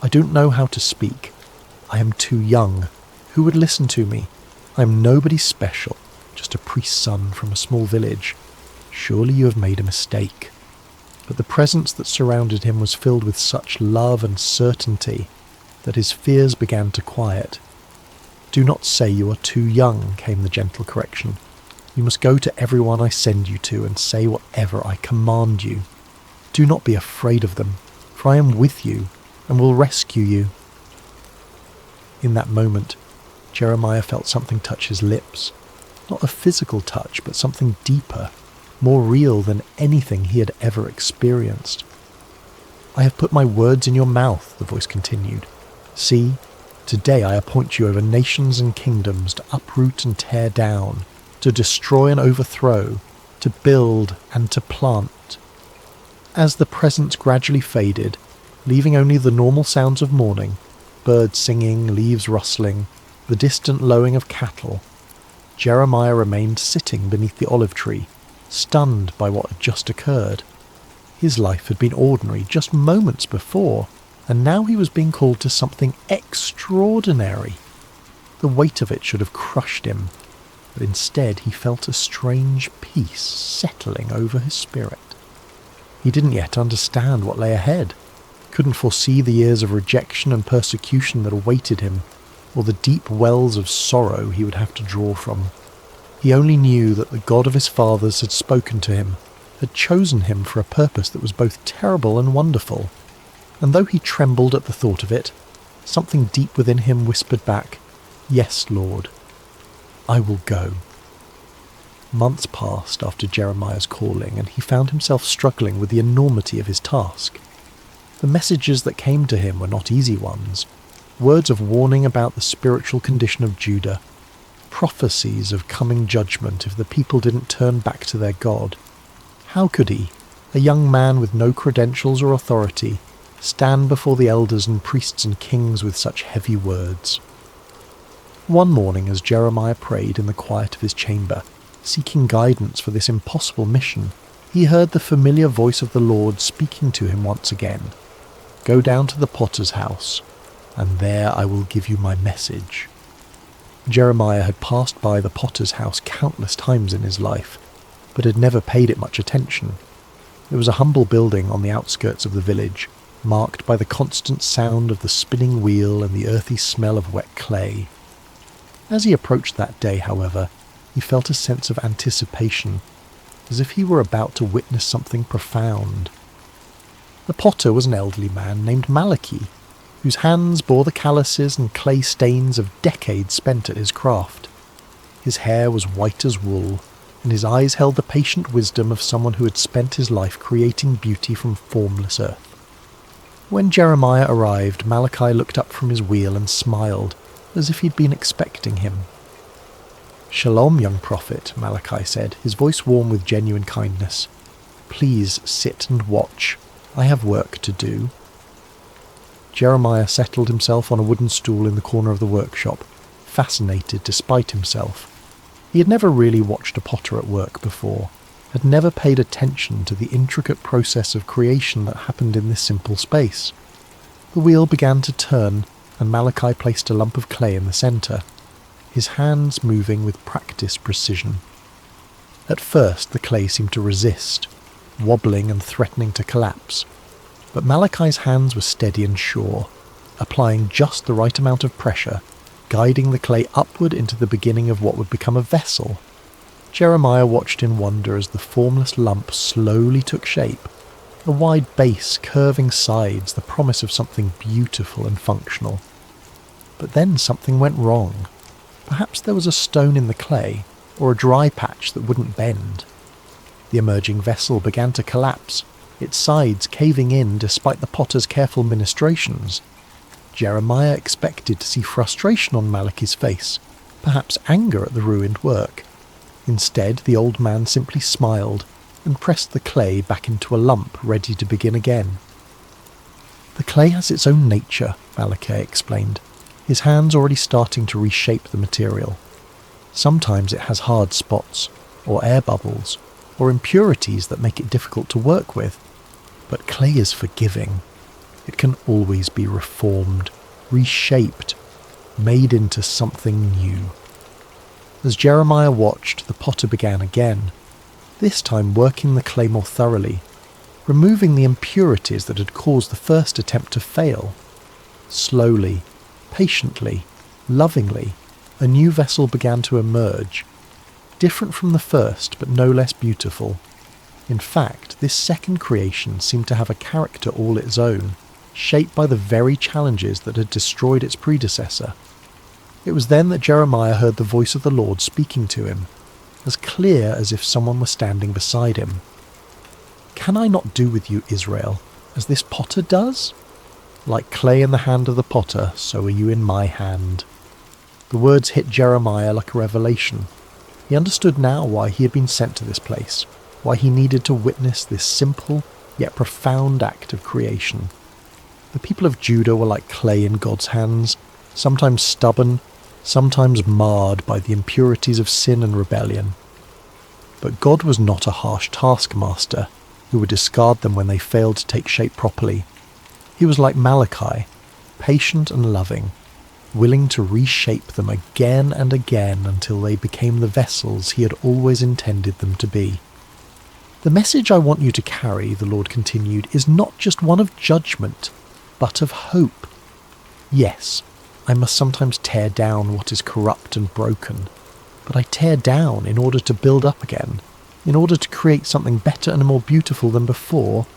S2: "I don't know how to speak. I am too young. Who would listen to me? I am nobody special, just a priest's son from a small village. Surely you have made a mistake." But the presence that surrounded him was filled with such love and certainty that his fears began to quiet. "Do not say you are too young," came the gentle correction. "You must go to everyone I send you to and say whatever I command you. Do not be afraid of them, for I am with you and will rescue you." In that moment, Jeremiah felt something touch his lips. Not a physical touch, but something deeper, more real than anything he had ever experienced. "I have put my words in your mouth," the voice continued. "See, Today I appoint you over nations and kingdoms to uproot and tear down, to destroy and overthrow, to build and to plant." As the presence gradually faded, leaving only the normal sounds of morning, birds singing, leaves rustling, the distant lowing of cattle, Jeremiah remained sitting beneath the olive tree, stunned by what had just occurred. His life had been ordinary just moments before, and now he was being called to something extraordinary. The weight of it should have crushed him, but instead he felt a strange peace settling over his spirit. He didn't yet understand what lay ahead, couldn't foresee the years of rejection and persecution that awaited him, or the deep wells of sorrow he would have to draw from. He only knew that the God of his fathers had spoken to him, had chosen him for a purpose that was both terrible and wonderful, and though he trembled at the thought of it, something deep within him whispered back, "Yes, Lord, I will go." Months passed after Jeremiah's calling, and he found himself struggling with the enormity of his task. The messages that came to him were not easy ones, words of warning about the spiritual condition of Judah, prophecies of coming judgment if the people didn't turn back to their God. How could he, a young man with no credentials or authority, stand before the elders and priests and kings with such heavy words? One morning, as Jeremiah prayed in the quiet of his chamber, seeking guidance for this impossible mission, he heard the familiar voice of the Lord speaking to him once again. "Go down to the potter's house, and there I will give you my message." Jeremiah had passed by the potter's house countless times in his life, but had never paid it much attention. It was a humble building on the outskirts of the village, marked by the constant sound of the spinning wheel and the earthy smell of wet clay. As he approached that day, however, he felt a sense of anticipation, as if he were about to witness something profound. The potter was an elderly man named Malachi, whose hands bore the calluses and clay stains of decades spent at his craft. His hair was white as wool, and his eyes held the patient wisdom of someone who had spent his life creating beauty from formless earth. When Jeremiah arrived, Malachi looked up from his wheel and smiled, as if he'd been expecting him. "Shalom, young prophet," Malachi said, his voice warm with genuine kindness. "Please sit and watch. I have work to do." Jeremiah settled himself on a wooden stool in the corner of the workshop, fascinated despite himself. He had never really watched a potter at work before, had never paid attention to the intricate process of creation that happened in this simple space. The wheel began to turn, and Malachi placed a lump of clay in the centre, his hands moving with practiced precision. At first the clay seemed to resist, wobbling and threatening to collapse, but Malachi's hands were steady and sure, applying just the right amount of pressure, guiding the clay upward into the beginning of what would become a vessel. Jeremiah watched in wonder as the formless lump slowly took shape, a wide base, curving sides, the promise of something beautiful and functional. But then something went wrong. Perhaps there was a stone in the clay, or a dry patch that wouldn't bend. The emerging vessel began to collapse, its sides caving in despite the potter's careful ministrations. Jeremiah expected to see frustration on Malachi's face, perhaps anger at the ruined work. Instead, the old man simply smiled and pressed the clay back into a lump ready to begin again. "The clay has its own nature," Malachi explained, his hands already starting to reshape the material. "Sometimes it has hard spots, or air bubbles, or impurities that make it difficult to work with. But clay is forgiving. It can always be reformed, reshaped, made into something new." As Jeremiah watched, the potter began again, this time working the clay more thoroughly, removing the impurities that had caused the first attempt to fail. Slowly, patiently, lovingly, a new vessel began to emerge, different from the first but no less beautiful. In fact, this second creation seemed to have a character all its own, shaped by the very challenges that had destroyed its predecessor. It was then that Jeremiah heard the voice of the Lord speaking to him, as clear as if someone were standing beside him. "Can I not do with you, Israel, as this potter does?" Like clay in the hand of the potter, so are you in my hand." The words hit Jeremiah like a revelation. He understood now why he had been sent to this place, why he needed to witness this simple yet profound act of creation. The people of Judah were like clay in God's hands, sometimes stubborn, sometimes marred by the impurities of sin and rebellion. But God was not a harsh taskmaster who would discard them when they failed to take shape properly. He was like Malachi, patient and loving, willing to reshape them again and again until they became the vessels he had always intended them to be. "The message I want you to carry," the Lord continued, "is not just one of judgment, but of hope. Yes, I must sometimes tear down what is corrupt and broken, but I tear down in order to build up again, in order to create something better and more beautiful than before."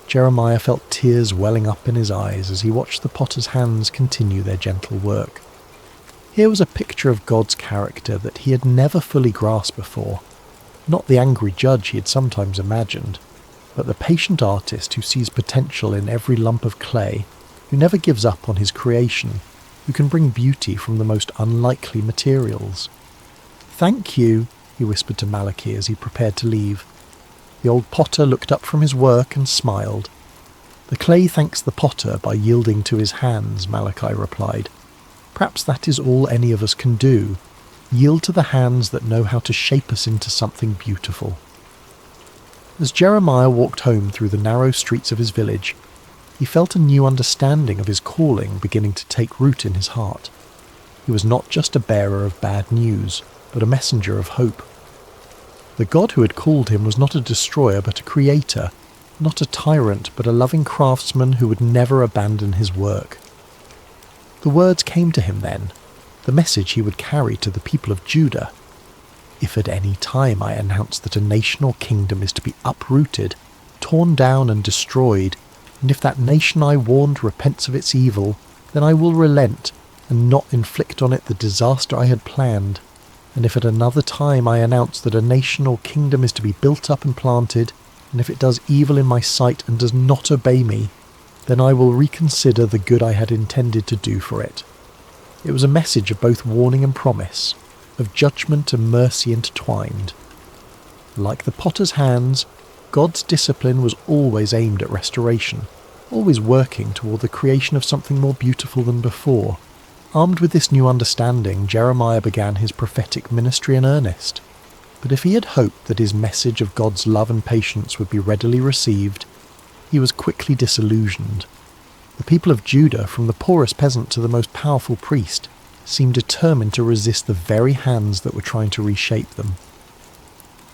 S2: Jeremiah felt tears welling up in his eyes as he watched the potter's hands continue their gentle work. Here was a picture of God's character that he had never fully grasped before. Not the angry judge he had sometimes imagined, but the patient artist who sees potential in every lump of clay, who never gives up on his creation, who can bring beauty from the most unlikely materials. "Thank you," he whispered to Malachi as he prepared to leave. The old potter looked up from his work and smiled. "The clay thanks the potter by yielding to his hands," Malachi replied. "Perhaps that is all any of us can do, yield to the hands that know how to shape us into something beautiful." As Jeremiah walked home through the narrow streets of his village, he felt a new understanding of his calling beginning to take root in his heart. He was not just a bearer of bad news, but a messenger of hope. The God who had called him was not a destroyer but a creator, not a tyrant but a loving craftsman who would never abandon his work. The words came to him then, the message he would carry to the people of Judah. "If at any time I announce that a nation or kingdom is to be uprooted, torn down and destroyed, and if that nation I warned repents of its evil, then I will relent and not inflict on it the disaster I had planned. And if at another time I announce that a nation or kingdom is to be built up and planted, and if it does evil in my sight and does not obey me, then I will reconsider the good I had intended to do for it." It was a message of both warning and promise, of judgment and mercy intertwined. Like the potter's hands, God's discipline was always aimed at restoration, always working toward the creation of something more beautiful than before. Armed with this new understanding, Jeremiah began his prophetic ministry in earnest. But if he had hoped that his message of God's love and patience would be readily received, he was quickly disillusioned. The people of Judah, from the poorest peasant to the most powerful priest, seemed determined to resist the very hands that were trying to reshape them.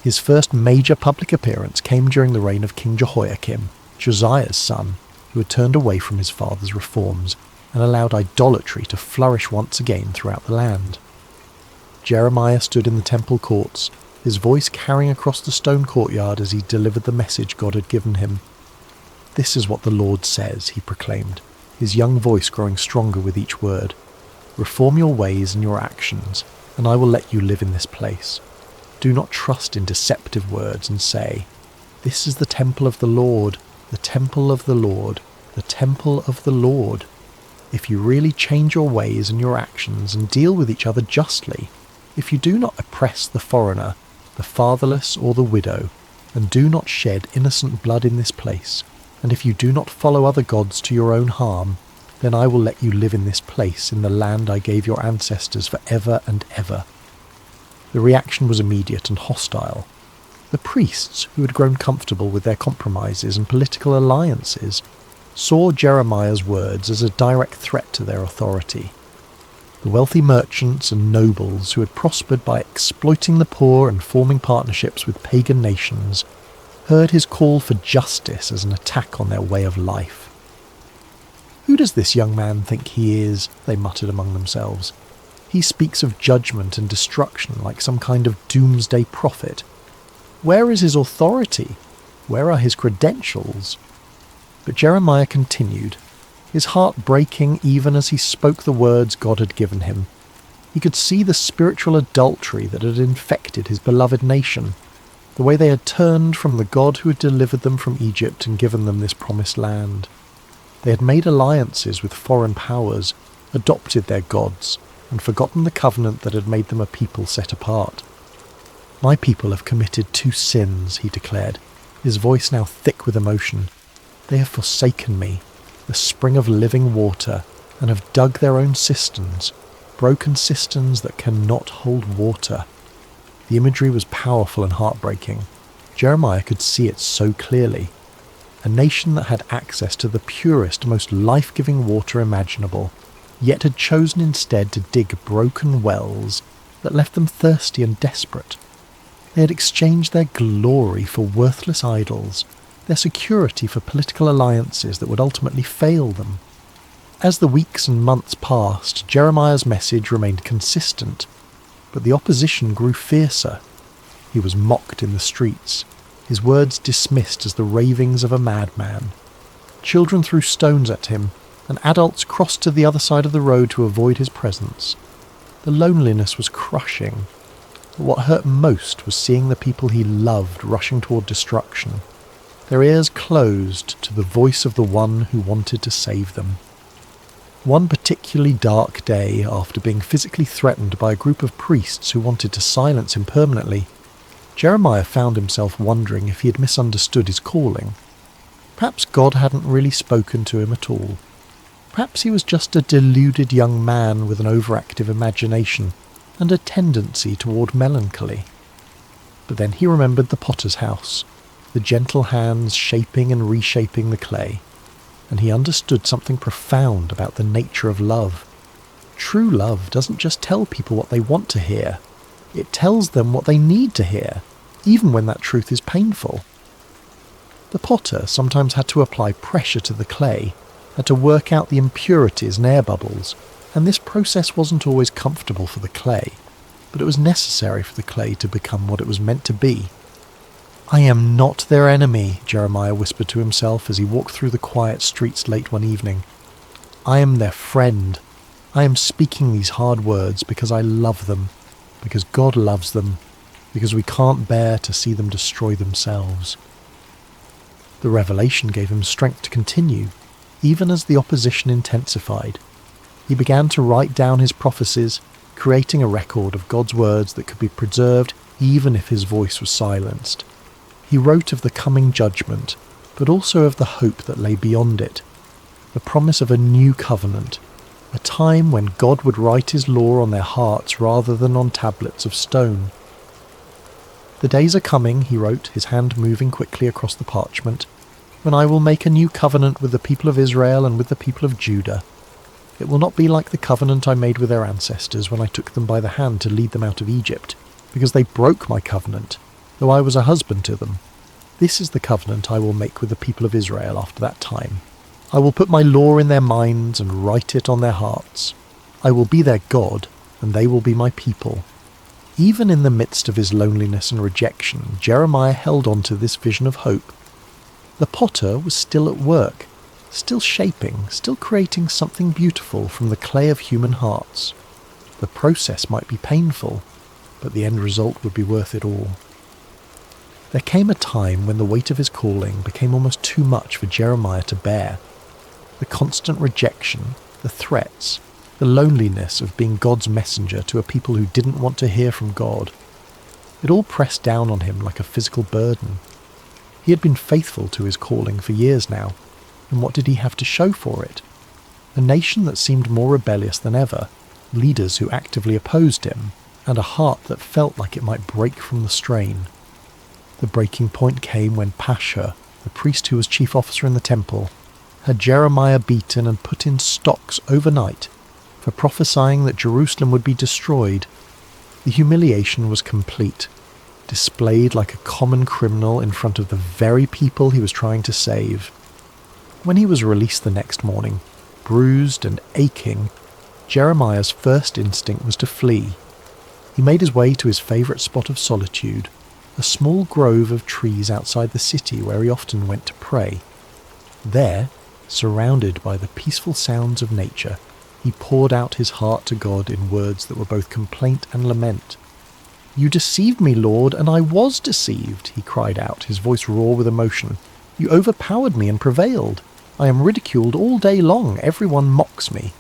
S2: His first major public appearance came during the reign of King Jehoiakim, Josiah's son, who had turned away from his father's reforms and allowed idolatry to flourish once again throughout the land. Jeremiah stood in the temple courts, his voice carrying across the stone courtyard as he delivered the message God had given him. "This is what the Lord says," he proclaimed, his young voice growing stronger with each word. "Reform your ways and your actions, and I will let you live in this place. Do not trust in deceptive words and say, 'This is the temple of the Lord, the temple of the Lord, the temple of the Lord.' If you really change your ways and your actions and deal with each other justly, if you do not oppress the foreigner, the fatherless or the widow, and do not shed innocent blood in this place, and if you do not follow other gods to your own harm, then I will let you live in this place in the land I gave your ancestors for ever and ever." The reaction was immediate and hostile. The priests, who had grown comfortable with their compromises and political alliances, saw Jeremiah's words as a direct threat to their authority. The wealthy merchants and nobles who had prospered by exploiting the poor and forming partnerships with pagan nations heard his call for justice as an attack on their way of life. "Who does this young man think he is?" they muttered among themselves. "He speaks of judgment and destruction like some kind of doomsday prophet. Where is his authority? Where are his credentials?" But Jeremiah continued, his heart breaking even as he spoke the words God had given him. He could see the spiritual adultery that had infected his beloved nation, the way they had turned from the God who had delivered them from Egypt and given them this promised land. They had made alliances with foreign powers, adopted their gods, and forgotten the covenant that had made them a people set apart. "My people have committed 2 sins," he declared, his voice now thick with emotion. "They have forsaken me, the spring of living water, and have dug their own cisterns, broken cisterns that cannot hold water." The imagery was powerful and heartbreaking. Jeremiah could see it so clearly. A nation that had access to the purest, most life-giving water imaginable, yet had chosen instead to dig broken wells that left them thirsty and desperate. They had exchanged their glory for worthless idols, their security for political alliances that would ultimately fail them. As the weeks and months passed, Jeremiah's message remained consistent, but the opposition grew fiercer. He was mocked in the streets, his words dismissed as the ravings of a madman. Children threw stones at him, and adults crossed to the other side of the road to avoid his presence. The loneliness was crushing, but what hurt most was seeing the people he loved rushing toward destruction, their ears closed to the voice of the one who wanted to save them. One particularly dark day, after being physically threatened by a group of priests who wanted to silence him permanently, Jeremiah found himself wondering if he had misunderstood his calling. Perhaps God hadn't really spoken to him at all. Perhaps he was just a deluded young man with an overactive imagination and a tendency toward melancholy. But then he remembered the potter's house, the gentle hands shaping and reshaping the clay, and he understood something profound about the nature of love. True love doesn't just tell people what they want to hear. It tells them what they need to hear, even when that truth is painful. The potter sometimes had to apply pressure to the clay, had to work out the impurities and air bubbles, and this process wasn't always comfortable for the clay, but it was necessary for the clay to become what it was meant to be. "I am not their enemy," Jeremiah whispered to himself as he walked through the quiet streets late one evening. "I am their friend. I am speaking these hard words because I love them, because God loves them, because we can't bear to see them destroy themselves." The revelation gave him strength to continue, even as the opposition intensified. He began to write down his prophecies, creating a record of God's words that could be preserved even if his voice was silenced. He wrote of the coming judgment, but also of the hope that lay beyond it, the promise of a new covenant, a time when God would write his law on their hearts rather than on tablets of stone. "The days are coming," he wrote, his hand moving quickly across the parchment, "when I will make a new covenant with the people of Israel and with the people of Judah. It will not be like the covenant I made with their ancestors when I took them by the hand to lead them out of Egypt, because they broke my covenant, though I was a husband to them. This is the covenant I will make with the people of Israel after that time. I will put my law in their minds and write it on their hearts. I will be their God, and they will be my people." Even in the midst of his loneliness and rejection, Jeremiah held on to this vision of hope. The potter was still at work, still shaping, still creating something beautiful from the clay of human hearts. The process might be painful, but the end result would be worth it all. There came a time when the weight of his calling became almost too much for Jeremiah to bear. The constant rejection, the threats, the loneliness of being God's messenger to a people who didn't want to hear from God. It all pressed down on him like a physical burden. He had been faithful to his calling for years now, and what did he have to show for it? A nation that seemed more rebellious than ever, leaders who actively opposed him, and a heart that felt like it might break from the strain. The breaking point came when Pashur, the priest who was chief officer in the temple, had Jeremiah beaten and put in stocks overnight for prophesying that Jerusalem would be destroyed. The humiliation was complete, displayed like a common criminal in front of the very people he was trying to save. When he was released the next morning, bruised and aching, Jeremiah's first instinct was to flee. He made his way to his favourite spot of solitude, a small grove of trees outside the city where he often went to pray. There, surrounded by the peaceful sounds of nature, he poured out his heart to God in words that were both complaint and lament. "You deceived me, Lord, and I was deceived," he cried out, his voice raw with emotion. "You overpowered me and prevailed. I am ridiculed all day long, everyone mocks me.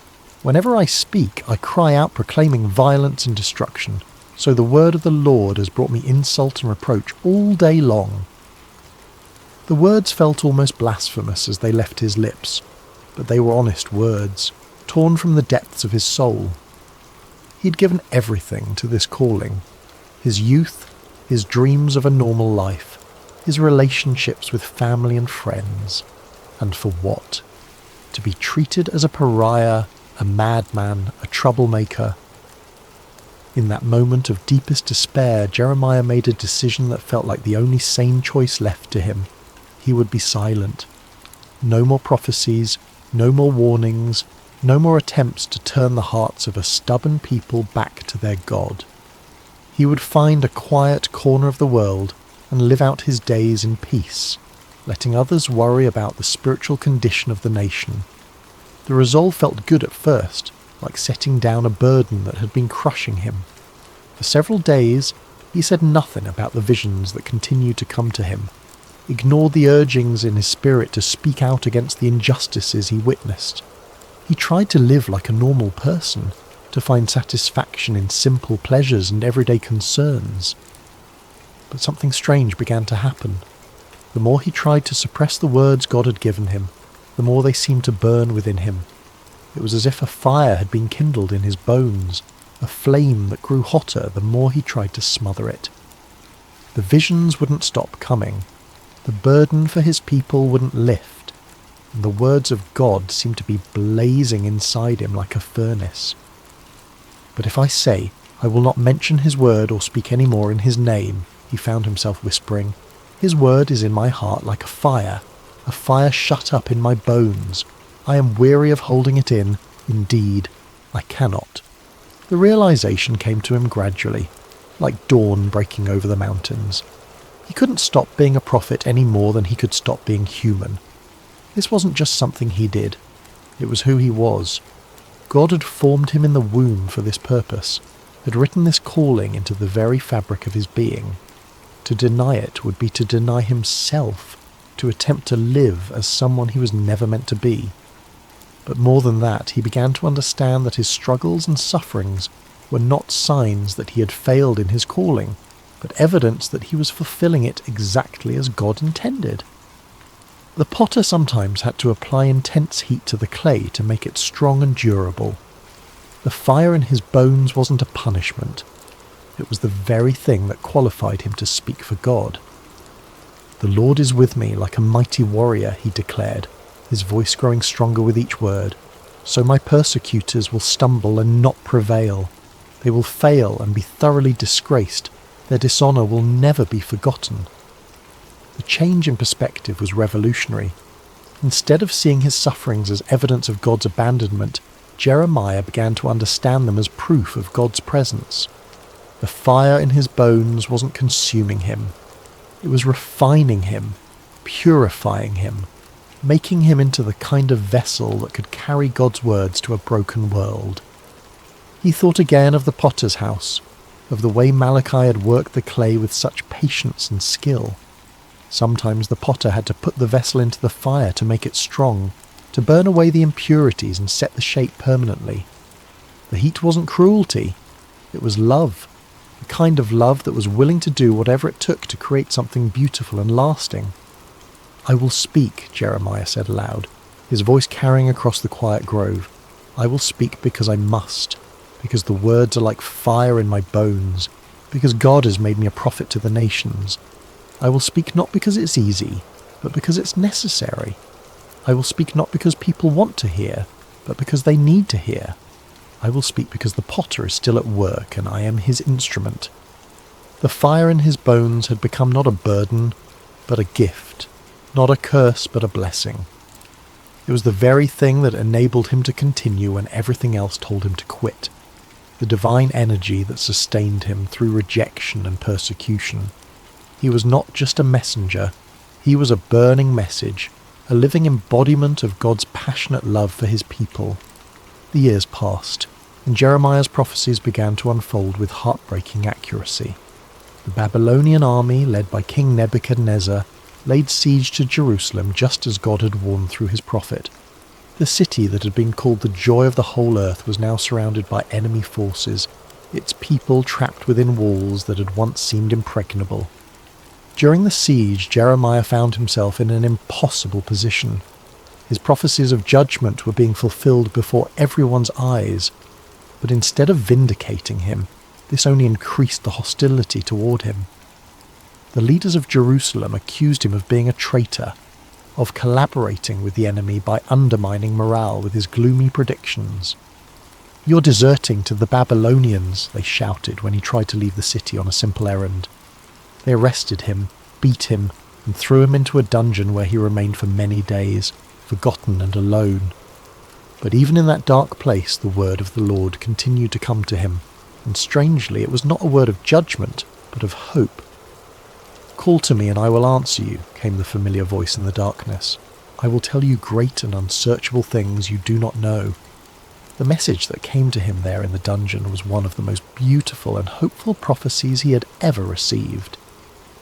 S2: Whenever I speak, I cry out proclaiming violence and destruction. So the word of the Lord has brought me insult and reproach all day long." The words felt almost blasphemous as they left his lips, but they were honest words, torn from the depths of his soul. He had given everything to this calling: his youth, his dreams of a normal life, his relationships with family and friends. And for what? To be treated as a pariah, a madman, a troublemaker. In that moment of deepest despair, Jeremiah made a decision that felt like the only sane choice left to him. He would be silent. No more prophecies, no more warnings, no more attempts to turn the hearts of a stubborn people back to their God. He would find a quiet corner of the world and live out his days in peace, letting others worry about the spiritual condition of the nation. The resolve felt good at first, like setting down a burden that had been crushing him. For several days, he said nothing about the visions that continued to come to him, ignored the urgings in his spirit to speak out against the injustices he witnessed. He tried to live like a normal person, to find satisfaction in simple pleasures and everyday concerns. But something strange began to happen. The more he tried to suppress the words God had given him, the more they seemed to burn within him. It was as if a fire had been kindled in his bones, a flame that grew hotter the more he tried to smother it. The visions wouldn't stop coming. The burden for his people wouldn't lift, and the words of God seemed to be blazing inside him like a furnace. "But if I say, I will not mention his word or speak any more in his name," he found himself whispering, "his word is in my heart like a fire shut up in my bones. I am weary of holding it in. Indeed, I cannot." The realization came to him gradually, like dawn breaking over the mountains. He couldn't stop being a prophet any more than he could stop being human. This wasn't just something he did. It was who he was. God had formed him in the womb for this purpose, had written this calling into the very fabric of his being. To deny it would be to deny himself, to attempt to live as someone he was never meant to be. But more than that, he began to understand that his struggles and sufferings were not signs that he had failed in his calling, but evidence that he was fulfilling it exactly as God intended. The potter sometimes had to apply intense heat to the clay to make it strong and durable. The fire in his bones wasn't a punishment. It was the very thing that qualified him to speak for God. "The Lord is with me like a mighty warrior," he declared, his voice growing stronger with each word. "So my persecutors will stumble and not prevail. They will fail and be thoroughly disgraced. Their dishonour will never be forgotten." The change in perspective was revolutionary. Instead of seeing his sufferings as evidence of God's abandonment, Jeremiah began to understand them as proof of God's presence. The fire in his bones wasn't consuming him. It was refining him, purifying him, making him into the kind of vessel that could carry God's words to a broken world. He thought again of the potter's house, of the way Malachi had worked the clay with such patience and skill. Sometimes the potter had to put the vessel into the fire to make it strong, to burn away the impurities and set the shape permanently. The heat wasn't cruelty, it was love, the kind of love that was willing to do whatever it took to create something beautiful and lasting. "I will speak," Jeremiah said aloud, his voice carrying across the quiet grove. "I will speak because I must, because the words are like fire in my bones, because God has made me a prophet to the nations. I will speak not because it's easy, but because it's necessary. I will speak not because people want to hear, but because they need to hear. I will speak because the potter is still at work and I am his instrument." The fire in his bones had become not a burden, but a gift, not a curse, but a blessing. It was the very thing that enabled him to continue when everything else told him to quit. The divine energy that sustained him through rejection and persecution. He was not just a messenger, he was a burning message, a living embodiment of God's passionate love for his people. The years passed, and Jeremiah's prophecies began to unfold with heartbreaking accuracy. The Babylonian army, led by King Nebuchadnezzar, laid siege to Jerusalem just as God had warned through his prophet. The city that had been called the joy of the whole earth was now surrounded by enemy forces, its people trapped within walls that had once seemed impregnable. During the siege, Jeremiah found himself in an impossible position. His prophecies of judgment were being fulfilled before everyone's eyes, but instead of vindicating him, this only increased the hostility toward him. The leaders of Jerusalem accused him of being a traitor, of collaborating with the enemy by undermining morale with his gloomy predictions. "You're deserting to the Babylonians," they shouted when he tried to leave the city on a simple errand. They arrested him, beat him, and threw him into a dungeon where he remained for many days, forgotten and alone. But even in that dark place, the word of the Lord continued to come to him, and strangely, it was not a word of judgment, but of hope. "Call to me and I will answer you," came the familiar voice in the darkness. "I will tell you great and unsearchable things you do not know." The message that came to him there in the dungeon was one of the most beautiful and hopeful prophecies he had ever received.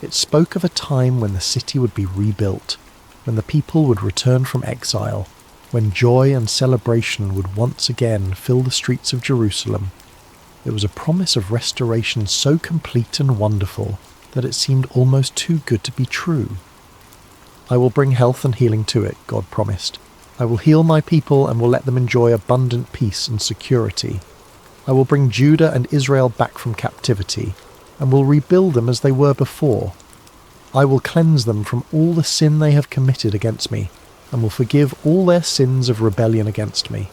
S2: It spoke of a time when the city would be rebuilt, when the people would return from exile, when joy and celebration would once again fill the streets of Jerusalem. It was a promise of restoration so complete and wonderful that it seemed almost too good to be true. "I will bring health and healing to it," God promised. "I will heal my people and will let them enjoy abundant peace and security. I will bring Judah and Israel back from captivity, and will rebuild them as they were before. I will cleanse them from all the sin they have committed against me, and will forgive all their sins of rebellion against me.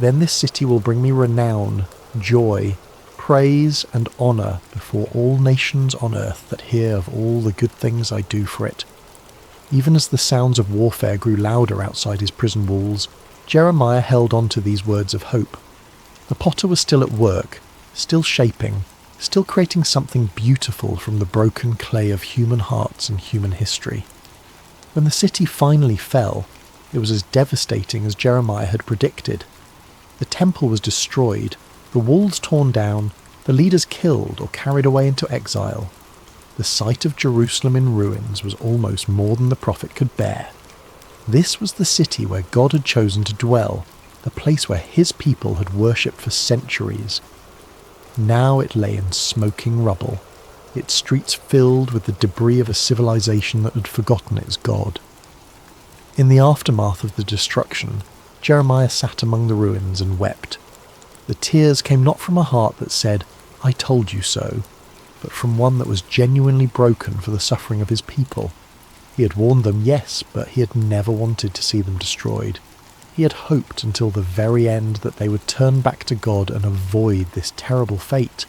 S2: Then this city will bring me renown, joy, praise and honour before all nations on earth that hear of all the good things I do for it." Even as the sounds of warfare grew louder outside his prison walls, Jeremiah held on to these words of hope. The potter was still at work, still shaping, still creating something beautiful from the broken clay of human hearts and human history. When the city finally fell, it was as devastating as Jeremiah had predicted. The temple was destroyed, the walls torn down, the leaders killed or carried away into exile. The sight of Jerusalem in ruins was almost more than the prophet could bear. This was the city where God had chosen to dwell, the place where his people had worshipped for centuries. Now it lay in smoking rubble, its streets filled with the debris of a civilization that had forgotten its God. In the aftermath of the destruction, Jeremiah sat among the ruins and wept. The tears came not from a heart that said, "I told you so," but from one that was genuinely broken for the suffering of his people. He had warned them, yes, but he had never wanted to see them destroyed. He had hoped until the very end that they would turn back to God and avoid this terrible fate.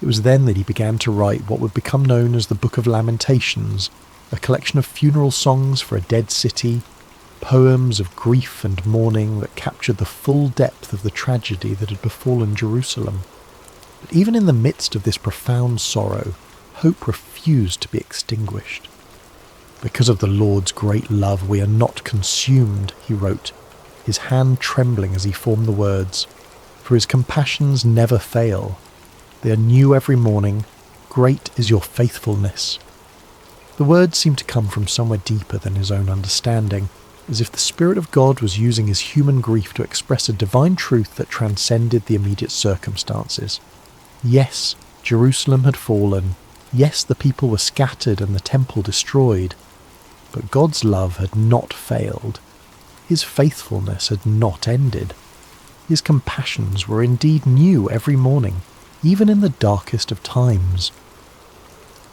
S2: It was then that he began to write what would become known as the Book of Lamentations, a collection of funeral songs for a dead city, poems of grief and mourning that captured the full depth of the tragedy that had befallen Jerusalem. But even in the midst of this profound sorrow, hope refused to be extinguished. "Because of the Lord's great love we are not consumed," he wrote, his hand trembling as he formed the words. "For his compassions never fail. They are new every morning. Great is your faithfulness." The words seemed to come from somewhere deeper than his own understanding, as if the Spirit of God was using his human grief to express a divine truth that transcended the immediate circumstances. Yes, Jerusalem had fallen. Yes, the people were scattered and the temple destroyed. But God's love had not failed. His faithfulness had not ended. His compassions were indeed new every morning, even in the darkest of times.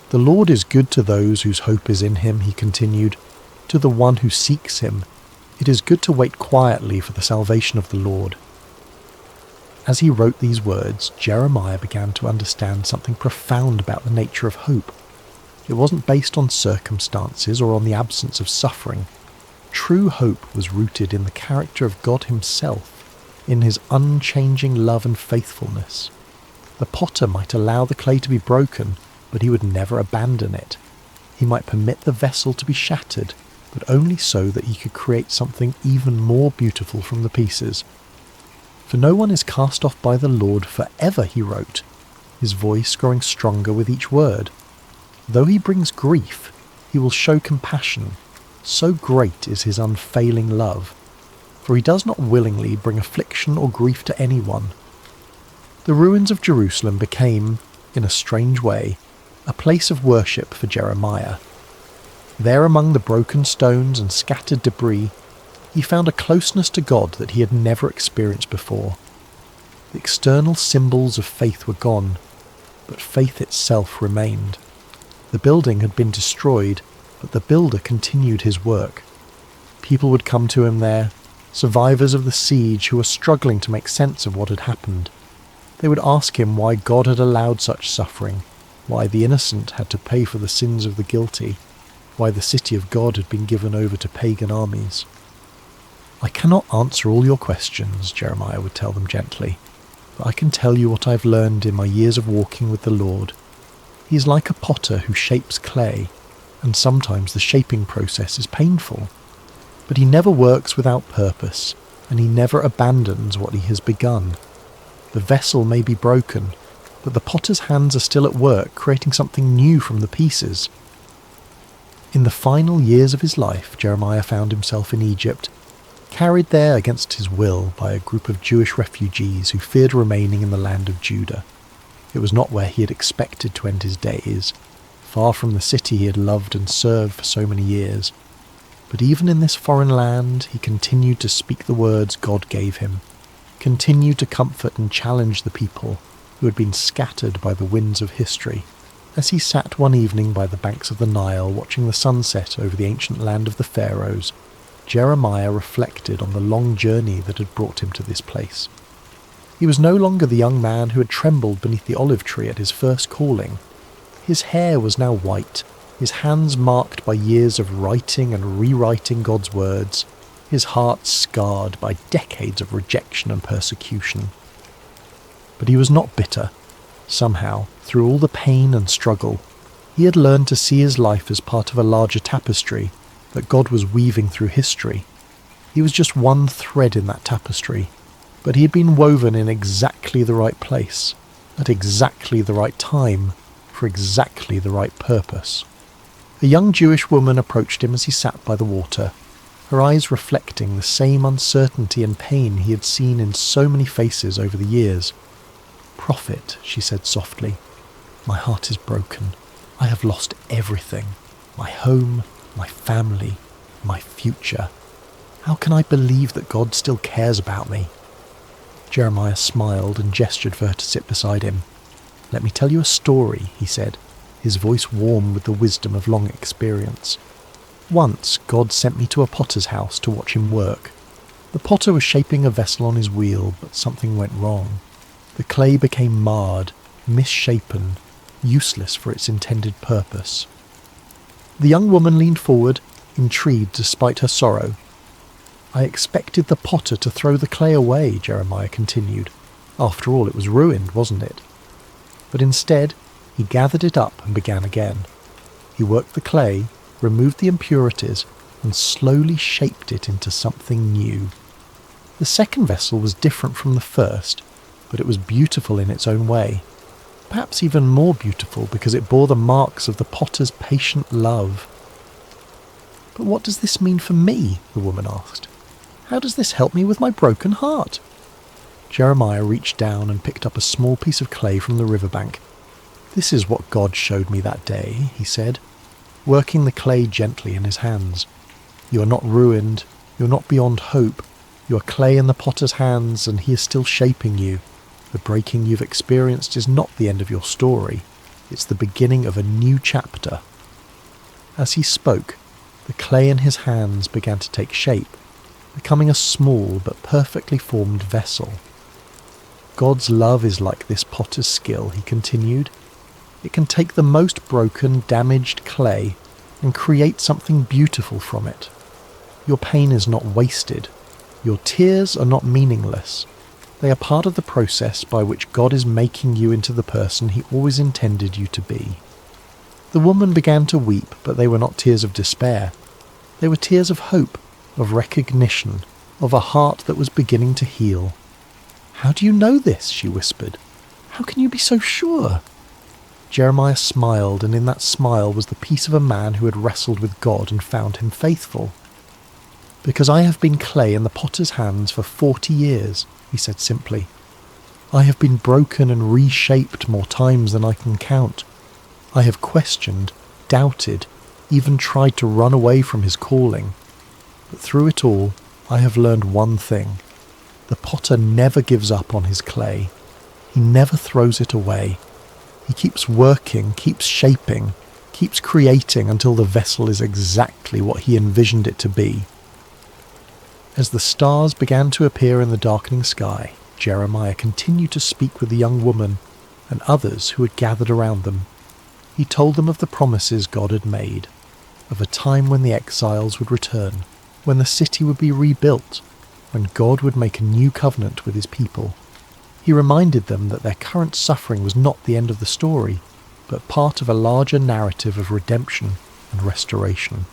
S2: "The Lord is good to those whose hope is in him," he continued, "to the one who seeks him. It is good to wait quietly for the salvation of the Lord." As he wrote these words, Jeremiah began to understand something profound about the nature of hope. It wasn't based on circumstances or on the absence of suffering. True hope was rooted in the character of God himself, in his unchanging love and faithfulness. The potter might allow the clay to be broken, but he would never abandon it. He might permit the vessel to be shattered, but only so that he could create something even more beautiful from the pieces. "For no one is cast off by the Lord forever," he wrote, his voice growing stronger with each word. "Though he brings grief, He will show compassion. So great is his unfailing love. For he does not willingly bring affliction or grief to anyone. The ruins of Jerusalem became, in a strange way, a place of worship for Jeremiah. There among the broken stones and scattered debris, he found a closeness to God that he had never experienced before. The external symbols of faith were gone, but faith itself remained. The building had been destroyed, but the builder continued his work. People would come to him there, survivors of the siege who were struggling to make sense of what had happened. They would ask him why God had allowed such suffering, why the innocent had to pay for the sins of the guilty, why the city of God had been given over to pagan armies. "I cannot answer all your questions," Jeremiah would tell them gently, "but I can tell you what I've learned in my years of walking with the Lord. He is like a potter who shapes clay, and sometimes the shaping process is painful. But he never works without purpose, and he never abandons what he has begun. The vessel may be broken, but the potter's hands are still at work creating something new from the pieces." In the final years of his life, Jeremiah found himself in Egypt, carried there against his will by a group of Jewish refugees who feared remaining in the land of Judah. It was not where he had expected to end his days, far from the city he had loved and served for so many years. But even in this foreign land, he continued to speak the words God gave him, continued to comfort and challenge the people who had been scattered by the winds of history. As he sat one evening by the banks of the Nile watching the sunset over the ancient land of the Pharaohs, Jeremiah reflected on the long journey that had brought him to this place. He was no longer the young man who had trembled beneath the olive tree at his first calling. His hair was now white, his hands marked by years of writing and rewriting God's words, his heart scarred by decades of rejection and persecution. But he was not bitter. Somehow, through all the pain and struggle, he had learned to see his life as part of a larger tapestry that God was weaving through history. He was just one thread in that tapestry, but he had been woven in exactly the right place, at exactly the right time, for exactly the right purpose. A young Jewish woman approached him as he sat by the water, her eyes reflecting the same uncertainty and pain he had seen in so many faces over the years. "Prophet," she said softly, "my heart is broken. I have lost everything, my home, my family, my future. How can I believe that God still cares about me?" Jeremiah smiled and gestured for her to sit beside him. "Let me tell you a story," he said, his voice warm with the wisdom of long experience. "Once God sent me to a potter's house to watch him work. The potter was shaping a vessel on his wheel, but something went wrong. The clay became marred, misshapen, useless for its intended purpose." The young woman leaned forward, intrigued despite her sorrow. "I expected the potter to throw the clay away," Jeremiah continued. "After all, it was ruined, wasn't it? But instead, he gathered it up and began again. He worked the clay, removed the impurities, and slowly shaped it into something new. The second vessel was different from the first, but it was beautiful in its own way. Perhaps even more beautiful because it bore the marks of the potter's patient love." "But what does this mean for me?" the woman asked. "How does this help me with my broken heart?" Jeremiah reached down and picked up a small piece of clay from the riverbank. "This is what God showed me that day," he said, working the clay gently in his hands. "You are not ruined, you are not beyond hope. You are clay in the potter's hands, and he is still shaping you. The breaking you've experienced is not the end of your story. It's the beginning of a new chapter." As he spoke, the clay in his hands began to take shape, becoming a small but perfectly formed vessel. "God's love is like this potter's skill," he continued. "It can take the most broken, damaged clay and create something beautiful from it. Your pain is not wasted. Your tears are not meaningless. They are part of the process by which God is making you into the person he always intended you to be." The woman began to weep, but they were not tears of despair. They were tears of hope, of recognition, of a heart that was beginning to heal. "How do you know this?" she whispered. "How can you be so sure?" Jeremiah smiled, and in that smile was the peace of a man who had wrestled with God and found him faithful. "Because I have been clay in the potter's hands for 40 years, he said simply. "I have been broken and reshaped more times than I can count. I have questioned, doubted, even tried to run away from his calling. But through it all, I have learned one thing. The potter never gives up on his clay. He never throws it away. He keeps working, keeps shaping, keeps creating until the vessel is exactly what he envisioned it to be." As the stars began to appear in the darkening sky, Jeremiah continued to speak with the young woman and others who had gathered around them. He told them of the promises God had made, of a time when the exiles would return, when the city would be rebuilt, when God would make a new covenant with his people. He reminded them that their current suffering was not the end of the story, but part of a larger narrative of redemption and restoration.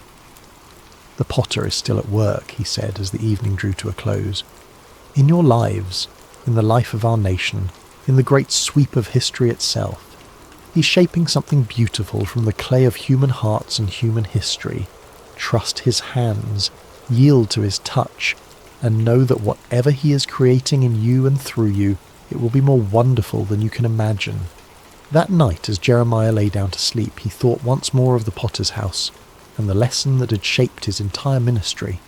S2: "The potter is still at work," he said as the evening drew to a close. "In your lives, in the life of our nation, in the great sweep of history itself, he's shaping something beautiful from the clay of human hearts and human history. Trust his hands, yield to his touch, and know that whatever he is creating in you and through you, it will be more wonderful than you can imagine." That night, as Jeremiah lay down to sleep, he thought once more of the potter's house and the lesson that had shaped his entire ministry.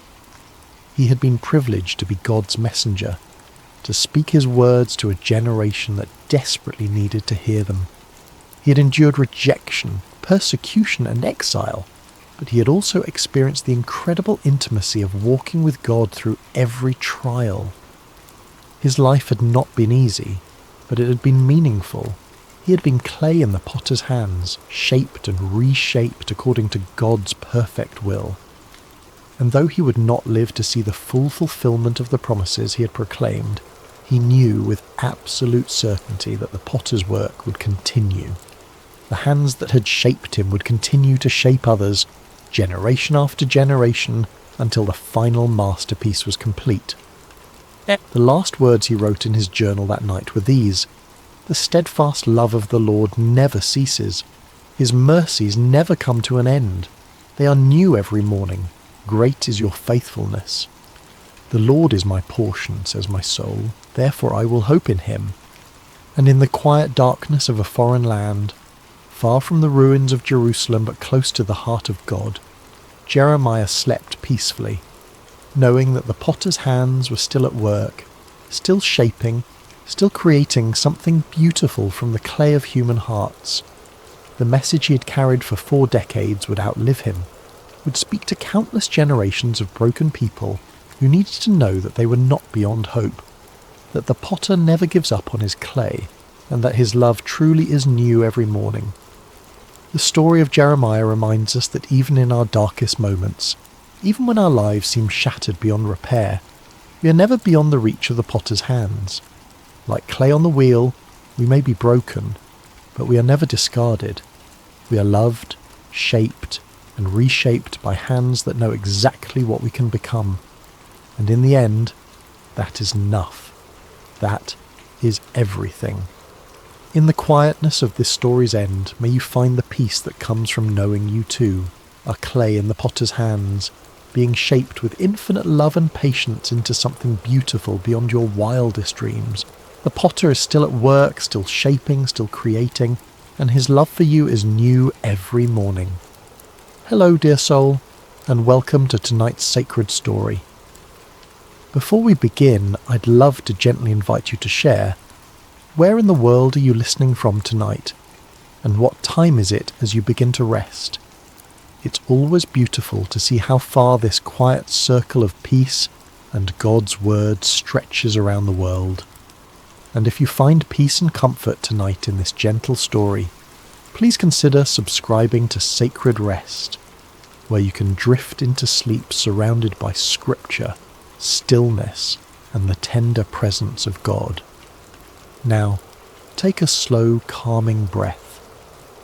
S2: He had been privileged to be God's messenger, to speak his words to a generation that desperately needed to hear them. He had endured rejection, persecution, and exile, but he had also experienced the incredible intimacy of walking with God through every trial. His life had not been easy, but it had been meaningful. He had been clay in the potter's hands, shaped and reshaped according to God's perfect will. And though he would not live to see the full fulfillment of the promises he had proclaimed, he knew with absolute certainty that the potter's work would continue. The hands that had shaped him would continue to shape others, generation after generation, until the final masterpiece was complete. The last words he wrote in his journal that night were these: "The steadfast love of the Lord never ceases. His mercies never come to an end. They are new every morning. Great is your faithfulness. The Lord is my portion, says my soul, therefore I will hope in him." And in the quiet darkness of a foreign land, far from the ruins of Jerusalem but close to the heart of God, Jeremiah slept peacefully, knowing that the potter's hands were still at work, still shaping, still creating something beautiful from the clay of human hearts. The message he had carried for 4 decades would outlive him, would speak to countless generations of broken people who needed to know that they were not beyond hope, that the potter never gives up on his clay, and that his love truly is new every morning. The story of Jeremiah reminds us that even in our darkest moments, even when our lives seem shattered beyond repair, we are never beyond the reach of the potter's hands. Like clay on the wheel, we may be broken, but we are never discarded. We are loved, shaped, and reshaped by hands that know exactly what we can become. And in the end, that is enough. That is everything. In the quietness of this story's end, may you find the peace that comes from knowing you too are clay in the potter's hands, being shaped with infinite love and patience into something beautiful beyond your wildest dreams. The potter is still at work, still shaping, still creating, and his love for you is new every morning. Hello, dear soul, and welcome to tonight's sacred story. Before we begin, I'd love to gently invite you to share. Where in the world are you listening from tonight? And what time is it as you begin to rest? It's always beautiful to see how far this quiet circle of peace and God's word stretches around the world. And if you find peace and comfort tonight in this gentle story, please consider subscribing to Sacred Rest, where you can drift into sleep surrounded by scripture, stillness, and the tender presence of God. Now, take a slow, calming breath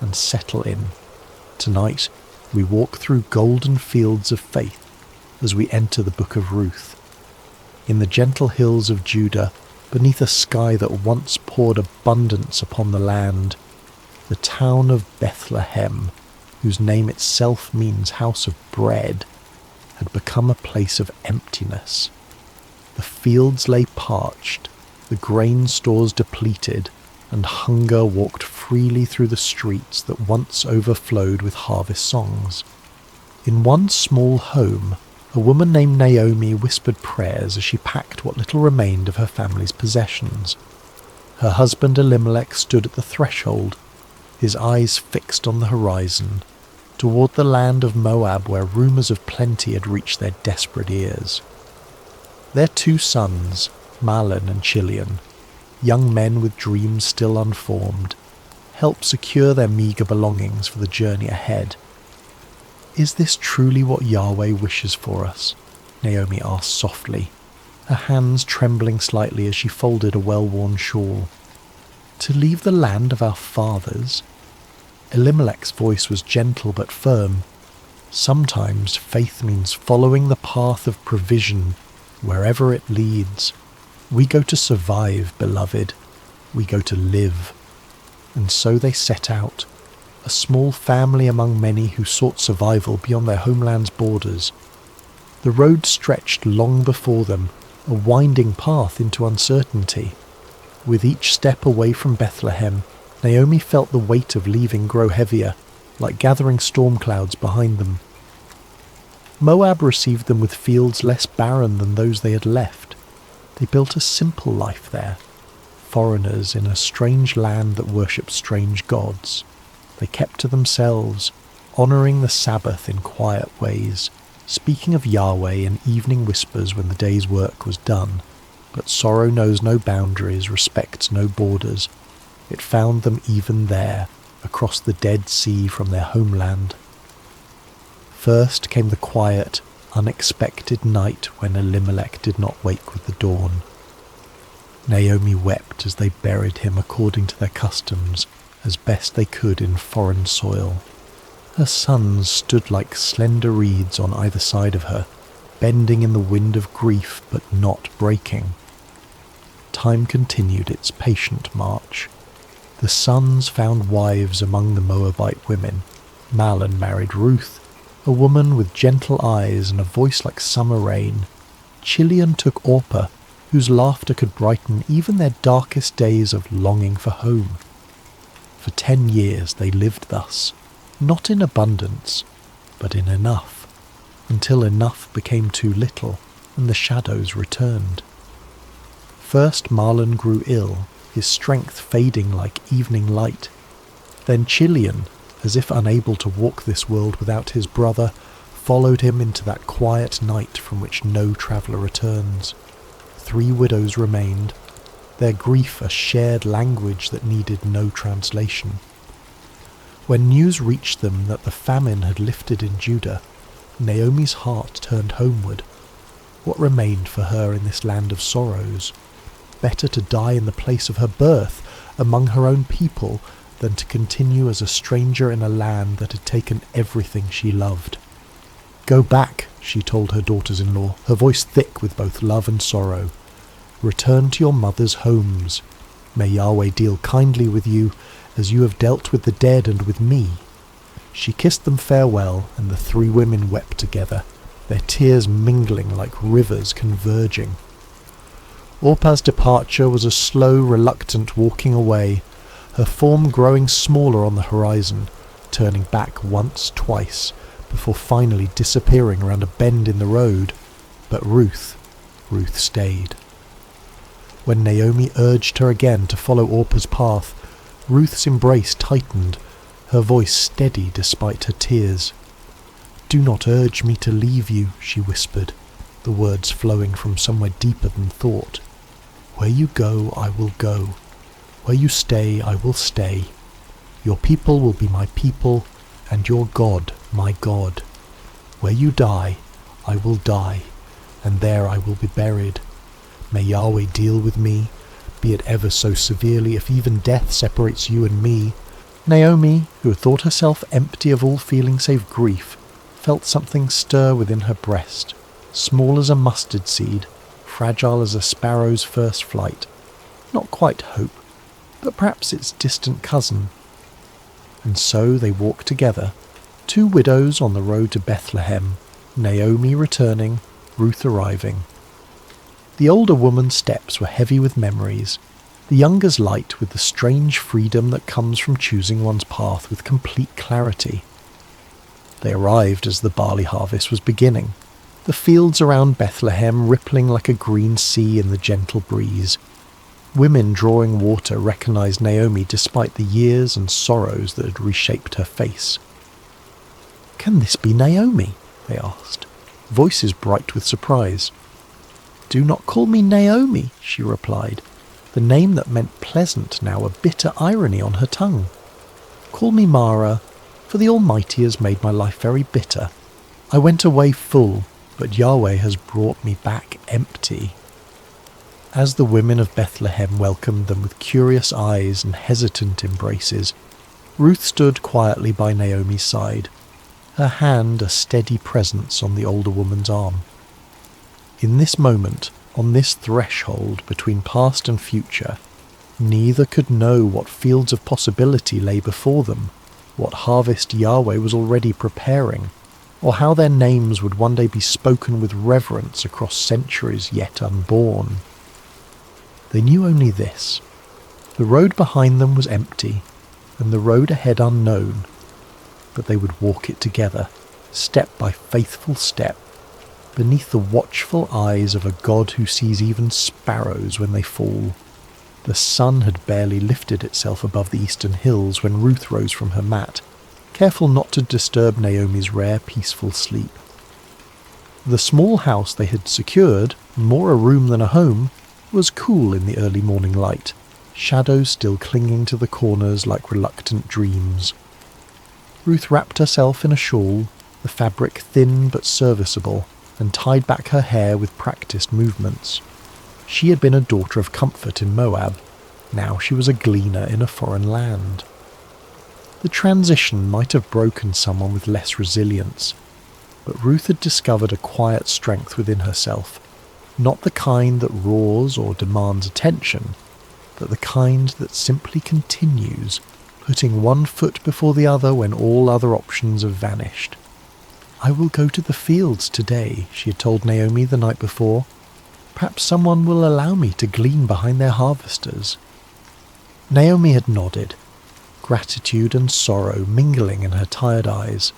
S2: and settle in. Tonight, we walk through golden fields of faith as we enter the book of Ruth. In the gentle hills of Judah, beneath a sky that once poured abundance upon the land, The town of Bethlehem, whose name itself means house of bread, had become a place of emptiness. The fields lay parched, the grain stores depleted, and hunger walked freely through the streets that once overflowed with harvest songs. In one small home, a woman named Naomi whispered prayers as she packed what little remained of her family's possessions. Her husband Elimelech stood at the threshold, his eyes fixed on the horizon, toward the land of Moab where rumours of plenty had reached their desperate ears. Their 2 sons, Mahlon and Chilion, young men with dreams still unformed, helped secure their meagre belongings for the journey ahead. "Is this truly what Yahweh wishes for us?" Naomi asked softly, her hands trembling slightly as she folded a well-worn shawl. "To leave the land of our fathers?" Elimelech's voice was gentle but firm. "Sometimes faith means following the path of provision wherever it leads. We go to survive, beloved. We go to live." And so they set out, a small family among many who sought survival beyond their homeland's borders. The road stretched long before them, a winding path into uncertainty. With each step away from Bethlehem, Naomi felt the weight of leaving grow heavier, like gathering storm clouds behind them. Moab received them with fields less barren than those they had left. They built a simple life there, foreigners in a strange land that worshipped strange gods. They kept to themselves, honouring the Sabbath in quiet ways, speaking of Yahweh in evening whispers when the day's work was done. But sorrow knows no boundaries, respects no borders. It found them even there, across the Dead Sea from their homeland. First came the quiet, unexpected night when Elimelech did not wake with the dawn. Naomi wept as they buried him according to their customs, as best they could in foreign soil. Her sons stood like slender reeds on either side of her, bending in the wind of grief but not breaking. Time continued its patient march. The sons found wives among the Moabite women. Mahlon married Ruth, a woman with gentle eyes and a voice like summer rain. Chilion took Orpah, whose laughter could brighten even their darkest days of longing for home. For 10 years they lived thus, not in abundance, but in enough, until enough became too little and the shadows returned. First Mahlon grew ill, his strength fading like evening light. Then Chilion, as if unable to walk this world without his brother, followed him into that quiet night from which no traveller returns. 3 widows remained, their grief a shared language that needed no translation. When news reached them that the famine had lifted in Judah, Naomi's heart turned homeward. What remained for her in this land of sorrows? Better to die in the place of her birth, among her own people, than to continue as a stranger in a land that had taken everything she loved. "Go back," she told her daughters-in-law, her voice thick with both love and sorrow. "Return to your mothers' homes. May Yahweh deal kindly with you, as you have dealt with the dead and with me." She kissed them farewell, and the 3 women wept together, their tears mingling like rivers converging. Orpah's departure was a slow, reluctant walking away, her form growing smaller on the horizon, turning back once, twice, before finally disappearing around a bend in the road. But Ruth stayed. When Naomi urged her again to follow Orpah's path, Ruth's embrace tightened, her voice steady despite her tears. "Do not urge me to leave you," she whispered, the words flowing from somewhere deeper than thought. "Where you go, I will go. Where you stay, I will stay. Your people will be my people, and your God, my God. Where you die, I will die, and there I will be buried. May Yahweh deal with me, be it ever so severely, if even death separates you and me." Naomi, who had thought herself empty of all feeling save grief, felt something stir within her breast, small as a mustard seed, fragile as a sparrow's first flight. Not quite hope, but perhaps its distant cousin. and so they walked together, two widows on the road to Bethlehem, Naomi returning, Ruth arriving. The older woman's steps were heavy with memories, the younger's light with the strange freedom that comes from choosing one's path with complete clarity. They arrived as the barley harvest was beginning, the fields around Bethlehem rippling like a green sea in the gentle breeze. Women drawing water recognized Naomi despite the years and sorrows that had reshaped her face. "Can this be Naomi?" they asked, voices bright with surprise. "Do not call me Naomi," she replied, the name that meant pleasant now a bitter irony on her tongue. "Call me Mara, for the Almighty has made my life very bitter. I went away full, but Yahweh has brought me back empty." As the women of Bethlehem welcomed them with curious eyes and hesitant embraces, Ruth stood quietly by Naomi's side, her hand a steady presence on the older woman's arm. In this moment, on this threshold between past and future, neither could know what fields of possibility lay before them, what harvest Yahweh was already preparing, or how their names would one day be spoken with reverence across centuries yet unborn. They knew only this: the road behind them was empty, and the road ahead unknown, but they would walk it together, step by faithful step, beneath the watchful eyes of a God who sees even sparrows when they fall. The sun had barely lifted itself above the eastern hills when Ruth rose from her mat, careful not to disturb Naomi's rare peaceful sleep. The small house they had secured, more a room than a home, was cool in the early morning light, shadows still clinging to the corners like reluctant dreams. Ruth wrapped herself in a shawl, the fabric thin but serviceable, and tied back her hair with practiced movements. She had been a daughter of comfort in Moab. Now she was a gleaner in a foreign land. The transition might have broken someone with less resilience, but Ruth had discovered a quiet strength within herself, not the kind that roars or demands attention, but the kind that simply continues, putting one foot before the other when all other options have vanished. "I will go to the fields today," she had told Naomi the night before. "Perhaps someone will allow me to glean behind their harvesters." Naomi had nodded, gratitude and sorrow mingling in her tired eyes.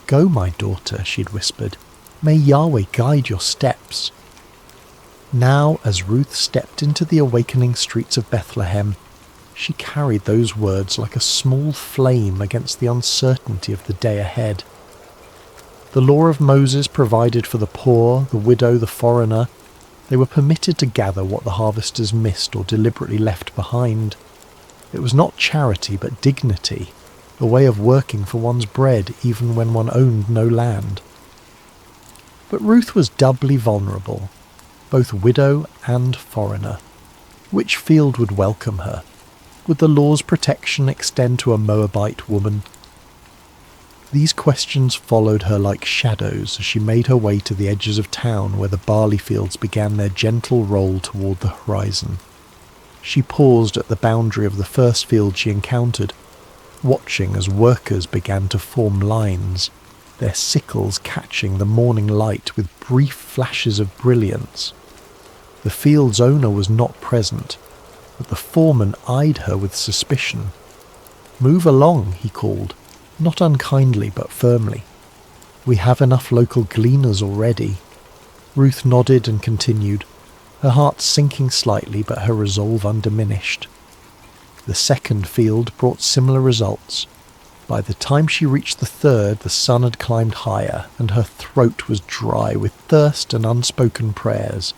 S2: "Go, my daughter," she'd whispered. "May Yahweh guide your steps." Now, as Ruth stepped into the awakening streets of Bethlehem, she carried those words like a small flame against the uncertainty of the day ahead. The law of Moses provided for the poor, the widow, the foreigner. They were permitted to gather what the harvesters missed or deliberately left behind. It was not charity but dignity, a way of working for one's bread even when one owned no land. But Ruth was doubly vulnerable, both widow and foreigner. Which field would welcome her? Would the law's protection extend to a Moabite woman? These questions followed her like shadows as she made her way to the edges of town where the barley fields began their gentle roll toward the horizon. She paused at the boundary of the first field she encountered, watching as workers began to form lines, their sickles catching the morning light with brief flashes of brilliance. The field's owner was not present, but the foreman eyed her with suspicion. "Move along," he called, not unkindly but firmly. "We have enough local gleaners already." Ruth nodded and continued, her heart sinking slightly but her resolve undiminished. The second field brought similar results. By the time she reached the third, the sun had climbed higher, and her throat was dry with thirst and unspoken prayers.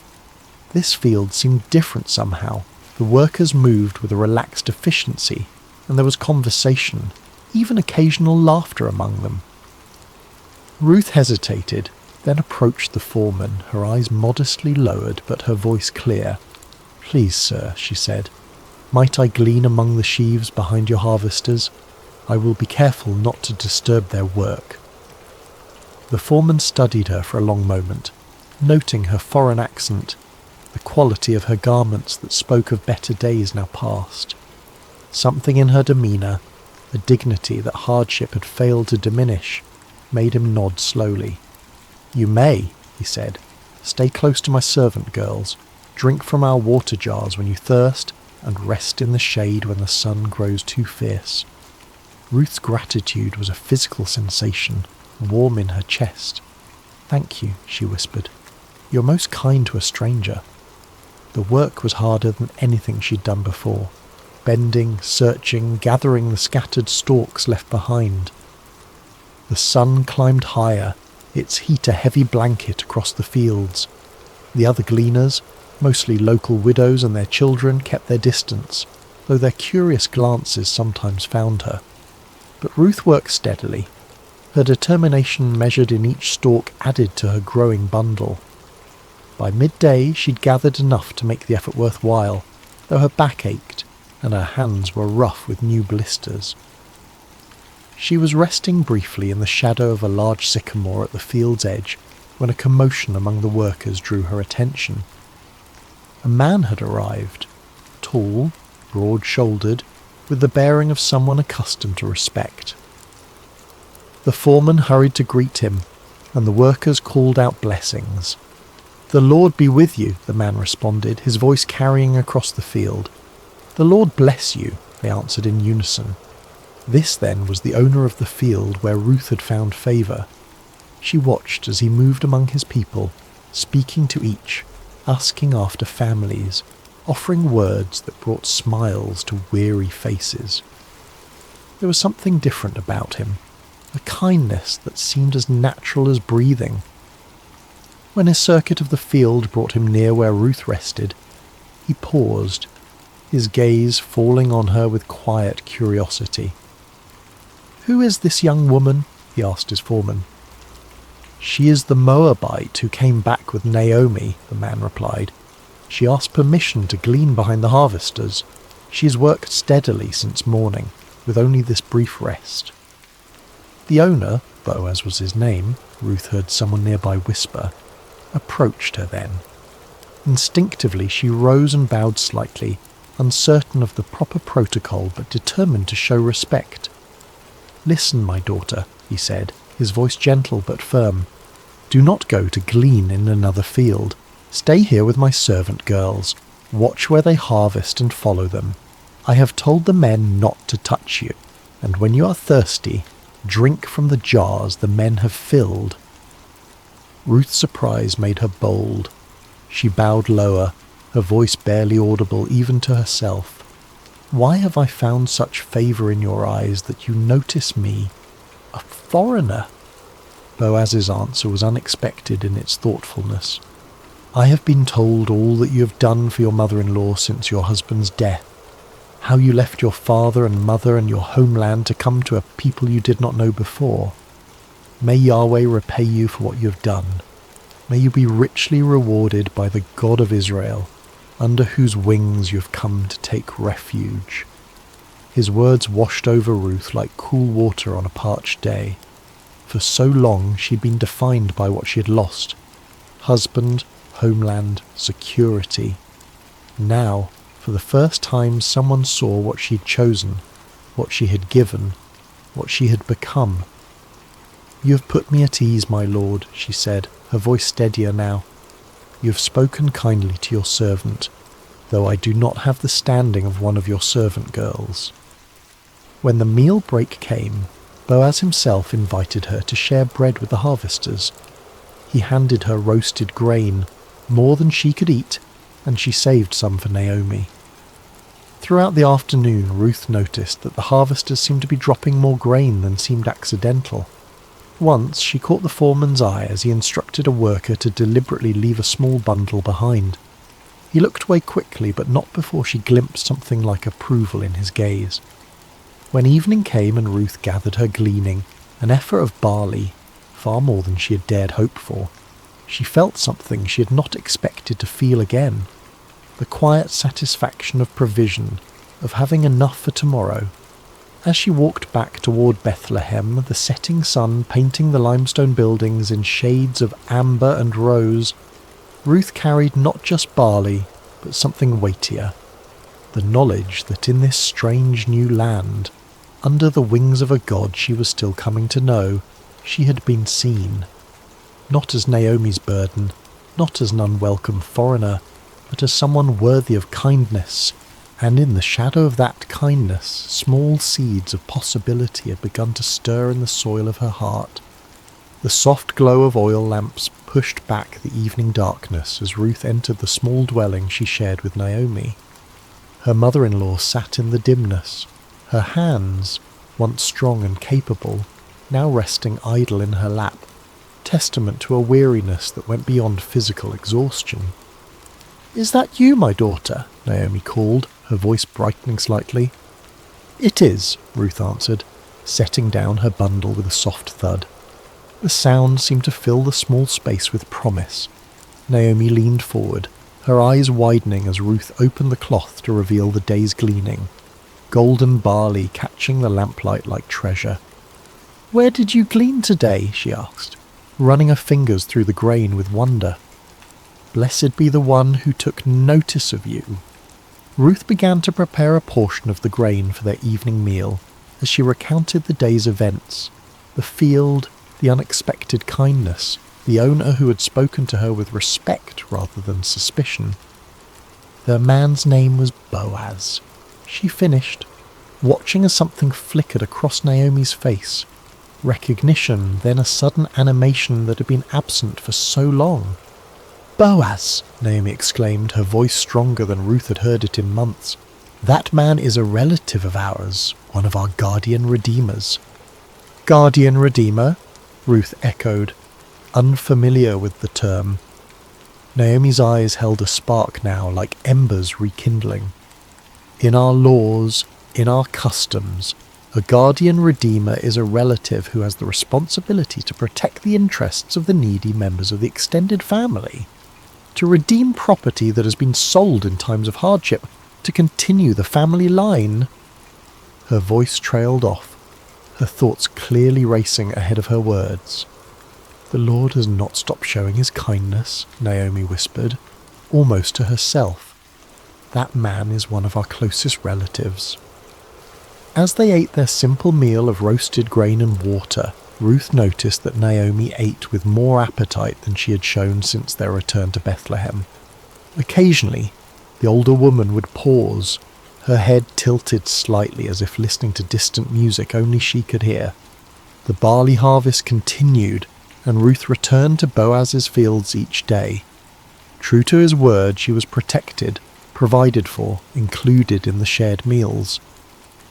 S2: This field seemed different somehow. The workers moved with a relaxed efficiency, and there was conversation, even occasional laughter among them. Ruth hesitated, then approached the foreman, her eyes modestly lowered but her voice clear. "Please, sir," she said, "might I glean among the sheaves behind your harvesters? I will be careful not to disturb their work." The foreman studied her for a long moment, noting her foreign accent, the quality of her garments that spoke of better days now past. Something in her demeanour, a dignity that hardship had failed to diminish, made him nod slowly. "You may," he said. "Stay close to my servant girls, drink from our water jars when you thirst, and rest in the shade when the sun grows too fierce." Ruth's gratitude was a physical sensation, warm in her chest. "Thank you," she whispered. "You're most kind to a stranger." The work was harder than anything she'd done before, bending, searching, gathering the scattered stalks left behind. The sun climbed higher, its heat a heavy blanket across the fields. The other gleaners, mostly local widows and their children, kept their distance, though their curious glances sometimes found her. But Ruth worked steadily. Her determination measured in each stalk added to her growing bundle. By midday she'd gathered enough to make the effort worthwhile, though her back ached and her hands were rough with new blisters. She was resting briefly in the shadow of a large sycamore at the field's edge when a commotion among the workers drew her attention. A man had arrived, tall, broad-shouldered, with the bearing of someone accustomed to respect. The foreman hurried to greet him, and the workers called out blessings. "The Lord be with you," the man responded, his voice carrying across the field. "The Lord bless you," they answered in unison. This, then, was the owner of the field where Ruth had found favour. She watched as he moved among his people, speaking to each, asking after families, offering words that brought smiles to weary faces. There was something different about him, a kindness that seemed as natural as breathing. When his circuit of the field brought him near where Ruth rested, he paused, his gaze falling on her with quiet curiosity. "Who is this young woman?" he asked his foreman. "She is the Moabite who came back with Naomi," the man replied. "She asked permission to glean behind the harvesters. She has worked steadily since morning, with only this brief rest." The owner, Boaz was his name, Ruth heard someone nearby whisper, approached her then. Instinctively she rose and bowed slightly, uncertain of the proper protocol but determined to show respect. "Listen, my daughter," he said, his voice gentle but firm. "Do not go to glean in another field. Stay here with my servant girls. Watch where they harvest and follow them. I have told the men not to touch you, and when you are thirsty, drink from the jars the men have filled." Ruth's surprise made her bold. She bowed lower, her voice barely audible even to herself. "Why have I found such favour in your eyes that you notice me, a foreigner?" Boaz's answer was unexpected in its thoughtfulness. "I have been told all that you have done for your mother-in-law since your husband's death, how you left your father and mother and your homeland to come to a people you did not know before. May Yahweh repay you for what you have done. May you be richly rewarded by the God of Israel, under whose wings you have come to take refuge." His words washed over Ruth like cool water on a parched day. For so long she'd been defined by what she had lost: husband, homeland, security. Now, for the first time, someone saw what she'd chosen, what she had given, what she had become. "You have put me at ease, my lord," she said, her voice steadier now. "You have spoken kindly to your servant, though I do not have the standing of one of your servant girls." When the meal break came, Boaz himself invited her to share bread with the harvesters. He handed her roasted grain, more than she could eat, and she saved some for Naomi. Throughout the afternoon, Ruth noticed that the harvesters seemed to be dropping more grain than seemed accidental. Once she caught the foreman's eye as he instructed a worker to deliberately leave a small bundle behind. He looked away quickly, but not before she glimpsed something like approval in his gaze. When evening came and Ruth gathered her gleaning, an effort of barley, far more than she had dared hope for, she felt something she had not expected to feel again: the quiet satisfaction of provision, of having enough for tomorrow. As she walked back toward Bethlehem, the setting sun painting the limestone buildings in shades of amber and rose, Ruth carried not just barley, but something weightier: the knowledge that in this strange new land, under the wings of a god she was still coming to know, she had been seen. Not as Naomi's burden, not as an unwelcome foreigner, but as someone worthy of kindness, and in the shadow of that kindness, small seeds of possibility had begun to stir in the soil of her heart. The soft glow of oil lamps pushed back the evening darkness as Ruth entered the small dwelling she shared with Naomi. Her mother-in-law sat in the dimness, her hands, once strong and capable, now resting idle in her lap, testament to a weariness that went beyond physical exhaustion. "Is that you, my daughter?" Naomi called, her voice brightening slightly. "It is," Ruth answered, setting down her bundle with a soft thud. The sound seemed to fill the small space with promise. Naomi leaned forward, her eyes widening as Ruth opened the cloth to reveal the day's gleaning, golden barley catching the lamplight like treasure. "Where did you glean today?" she asked, running her fingers through the grain with wonder. "Blessed be the one who took notice of you." Ruth began to prepare a portion of the grain for their evening meal as she recounted the day's events, the field, the unexpected kindness, the owner who had spoken to her with respect rather than suspicion. "The man's name was Boaz," she finished, watching as something flickered across Naomi's face. Recognition, then a sudden animation that had been absent for so long. "Boaz!" Naomi exclaimed, her voice stronger than Ruth had heard it in months. "That man is a relative of ours, one of our guardian redeemers." "Guardian redeemer?" Ruth echoed, unfamiliar with the term. Naomi's eyes held a spark now, like embers rekindling. "In our laws, in our customs, a guardian redeemer is a relative who has the responsibility to protect the interests of the needy members of the extended family, to redeem property that has been sold in times of hardship, to continue the family line." Her voice trailed off, her thoughts clearly racing ahead of her words. "The Lord has not stopped showing his kindness," Naomi whispered, almost to herself. "That man is one of our closest relatives." As they ate their simple meal of roasted grain and water, Ruth noticed that Naomi ate with more appetite than she had shown since their return to Bethlehem. Occasionally, the older woman would pause, her head tilted slightly as if listening to distant music only she could hear. The barley harvest continued, and Ruth returned to Boaz's fields each day. True to his word, she was protected, provided for, included in the shared meals.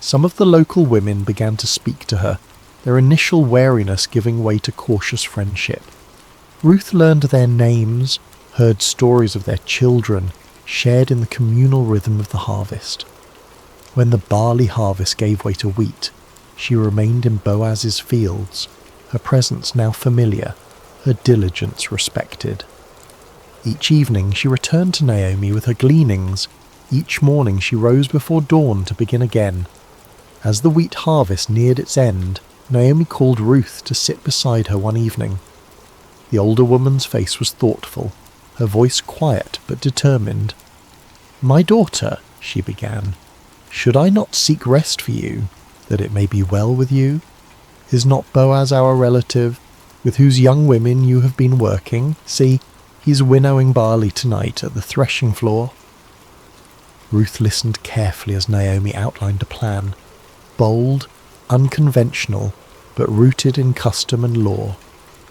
S2: Some of the local women began to speak to her, their initial wariness giving way to cautious friendship. Ruth learned their names, heard stories of their children, shared in the communal rhythm of the harvest. When the barley harvest gave way to wheat, she remained in Boaz's fields, her presence now familiar, her diligence respected. Each evening she returned to Naomi with her gleanings. Each morning she rose before dawn to begin again. As the wheat harvest neared its end, Naomi called Ruth to sit beside her one evening. The older woman's face was thoughtful, her voice quiet but determined. "My daughter," she began, "should I not seek rest for you, that it may be well with you? Is not Boaz our relative, with whose young women you have been working? See, he's winnowing barley tonight at the threshing floor." Ruth listened carefully as Naomi outlined a plan, bold, unconventional, but rooted in custom and law.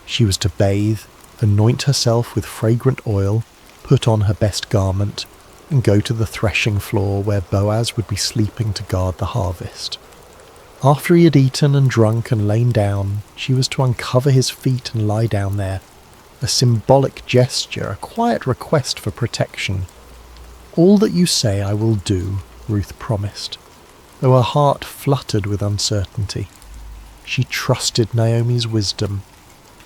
S2: She was to bathe, anoint herself with fragrant oil, put on her best garment, and go to the threshing floor where Boaz would be sleeping to guard the harvest. After he had eaten and drunk and lain down, she was to uncover his feet and lie down there, a symbolic gesture, a quiet request for protection. "All that you say I will do," Ruth promised, though her heart fluttered with uncertainty. She trusted Naomi's wisdom,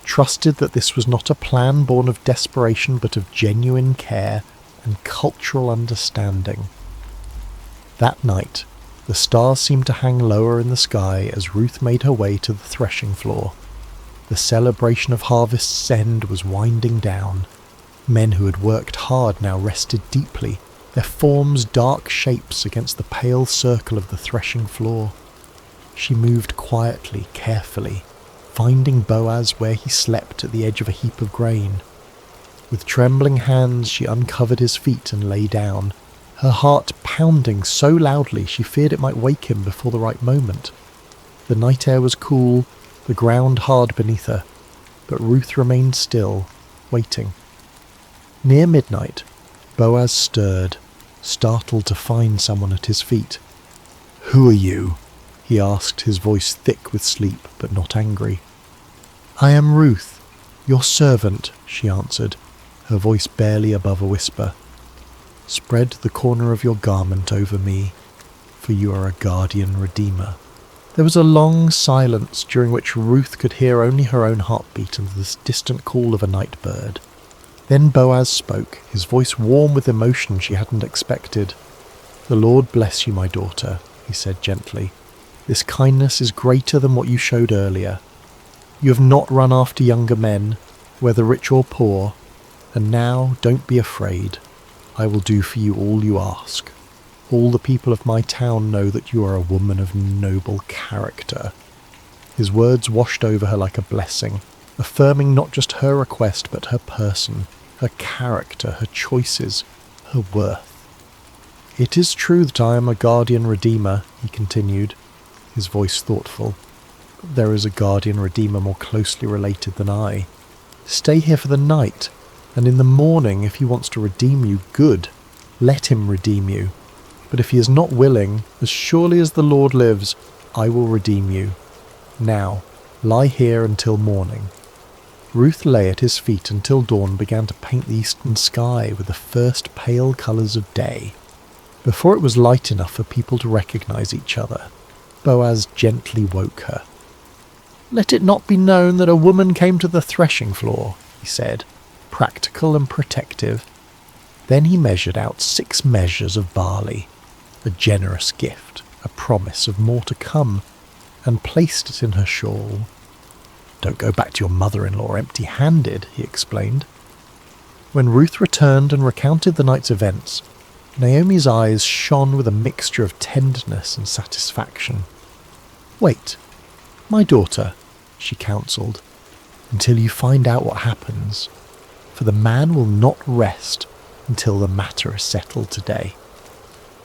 S2: trusted that this was not a plan born of desperation but of genuine care and cultural understanding. That night, the stars seemed to hang lower in the sky as Ruth made her way to the threshing floor. The celebration of harvest's end was winding down. Men who had worked hard now rested deeply, their forms dark shapes against the pale circle of the threshing floor. She moved quietly, carefully, finding Boaz where he slept at the edge of a heap of grain. With trembling hands she uncovered his feet and lay down, her heart pounding so loudly she feared it might wake him before the right moment. The night air was cool, the ground hard beneath her, but Ruth remained still, waiting. Near midnight, Boaz stirred, startled to find someone at his feet. "Who are you?" he asked, his voice thick with sleep but not angry. "I am Ruth, your servant," she answered, her voice barely above a whisper. "Spread the corner of your garment over me, for you are a guardian redeemer." There was a long silence during which Ruth could hear only her own heartbeat and the distant call of a night bird. Then Boaz spoke, his voice warm with emotion she hadn't expected. "The Lord bless you, my daughter," he said gently. "This kindness is greater than what you showed earlier. You have not run after younger men, whether rich or poor, and now don't be afraid. I will do for you all you ask. All the people of my town know that you are a woman of noble character." His words washed over her like a blessing, affirming not just her request but her person, her character, her choices, her worth. "It is true that I am a guardian redeemer," he continued, his voice thoughtful. "But there is a guardian redeemer more closely related than I. Stay here for the night, and in the morning, if he wants to redeem you, good, let him redeem you. But if he is not willing, as surely as the Lord lives, I will redeem you. Now, lie here until morning." Ruth lay at his feet until dawn began to paint the eastern sky with the first pale colours of day. Before it was light enough for people to recognize each other, Boaz gently woke her. "Let it not be known that a woman came to the threshing floor," he said, practical and protective. Then he measured out 6 measures of barley, a generous gift, a promise of more to come, and placed it in her shawl. "Don't go back to your mother-in-law empty-handed," he explained. When Ruth returned and recounted the night's events, Naomi's eyes shone with a mixture of tenderness and satisfaction. "Wait, my daughter," she counselled, "until you find out what happens, for the man will not rest until the matter is settled today."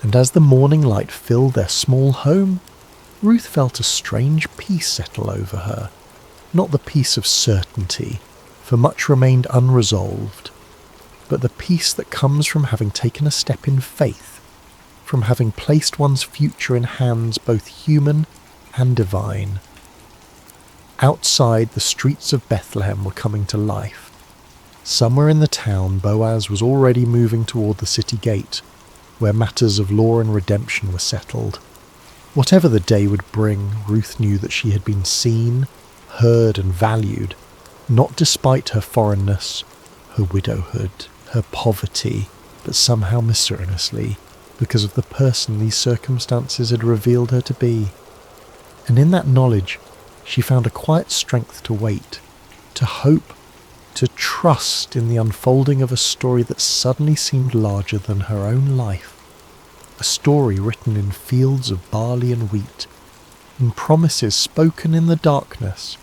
S2: And as the morning light filled their small home, Ruth felt a strange peace settle over her. Not the peace of certainty, for much remained unresolved, but the peace that comes from having taken a step in faith, from having placed one's future in hands both human and divine. Outside, the streets of Bethlehem were coming to life. Somewhere in the town, Boaz was already moving toward the city gate, where matters of law and redemption were settled. Whatever the day would bring, Ruth knew that she had been seen, heard and valued, not despite her foreignness, her widowhood, her poverty, but somehow mysteriously, because of the person these circumstances had revealed her to be. And in that knowledge, she found a quiet strength to wait, to hope, to trust in the unfolding of a story that suddenly seemed larger than her own life. A story written in fields of barley and wheat, in promises spoken in the darkness,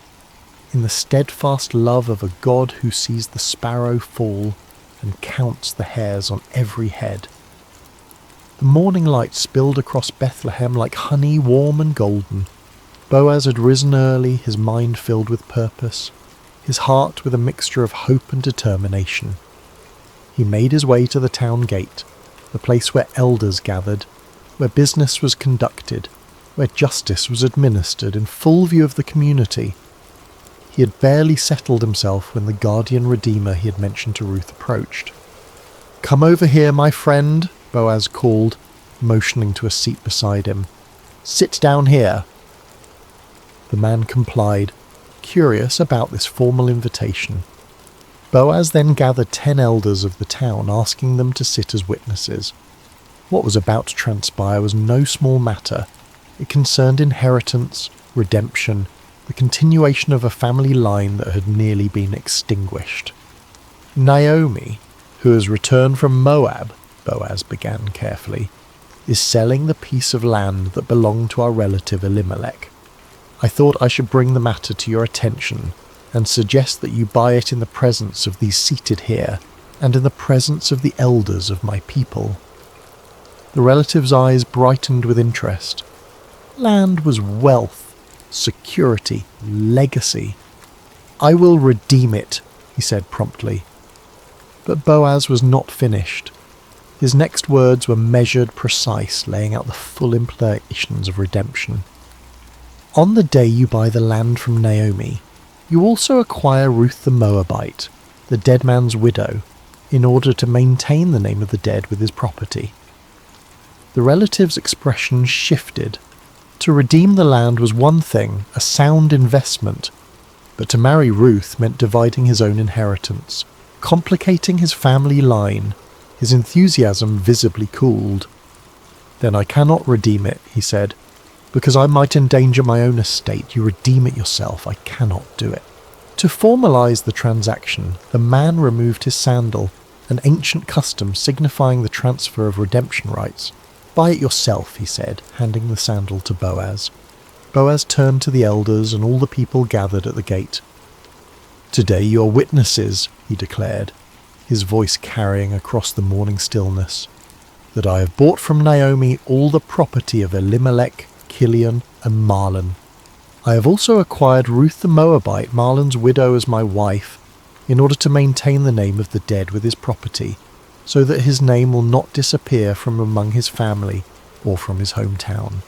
S2: in the steadfast love of a God who sees the sparrow fall and counts the hairs on every head. The morning light spilled across Bethlehem like honey warm and golden. Boaz had risen early, his mind filled with purpose, his heart with a mixture of hope and determination. He made his way to the town gate, the place where elders gathered, where business was conducted, where justice was administered in full view of the community. He had barely settled himself when the guardian redeemer he had mentioned to Ruth approached. "Come over here, my friend," Boaz called, motioning to a seat beside him. "Sit down here." The man complied, curious about this formal invitation. Boaz then gathered 10 elders of the town, asking them to sit as witnesses. What was about to transpire was no small matter. It concerned inheritance, redemption, the continuation of a family line that had nearly been extinguished. "Naomi, who has returned from Moab," Boaz began carefully, "is selling the piece of land that belonged to our relative Elimelech. I thought I should bring the matter to your attention and suggest that you buy it in the presence of these seated here and in the presence of the elders of my people." The relative's eyes brightened with interest. Land was wealth, security, legacy. "I will redeem it," he said promptly. But Boaz was not finished. His next words were measured, precise, laying out the full implications of redemption. "On the day you buy the land from Naomi, you also acquire Ruth the Moabite, the dead man's widow, in order to maintain the name of the dead with his property." The relative's expression shifted. To redeem the land was one thing, a sound investment, but to marry Ruth meant dividing his own inheritance, complicating his family line. His enthusiasm visibly cooled. "Then I cannot redeem it," he said. "Because I might endanger my own estate. You redeem it yourself. I cannot do it." To formalize the transaction, the man removed his sandal, an ancient custom signifying the transfer of redemption rights. "Buy it yourself," he said, handing the sandal to Boaz. Boaz turned to the elders and all the people gathered at the gate. "Today you are witnesses," he declared, his voice carrying across the morning stillness, "that I have bought from Naomi all the property of Elimelech, Kilion, and Mahlon. I have also acquired Ruth the Moabite, Mahlon's widow, as my wife, in order to maintain the name of the dead with his property, so that his name will not disappear from among his family or from his hometown."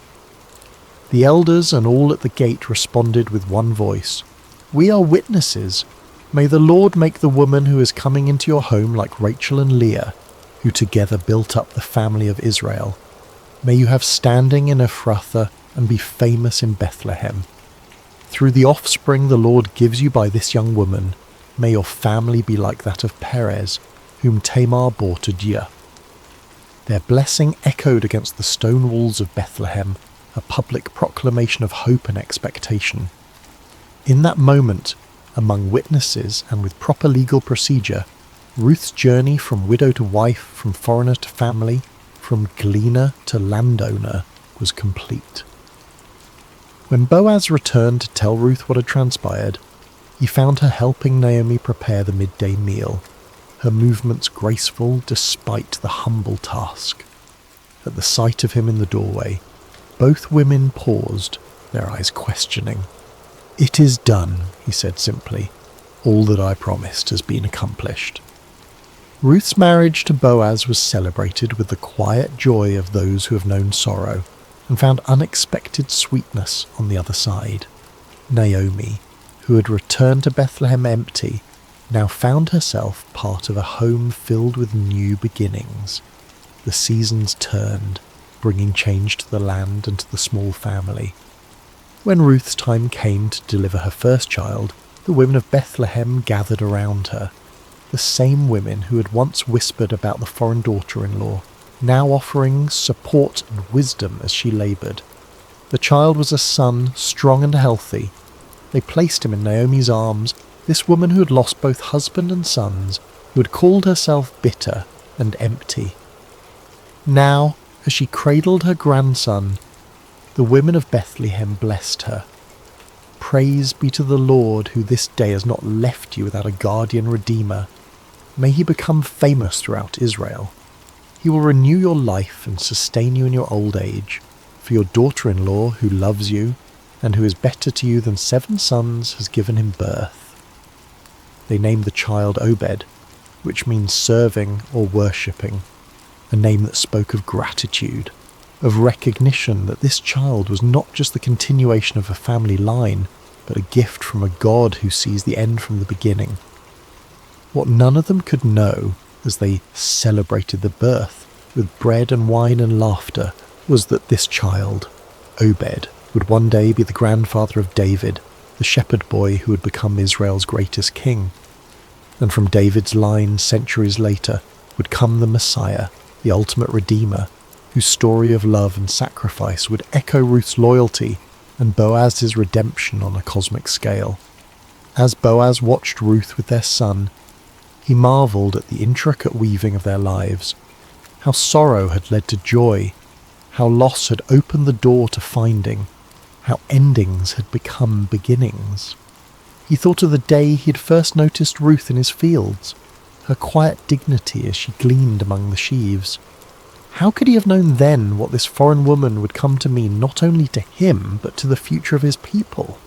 S2: The elders and all at the gate responded with one voice, "We are witnesses. May the Lord make the woman who is coming into your home like Rachel and Leah, who together built up the family of Israel. May you have standing in Ephrathah and be famous in Bethlehem. Through the offspring the Lord gives you by this young woman, may your family be like that of Perez, whom Tamar bore to Dia." Their blessing echoed against the stone walls of Bethlehem, a public proclamation of hope and expectation. In that moment, among witnesses and with proper legal procedure, Ruth's journey from widow to wife, from foreigner to family, from gleaner to landowner was complete. When Boaz returned to tell Ruth what had transpired, he found her helping Naomi prepare the midday meal, her movements graceful despite the humble task. At the sight of him in the doorway, both women paused, their eyes questioning. "It is done," he said simply. "All that I promised has been accomplished." Ruth's marriage to Boaz was celebrated with the quiet joy of those who have known sorrow and found unexpected sweetness on the other side. Naomi, who had returned to Bethlehem empty, now found herself part of a home filled with new beginnings. The seasons turned, bringing change to the land and to the small family. When Ruth's time came to deliver her first child, the women of Bethlehem gathered around her. The same women who had once whispered about the foreign daughter-in-law, now offering support and wisdom as she laboured. The child was a son, strong and healthy. They placed him in Naomi's arms, this woman who had lost both husband and sons, who had called herself bitter and empty. Now, as she cradled her grandson, the women of Bethlehem blessed her. "Praise be to the Lord, who this day has not left you without a guardian redeemer. May he become famous throughout Israel. He will renew your life and sustain you in your old age. For your daughter-in-law, who loves you, and who is better to you than 7 sons, has given him birth." They named the child Obed, which means serving or worshipping, a name that spoke of gratitude, of recognition that this child was not just the continuation of a family line, but a gift from a God who sees the end from the beginning. What none of them could know, as they celebrated the birth with bread and wine and laughter, was that this child, Obed, would one day be the grandfather of David, the shepherd boy who would become Israel's greatest king. And from David's line, centuries later, would come the Messiah, the ultimate redeemer, whose story of love and sacrifice would echo Ruth's loyalty and Boaz's redemption on a cosmic scale. As Boaz watched Ruth with their son, he marvelled at the intricate weaving of their lives, how sorrow had led to joy, how loss had opened the door to finding, how endings had become beginnings. He thought of the day he had first noticed Ruth in his fields, her quiet dignity as she gleaned among the sheaves. How could he have known then what this foreign woman would come to mean not only to him, but to the future of his people?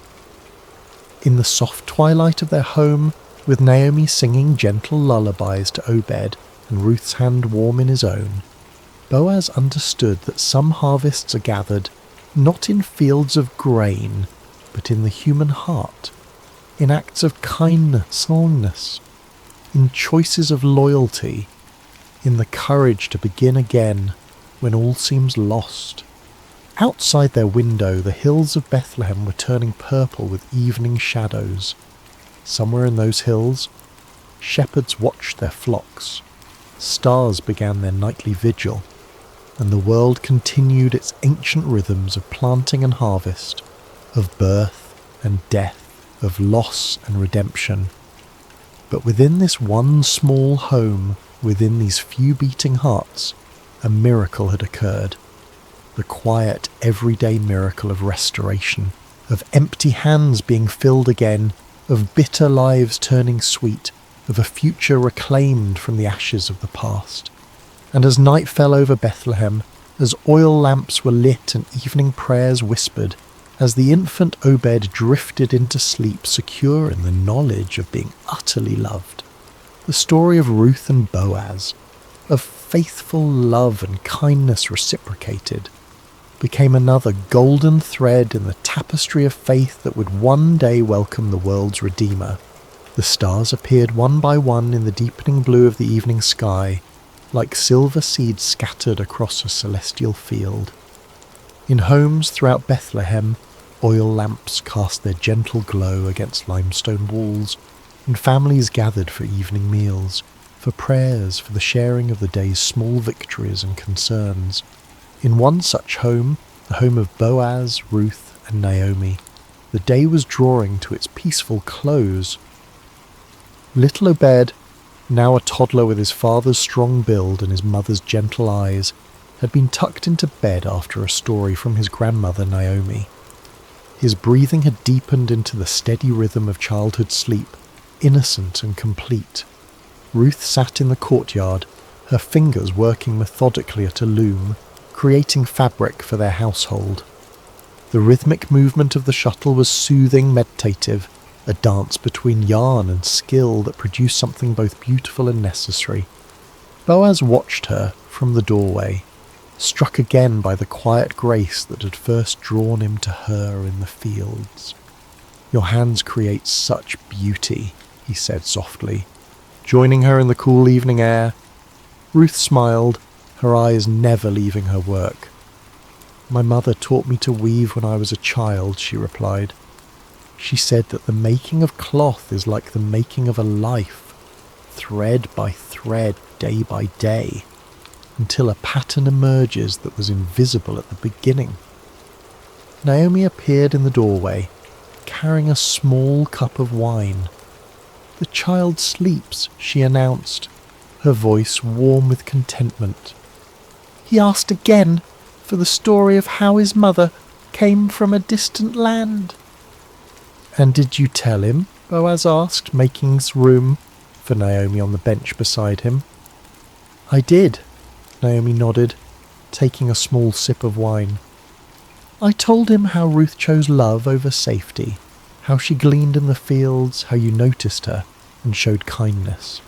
S2: In the soft twilight of their home, with Naomi singing gentle lullabies to Obed and Ruth's hand warm in his own, Boaz understood that some harvests are gathered not in fields of grain, but in the human heart, in acts of kindness, songness, in choices of loyalty, in the courage to begin again when all seems lost. Outside their window, the hills of Bethlehem were turning purple with evening shadows. Somewhere in those hills, shepherds watched their flocks. Stars began their nightly vigil, and the world continued its ancient rhythms of planting and harvest, of birth and death, of loss and redemption. But within this one small home, within these few beating hearts, a miracle had occurred. The quiet, everyday miracle of restoration, of empty hands being filled again, of bitter lives turning sweet, of a future reclaimed from the ashes of the past. And as night fell over Bethlehem, as oil lamps were lit and evening prayers whispered, as the infant Obed drifted into sleep secure in the knowledge of being utterly loved, the story of Ruth and Boaz, of faithful love and kindness reciprocated, became another golden thread in the tapestry of faith that would one day welcome the world's Redeemer. The stars appeared one by one in the deepening blue of the evening sky, like silver seeds scattered across a celestial field. In homes throughout Bethlehem, oil lamps cast their gentle glow against limestone walls, and families gathered for evening meals, for prayers, for the sharing of the day's small victories and concerns. In one such home, the home of Boaz, Ruth, and Naomi, the day was drawing to its peaceful close. Little Obed, now a toddler with his father's strong build and his mother's gentle eyes, had been tucked into bed after a story from his grandmother Naomi. His breathing had deepened into the steady rhythm of childhood sleep, innocent and complete. Ruth sat in the courtyard, her fingers working methodically at a loom, creating fabric for their household. The rhythmic movement of the shuttle was soothing, meditative, a dance between yarn and skill that produced something both beautiful and necessary. Boaz watched her from the doorway, struck again by the quiet grace that had first drawn him to her in the fields. "Your hands create such beauty," he said softly, joining her in the cool evening air. Ruth smiled, her eyes never leaving her work. "My mother taught me to weave when I was a child," she replied. "She said that the making of cloth is like the making of a life, thread by thread, day by day, until a pattern emerges that was invisible at the beginning." Naomi appeared in the doorway, carrying a small cup of wine. "The child sleeps," she announced, her voice warm with contentment. "He asked again for the story of how his mother came from a distant land." "And did you tell him?" Boaz asked, making room for Naomi on the bench beside him. "I did," Naomi nodded, taking a small sip of wine. "I told him how Ruth chose love over safety, how she gleaned in the fields, how you noticed her and showed kindness."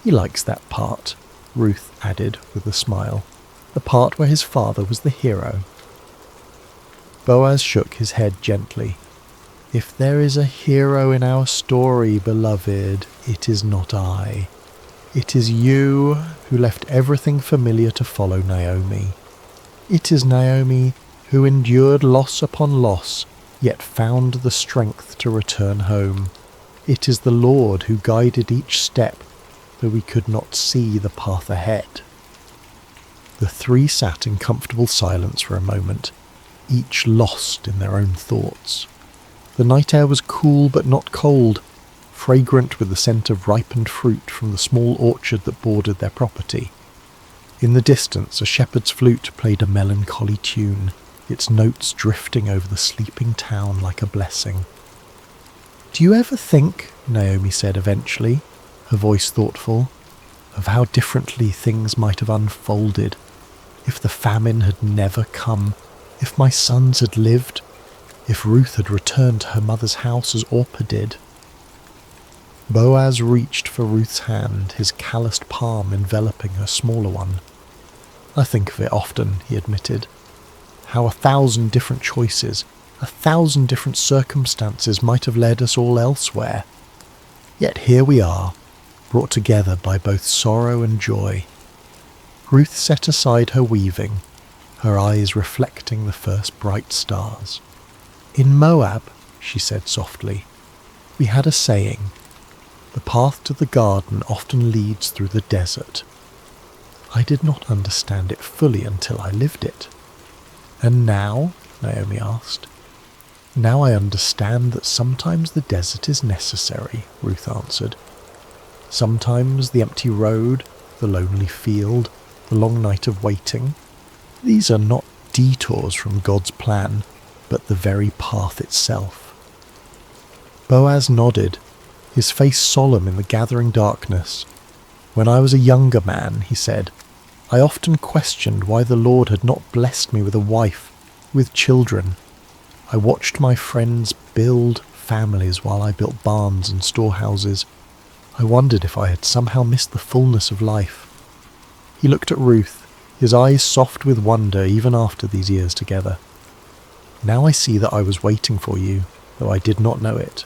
S2: "He likes that part," Ruth added with a smile, "the part where his father was the hero." Boaz shook his head gently. "If there is a hero in our story, beloved, it is not I. It is you who left everything familiar to follow Naomi. It is Naomi who endured loss upon loss, yet found the strength to return home. It is the Lord who guided each step, though we could not see the path ahead." The three sat in comfortable silence for a moment, each lost in their own thoughts. The night air was cool but not cold, fragrant with the scent of ripened fruit from the small orchard that bordered their property. In the distance, a shepherd's flute played a melancholy tune, its notes drifting over the sleeping town like a blessing. "Do you ever think," Naomi said eventually, her voice thoughtful, "of how differently things might have unfolded if the famine had never come, if my sons had lived, if Ruth had returned to her mother's house as Orpah did?" Boaz reached for Ruth's hand, his calloused palm enveloping her smaller one. "I think of it often," he admitted, "how 1,000 different choices, 1,000 different circumstances might have led us all elsewhere. Yet here we are, brought together by both sorrow and joy." Ruth set aside her weaving, her eyes reflecting the first bright stars. "In Moab," she said softly, "we had a saying, 'The path to the garden often leads through the desert.' I did not understand it fully until I lived it." "And now?" Naomi asked. "Now I understand that sometimes the desert is necessary," Ruth answered. "Sometimes the empty road, the lonely field, the long night of waiting, these are not detours from God's plan, but the very path itself." Boaz nodded, his face solemn in the gathering darkness. "When I was a younger man," he said, "I often questioned why the Lord had not blessed me with a wife, with children. I watched my friends build families while I built barns and storehouses. I wondered if I had somehow missed the fullness of life." He looked at Ruth, his eyes soft with wonder even after these years together. "Now I see that I was waiting for you, though I did not know it.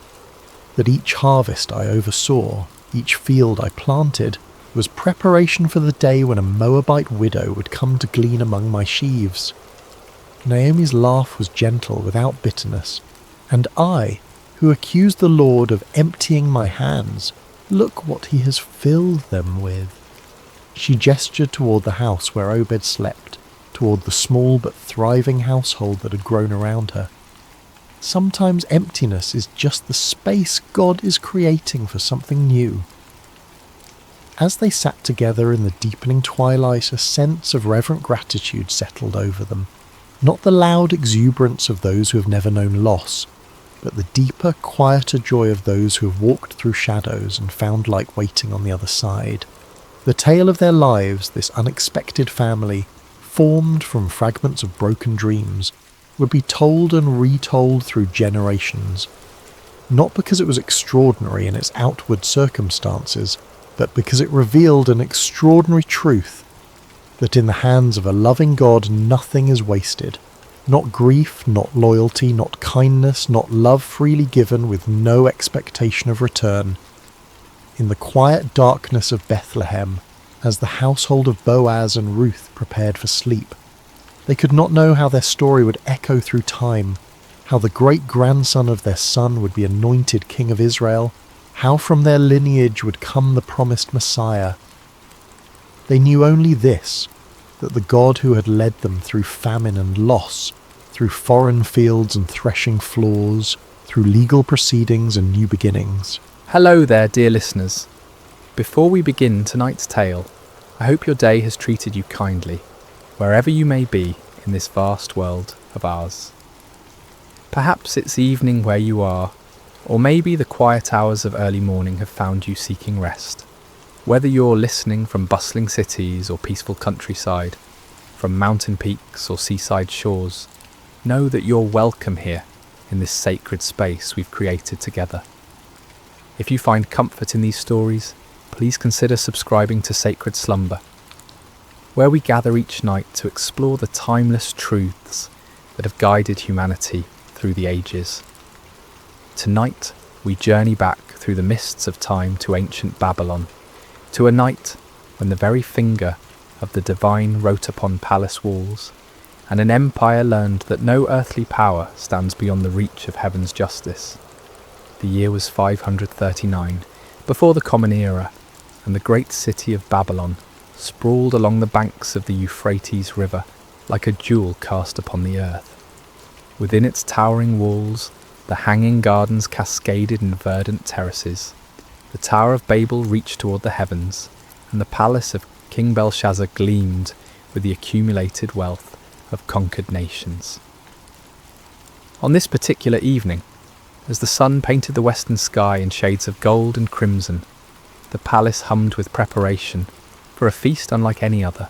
S2: That each harvest I oversaw, each field I planted, was preparation for the day when a Moabite widow would come to glean among my sheaves." Naomi's laugh was gentle, without bitterness. "And I, who accused the Lord of emptying my hands, look what he has filled them with." She gestured toward the house where Obed slept, toward the small but thriving household that had grown around her. Sometimes emptiness is just the space God is creating for something new. As they sat together in the deepening twilight, a sense of reverent gratitude settled over them. Not the loud exuberance of those who have never known loss, but the deeper, quieter joy of those who have walked through shadows and found light waiting on the other side. The tale of their lives, this unexpected family, formed from fragments of broken dreams, would be told and retold through generations. Not because it was extraordinary in its outward circumstances, but because it revealed an extraordinary truth, that in the hands of a loving God nothing is wasted. Not grief, not loyalty, not kindness, not love freely given with no expectation of return. In the quiet darkness of Bethlehem, as the household of Boaz and Ruth prepared for sleep, they could not know how their story would echo through time, how the great-grandson of their son would be anointed king of Israel, how from their lineage would come the promised Messiah. They knew only this, that the God who had led them through famine and loss, through foreign fields and threshing floors, through legal proceedings and new beginnings.
S1: Hello there, dear listeners. Before we begin tonight's tale, I hope your day has treated you kindly, wherever you may be in this vast world of ours. Perhaps it's evening where you are, or maybe the quiet hours of early morning have found you seeking rest. Whether you're listening from bustling cities or peaceful countryside, from mountain peaks or seaside shores, know that you're welcome here in this sacred space we've created together. If you find comfort in these stories, please consider subscribing to Sacred Slumber, where we gather each night to explore the timeless truths that have guided humanity through the ages. Tonight, we journey back through the mists of time to ancient Babylon, to a night when the very finger of the divine wrote upon palace walls, and an empire learned that no earthly power stands beyond the reach of heaven's justice. The year was 539, before the Common Era, and the great city of Babylon sprawled along the banks of the Euphrates River like a jewel cast upon the earth. Within its towering walls, the hanging gardens cascaded in verdant terraces. The Tower of Babel reached toward the heavens, and the palace of King Belshazzar gleamed with the accumulated wealth of conquered nations. On this particular evening, as the sun painted the western sky in shades of gold and crimson, the palace hummed with preparation for a feast unlike any other.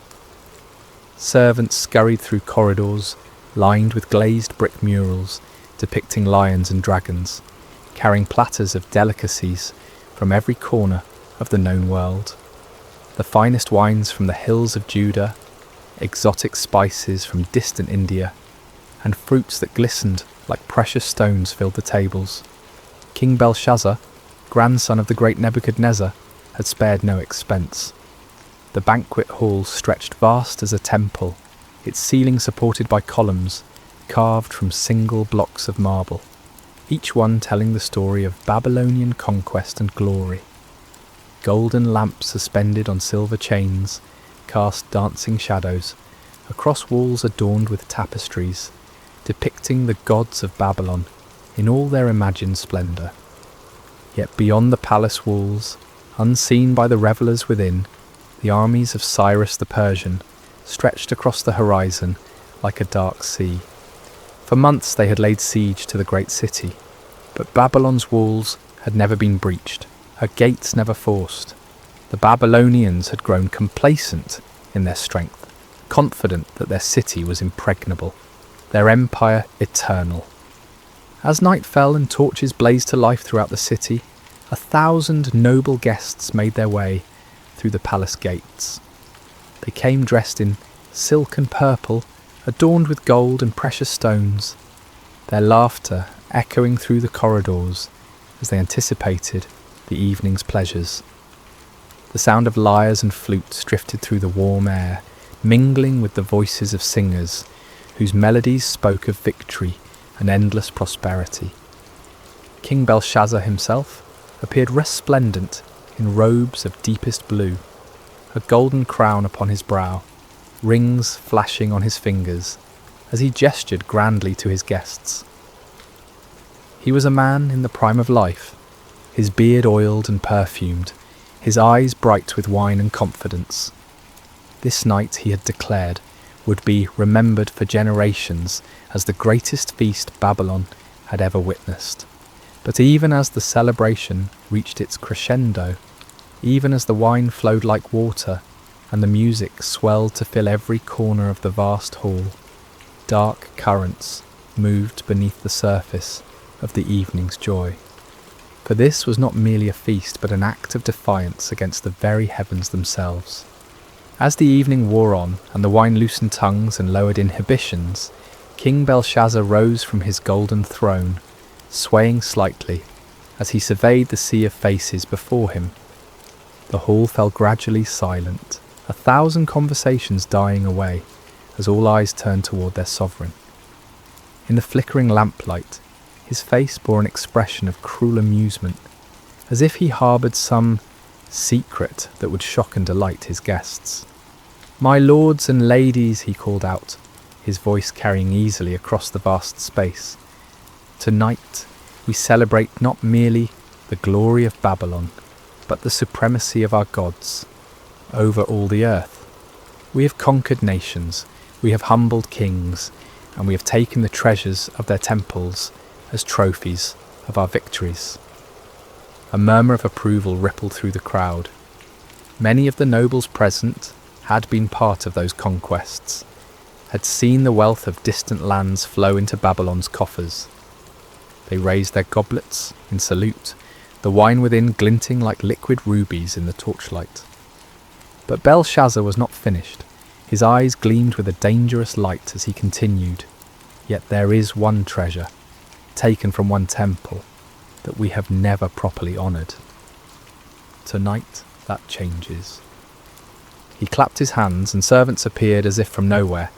S1: Servants scurried through corridors lined with glazed brick murals depicting lions and dragons, carrying platters of delicacies from every corner of the known world. The finest wines from the hills of Judah, exotic spices from distant India, and fruits that glistened like precious stones filled the tables. King Belshazzar, grandson of the great Nebuchadnezzar, had spared no expense. The banquet hall stretched vast as a temple, its ceiling supported by columns carved from single blocks of marble, each one telling the story of Babylonian conquest and glory. Golden lamps suspended on silver chains cast dancing shadows across walls adorned with tapestries, depicting the gods of Babylon in all their imagined splendour. Yet beyond the palace walls, unseen by the revellers within, the armies of Cyrus the Persian stretched across the horizon like a dark sea. For months they had laid siege to the great city, but Babylon's walls had never been breached, her gates never forced. The Babylonians had grown complacent in their strength, confident that their city was impregnable, their empire eternal. As night fell and torches blazed to life throughout the city, 1,000 noble guests made their way through the palace gates. They came dressed in silk and purple, adorned with gold and precious stones, their laughter echoing through the corridors as they anticipated the evening's pleasures. The sound of lyres and flutes drifted through the warm air, mingling with the voices of singers whose melodies spoke of victory and endless prosperity. King Belshazzar himself appeared resplendent in robes of deepest blue, a golden crown upon his brow, rings flashing on his fingers as he gestured grandly to his guests. He was a man in the prime of life, his beard oiled and perfumed, his eyes bright with wine and confidence. This night, he had declared, would be remembered for generations as the greatest feast Babylon had ever witnessed. But even as the celebration reached its crescendo, even as the wine flowed like water and the music swelled to fill every corner of the vast hall, dark currents moved beneath the surface of the evening's joy. For this was not merely a feast, but an act of defiance against the very heavens themselves. As the evening wore on, and the wine loosened tongues and lowered inhibitions, King Belshazzar rose from his golden throne, swaying slightly as he surveyed the sea of faces before him. The hall fell gradually silent, 1,000 conversations dying away as all eyes turned toward their sovereign. In the flickering lamplight, his face bore an expression of cruel amusement, as if he harboured some secret that would shock and delight his guests. "My lords and ladies," he called out, his voice carrying easily across the vast space, "tonight we celebrate not merely the glory of Babylon, but the supremacy of our gods over all the earth. We have conquered nations, we have humbled kings, and we have taken the treasures of their temples as trophies of our victories." A murmur of approval rippled through the crowd. Many of the nobles present had been part of those conquests, had seen the wealth of distant lands flow into Babylon's coffers. They raised their goblets in salute, the wine within glinting like liquid rubies in the torchlight. But Belshazzar was not finished. His eyes gleamed with a dangerous light as he continued, "Yet there is one treasure, taken from one temple, that we have never properly honoured. Tonight that changes." He clapped his hands, and servants appeared as if from nowhere,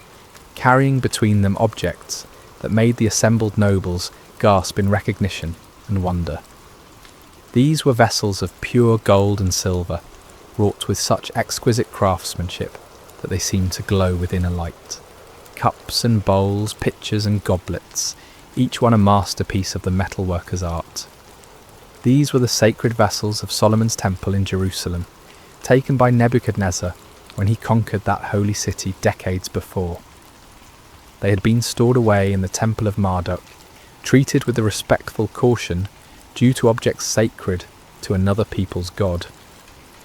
S1: carrying between them objects that made the assembled nobles gasp in recognition and wonder. These were vessels of pure gold and silver, wrought with such exquisite craftsmanship that they seemed to glow within a light. Cups and bowls, pitchers and goblets, each one a masterpiece of the metalworker's art. These were the sacred vessels of Solomon's temple in Jerusalem, taken by Nebuchadnezzar when he conquered that holy city decades before. They had been stored away in the temple of Marduk, treated with the respectful caution due to objects sacred to another people's god.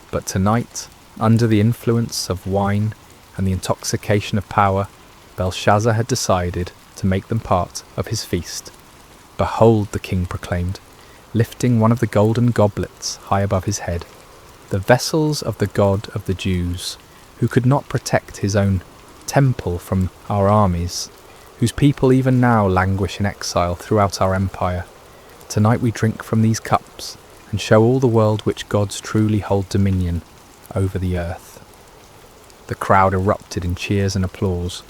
S1: But tonight, under the influence of wine and the intoxication of power, Belshazzar had decided to make them part of his feast. "Behold," the king proclaimed, lifting one of the golden goblets high above his head, "the vessels of the God of the Jews, who could not protect his own temple from our armies, whose people even now languish in exile throughout our empire. Tonight we drink from these cups and show all the world which gods truly hold dominion over the earth." The crowd erupted in cheers and applause,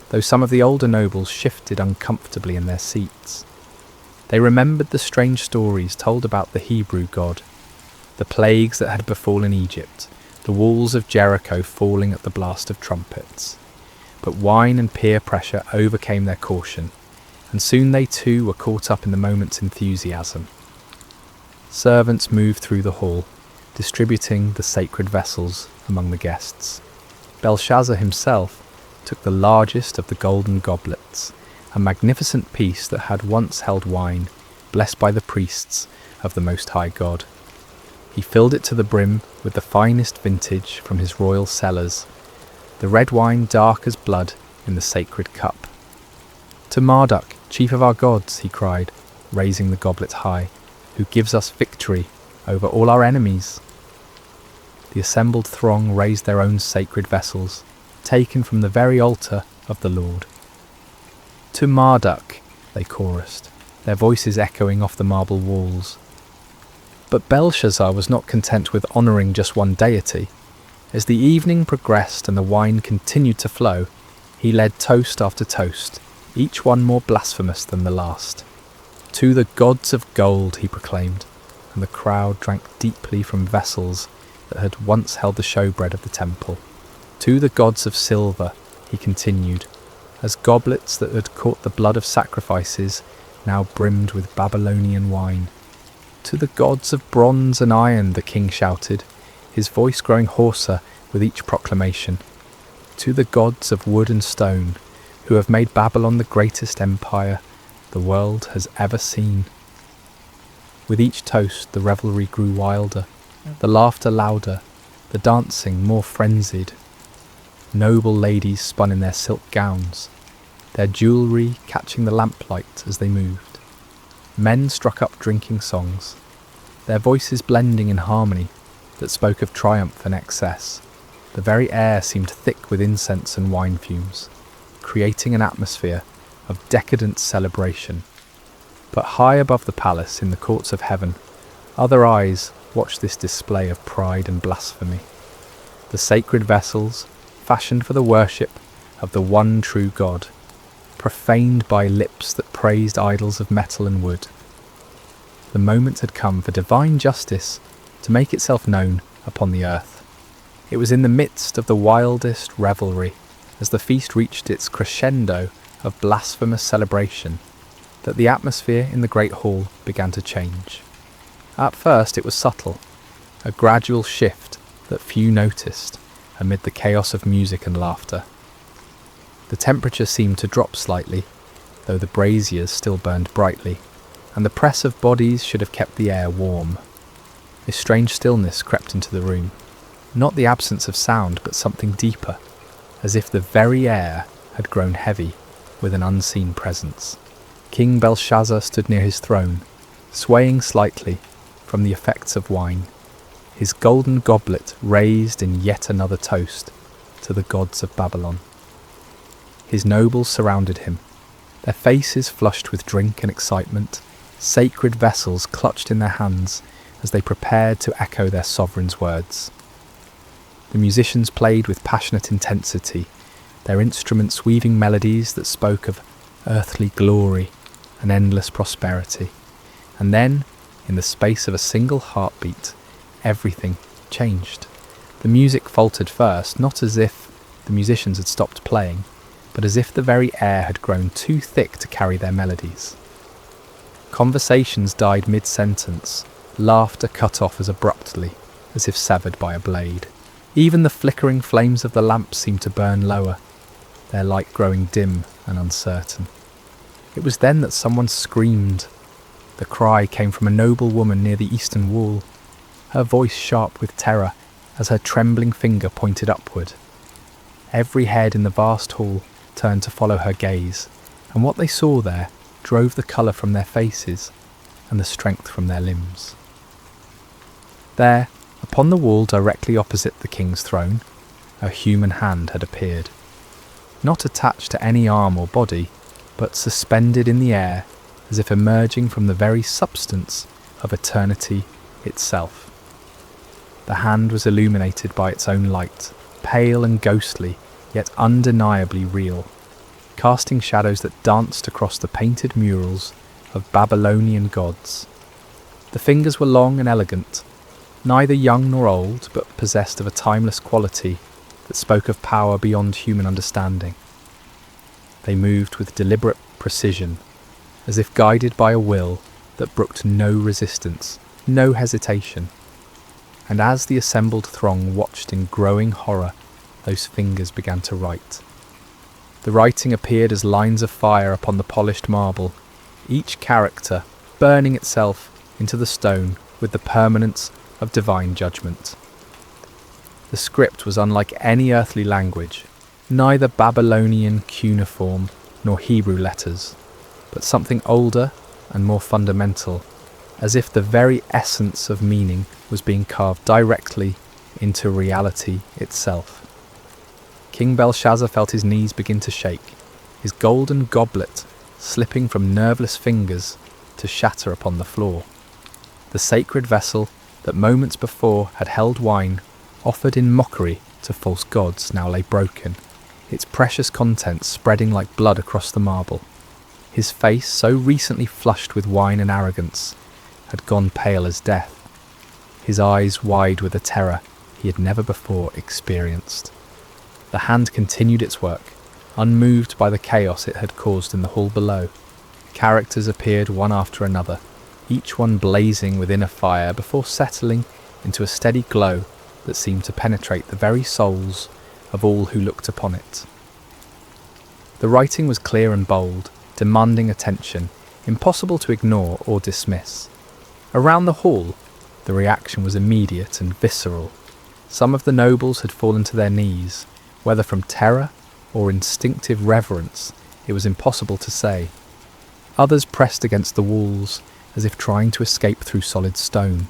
S1: though some of the older nobles shifted uncomfortably in their seats. They remembered the strange stories told about the Hebrew God, the plagues that had befallen Egypt, the walls of Jericho falling at the blast of trumpets. But wine and peer pressure overcame their caution, and soon they too were caught up in the moment's enthusiasm. Servants moved through the hall, distributing the sacred vessels among the guests. Belshazzar himself took the largest of the golden goblets, a magnificent piece that had once held wine, blessed by the priests of the Most High God. He filled it to the brim with the finest vintage from his royal cellars, the red wine dark as blood in the sacred cup. "To Marduk, chief of our gods," he cried, raising the goblet high, "who gives us victory over all our enemies." The assembled throng raised their own sacred vessels, taken from the very altar of the Lord. "To Marduk," they chorused, their voices echoing off the marble walls. But Belshazzar was not content with honouring just one deity. As the evening progressed and the wine continued to flow, he led toast after toast, each one more blasphemous than the last. "To the gods of gold," he proclaimed, and the crowd drank deeply from vessels that had once held the showbread of the temple. "To the gods of silver," he continued, as goblets that had caught the blood of sacrifices now brimmed with Babylonian wine. "To the gods of bronze and iron," the king shouted, his voice growing hoarser with each proclamation. "To the gods of wood and stone, who have made Babylon the greatest empire the world has ever seen." With each toast the revelry grew wilder, the laughter louder, the dancing more frenzied. Noble ladies spun in their silk gowns, their jewellery catching the lamplight as they moved. Men struck up drinking songs, their voices blending in harmony that spoke of triumph and excess. The very air seemed thick with incense and wine fumes, creating an atmosphere of decadent celebration. But high above the palace, in the courts of heaven, other eyes watched this display of pride and blasphemy. The sacred vessels, fashioned for the worship of the one true God, profaned by lips that praised idols of metal and wood. The moment had come for divine justice to make itself known upon the earth. It was in the midst of the wildest revelry, as the feast reached its crescendo of blasphemous celebration, that the atmosphere in the great hall began to change. At first it was subtle, a gradual shift that few noticed amid the chaos of music and laughter. The temperature seemed to drop slightly, though the braziers still burned brightly, and the press of bodies should have kept the air warm. A strange stillness crept into the room, not the absence of sound, but something deeper, as if the very air had grown heavy with an unseen presence. King Belshazzar stood near his throne, swaying slightly from the effects of wine, his golden goblet raised in yet another toast to the gods of Babylon. His nobles surrounded him, their faces flushed with drink and excitement, sacred vessels clutched in their hands as they prepared to echo their sovereign's words. The musicians played with passionate intensity, their instruments weaving melodies that spoke of earthly glory and endless prosperity. And then, in the space of a single heartbeat, everything changed. The music faltered first, not as if the musicians had stopped playing, but as if the very air had grown too thick to carry their melodies. Conversations died mid-sentence, laughter cut off as abruptly as if severed by a blade. Even the flickering flames of the lamps seemed to burn lower, their light growing dim and uncertain. It was then that someone screamed. The cry came from a noble woman near the eastern wall, her voice sharp with terror as her trembling finger pointed upward. Every head in the vast hall turned to follow her gaze, and what they saw there drove the colour from their faces and the strength from their limbs. There, upon the wall directly opposite the king's throne, a human hand had appeared, not attached to any arm or body, but suspended in the air as if emerging from the very substance of eternity itself. The hand was illuminated by its own light, pale and ghostly, yet undeniably real, casting shadows that danced across the painted murals of Babylonian gods. The fingers were long and elegant, neither young nor old, but possessed of a timeless quality that spoke of power beyond human understanding. They moved with deliberate precision, as if guided by a will that brooked no resistance, no hesitation. And as the assembled throng watched in growing horror, those fingers began to write. The writing appeared as lines of fire upon the polished marble, each character burning itself into the stone with the permanence of divine judgment. The script was unlike any earthly language, neither Babylonian cuneiform nor Hebrew letters, but something older and more fundamental, as if the very essence of meaning was being carved directly into reality itself. King Belshazzar felt his knees begin to shake, his golden goblet slipping from nerveless fingers to shatter upon the floor. The sacred vessel that moments before had held wine, offered in mockery to false gods, now lay broken, its precious contents spreading like blood across the marble. His face, so recently flushed with wine and arrogance, had gone pale as death, his eyes wide with a terror he had never before experienced. The hand continued its work, unmoved by the chaos it had caused in the hall below. Characters appeared one after another, each one blazing within a fire before settling into a steady glow that seemed to penetrate the very souls of all who looked upon it. The writing was clear and bold, demanding attention, impossible to ignore or dismiss. Around the hall, the reaction was immediate and visceral. Some of the nobles had fallen to their knees, whether from terror or instinctive reverence, it was impossible to say. Others pressed against the walls, as if trying to escape through solid stone,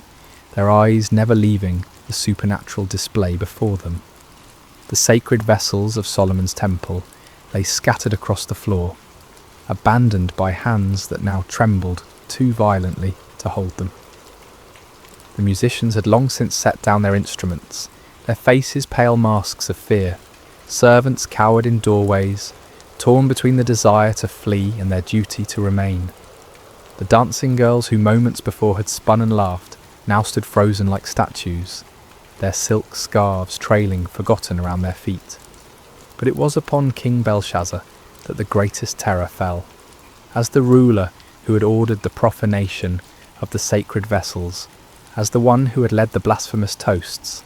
S1: their eyes never leaving the supernatural display before them. The sacred vessels of Solomon's temple lay scattered across the floor, abandoned by hands that now trembled too violently to hold them. The musicians had long since set down their instruments, their faces pale masks of fear. Servants cowered in doorways, torn between the desire to flee and their duty to remain. The dancing girls who moments before had spun and laughed now stood frozen like statues, their silk scarves trailing forgotten around their feet. But it was upon King Belshazzar that the greatest terror fell. As the ruler who had ordered the profanation of the sacred vessels, as the one who had led the blasphemous toasts,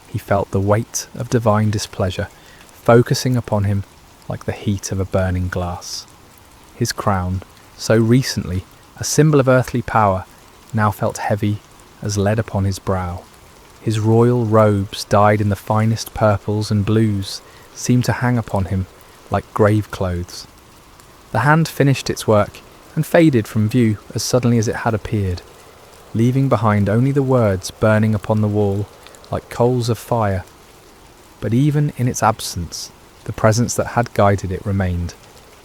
S1: he felt the weight of divine displeasure focusing upon him like the heat of a burning glass. His crown, so recently a symbol of earthly power, now felt heavy as lead upon his brow. His royal robes, dyed in the finest purples and blues, seemed to hang upon him like grave clothes. The hand finished its work and faded from view as suddenly as it had appeared, leaving behind only the words burning upon the wall like coals of fire. But even in its absence, the presence that had guided it remained,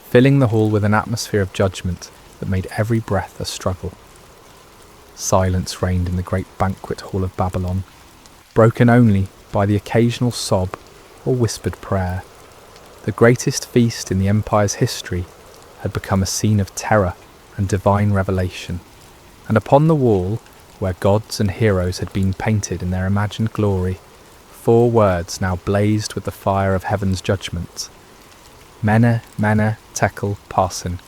S1: filling the hall with an atmosphere of judgment that made every breath a struggle. Silence reigned in the great banquet hall of Babylon, broken only by the occasional sob or whispered prayer. The greatest feast in the empire's history had become a scene of terror and divine revelation, and upon the wall, where gods and heroes had been painted in their imagined glory, 4 words now blazed with the fire of heaven's judgment. Mene, Mene, Tekel, Parsin.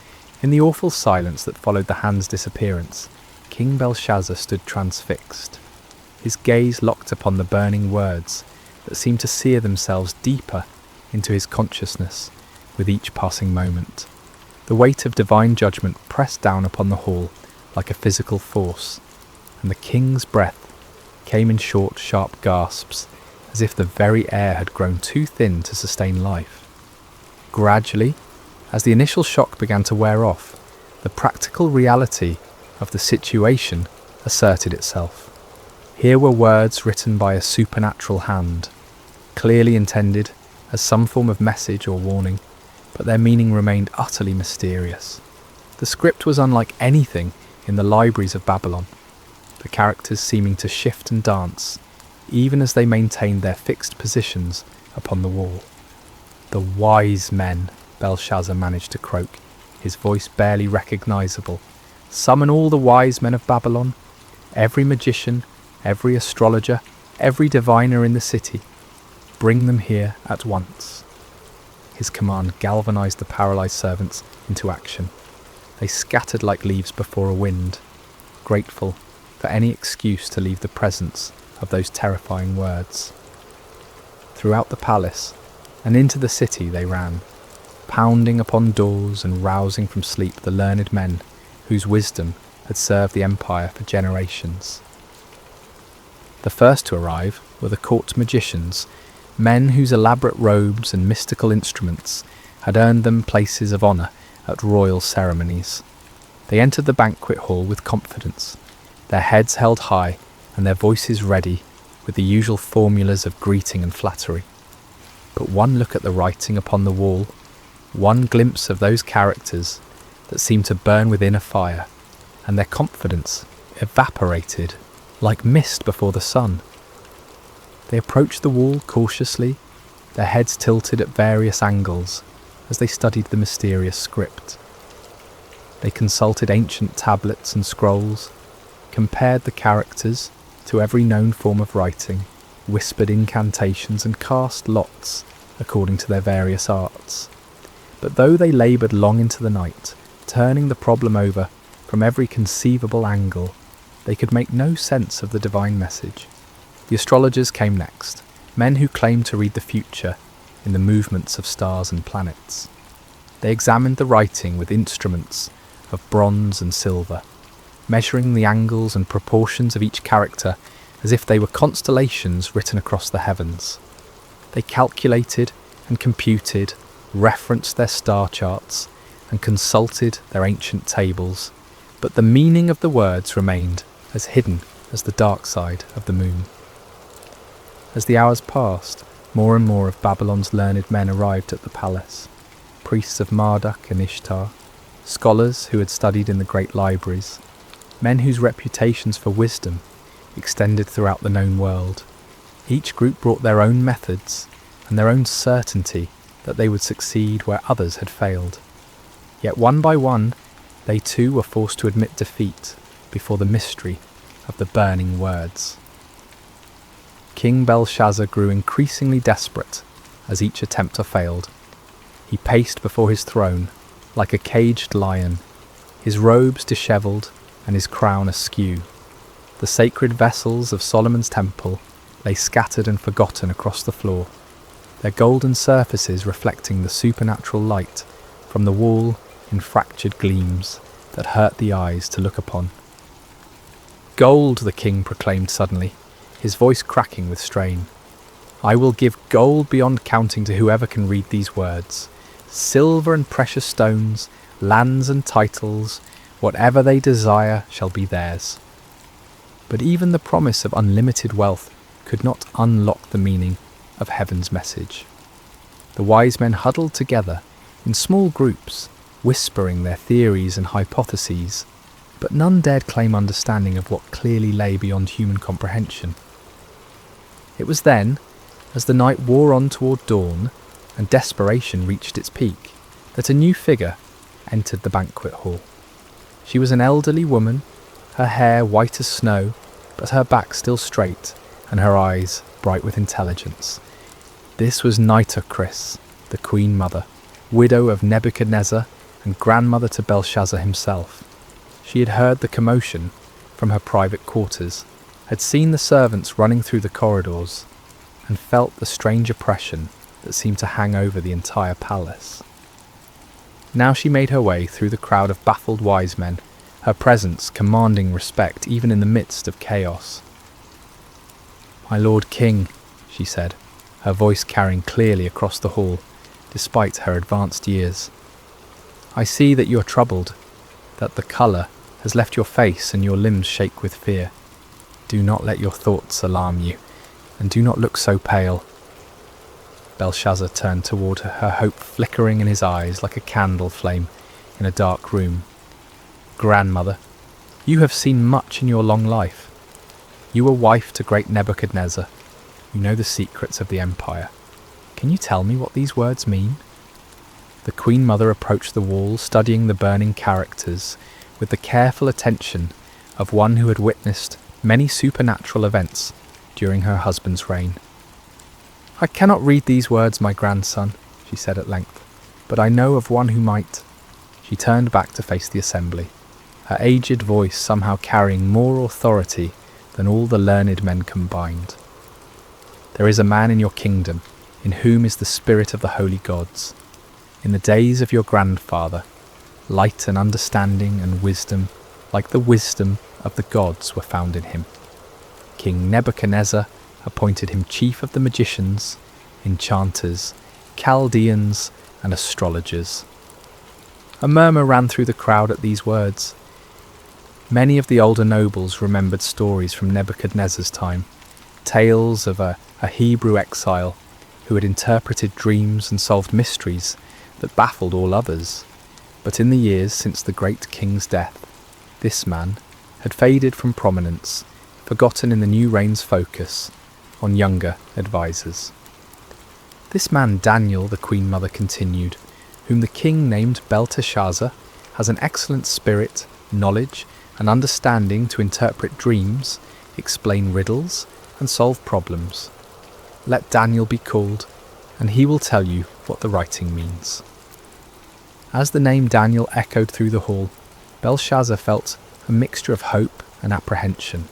S1: In the awful silence that followed the hand's disappearance, King Belshazzar stood transfixed, his gaze locked upon the burning words that seemed to sear themselves deeper into his consciousness with each passing moment. The weight of divine judgment pressed down upon the hall like a physical force, and the king's breath came in short, sharp gasps, as if the very air had grown too thin to sustain life. Gradually, as the initial shock began to wear off, the practical reality of the situation asserted itself. Here were words written by a supernatural hand, clearly intended as some form of message or warning, but their meaning remained utterly mysterious. The script was unlike anything in the libraries of Babylon, the characters seeming to shift and dance, even as they maintained their fixed positions upon the wall. "The wise men," Belshazzar managed to croak, his voice barely recognisable. "Summon all the wise men of Babylon, every magician, every astrologer, every diviner in the city. Bring them here at once." His command galvanised the paralysed servants into action. They scattered like leaves before a wind, grateful for any excuse to leave the presence of those terrifying words. Throughout the palace and into the city they ran, pounding upon doors and rousing from sleep the learned men whose wisdom had served the empire for generations. The first to arrive were the court magicians, men whose elaborate robes and mystical instruments had earned them places of honour at royal ceremonies. They entered the banquet hall with confidence, their heads held high and their voices ready with the usual formulas of greeting and flattery. But one look at the writing upon the wall, one glimpse of those characters that seemed to burn within a fire, and their confidence evaporated like mist before the sun. They approached the wall cautiously, their heads tilted at various angles as they studied the mysterious script. They consulted ancient tablets and scrolls, compared the characters to every known form of writing, whispered incantations and cast lots according to their various arts. But though they laboured long into the night, turning the problem over from every conceivable angle, they could make no sense of the divine message. The astrologers came next, men who claimed to read the future in the movements of stars and planets. They examined the writing with instruments of bronze and silver, measuring the angles and proportions of each character as if they were constellations written across the heavens. They calculated and computed, referenced their star charts, and consulted their ancient tables, but the meaning of the words remained as hidden as the dark side of the moon. As the hours passed, more and more of Babylon's learned men arrived at the palace, priests of Marduk and Ishtar, scholars who had studied in the great libraries, men whose reputations for wisdom extended throughout the known world. Each group brought their own methods and their own certainty that they would succeed where others had failed. Yet one by one, they too were forced to admit defeat before the mystery of the burning words. King Belshazzar grew increasingly desperate as each attempter failed. He paced before his throne like a caged lion, his robes dishevelled and his crown askew. The sacred vessels of Solomon's temple lay scattered and forgotten across the floor, their golden surfaces reflecting the supernatural light from the wall in fractured gleams that hurt the eyes to look upon. "Gold," the king proclaimed suddenly, his voice cracking with strain. "I will give gold beyond counting to whoever can read these words. Silver and precious stones, lands and titles, whatever they desire shall be theirs." But even the promise of unlimited wealth could not unlock the meaning of heaven's message. The wise men huddled together in small groups, whispering their theories and hypotheses, but none dared claim understanding of what clearly lay beyond human comprehension. It was then, as the night wore on toward dawn and desperation reached its peak, that a new figure entered the banquet hall. She was an elderly woman, her hair white as snow, but her back still straight and her eyes bright with intelligence. This was Nitocris, the Queen Mother, widow of Nebuchadnezzar and grandmother to Belshazzar himself. She had heard the commotion from her private quarters, had seen the servants running through the corridors, and felt the strange oppression that seemed to hang over the entire palace. Now she made her way through the crowd of baffled wise men, her presence commanding respect even in the midst of chaos. "My Lord King," she said, her voice carrying clearly across the hall, despite her advanced years. "I see that you are troubled, that the colour has left your face and your limbs shake with fear. Do not let your thoughts alarm you, and do not look so pale." Belshazzar turned toward her, her hope flickering in his eyes like a candle flame in a dark room. "Grandmother, you have seen much in your long life. You were wife to great Nebuchadnezzar. You know the secrets of the empire. Can you tell me what these words mean?" The Queen Mother approached the wall, studying the burning characters with the careful attention of one who had witnessed many supernatural events during her husband's reign. "I cannot read these words, my grandson," she said at length, "but I know of one who might." She turned back to face the assembly, her aged voice somehow carrying more authority than all the learned men combined. "There is a man in your kingdom in whom is the spirit of the holy gods. In the days of your grandfather, light and understanding and wisdom, like the wisdom of the gods, were found in him. King Nebuchadnezzar appointed him chief of the magicians, enchanters, Chaldeans, and astrologers." A murmur ran through the crowd at these words. Many of the older nobles remembered stories from Nebuchadnezzar's time, tales of a Hebrew exile who had interpreted dreams and solved mysteries that baffled all others. But in the years since the great king's death, this man had faded from prominence, forgotten in the new reign's focus on younger advisers. "This man Daniel," the Queen Mother continued, "whom the king named Belteshazzar, has an excellent spirit, knowledge, and understanding to interpret dreams, explain riddles, and solve problems. Let Daniel be called, and he will tell you what the writing means." As the name Daniel echoed through the hall, Belshazzar felt a mixture of hope and apprehension.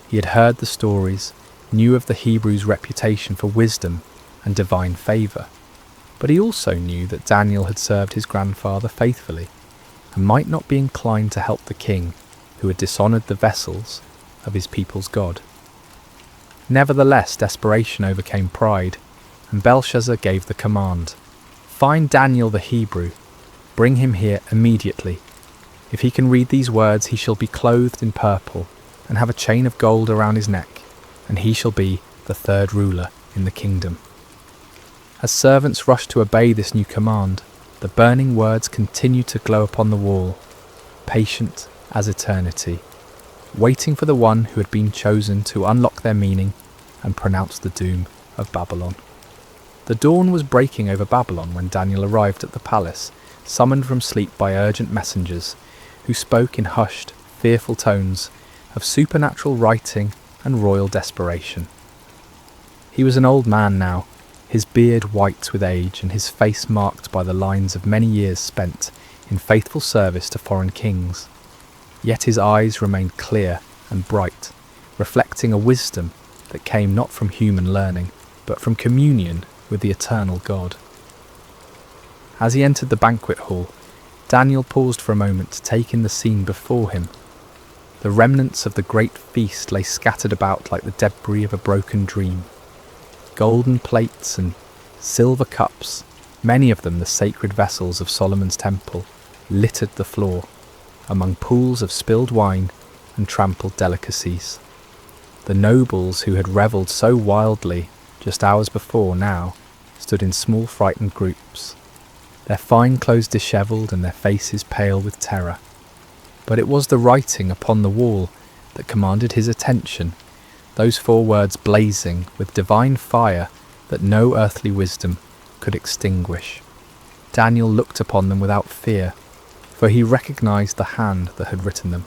S1: He had heard the stories, knew of the Hebrews' reputation for wisdom and divine favour, but he also knew that Daniel had served his grandfather faithfully and might not be inclined to help the king who had dishonoured the vessels of his people's God. Nevertheless, desperation overcame pride, and Belshazzar gave the command, "Find Daniel the Hebrew, bring him here immediately. If he can read these words, he shall be clothed in purple and have a chain of gold around his neck, and he shall be the third ruler in the kingdom." As servants rushed to obey this new command, the burning words continued to glow upon the wall, patient as eternity, waiting for the one who had been chosen to unlock their meaning and pronounce the doom of Babylon. The dawn was breaking over Babylon when Daniel arrived at the palace, summoned from sleep by urgent messengers, who spoke in hushed, fearful tones of supernatural writing and royal desperation. He was an old man now, his beard white with age and his face marked by the lines of many years spent in faithful service to foreign kings. Yet his eyes remained clear and bright, reflecting a wisdom that came not from human learning, but from communion with the eternal God. As he entered the banquet hall, Daniel paused for a moment to take in the scene before him. The remnants of the great feast lay scattered about like the debris of a broken dream. Golden plates and silver cups, many of them the sacred vessels of Solomon's temple, littered the floor, among pools of spilled wine and trampled delicacies. The nobles who had revelled so wildly just hours before now stood in small frightened groups, their fine clothes dishevelled and their faces pale with terror. But it was the writing upon the wall that commanded his attention, those 4 words blazing with divine fire that no earthly wisdom could extinguish. Daniel looked upon them without fear, for he recognised the hand that had written them,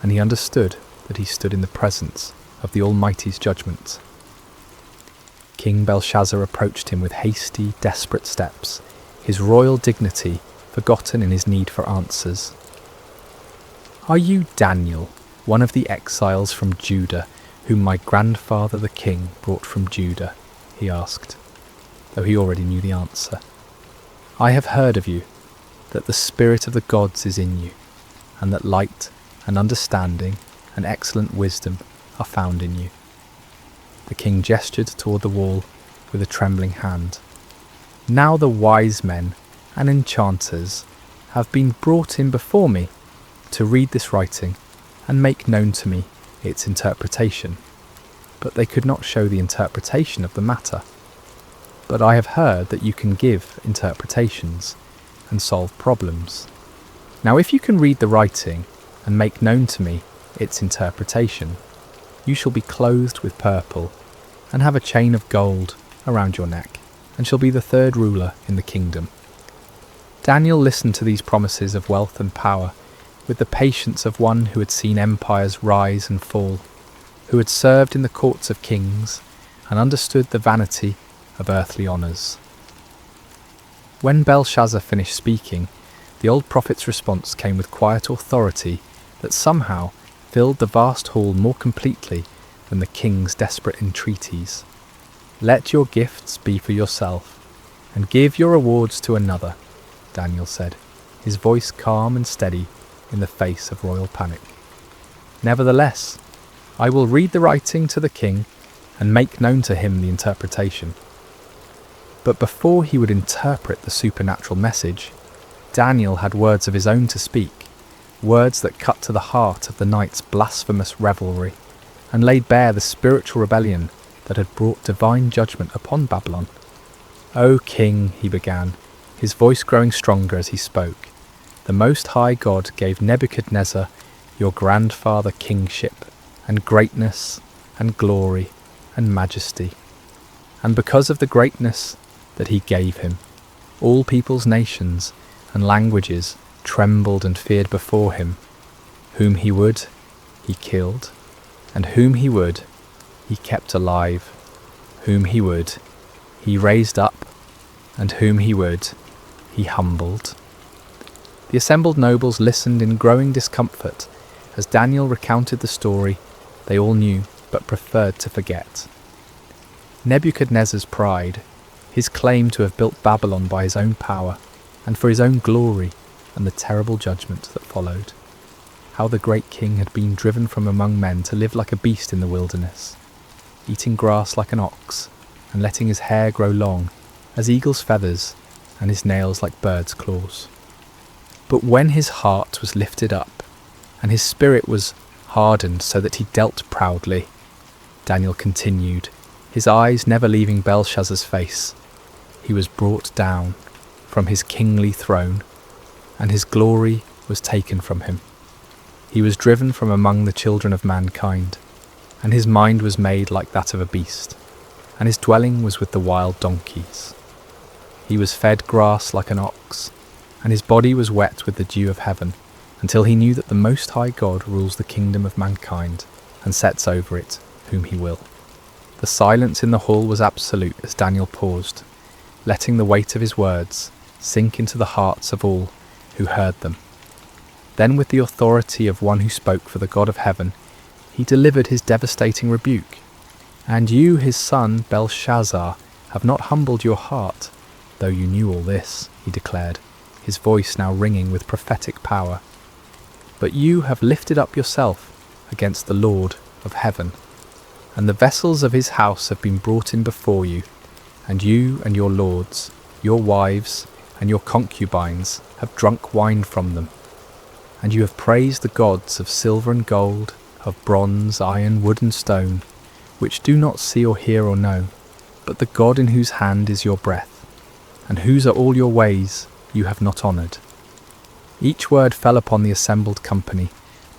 S1: and he understood that he stood in the presence of the Almighty's judgment. King Belshazzar approached him with hasty, desperate steps, his royal dignity forgotten in his need for answers. "Are you Daniel, one of the exiles from Judah, whom my grandfather the king brought from Judah?" he asked, though he already knew the answer. "I have heard of you. that the spirit of the gods is in you, and that light and understanding and excellent wisdom are found in you." The king gestured toward the wall with a trembling hand. "Now the wise men and enchanters have been brought in before me to read this writing and make known to me its interpretation, but they could not show the interpretation of the matter. But I have heard that you can give interpretations and solve problems. Now if you can read the writing and make known to me its interpretation, you shall be clothed with purple and have a chain of gold around your neck, and shall be the third ruler in the kingdom." Daniel listened to these promises of wealth and power with the patience of one who had seen empires rise and fall, who had served in the courts of kings and understood the vanity of earthly honours. When Belshazzar finished speaking, the old prophet's response came with quiet authority that somehow filled the vast hall more completely than the king's desperate entreaties. "Let your gifts be for yourself, and give your rewards to another," Daniel said, his voice calm and steady in the face of royal panic. "Nevertheless, I will read the writing to the king and make known to him the interpretation." But before he would interpret the supernatural message, Daniel had words of his own to speak, words that cut to the heart of the night's blasphemous revelry, and laid bare the spiritual rebellion that had brought divine judgment upon Babylon. "O king," he began, his voice growing stronger as he spoke, "the Most High God gave Nebuchadnezzar, your grandfather, kingship, and greatness, and glory, and majesty. And because of the greatness that he gave him, all peoples, nations, and languages trembled and feared before him. Whom he would, he killed, and whom he would, he kept alive. Whom he would, he raised up, and whom he would, he humbled." The assembled nobles listened in growing discomfort as Daniel recounted the story they all knew but preferred to forget. Nebuchadnezzar's pride, his claim to have built Babylon by his own power and for his own glory, and the terrible judgment that followed. How the great king had been driven from among men to live like a beast in the wilderness, eating grass like an ox, and letting his hair grow long as eagle's feathers and his nails like birds' claws. But when his heart was lifted up, and his spirit was hardened so that he dealt proudly, Daniel continued, his eyes never leaving Belshazzar's face, he was brought down from his kingly throne, and his glory was taken from him. He was driven from among the children of mankind, and his mind was made like that of a beast, and his dwelling was with the wild donkeys. He was fed grass like an ox, and his body was wet with the dew of heaven, until he knew that the Most High God rules the kingdom of mankind, and sets over it whom he will. The silence in the hall was absolute as Daniel paused, letting the weight of his words sink into the hearts of all who heard them. Then, with the authority of one who spoke for the God of heaven, he delivered his devastating rebuke. "And you, his son Belshazzar, have not humbled your heart, though you knew all this," he declared, his voice now ringing with prophetic power. "But you have lifted up yourself against the Lord of heaven, and the vessels of his house have been brought in before you, and you and your lords, your wives, and your concubines have drunk wine from them. And you have praised the gods of silver and gold, of bronze, iron, wood and stone, which do not see or hear or know, but the God in whose hand is your breath, and whose are all your ways you have not honoured." Each word fell upon the assembled company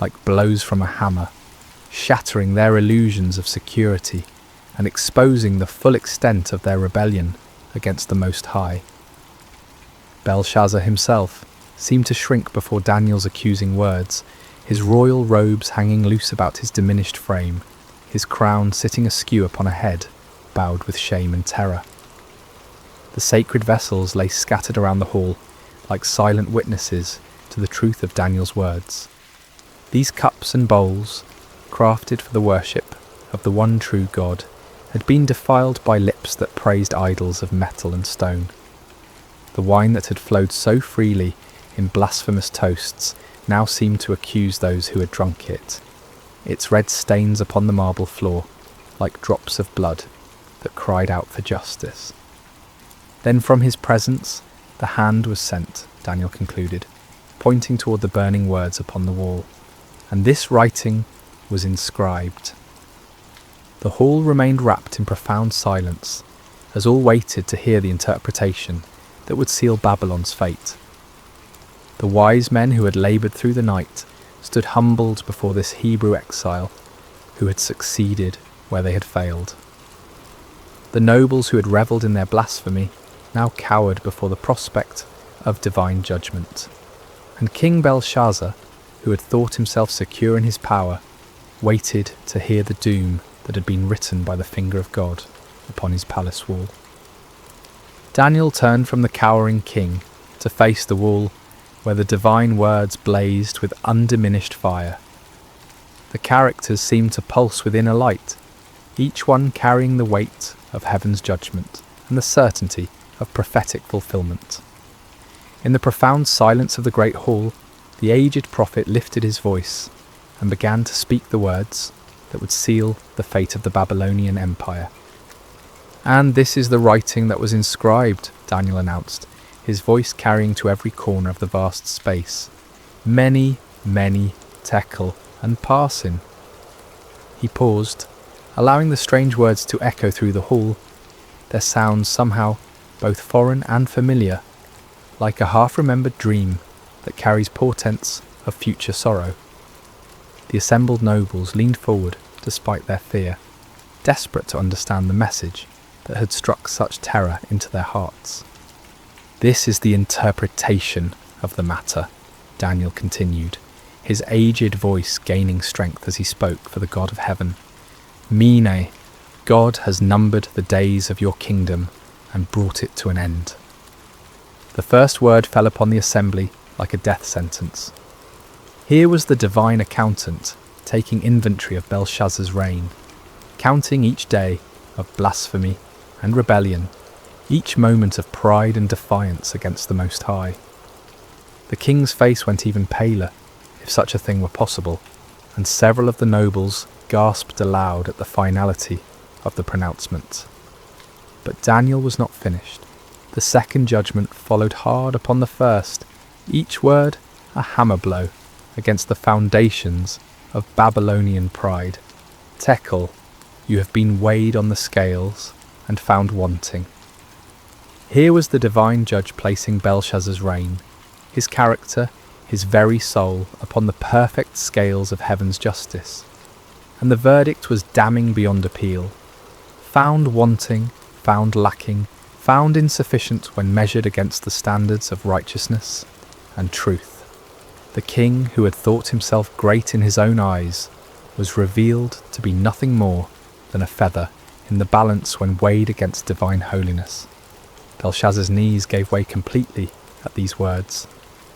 S1: like blows from a hammer, shattering their illusions of security and exposing the full extent of their rebellion against the Most High. Belshazzar himself seemed to shrink before Daniel's accusing words, his royal robes hanging loose about his diminished frame, his crown sitting askew upon a head bowed with shame and terror. The sacred vessels lay scattered around the hall like silent witnesses to the truth of Daniel's words. These cups and bowls, crafted for the worship of the one true God, had been defiled by lips that praised idols of metal and stone. The wine that had flowed so freely in blasphemous toasts, now seemed to accuse those who had drunk it, its red stains upon the marble floor, like drops of blood that cried out for justice. Then from his presence the hand was sent, Daniel concluded, pointing toward the burning words upon the wall, and this writing was inscribed. The hall remained wrapped in profound silence, as all waited to hear the interpretation that would seal Babylon's fate. The wise men who had laboured through the night stood humbled before this Hebrew exile who had succeeded where they had failed. The nobles who had revelled in their blasphemy now cowered before the prospect of divine judgment. And King Belshazzar, who had thought himself secure in his power, waited to hear the doom that had been written by the finger of God upon his palace wall. Daniel turned from the cowering king to face the wall where the divine words blazed with undiminished fire. The characters seemed to pulse within a light, each one carrying the weight of heaven's judgment and the certainty of prophetic fulfillment. In the profound silence of the great hall, the aged prophet lifted his voice and began to speak the words that would seal the fate of the Babylonian Empire. "And this is the writing that was inscribed," Daniel announced, his voice carrying to every corner of the vast space. "Many, many tekel and parsin." He paused, allowing the strange words to echo through the hall, their sounds somehow both foreign and familiar, like a half-remembered dream that carries portents of future sorrow. The assembled nobles leaned forward despite their fear, desperate to understand the message that had struck such terror into their hearts. "This is the interpretation of the matter," Daniel continued, his aged voice gaining strength as he spoke for the God of heaven. "Mene, God has numbered the days of your kingdom and brought it to an end." The first word fell upon the assembly like a death sentence. Here was the divine accountant taking inventory of Belshazzar's reign, counting each day of blasphemy and rebellion, each moment of pride and defiance against the Most High. The king's face went even paler, if such a thing were possible, and several of the nobles gasped aloud at the finality of the pronouncement. But Daniel was not finished. The second judgment followed hard upon the first, each word a hammer blow against the foundations of Babylonian pride. "Tekel, you have been weighed on the scales and found wanting." Here was the divine judge placing Belshazzar's reign, his character, his very soul, upon the perfect scales of heaven's justice. And the verdict was damning beyond appeal. Found wanting, found lacking, found insufficient when measured against the standards of righteousness and truth. The king, who had thought himself great in his own eyes, was revealed to be nothing more than a feather in the balance when weighed against divine holiness. Belshazzar's knees gave way completely at these words,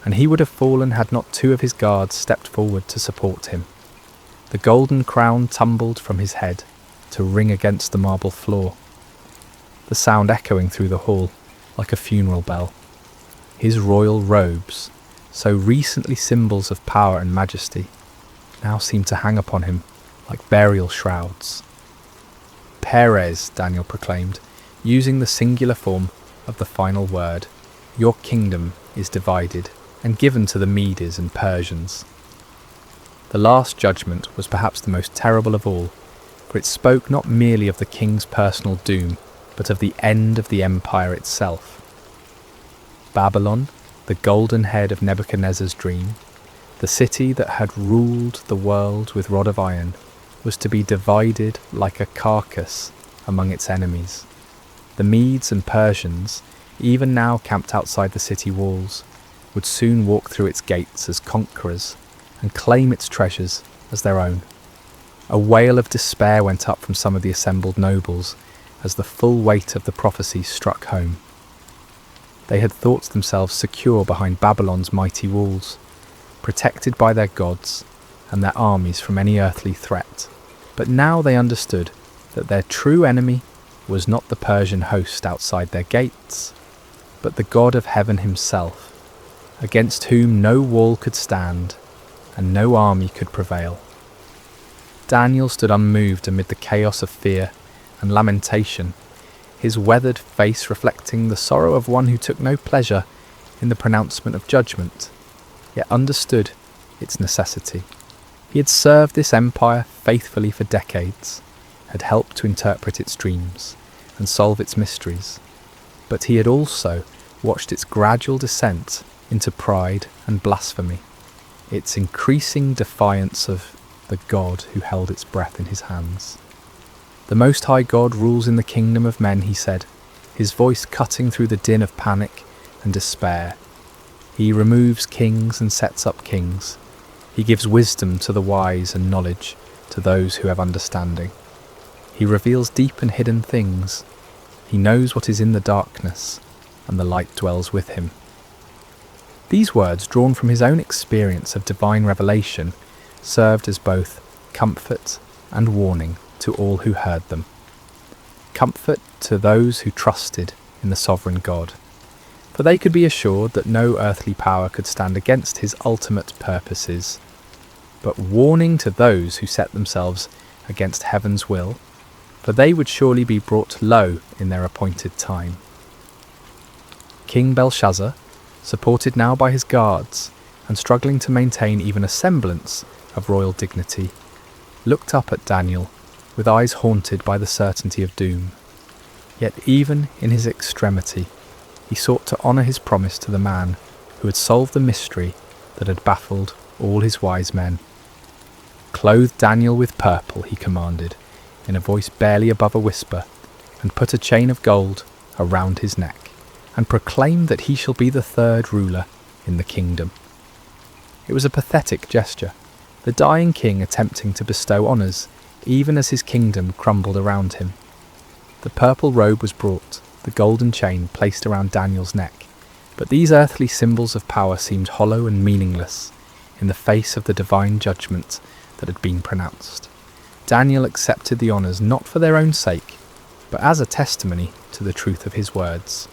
S1: and he would have fallen had not two of his guards stepped forward to support him. The golden crown tumbled from his head to ring against the marble floor, the sound echoing through the hall like a funeral bell. His royal robes, so recently symbols of power and majesty, now seemed to hang upon him like burial shrouds. "Perez," Daniel proclaimed, using the singular form of the final word, "your kingdom is divided and given to the Medes and Persians." The last judgment was perhaps the most terrible of all, for it spoke not merely of the king's personal doom, but of the end of the empire itself. Babylon, the golden head of Nebuchadnezzar's dream, the city that had ruled the world with rod of iron, was to be divided like a carcass among its enemies. The Medes and Persians, even now camped outside the city walls, would soon walk through its gates as conquerors and claim its treasures as their own. A wail of despair went up from some of the assembled nobles as the full weight of the prophecy struck home. They had thought themselves secure behind Babylon's mighty walls, protected by their gods and their armies from any earthly threat. But now they understood that their true enemy was not the Persian host outside their gates, but the God of heaven himself, against whom no wall could stand and no army could prevail. Daniel stood unmoved amid the chaos of fear and lamentation, his weathered face reflecting the sorrow of one who took no pleasure in the pronouncement of judgment, yet understood its necessity. He had served this empire faithfully for decades, had helped to interpret its dreams and solve its mysteries, but he had also watched its gradual descent into pride and blasphemy, its increasing defiance of the God who held its breath in his hands. The Most High God rules in the kingdom of men, he said, his voice cutting through the din of panic and despair. He removes kings and sets up kings. He gives wisdom to the wise and knowledge to those who have understanding. He reveals deep and hidden things. He knows what is in the darkness, and the light dwells with him. These words, drawn from his own experience of divine revelation, served as both comfort and warning to all who heard them. Comfort to those who trusted in the sovereign God, for they could be assured that no earthly power could stand against his ultimate purposes, but warning to those who set themselves against heaven's will, for they would surely be brought low in their appointed time. King Belshazzar, supported now by his guards and struggling to maintain even a semblance of royal dignity, looked up at Daniel with eyes haunted by the certainty of doom. Yet even in his extremity, he sought to honour his promise to the man who had solved the mystery that had baffled all his wise men. "Clothe Daniel with purple," he commanded, in a voice barely above a whisper, "and put a chain of gold around his neck, and proclaim that he shall be the third ruler in the kingdom." It was a pathetic gesture, the dying king attempting to bestow honours, even as his kingdom crumbled around him. The purple robe was brought, the golden chain placed around Daniel's neck, but these earthly symbols of power seemed hollow and meaningless in the face of the divine judgment that had been pronounced. Daniel accepted the honours not for their own sake, but as a testimony to the truth of his words.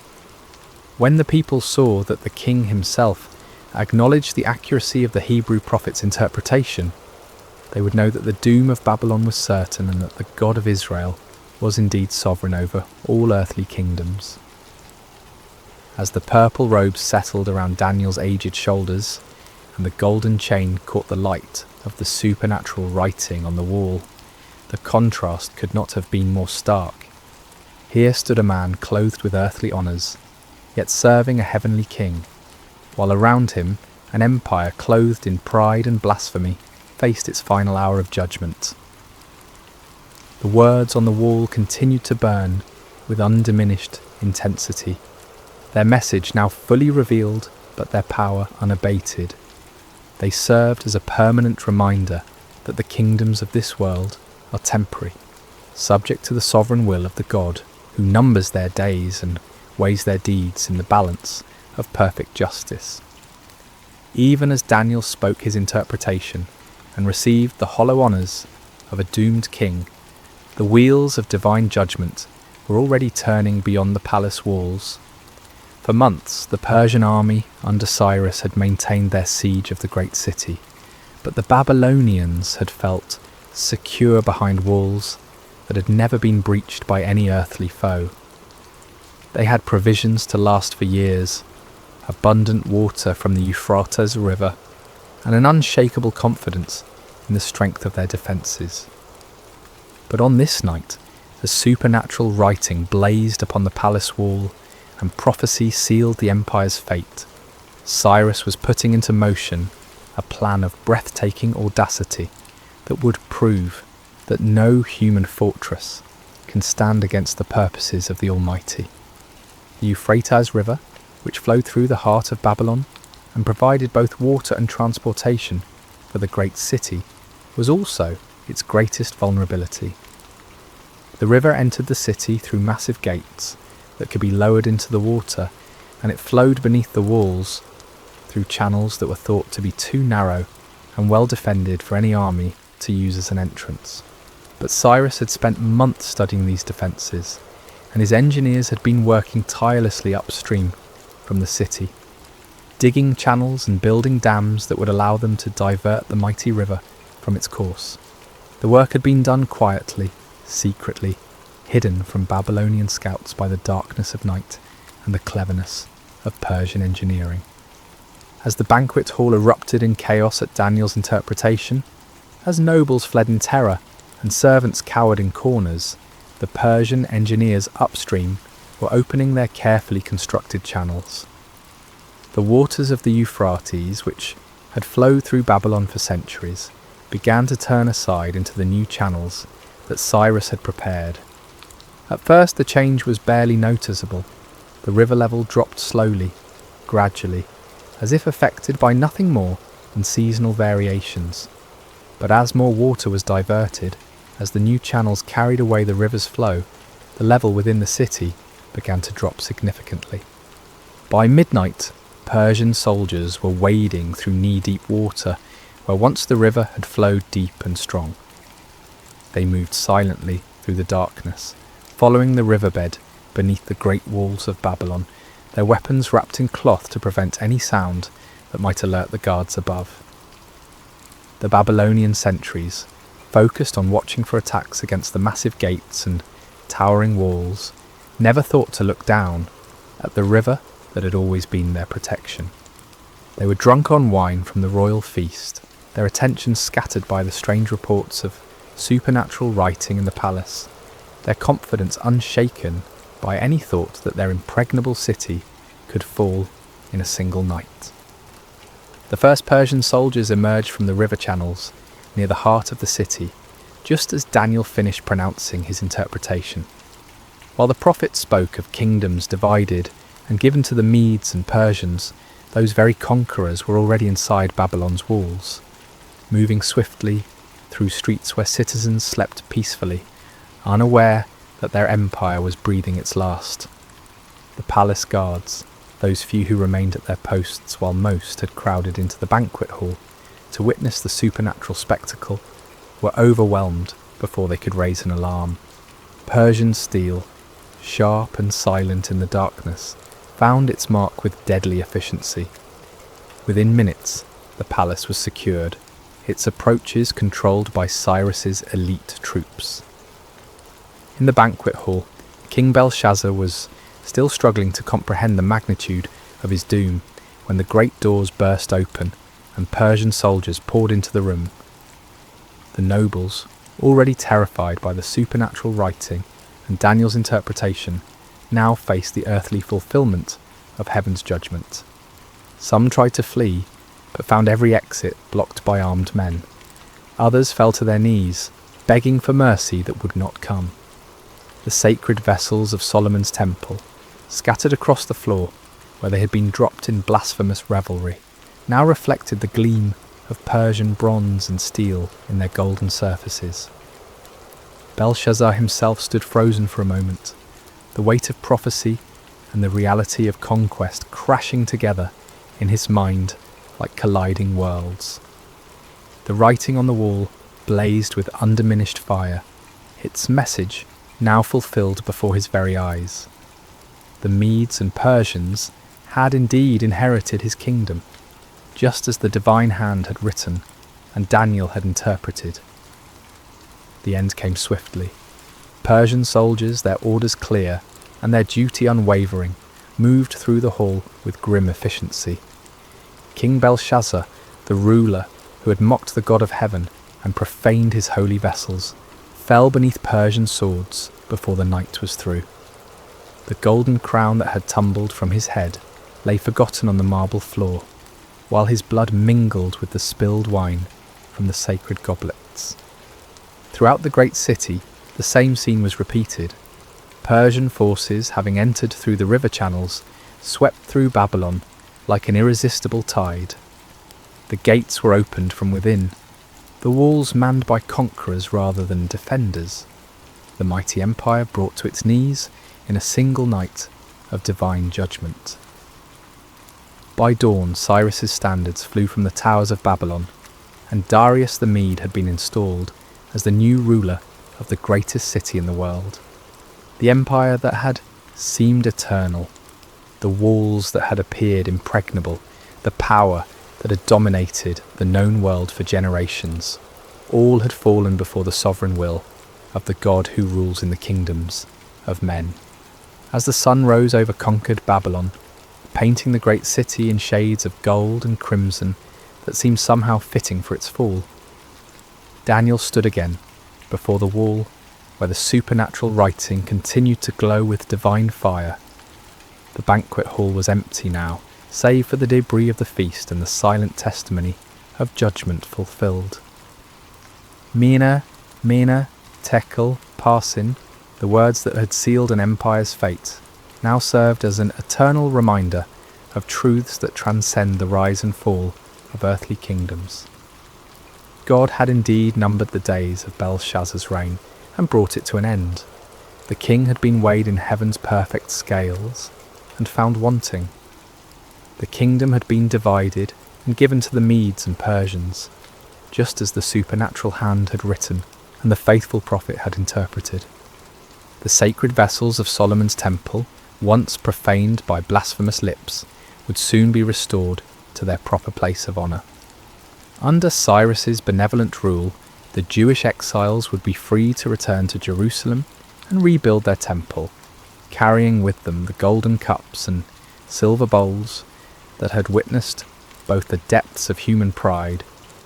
S1: When the people saw that the king himself acknowledged the accuracy of the Hebrew prophet's interpretation, they would know that the doom of Babylon was certain and that the God of Israel was indeed sovereign over all earthly kingdoms. As the purple robes settled around Daniel's aged shoulders and the golden chain caught the light of the supernatural writing on the wall, the contrast could not have been more stark. Here stood a man clothed with earthly honours, yet serving a heavenly king, while around him an empire clothed in pride and blasphemy faced its final hour of judgment. The words on the wall continued to burn with undiminished intensity, their message now fully revealed but their power unabated. They served as a permanent reminder that the kingdoms of this world are temporary, subject to the sovereign will of the God who numbers their days and weighs their deeds in the balance of perfect justice. Even as Daniel spoke his interpretation and received the hollow honours of a doomed king, the wheels of divine judgment were already turning beyond the palace walls. For months, the Persian army under Cyrus had maintained their siege of the great city, but the Babylonians had felt secure behind walls that had never been breached by any earthly foe. They had provisions to last for years, abundant water from the Euphrates River, and an unshakable confidence in the strength of their defences. But on this night, the supernatural writing blazed upon the palace wall, and prophecy sealed the empire's fate. Cyrus was putting into motion a plan of breathtaking audacity that would prove that no human fortress can stand against the purposes of the Almighty. The Euphrates River, which flowed through the heart of Babylon and provided both water and transportation for the great city, was also its greatest vulnerability. The river entered the city through massive gates that could be lowered into the water, and it flowed beneath the walls through channels that were thought to be too narrow and well defended for any army to use as an entrance. But Cyrus had spent months studying these defences, and his engineers had been working tirelessly upstream from the city. digging channels and building dams that would allow them to divert the mighty river from its course. The work had been done quietly, secretly, hidden from Babylonian scouts by the darkness of night and the cleverness of Persian engineering. As the banquet hall erupted in chaos at Daniel's interpretation, as nobles fled in terror and servants cowered in corners, the Persian engineers upstream were opening their carefully constructed channels. The waters of the Euphrates, which had flowed through Babylon for centuries, began to turn aside into the new channels that Cyrus had prepared. At first the change was barely noticeable. The river level dropped slowly, gradually, as if affected by nothing more than seasonal variations. But as more water was diverted, as the new channels carried away the river's flow, the level within the city began to drop significantly. By midnight, Persian soldiers were wading through knee-deep water where once the river had flowed deep and strong. They moved silently through the darkness, following the riverbed beneath the great walls of Babylon, their weapons wrapped in cloth to prevent any sound that might alert the guards above. The Babylonian sentries, focused on watching for attacks against the massive gates and towering walls, never thought to look down at the river that had always been their protection. They were drunk on wine from the royal feast, their attention scattered by the strange reports of supernatural writing in the palace, their confidence unshaken by any thought that their impregnable city could fall in a single night. The first Persian soldiers emerged from the river channels near the heart of the city, just as Daniel finished pronouncing his interpretation. While the prophet spoke of kingdoms divided and given to the Medes and Persians, those very conquerors were already inside Babylon's walls, moving swiftly through streets where citizens slept peacefully, unaware that their empire was breathing its last. The palace guards, those few who remained at their posts while most had crowded into the banquet hall to witness the supernatural spectacle, were overwhelmed before they could raise an alarm. Persian steel, sharp and silent in the darkness, found its mark with deadly efficiency. Within minutes, the palace was secured, its approaches controlled by Cyrus's elite troops. In the banquet hall, King Belshazzar was still struggling to comprehend the magnitude of his doom when the great doors burst open and Persian soldiers poured into the room. The nobles, already terrified by the supernatural writing and Daniel's interpretation, now faced the earthly fulfillment of heaven's judgment. Some tried to flee, but found every exit blocked by armed men. Others fell to their knees, begging for mercy that would not come. The sacred vessels of Solomon's temple, scattered across the floor where they had been dropped in blasphemous revelry, now reflected the gleam of Persian bronze and steel in their golden surfaces. Belshazzar himself stood frozen for a moment, the weight of prophecy and the reality of conquest crashing together in his mind like colliding worlds. The writing on the wall blazed with undiminished fire, its message now fulfilled before his very eyes. The Medes and Persians had indeed inherited his kingdom, just as the divine hand had written and Daniel had interpreted. The end came swiftly. Persian soldiers, their orders clear and their duty unwavering, moved through the hall with grim efficiency. King Belshazzar, the ruler who had mocked the God of heaven and profaned his holy vessels, fell beneath Persian swords before the night was through. The golden crown that had tumbled from his head lay forgotten on the marble floor, while his blood mingled with the spilled wine from the sacred goblets. Throughout the great city, the same scene was repeated. Persian forces, having entered through the river channels, swept through Babylon like an irresistible tide. The gates were opened from within, the walls manned by conquerors rather than defenders, the mighty empire brought to its knees in a single night of divine judgment. By dawn, Cyrus's standards flew from the towers of Babylon, and Darius the Mede had been installed as the new ruler of the greatest city in the world. The empire that had seemed eternal, the walls that had appeared impregnable, the power that had dominated the known world for generations, all had fallen before the sovereign will of the God who rules in the kingdoms of men. As the sun rose over conquered Babylon, painting the great city in shades of gold and crimson that seemed somehow fitting for its fall, Daniel stood again before the wall where the supernatural writing continued to glow with divine fire. The banquet hall was empty now, save for the debris of the feast and the silent testimony of judgment fulfilled. Mina, Tekel, Parsin, the words that had sealed an empire's fate, now served as an eternal reminder of truths that transcend the rise and fall of earthly kingdoms. God had indeed numbered the days of Belshazzar's reign and brought it to an end. The king had been weighed in heaven's perfect scales and found wanting. The kingdom had been divided and given to the Medes and Persians, just as the supernatural hand had written and the faithful prophet had interpreted. The sacred vessels of Solomon's temple, once profaned by blasphemous lips, would soon be restored to their proper place of honour. Under Cyrus's benevolent rule, the Jewish exiles would be free to return to Jerusalem and rebuild their temple, carrying with them the golden cups and silver bowls that had witnessed both the depths of human pride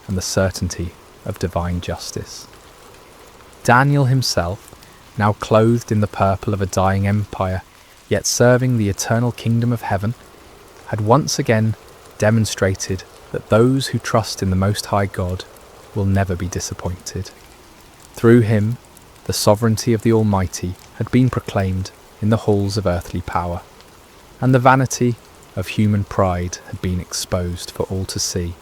S1: and the certainty of divine justice. Daniel himself, now clothed in the purple of a dying empire, yet serving the eternal kingdom of heaven, had once again demonstrated that those who trust in the Most High God will never be disappointed. Through him, the sovereignty of the Almighty had been proclaimed in the halls of earthly power, and the vanity of human pride had been exposed for all to see.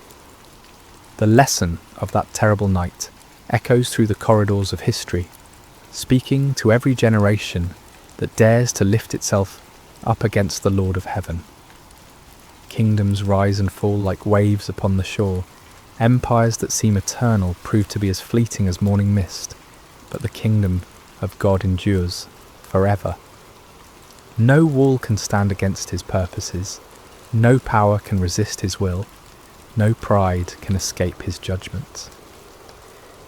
S1: The lesson of that terrible night echoes through the corridors of history, speaking to every generation that dares to lift itself up against the Lord of heaven. Kingdoms rise and fall like waves upon the shore. Empires that seem eternal prove to be as fleeting as morning mist, but the kingdom of God endures forever. No wall can stand against his purposes, no power can resist his will, no pride can escape his judgments.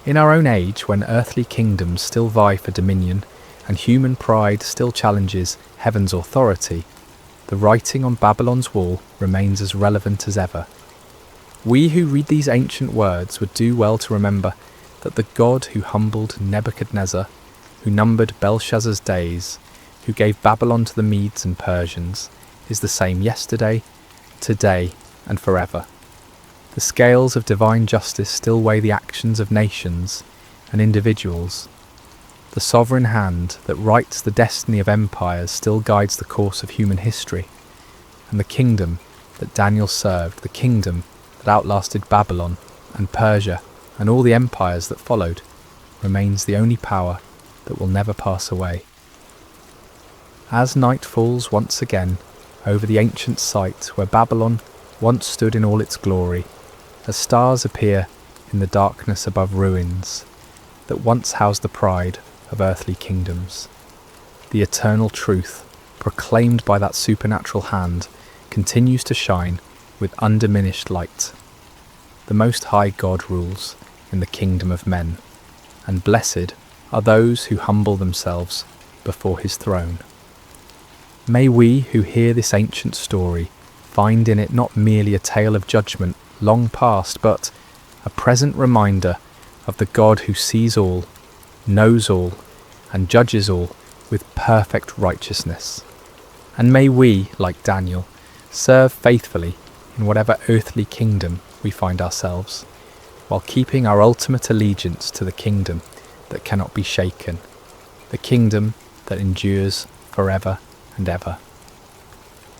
S1: In our own age, when earthly kingdoms still vie for dominion and human pride still challenges heaven's authority, the writing on Babylon's wall remains as relevant as ever. We who read these ancient words would do well to remember that the God who humbled Nebuchadnezzar, who numbered Belshazzar's days, who gave Babylon to the Medes and Persians, is the same yesterday, today, and forever. The scales of divine justice still weigh the actions of nations and individuals. The sovereign hand that writes the destiny of empires still guides the course of human history, and the kingdom that Daniel served, the kingdom that outlasted Babylon and Persia and all the empires that followed, remains the only power that will never pass away. As night falls once again over the ancient site where Babylon once stood in all its glory, as stars appear in the darkness above ruins that once housed the pride of earthly kingdoms, the eternal truth proclaimed by that supernatural hand continues to shine with undiminished light. The Most High God rules in the kingdom of men, and blessed are those who humble themselves before his throne. May we who hear this ancient story find in it not merely a tale of judgment long past, but a present reminder of the God who sees all, knows all, and judges all with perfect righteousness. And may we, like Daniel, serve faithfully in whatever earthly kingdom we find ourselves, while keeping our ultimate allegiance to the kingdom that cannot be shaken, the kingdom that endures forever and ever.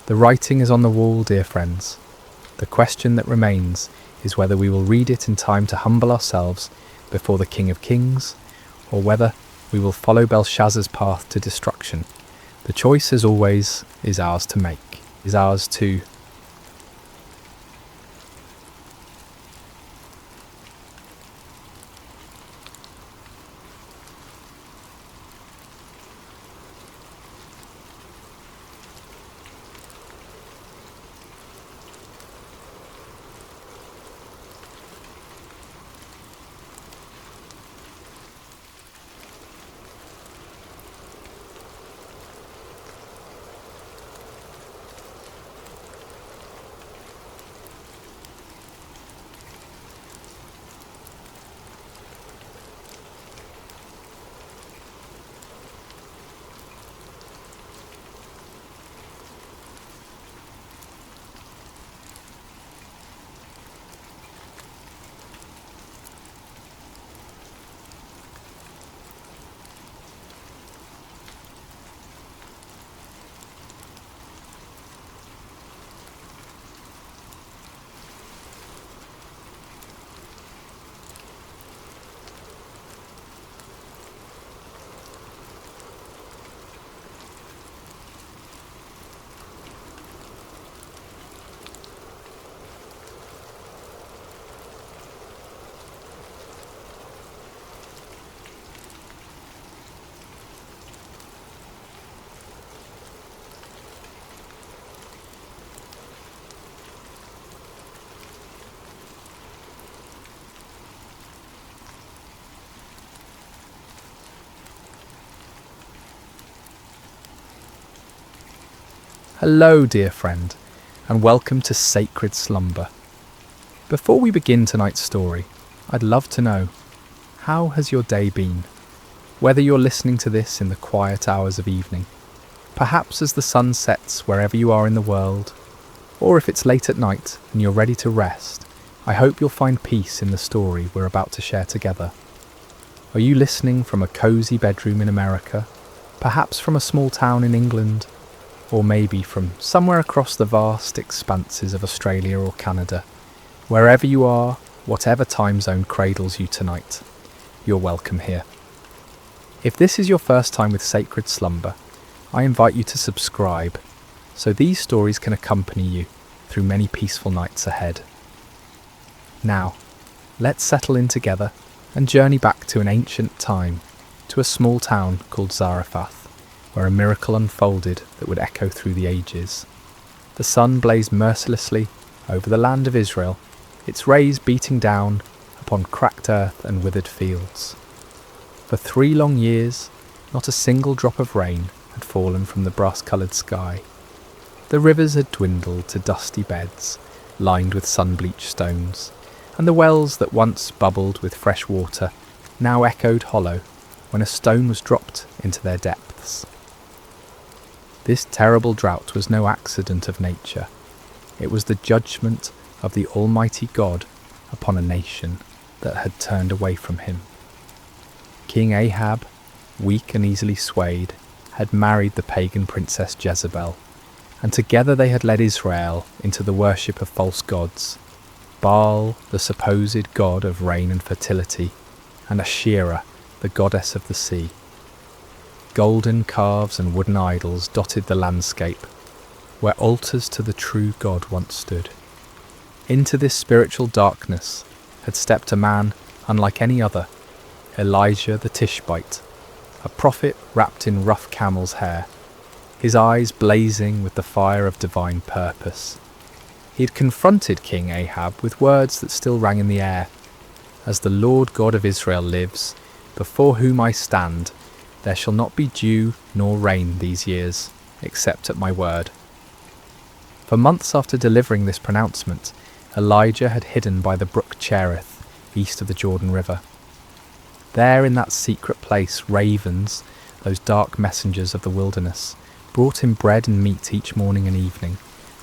S1: The writing is on the wall, dear friends. The question that remains is whether we will read it in time to humble ourselves before the King of Kings, or whether we will follow Belshazzar's path to destruction. The choice, as always, is ours to make, is ours to Hello, dear friend, and welcome to Sacred Slumber. Before we begin tonight's story, I'd love to know, how has your day been? Whether you're listening to this in the quiet hours of evening, perhaps as the sun sets wherever you are in the world, or if it's late at night and you're ready to rest, I hope you'll find peace in the story we're about to share together. Are you listening from a cozy bedroom in America, perhaps from a small town in England, or maybe from somewhere across the vast expanses of Australia or Canada? Wherever you are, whatever time zone cradles you tonight, you're welcome here. If this is your first time with Sacred Slumber, I invite you to subscribe so these stories can accompany you through many peaceful nights ahead. Now, let's settle in together and journey back to an ancient time, to a small town called Zarephath, where a miracle unfolded that would echo through the ages. The sun blazed mercilessly over the land of Israel, its rays beating down upon cracked earth and withered fields. For 3 long years, not a single drop of rain had fallen from the brass-coloured sky. The rivers had dwindled to dusty beds, lined with sun-bleached stones, and the wells that once bubbled with fresh water now echoed hollow when a stone was dropped into their depths. This terrible drought was no accident of nature. It was the judgment of the Almighty God upon a nation that had turned away from him. King Ahab, weak and easily swayed, had married the pagan princess Jezebel, and together they had led Israel into the worship of false gods, Baal, the supposed god of rain and fertility, and Asherah, the goddess of the sea. Golden calves and wooden idols dotted the landscape, where altars to the true God once stood. Into this spiritual darkness had stepped a man unlike any other, Elijah the Tishbite, a prophet wrapped in rough camel's hair, his eyes blazing with the fire of divine purpose. He had confronted King Ahab with words that still rang in the air. As the Lord God of Israel lives, before whom I stand, there shall not be dew nor rain these years, except at my word. For months after delivering this pronouncement, Elijah had hidden by the brook Cherith, east of the Jordan River. There in that secret place, ravens, those dark messengers of the wilderness, brought him bread and meat each morning and evening,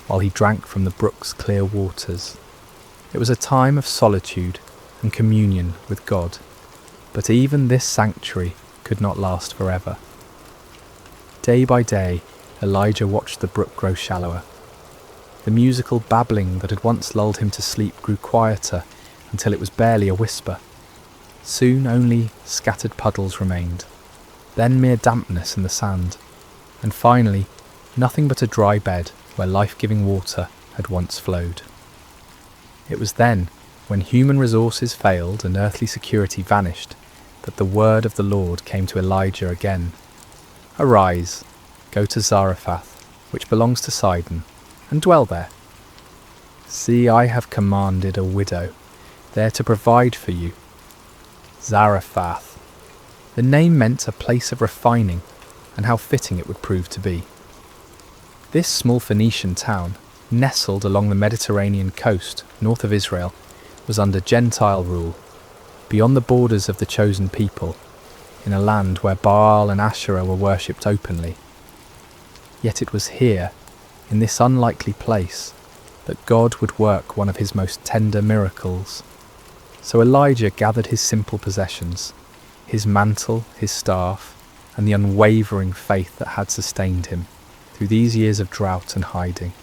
S1: while he drank from the brook's clear waters. It was a time of solitude and communion with God, but even this sanctuary could not last forever. Day by day, Elijah watched the brook grow shallower. The musical babbling that had once lulled him to sleep grew quieter until it was barely a whisper. Soon only scattered puddles remained, then mere dampness in the sand, and finally nothing but a dry bed where life-giving water had once flowed. It was then, when human resources failed and earthly security vanished, that the word of the Lord came to Elijah again. Arise, go to Zarephath, which belongs to Sidon, and dwell there. See, I have commanded a widow there to provide for you. Zarephath. The name meant a place of refining, and how fitting it would prove to be. This small Phoenician town, nestled along the Mediterranean coast north of Israel, was under Gentile rule, beyond the borders of the chosen people, in a land where Baal and Asherah were worshipped openly. Yet it was here, in this unlikely place, that God would work one of his most tender miracles. So Elijah gathered his simple possessions, his mantle, his staff, and the unwavering faith that had sustained him through these years of drought and hiding.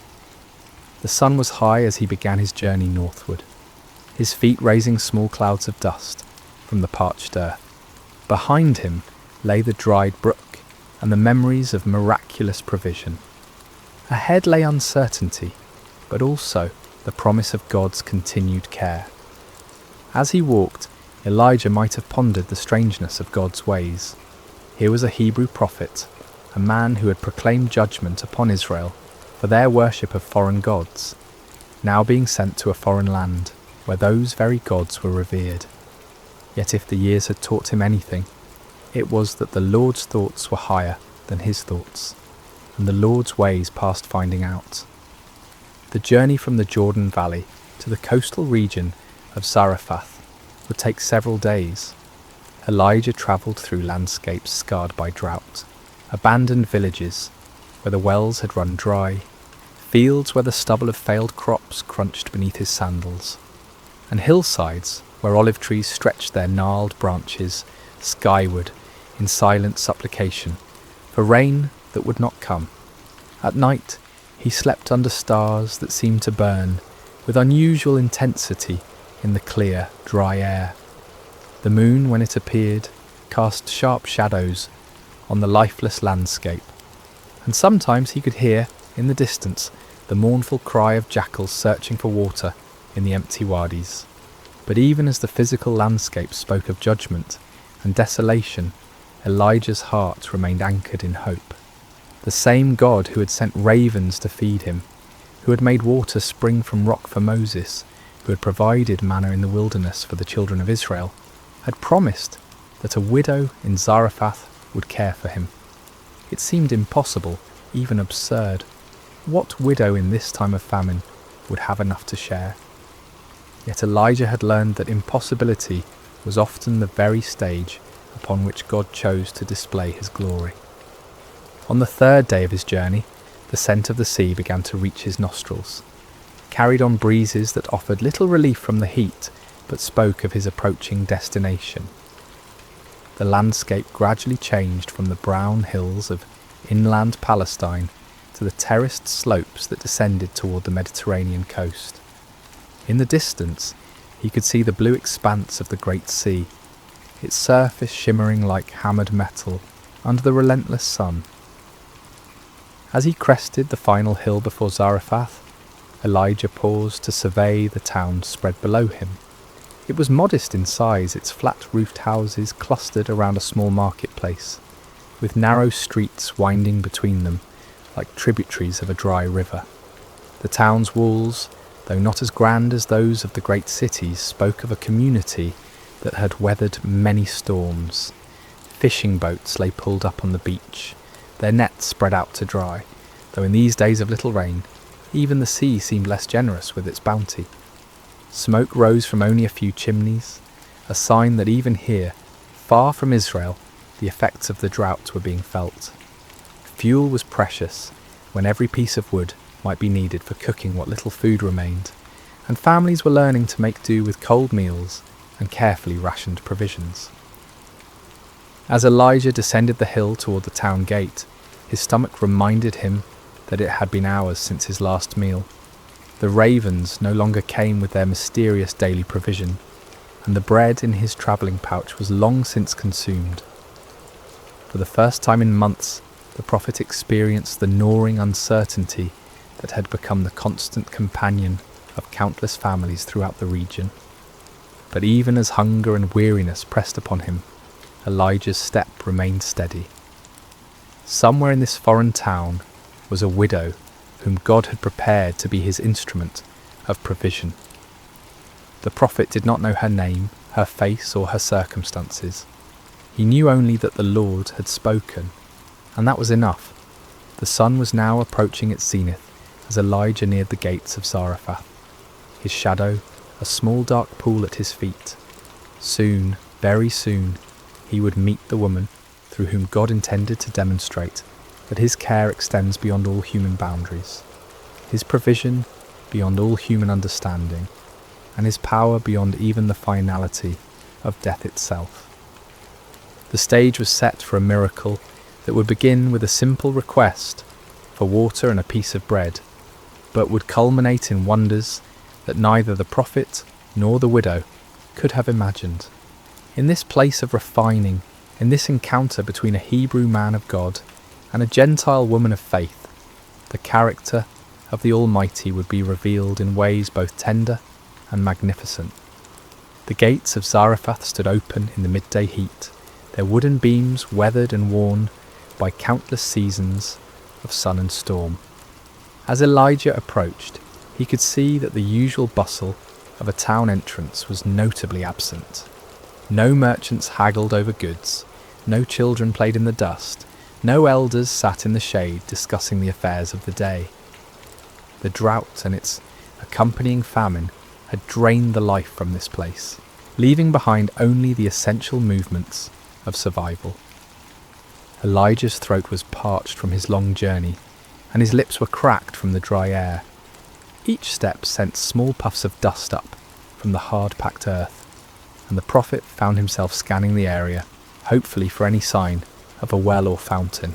S1: The sun was high as he began his journey northward, his feet raising small clouds of dust from the parched earth. Behind him lay the dried brook and the memories of miraculous provision. Ahead lay uncertainty, but also the promise of God's continued care. As he walked, Elijah might have pondered the strangeness of God's ways. Here was a Hebrew prophet, a man who had proclaimed judgment upon Israel for their worship of foreign gods, now being sent to a foreign land where those very gods were revered. Yet if the years had taught him anything, it was that the Lord's thoughts were higher than his thoughts. and the Lord's ways past finding out. The journey from the Jordan Valley to the coastal region of Zarephath would take several days. Elijah travelled through landscapes scarred by drought, abandoned villages where the wells had run dry, fields where the stubble of failed crops crunched beneath his sandals, and hillsides where olive trees stretched their gnarled branches skyward in silent supplication for rain that would not come. At night he slept under stars that seemed to burn with unusual intensity in the clear, dry air. The moon, when it appeared, cast sharp shadows on the lifeless landscape, and sometimes he could hear, in the distance, the mournful cry of jackals searching for water in the empty wadis. But even as the physical landscape spoke of judgment and desolation, Elijah's heart remained anchored in hope. The same God who had sent ravens to feed him, who had made water spring from rock for Moses, who had provided manna in the wilderness for the children of Israel, had promised that a widow in Zarephath would care for him. It seemed impossible, even absurd. What widow in this time of famine would have enough to share? Yet Elijah had learned that impossibility was often the very stage upon which God chose to display his glory. On the third day of his journey, the scent of the sea began to reach his nostrils, carried on breezes that offered little relief from the heat, but spoke of his approaching destination. The landscape gradually changed from the brown hills of inland Palestine to the terraced slopes that descended toward the Mediterranean coast. In the distance, he could see the blue expanse of the Great Sea, its surface shimmering like hammered metal under the relentless sun. As he crested the final hill before Zarephath, Elijah paused to survey the town spread below him. It was modest in size, its flat-roofed houses clustered around a small marketplace, with narrow streets winding between them like tributaries of a dry river. The town's walls, though not as grand as those of the great cities, spoke of a community that had weathered many storms. Fishing boats lay pulled up on the beach, their nets spread out to dry, though in these days of little rain, even the sea seemed less generous with its bounty. Smoke rose from only a few chimneys, a sign that even here, far from Israel, the effects of the drought were being felt. Fuel was precious, when every piece of wood might be needed for cooking what little food remained, and families were learning to make do with cold meals and carefully rationed provisions. As Elijah descended the hill toward the town gate, his stomach reminded him that it had been hours since his last meal. The ravens no longer came with their mysterious daily provision, and the bread in his travelling pouch was long since consumed. For the first time in months, the prophet experienced the gnawing uncertainty that had become the constant companion of countless families throughout the region. But even as hunger and weariness pressed upon him, Elijah's step remained steady. Somewhere in this foreign town was a widow whom God had prepared to be his instrument of provision. The prophet did not know her name, her face, or her circumstances. He knew only that the Lord had spoken, and that was enough. The sun was now approaching its zenith as Elijah neared the gates of Zarephath, his shadow a small dark pool at his feet. Soon, very soon, he would meet the woman through whom God intended to demonstrate that his care extends beyond all human boundaries, his provision beyond all human understanding, and his power beyond even the finality of death itself. The stage was set for a miracle that would begin with a simple request for water and a piece of bread, but would culminate in wonders that neither the prophet nor the widow could have imagined. In this place of refining, in this encounter between a Hebrew man of God and a Gentile woman of faith, the character of the Almighty would be revealed in ways both tender and magnificent. The gates of Zarephath stood open in the midday heat, their wooden beams weathered and worn by countless seasons of sun and storm. As Elijah approached, he could see that the usual bustle of a town entrance was notably absent. No merchants haggled over goods, no children played in the dust, No elders sat in the shade discussing the affairs of the day. The drought and its accompanying famine had drained the life from this place, leaving behind only the essential movements of survival. Elijah's throat was parched from his long journey, and his lips were cracked from the dry air. Each step sent small puffs of dust up from the hard-packed earth, and the prophet found himself scanning the area, hopefully for any sign of a well or fountain.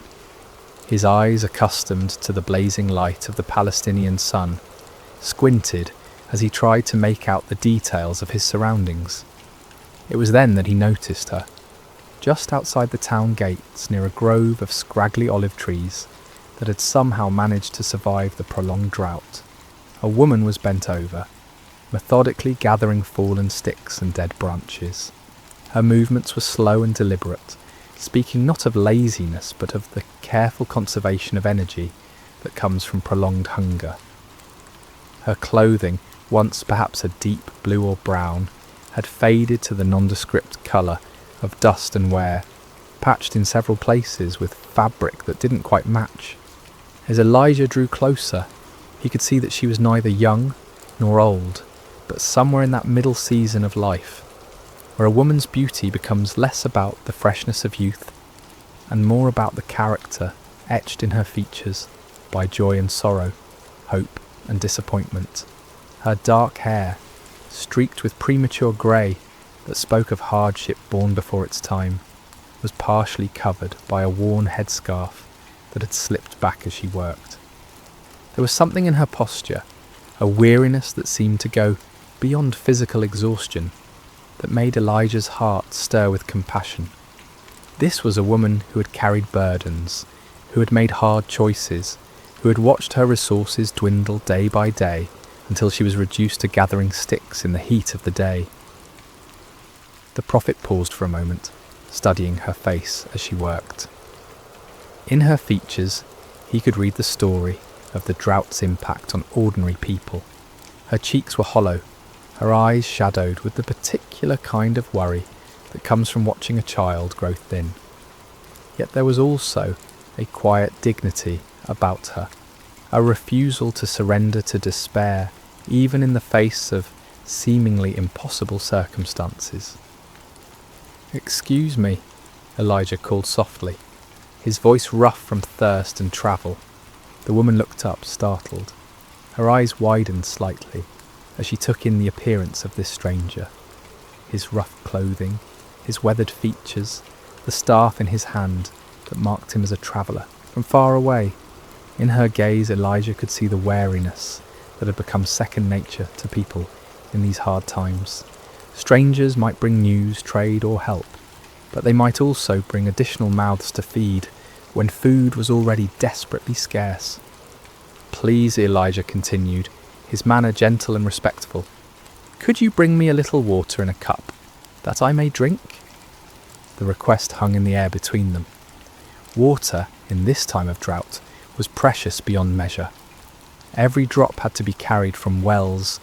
S1: His eyes, accustomed to the blazing light of the Palestinian sun, squinted as he tried to make out the details of his surroundings. It was then that he noticed her, just outside the town gates near a grove of scraggly olive trees that had somehow managed to survive the prolonged drought. A woman was bent over, methodically gathering fallen sticks and dead branches. Her movements were slow and deliberate, speaking not of laziness but of the careful conservation of energy that comes from prolonged hunger. Her clothing, once perhaps a deep blue or brown, had faded to the nondescript colour of dust and wear, patched in several places with fabric that didn't quite match. As Elijah drew closer, he could see that she was neither young nor old, but somewhere in that middle season of life, where a woman's beauty becomes less about the freshness of youth and more about the character etched in her features by joy and sorrow, hope and disappointment. Her dark hair, streaked with premature grey that spoke of hardship born before its time, was partially covered by a worn headscarf that had slipped back as she worked. There was something in her posture, a weariness that seemed to go beyond physical exhaustion, that made Elijah's heart stir with compassion. This was a woman who had carried burdens, who had made hard choices, who had watched her resources dwindle day by day until she was reduced to gathering sticks in the heat of the day. The prophet paused for a moment, studying her face as she worked. In her features, he could read the story of the drought's impact on ordinary people. Her cheeks were hollow, her eyes shadowed with the particular kind of worry that comes from watching a child grow thin. Yet there was also a quiet dignity about her, a refusal to surrender to despair, even in the face of seemingly impossible circumstances. "Excuse me," Elijah called softly, his voice rough from thirst and travel. The woman looked up, startled. Her eyes widened slightly as she took in the appearance of this stranger. His rough clothing, his weathered features, the staff in his hand that marked him as a traveller from far away. In her gaze, Elijah could see the wariness that had become second nature to people in these hard times. Strangers might bring news, trade or help, but they might also bring additional mouths to feed when food was already desperately scarce. "Please," Elijah continued, his manner gentle and respectful, "could you bring me a little water in a cup, that I may drink?" The request hung in the air between them. Water, in this time of drought, was precious beyond measure. Every drop had to be carried from wells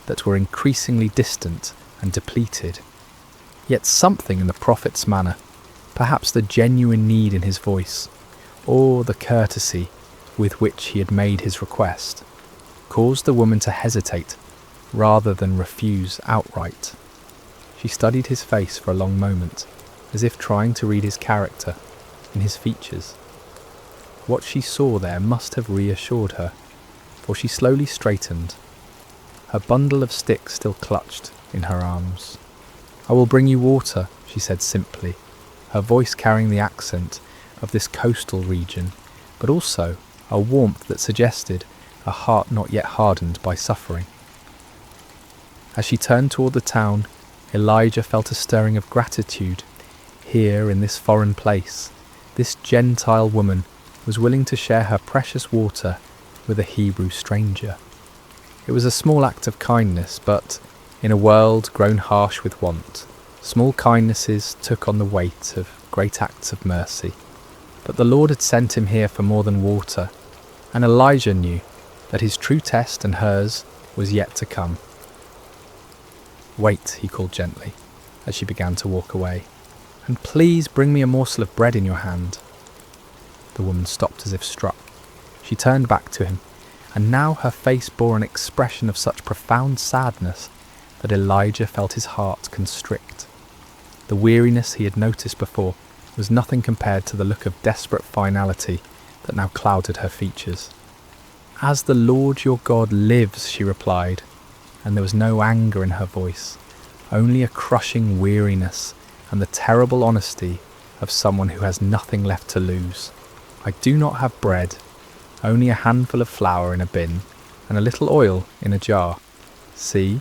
S1: that were increasingly distant and depleted. Yet something in the prophet's manner, perhaps the genuine need in his voice, or the courtesy with which he had made his request, caused the woman to hesitate rather than refuse outright. She studied his face for a long moment, as if trying to read his character in his features. What she saw there must have reassured her, for she slowly straightened, her bundle of sticks still clutched in her arms. "I will bring you water," she said simply, her voice carrying the accent of this coastal region, but also a warmth that suggested a heart not yet hardened by suffering. As she turned toward the town, Elijah felt a stirring of gratitude. Here, in this foreign place, this Gentile woman was willing to share her precious water with a Hebrew stranger. It was a small act of kindness, but in a world grown harsh with want, small kindnesses took on the weight of great acts of mercy. But the Lord had sent him here for more than water, and Elijah knew that his true test and hers was yet to come. "Wait," he called gently, as she began to walk away, "and please bring me a morsel of bread in your hand." The woman stopped as if struck. She turned back to him, and now her face bore an expression of such profound sadness that Elijah felt his heart constrict. The weariness he had noticed before was nothing compared to the look of desperate finality that now clouded her features. "As the Lord your God lives," she replied, and there was no anger in her voice, only a crushing weariness and the terrible honesty of someone who has nothing left to lose. "I do not have bread, only a handful of flour in a bin and a little oil in a jar. See,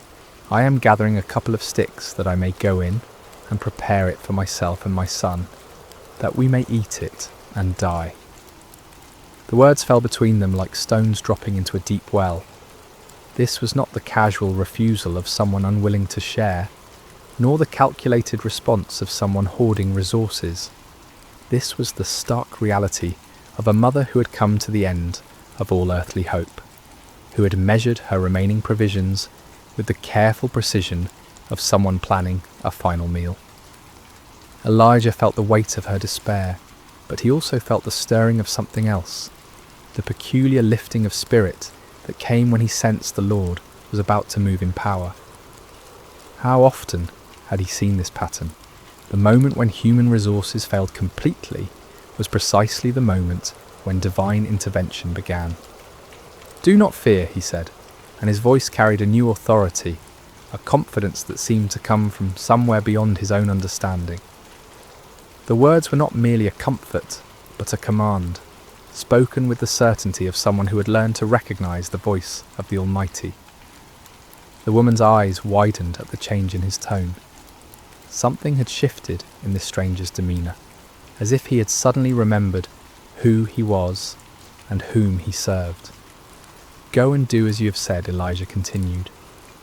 S1: I am gathering a couple of sticks that I may go in and prepare it for myself and my son, that we may eat it and die." The words fell between them like stones dropping into a deep well. This was not the casual refusal of someone unwilling to share, nor the calculated response of someone hoarding resources. This was the stark reality of a mother who had come to the end of all earthly hope, who had measured her remaining provisions with the careful precision of someone planning a final meal. Elijah felt the weight of her despair, but he also felt the stirring of something else, the peculiar lifting of spirit that came when he sensed the Lord was about to move in power. How often had he seen this pattern? The moment when human resources failed completely was precisely the moment when divine intervention began. "Do not fear," he said, and his voice carried a new authority, a confidence that seemed to come from somewhere beyond his own understanding. The words were not merely a comfort, but a command, spoken with the certainty of someone who had learned to recognize the voice of the Almighty. The woman's eyes widened at the change in his tone. Something had shifted in this stranger's demeanour, as if he had suddenly remembered who he was and whom he served. "Go and do as you have said," Elijah continued,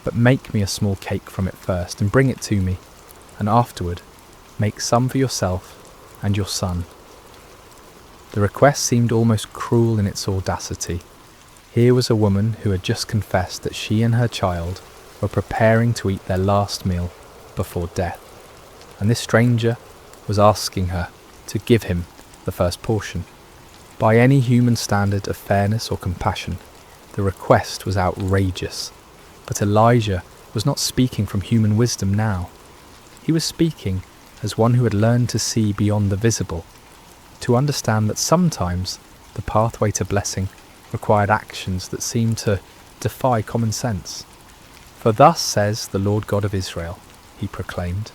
S1: "but make me a small cake from it first and bring it to me, and afterward make some for yourself and your son." The request seemed almost cruel in its audacity. Here was a woman who had just confessed that she and her child were preparing to eat their last meal before death, and this stranger was asking her to give him the first portion. By any human standard of fairness or compassion, the request was outrageous, but Elijah was not speaking from human wisdom now. He was speaking as one who had learned to see beyond the visible, to understand that sometimes the pathway to blessing required actions that seemed to defy common sense. "For thus says the Lord God of Israel," he proclaimed,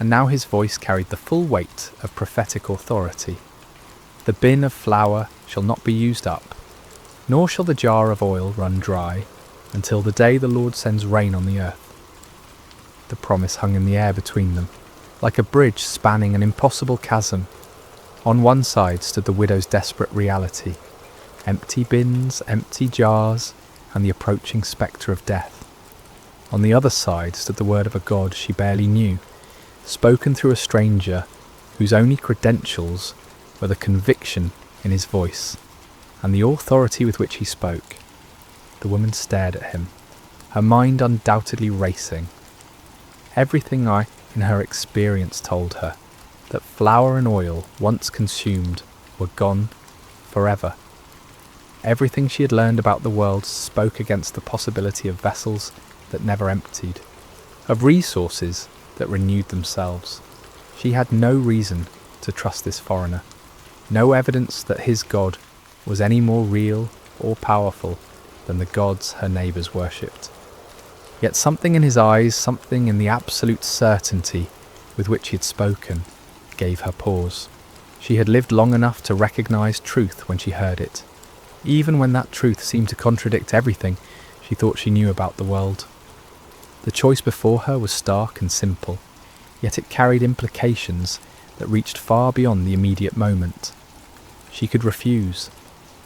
S1: and now his voice carried the full weight of prophetic authority. "The bin of flour shall not be used up, nor shall the jar of oil run dry, until the day the Lord sends rain on the earth." The promise hung in the air between them, like a bridge spanning an impossible chasm. On one side stood the widow's desperate reality, empty bins, empty jars, and the approaching spectre of death. On the other side stood the word of a God she barely knew, spoken through a stranger whose only credentials were the conviction in his voice and the authority with which he spoke. The woman stared at him, her mind undoubtedly racing. Everything in her experience told her that flour and oil, once consumed, were gone forever. Everything she had learned about the world spoke against the possibility of vessels that never emptied, of resources that renewed themselves. She had no reason to trust this foreigner, no evidence that his God was any more real or powerful than the gods her neighbours worshipped. Yet something in his eyes, something in the absolute certainty with which he had spoken, gave her pause. She had lived long enough to recognise truth when she heard it, even when that truth seemed to contradict everything she thought she knew about the world. The choice before her was stark and simple, yet it carried implications that reached far beyond the immediate moment. She could refuse,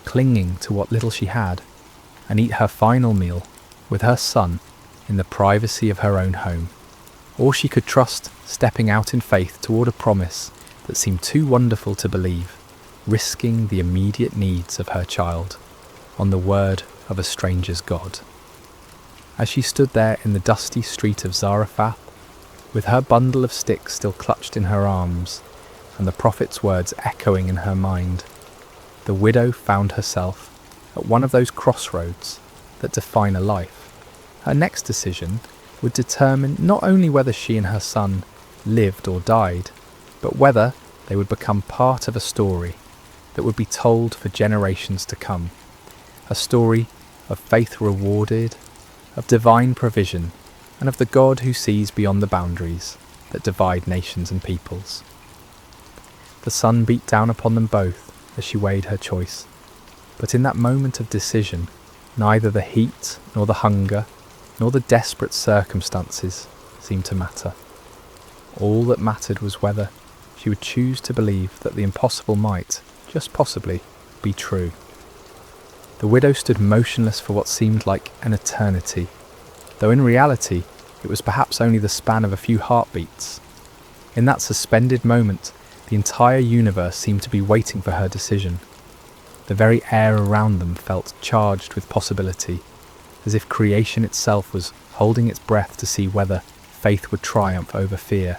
S1: clinging to what little she had, and eat her final meal with her son in the privacy of her own home. Or she could trust stepping out in faith toward a promise that seemed too wonderful to believe, risking the immediate needs of her child on the word of a stranger's God. As she stood there in the dusty street of Zarephath, with her bundle of sticks still clutched in her arms, and the prophet's words echoing in her mind, the widow found herself at one of those crossroads that define a life. Her next decision would determine not only whether she and her son lived or died, but whether they would become part of a story that would be told for generations to come. A story of faith rewarded, of divine provision, and of the God who sees beyond the boundaries that divide nations and peoples. The sun beat down upon them both as she weighed her choice, but in that moment of decision, neither the heat nor the hunger nor the desperate circumstances seemed to matter. All that mattered was whether she would choose to believe that the impossible might, just possibly, be true. The widow stood motionless for what seemed like an eternity, though in reality it was perhaps only the span of a few heartbeats. In that suspended moment, the entire universe seemed to be waiting for her decision. The very air around them felt charged with possibility, as if creation itself was holding its breath to see whether faith would triumph over fear,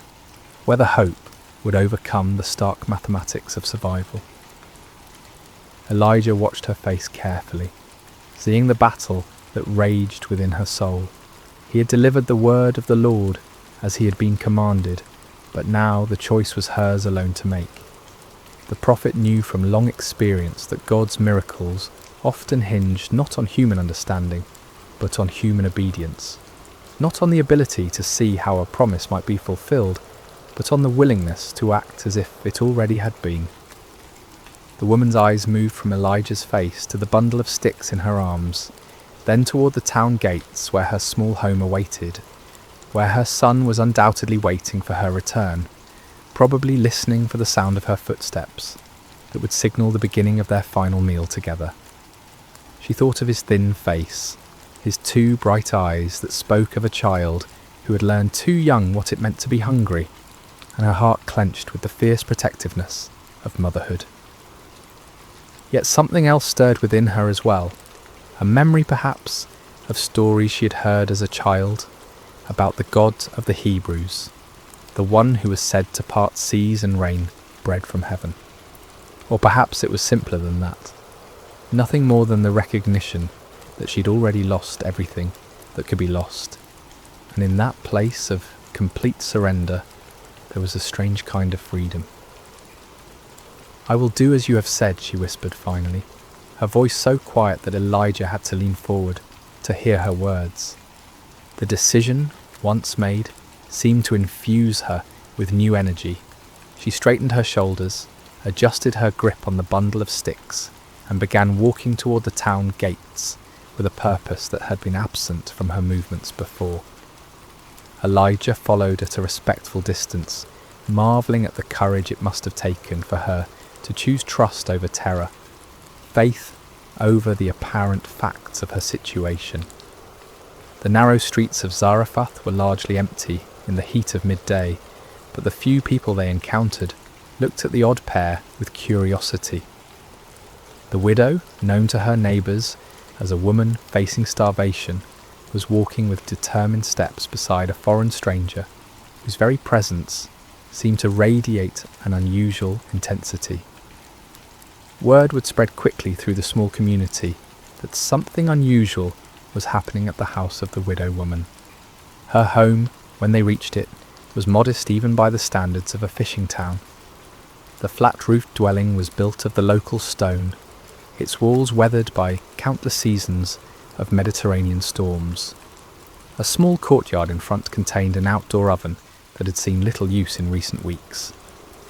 S1: whether hope would overcome the stark mathematics of survival. Elijah watched her face carefully, seeing the battle that raged within her soul. He had delivered the word of the Lord as he had been commanded, but now the choice was hers alone to make. The prophet knew from long experience that God's miracles often hinged not on human understanding, but on human obedience, not on the ability to see how a promise might be fulfilled, but on the willingness to act as if it already had been. The woman's eyes moved from Elijah's face to the bundle of sticks in her arms, then toward the town gates where her small home awaited, where her son was undoubtedly waiting for her return, probably listening for the sound of her footsteps that would signal the beginning of their final meal together. She thought of his thin face, his two bright eyes that spoke of a child who had learned too young what it meant to be hungry, and her heart clenched with the fierce protectiveness of motherhood. Yet something else stirred within her as well, a memory perhaps of stories she had heard as a child about the God of the Hebrews, the one who was said to part seas and rain bread from heaven. Or perhaps it was simpler than that, nothing more than the recognition that she'd already lost everything that could be lost, and in that place of complete surrender there was a strange kind of freedom. "I will do as you have said," she whispered finally, her voice so quiet that Elijah had to lean forward to hear her words. The decision, once made, seemed to infuse her with new energy. She straightened her shoulders, adjusted her grip on the bundle of sticks, and began walking toward the town gates with a purpose that had been absent from her movements before. Elijah followed at a respectful distance, marvelling at the courage it must have taken for her to choose trust over terror, faith over the apparent facts of her situation. The narrow streets of Zarephath were largely empty in the heat of midday, but the few people they encountered looked at the odd pair with curiosity. The widow, known to her neighbours as a woman facing starvation, was walking with determined steps beside a foreign stranger whose very presence seemed to radiate an unusual intensity. Word would spread quickly through the small community that something unusual was happening at the house of the widow woman. Her home, when they reached it, was modest even by the standards of a fishing town. The flat-roofed dwelling was built of the local stone, its walls weathered by countless seasons of Mediterranean storms. A small courtyard in front contained an outdoor oven that had seen little use in recent weeks,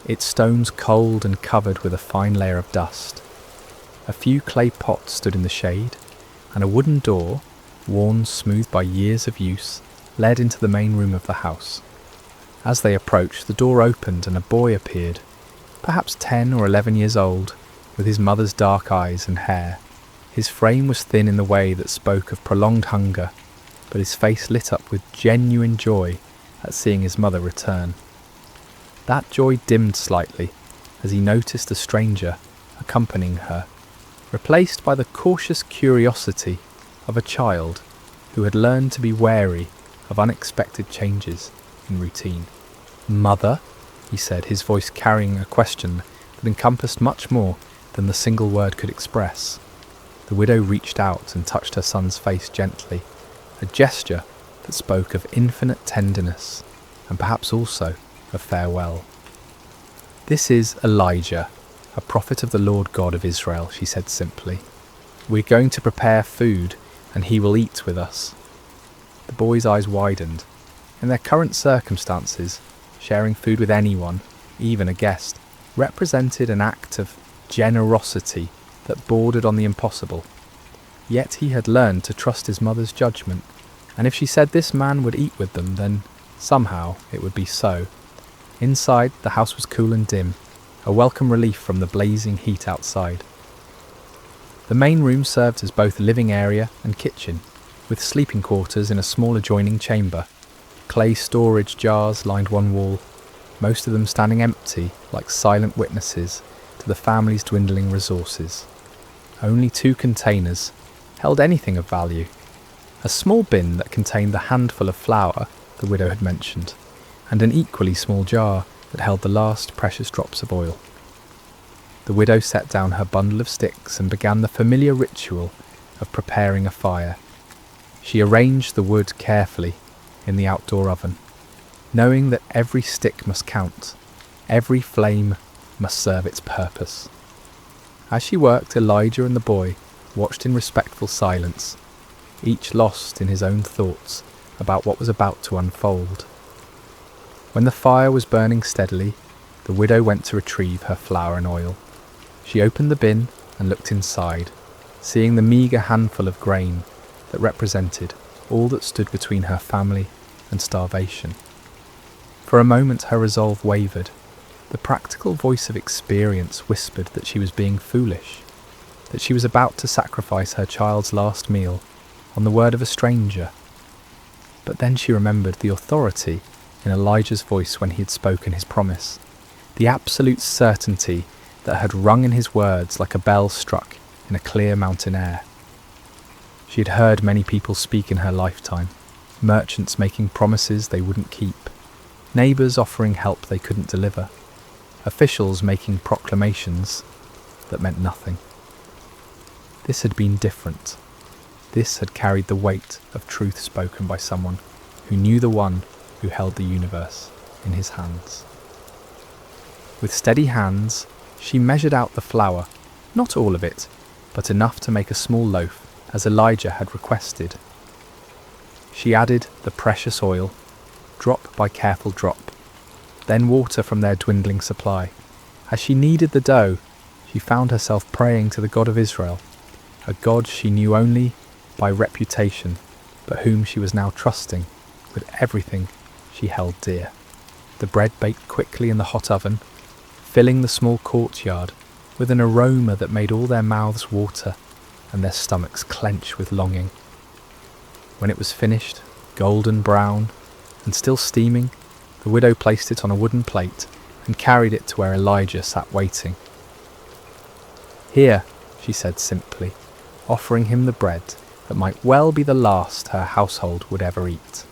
S1: its stones cold and covered with a fine layer of dust. A few clay pots stood in the shade, and a wooden door, worn smooth by years of use, led into the main room of the house. As they approached, the door opened and a boy appeared, perhaps 10 or 11 years old, with his mother's dark eyes and hair. His frame was thin in the way that spoke of prolonged hunger, but his face lit up with genuine joy at seeing his mother return. That joy dimmed slightly as he noticed a stranger accompanying her, replaced by the cautious curiosity of a child who had learned to be wary of unexpected changes in routine. "Mother?" he said, his voice carrying a question that encompassed much more than the single word could express. The widow reached out and touched her son's face gently, a gesture that spoke of infinite tenderness and perhaps also of farewell. "This is Elijah, a prophet of the Lord God of Israel," she said simply. "We're going to prepare food and he will eat with us." The boy's eyes widened. In their current circumstances, sharing food with anyone, even a guest, represented an act of generosity that bordered on the impossible. Yet he had learned to trust his mother's judgment, and if she said this man would eat with them, then somehow it would be so. Inside, the house was cool and dim, a welcome relief from the blazing heat outside. The main room served as both living area and kitchen, with sleeping quarters in a small adjoining chamber. Clay storage jars lined one wall, most of them standing empty like silent witnesses to the family's dwindling resources. Only 2 containers held anything of value. A small bin that contained the handful of flour the widow had mentioned, and an equally small jar that held the last precious drops of oil. The widow set down her bundle of sticks and began the familiar ritual of preparing a fire. She arranged the wood carefully in the outdoor oven, knowing that every stick must count, every flame must serve its purpose. As she worked, Elijah and the boy watched in respectful silence, each lost in his own thoughts about what was about to unfold. When the fire was burning steadily, the widow went to retrieve her flour and oil. She opened the bin and looked inside, seeing the meagre handful of grain that represented all that stood between her family and starvation. For a moment her resolve wavered. The practical voice of experience whispered that she was being foolish, that she was about to sacrifice her child's last meal on the word of a stranger. But then she remembered the authority in Elijah's voice when he had spoken his promise, the absolute certainty that had rung in his words like a bell struck in a clear mountain air. She had heard many people speak in her lifetime, merchants making promises they wouldn't keep, neighbours offering help they couldn't deliver, officials making proclamations that meant nothing. This had been different. This had carried the weight of truth spoken by someone who knew the one who held the universe in his hands. With steady hands, she measured out the flour, not all of it, but enough to make a small loaf, as Elijah had requested. She added the precious oil, drop by careful drop, then water from their dwindling supply. As she kneaded the dough, she found herself praying to the God of Israel, a God she knew only by reputation, but whom she was now trusting with everything she held dear. The bread baked quickly in the hot oven, filling the small courtyard with an aroma that made all their mouths water and their stomachs clench with longing. When it was finished, golden brown and still steaming, the widow placed it on a wooden plate and carried it to where Elijah sat waiting. "Here," she said simply, offering him the bread that might well be the last her household would ever eat.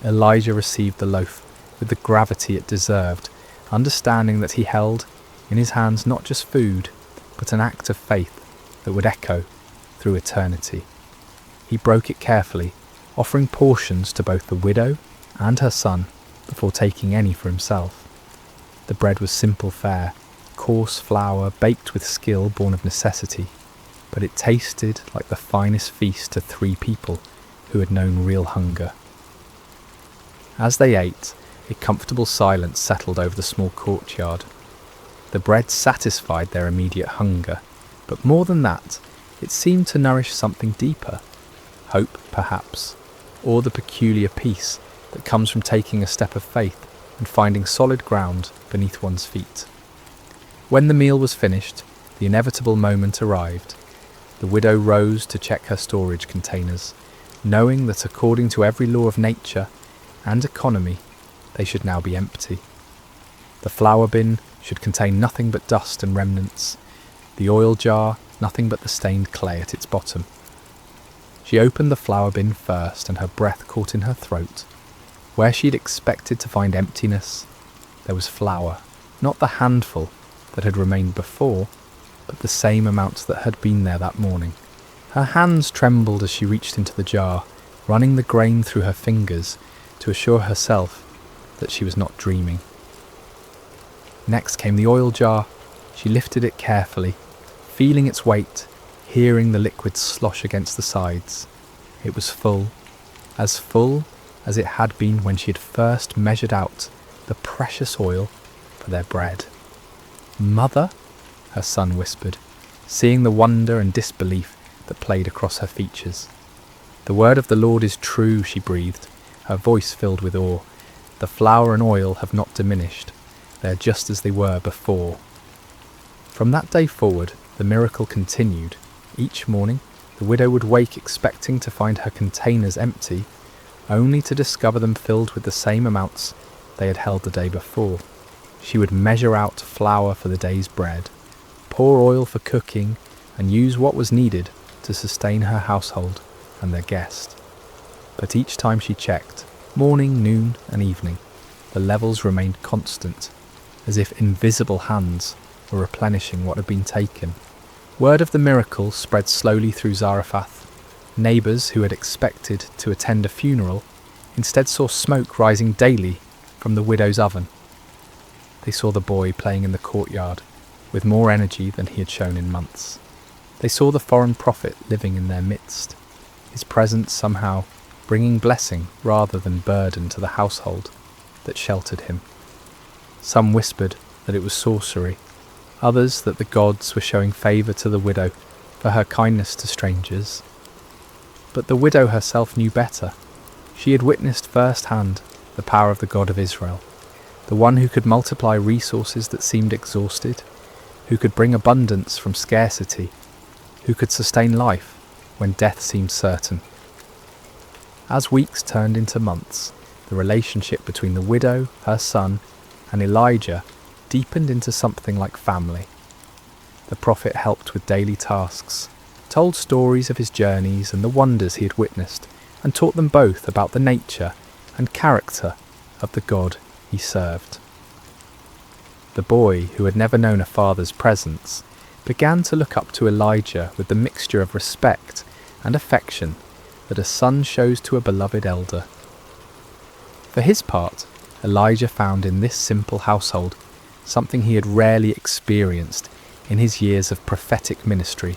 S1: Elijah received the loaf with the gravity it deserved, understanding that he held in his hands not just food, but an act of faith that would echo through eternity. He broke it carefully, offering portions to both the widow and her son before taking any for himself. The bread was simple fare, coarse flour baked with skill born of necessity, but it tasted like the finest feast to 3 people who had known real hunger. As they ate, a comfortable silence settled over the small courtyard. The bread satisfied their immediate hunger, but more than that, it seemed to nourish something deeper. Hope, perhaps, or the peculiar peace that comes from taking a step of faith and finding solid ground beneath one's feet. When the meal was finished, the inevitable moment arrived. The widow rose to check her storage containers, knowing that according to every law of nature and economy, they should now be empty. The flour bin should contain nothing but dust and remnants, the oil jar nothing but the stained clay at its bottom. She opened the flour bin first, and her breath caught in her throat. Where she'd expected to find emptiness, there was flour, not the handful that had remained before, but the same amount that had been there that morning. Her hands trembled as she reached into the jar, running the grain through her fingers to assure herself that she was not dreaming. Next came the oil jar. She lifted it carefully, feeling its weight, hearing the liquid slosh against the sides. It was full as it had been when she had first measured out the precious oil for their bread. "Mother," her son whispered, seeing the wonder and disbelief that played across her features. "The word of the Lord is true," she breathed, her voice filled with awe. "The flour and oil have not diminished. They are just as they were before." From that day forward, the miracle continued. Each morning, the widow would wake expecting to find her containers empty, only to discover them filled with the same amounts they had held the day before. She would measure out flour for the day's bread, pour oil for cooking, and use what was needed to sustain her household and their guest. But each time she checked, morning, noon, and evening, the levels remained constant, as if invisible hands were replenishing what had been taken. Word of the miracle spread slowly through Zarephath. Neighbours who had expected to attend a funeral instead saw smoke rising daily from the widow's oven. They saw the boy playing in the courtyard with more energy than he had shown in months. They saw the foreign prophet living in their midst, his presence somehow bringing blessing rather than burden to the household that sheltered him. Some whispered that it was sorcery, others that the gods were showing favour to the widow for her kindness to strangers. But the widow herself knew better. She had witnessed firsthand the power of the God of Israel, the one who could multiply resources that seemed exhausted, who could bring abundance from scarcity, who could sustain life when death seemed certain. As weeks turned into months, the relationship between the widow, her son, and Elijah deepened into something like family. The prophet helped with daily tasks, told stories of his journeys and the wonders he had witnessed, and taught them both about the nature and character of the God he served. The boy, who had never known a father's presence, began to look up to Elijah with the mixture of respect and affection that a son shows to a beloved elder. For his part, Elijah found in this simple household something he had rarely experienced in his years of prophetic ministry,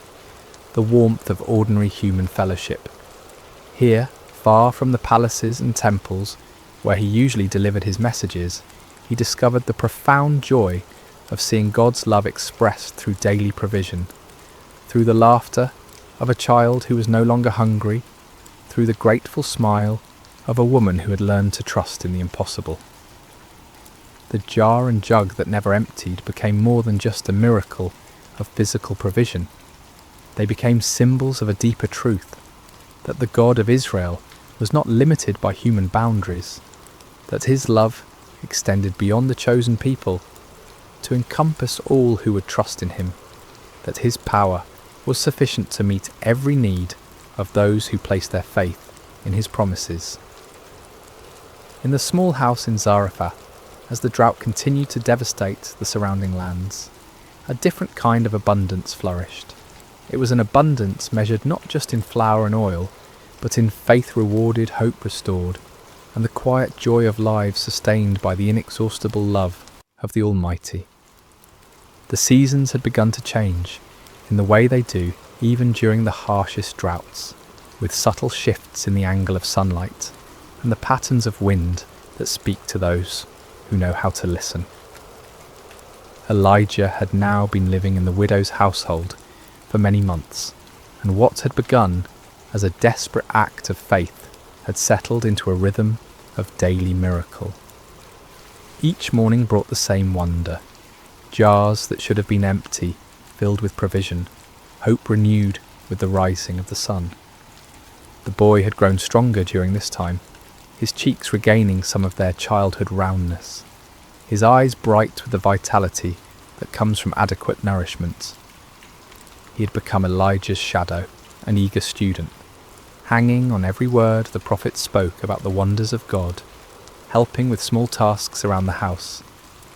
S1: the warmth of ordinary human fellowship. Here, far from the palaces and temples where he usually delivered his messages, he discovered the profound joy of seeing God's love expressed through daily provision, through the laughter of a child who was no longer hungry, through the grateful smile of a woman who had learned to trust in the impossible. The jar and jug that never emptied became more than just a miracle of physical provision. They became symbols of a deeper truth, that the God of Israel was not limited by human boundaries, that his love extended beyond the chosen people to encompass all who would trust in him, that his power was sufficient to meet every need of those who placed their faith in his promises. In the small house in Zarephath, as the drought continued to devastate the surrounding lands, a different kind of abundance flourished. It was an abundance measured not just in flour and oil, but in faith rewarded, hope restored, and the quiet joy of lives sustained by the inexhaustible love of the Almighty. The seasons had begun to change, in the way they do even during the harshest droughts, with subtle shifts in the angle of sunlight and the patterns of wind that speak to those who know how to listen. Elijah had now been living in the widow's household for many months, and what had begun as a desperate act of faith had settled into a rhythm of daily miracle. Each morning brought the same wonder, jars that should have been empty filled with provision, hope renewed with the rising of the sun. The boy had grown stronger during this time, his cheeks regaining some of their childhood roundness, his eyes bright with the vitality that comes from adequate nourishment. He had become Elijah's shadow, an eager student, hanging on every word the prophet spoke about the wonders of God, helping with small tasks around the house,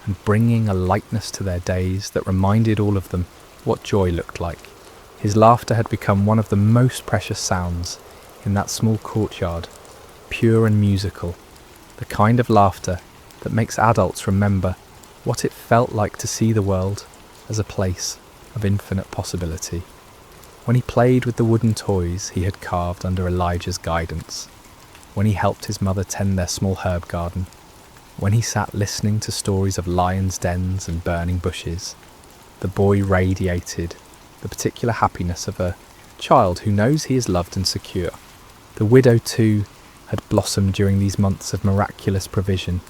S1: and bringing a lightness to their days that reminded all of them what joy looked like. His laughter had become one of the most precious sounds in that small courtyard, pure and musical, the kind of laughter that makes adults remember what it felt like to see the world as a place of infinite possibility. When he played with the wooden toys he had carved under Elijah's guidance, when he helped his mother tend their small herb garden, when he sat listening to stories of lions' dens and burning bushes, the boy radiated the particular happiness of a child who knows he is loved and secure. The widow, too, had blossomed during these months of miraculous provision.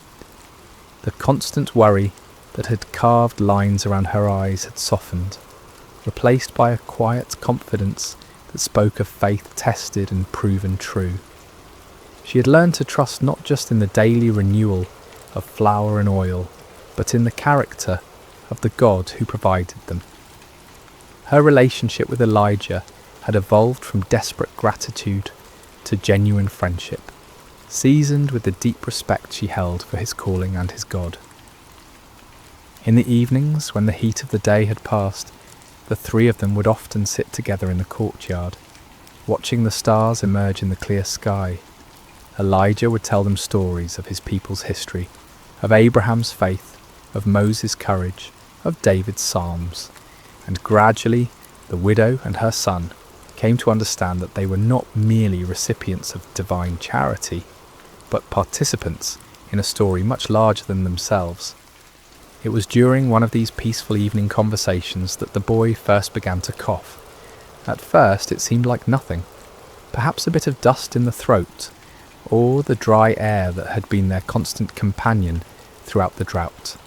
S1: The constant worry that had carved lines around her eyes had softened, replaced by a quiet confidence that spoke of faith tested and proven true. She had learned to trust not just in the daily renewal of flour and oil, but in the character of the God who provided them. Her relationship with Elijah had evolved from desperate gratitude to genuine friendship, seasoned with the deep respect she held for his calling and his God. In the evenings, when the heat of the day had passed, the three of them would often sit together in the courtyard, watching the stars emerge in the clear sky. Elijah would tell them stories of his people's history, of Abraham's faith, of Moses' courage, of David's psalms, and gradually the widow and her son came to understand that they were not merely recipients of divine charity, but participants in a story much larger than themselves. It was during one of these peaceful evening conversations that the boy first began to cough. At first it seemed like nothing, perhaps a bit of dust in the throat, or the dry air that had been their constant companion throughout the drought.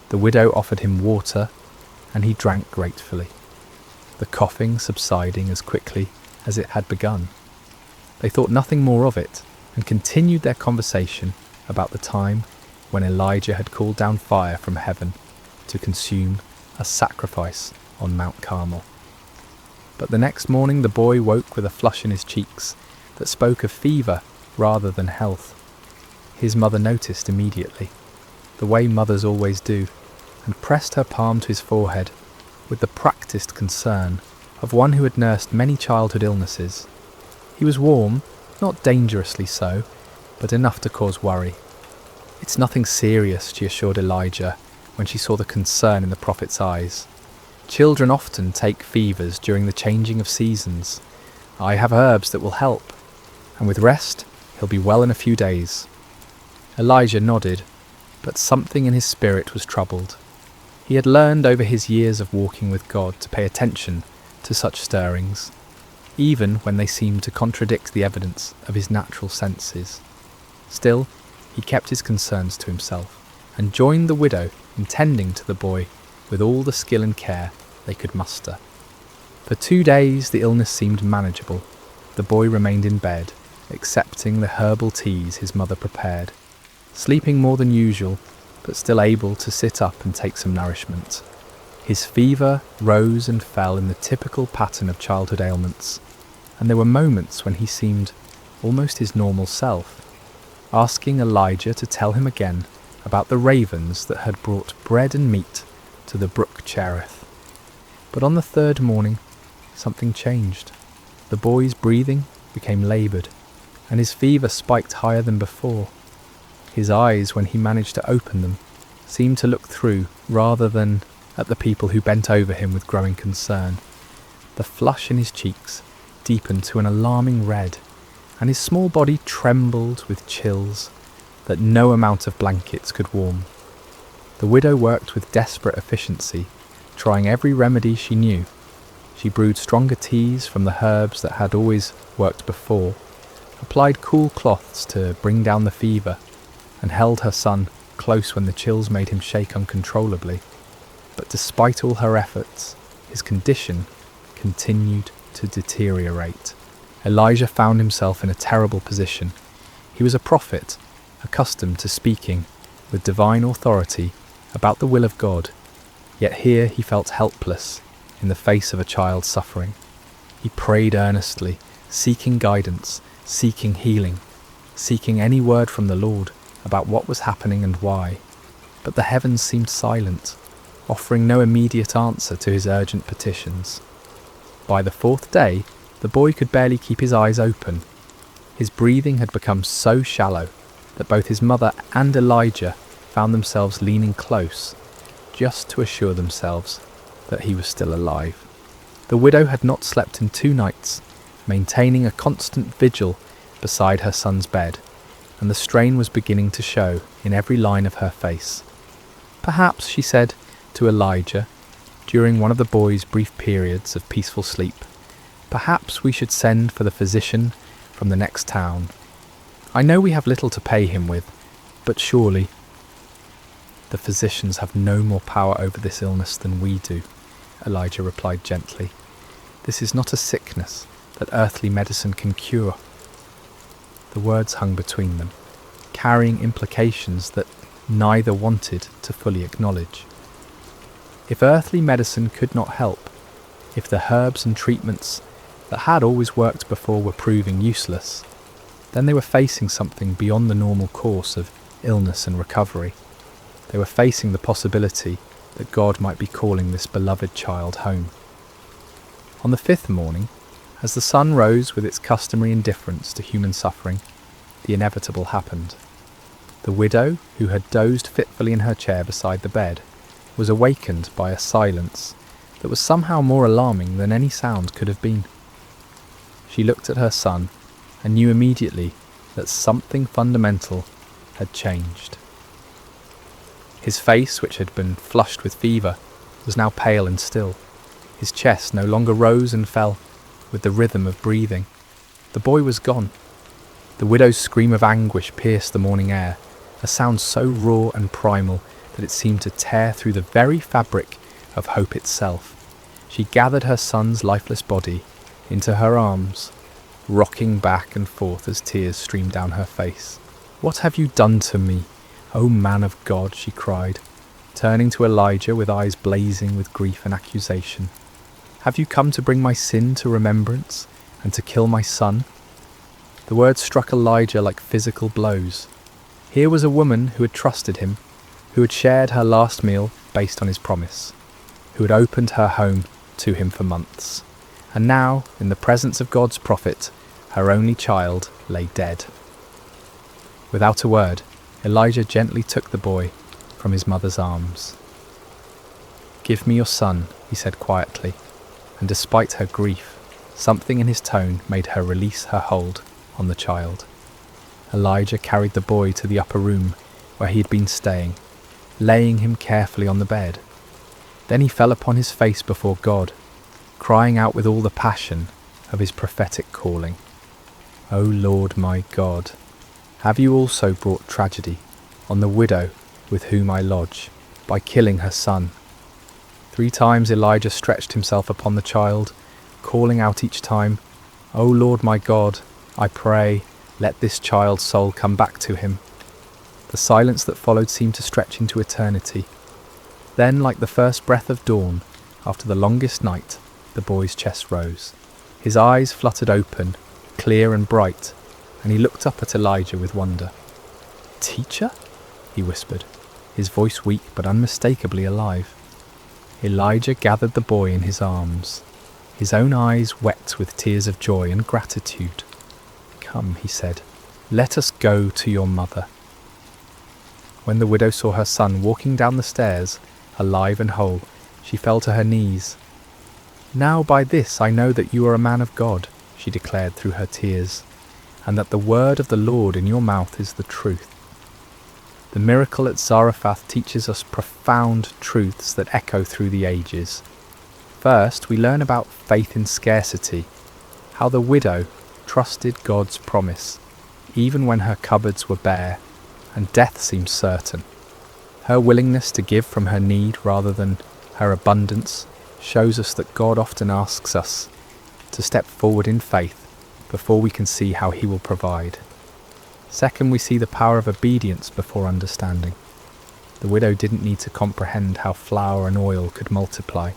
S1: The widow offered him water, and he drank gratefully, the coughing subsiding as quickly as it had begun. They thought nothing more of it, and continued their conversation about the time when Elijah had called down fire from heaven to consume a sacrifice on Mount Carmel. But the next morning the boy woke with a flush in his cheeks that spoke of fever rather than health. His mother noticed immediately, the way mothers always do, and pressed her palm to his forehead with the practised concern of one who had nursed many childhood illnesses. He was warm, not dangerously so, but enough to cause worry. "It's nothing serious," she assured Elijah when she saw the concern in the prophet's eyes. "Children often take fevers during the changing of seasons. I have herbs that will help, and with rest he'll be well in a few days." Elijah nodded, but something in his spirit was troubled. He had learned over his years of walking with God to pay attention to such stirrings, even when they seemed to contradict the evidence of his natural senses. Still, he kept his concerns to himself, and joined the widow in tending to the boy with all the skill and care they could muster. For 2 days the illness seemed manageable. The boy remained in bed, accepting the herbal teas his mother prepared, sleeping more than usual, but still able to sit up and take some nourishment. His fever rose and fell in the typical pattern of childhood ailments, and there were moments when he seemed almost his normal self, asking Elijah to tell him again about the ravens that had brought bread and meat to the brook Cherith. But on the third morning, something changed. The boy's breathing became laboured, and his fever spiked higher than before. His eyes, when he managed to open them, seemed to look through rather than at the people who bent over him with growing concern. The flush in his cheeks deepened to an alarming red, and his small body trembled with chills that no amount of blankets could warm. The widow worked with desperate efficiency, trying every remedy she knew. She brewed stronger teas from the herbs that had always worked before, applied cool cloths to bring down the fever, and held her son close when the chills made him shake uncontrollably. But despite all her efforts, his condition continued to deteriorate. Elijah found himself in a terrible position. He was a prophet, accustomed to speaking with divine authority about the will of God, yet here he felt helpless in the face of a child suffering. He prayed earnestly, seeking guidance, seeking healing, seeking any word from the Lord about what was happening and why. But the heavens seemed silent. offering no immediate answer to his urgent petitions. By the fourth day, the boy could barely keep his eyes open. His breathing had become so shallow that both his mother and Elijah found themselves leaning close, just to assure themselves that he was still alive. The widow had not slept in 2 nights, maintaining a constant vigil beside her son's bed, and the strain was beginning to show in every line of her face. Perhaps, she said to Elijah, during one of the boy's brief periods of peaceful sleep, perhaps we should send for the physician from the next town. I know we have little to pay him with, but surely the physicians have no more power over this illness than we do, Elijah replied gently. This is not a sickness that earthly medicine can cure. The words hung between them, carrying implications that neither wanted to fully acknowledge. If earthly medicine could not help, if the herbs and treatments that had always worked before were proving useless, then they were facing something beyond the normal course of illness and recovery. They were facing the possibility that God might be calling this beloved child home. On the 5th morning, as the sun rose with its customary indifference to human suffering, the inevitable happened. The widow, who had dozed fitfully in her chair beside the bed, was awakened by a silence that was somehow more alarming than any sound could have been. She looked at her son and knew immediately that something fundamental had changed. His face, which had been flushed with fever, was now pale and still. His chest no longer rose and fell with the rhythm of breathing. The boy was gone. The widow's scream of anguish pierced the morning air, a sound so raw and primal that it seemed to tear through the very fabric of hope itself. She gathered her son's lifeless body into her arms, rocking back and forth as tears streamed down her face. "What have you done to me, O man of God?" she cried, turning to Elijah with eyes blazing with grief and accusation. "Have you come to bring my sin to remembrance and to kill my son?" The words struck Elijah like physical blows. Here was a woman who had trusted him, who had shared her last meal based on his promise, who had opened her home to him for months. And now, in the presence of God's prophet, her only child lay dead. Without a word, Elijah gently took the boy from his mother's arms. "Give me your son," he said quietly, and despite her grief, something in his tone made her release her hold on the child. Elijah carried the boy to the upper room where he had been staying, laying him carefully on the bed. Then he fell upon his face before God, crying out with all the passion of his prophetic calling. "O Lord my God, have you also brought tragedy on the widow with whom I lodge, by killing her son?" 3 times Elijah stretched himself upon the child, calling out each time, "O Lord my God, I pray, let this child's soul come back to him." The silence that followed seemed to stretch into eternity. Then, like the first breath of dawn, after the longest night, the boy's chest rose. His eyes fluttered open, clear and bright, and he looked up at Elijah with wonder. "Teacher?" he whispered, his voice weak but unmistakably alive. Elijah gathered the boy in his arms, his own eyes wet with tears of joy and gratitude. "Come," he said, "let us go to your mother." When the widow saw her son walking down the stairs, alive and whole, she fell to her knees. "Now by this I know that you are a man of God," she declared through her tears, "and that the word of the Lord in your mouth is the truth." The miracle at Zarephath teaches us profound truths that echo through the ages. First, we learn about faith in scarcity, how the widow trusted God's promise, even when her cupboards were bare and death seemed certain. Her willingness to give from her need rather than her abundance shows us that God often asks us to step forward in faith before we can see how he will provide. Second, we see the power of obedience before understanding. The widow didn't need to comprehend how flour and oil could multiply.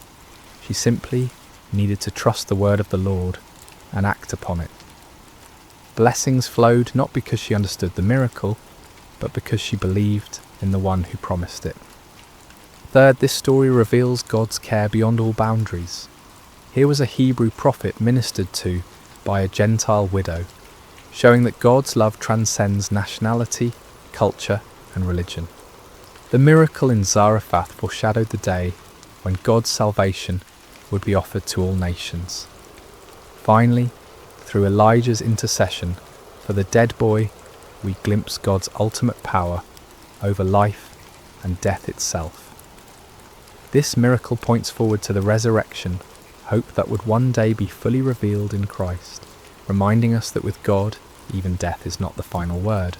S1: She simply needed to trust the word of the Lord and act upon it. Blessings flowed not because she understood the miracle, but because she believed in the one who promised it. Third, this story reveals God's care beyond all boundaries. Here was a Hebrew prophet ministered to by a Gentile widow, showing that God's love transcends nationality, culture, and religion. The miracle in Zarephath foreshadowed the day when God's salvation would be offered to all nations. Finally, through Elijah's intercession for the dead boy, we glimpse God's ultimate power over life and death itself. This miracle points forward to the resurrection, hope that would one day be fully revealed in Christ, reminding us that with God, even death is not the final word.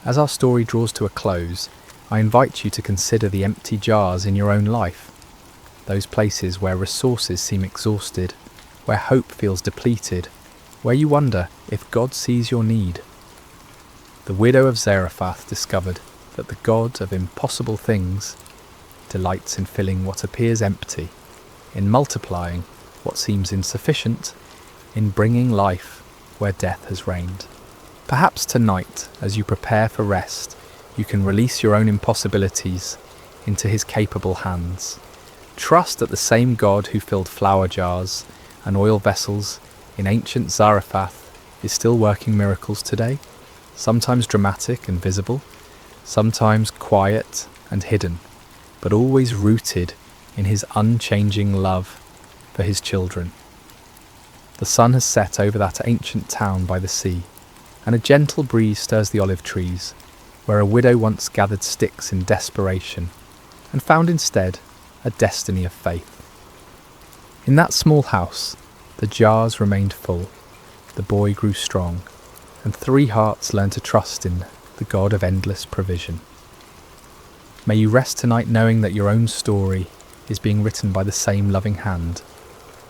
S1: As our story draws to a close, I invite you to consider the empty jars in your own life, those places where resources seem exhausted, where hope feels depleted, where you wonder if God sees your need. The widow of Zarephath discovered that the God of impossible things delights in filling what appears empty, in multiplying what seems insufficient, in bringing life where death has reigned. Perhaps tonight, as you prepare for rest, you can release your own impossibilities into his capable hands. Trust that the same God who filled flour jars and oil vessels in ancient Zarephath is still working miracles today, sometimes dramatic and visible, sometimes quiet and hidden, but always rooted in his unchanging love for his children. The sun has set over that ancient town by the sea, and a gentle breeze stirs the olive trees, where a widow once gathered sticks in desperation, and found instead a destiny of faith. In that small house, the jars remained full, the boy grew strong, and 3 hearts learned to trust in the God of endless provision. May you rest tonight knowing that your own story is being written by the same loving hand,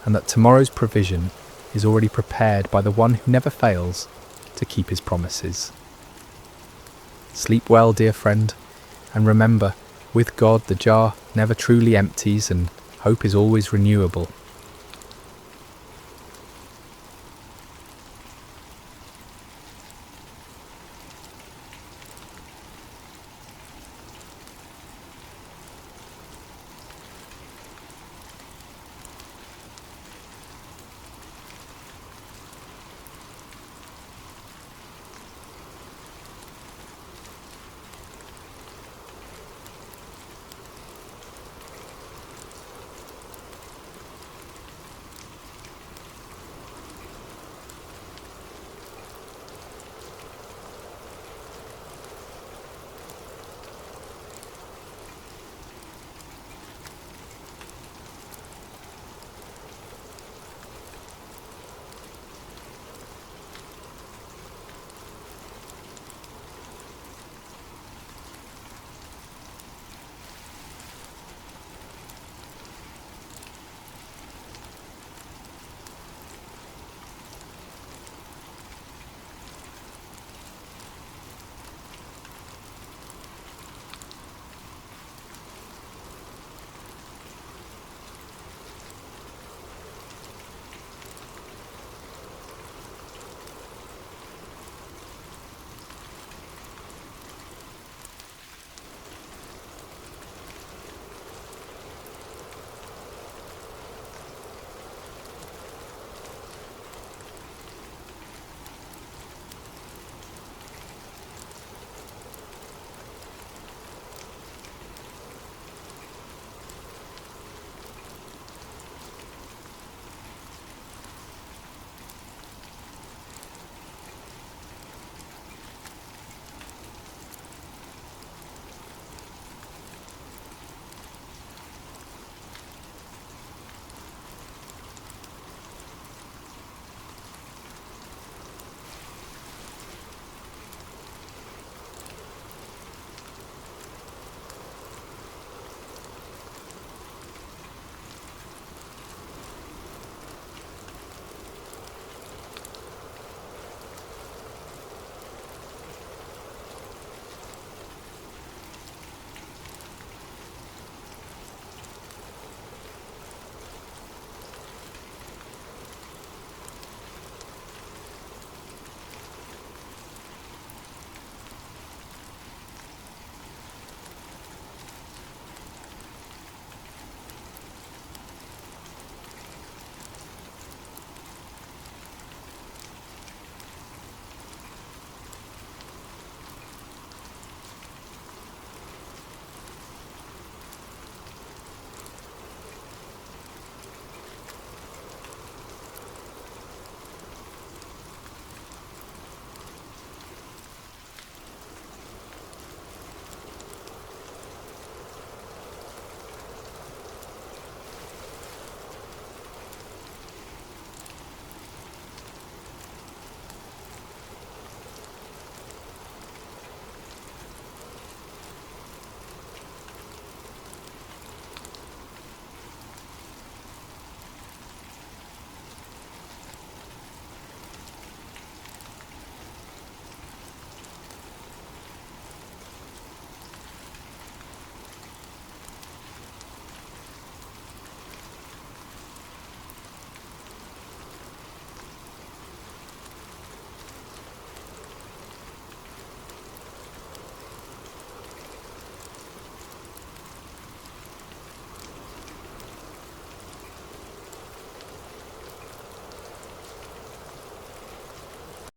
S1: and that tomorrow's provision is already prepared by the one who never fails to keep his promises. Sleep well, dear friend, and remember, with God the jar never truly empties and hope is always renewable.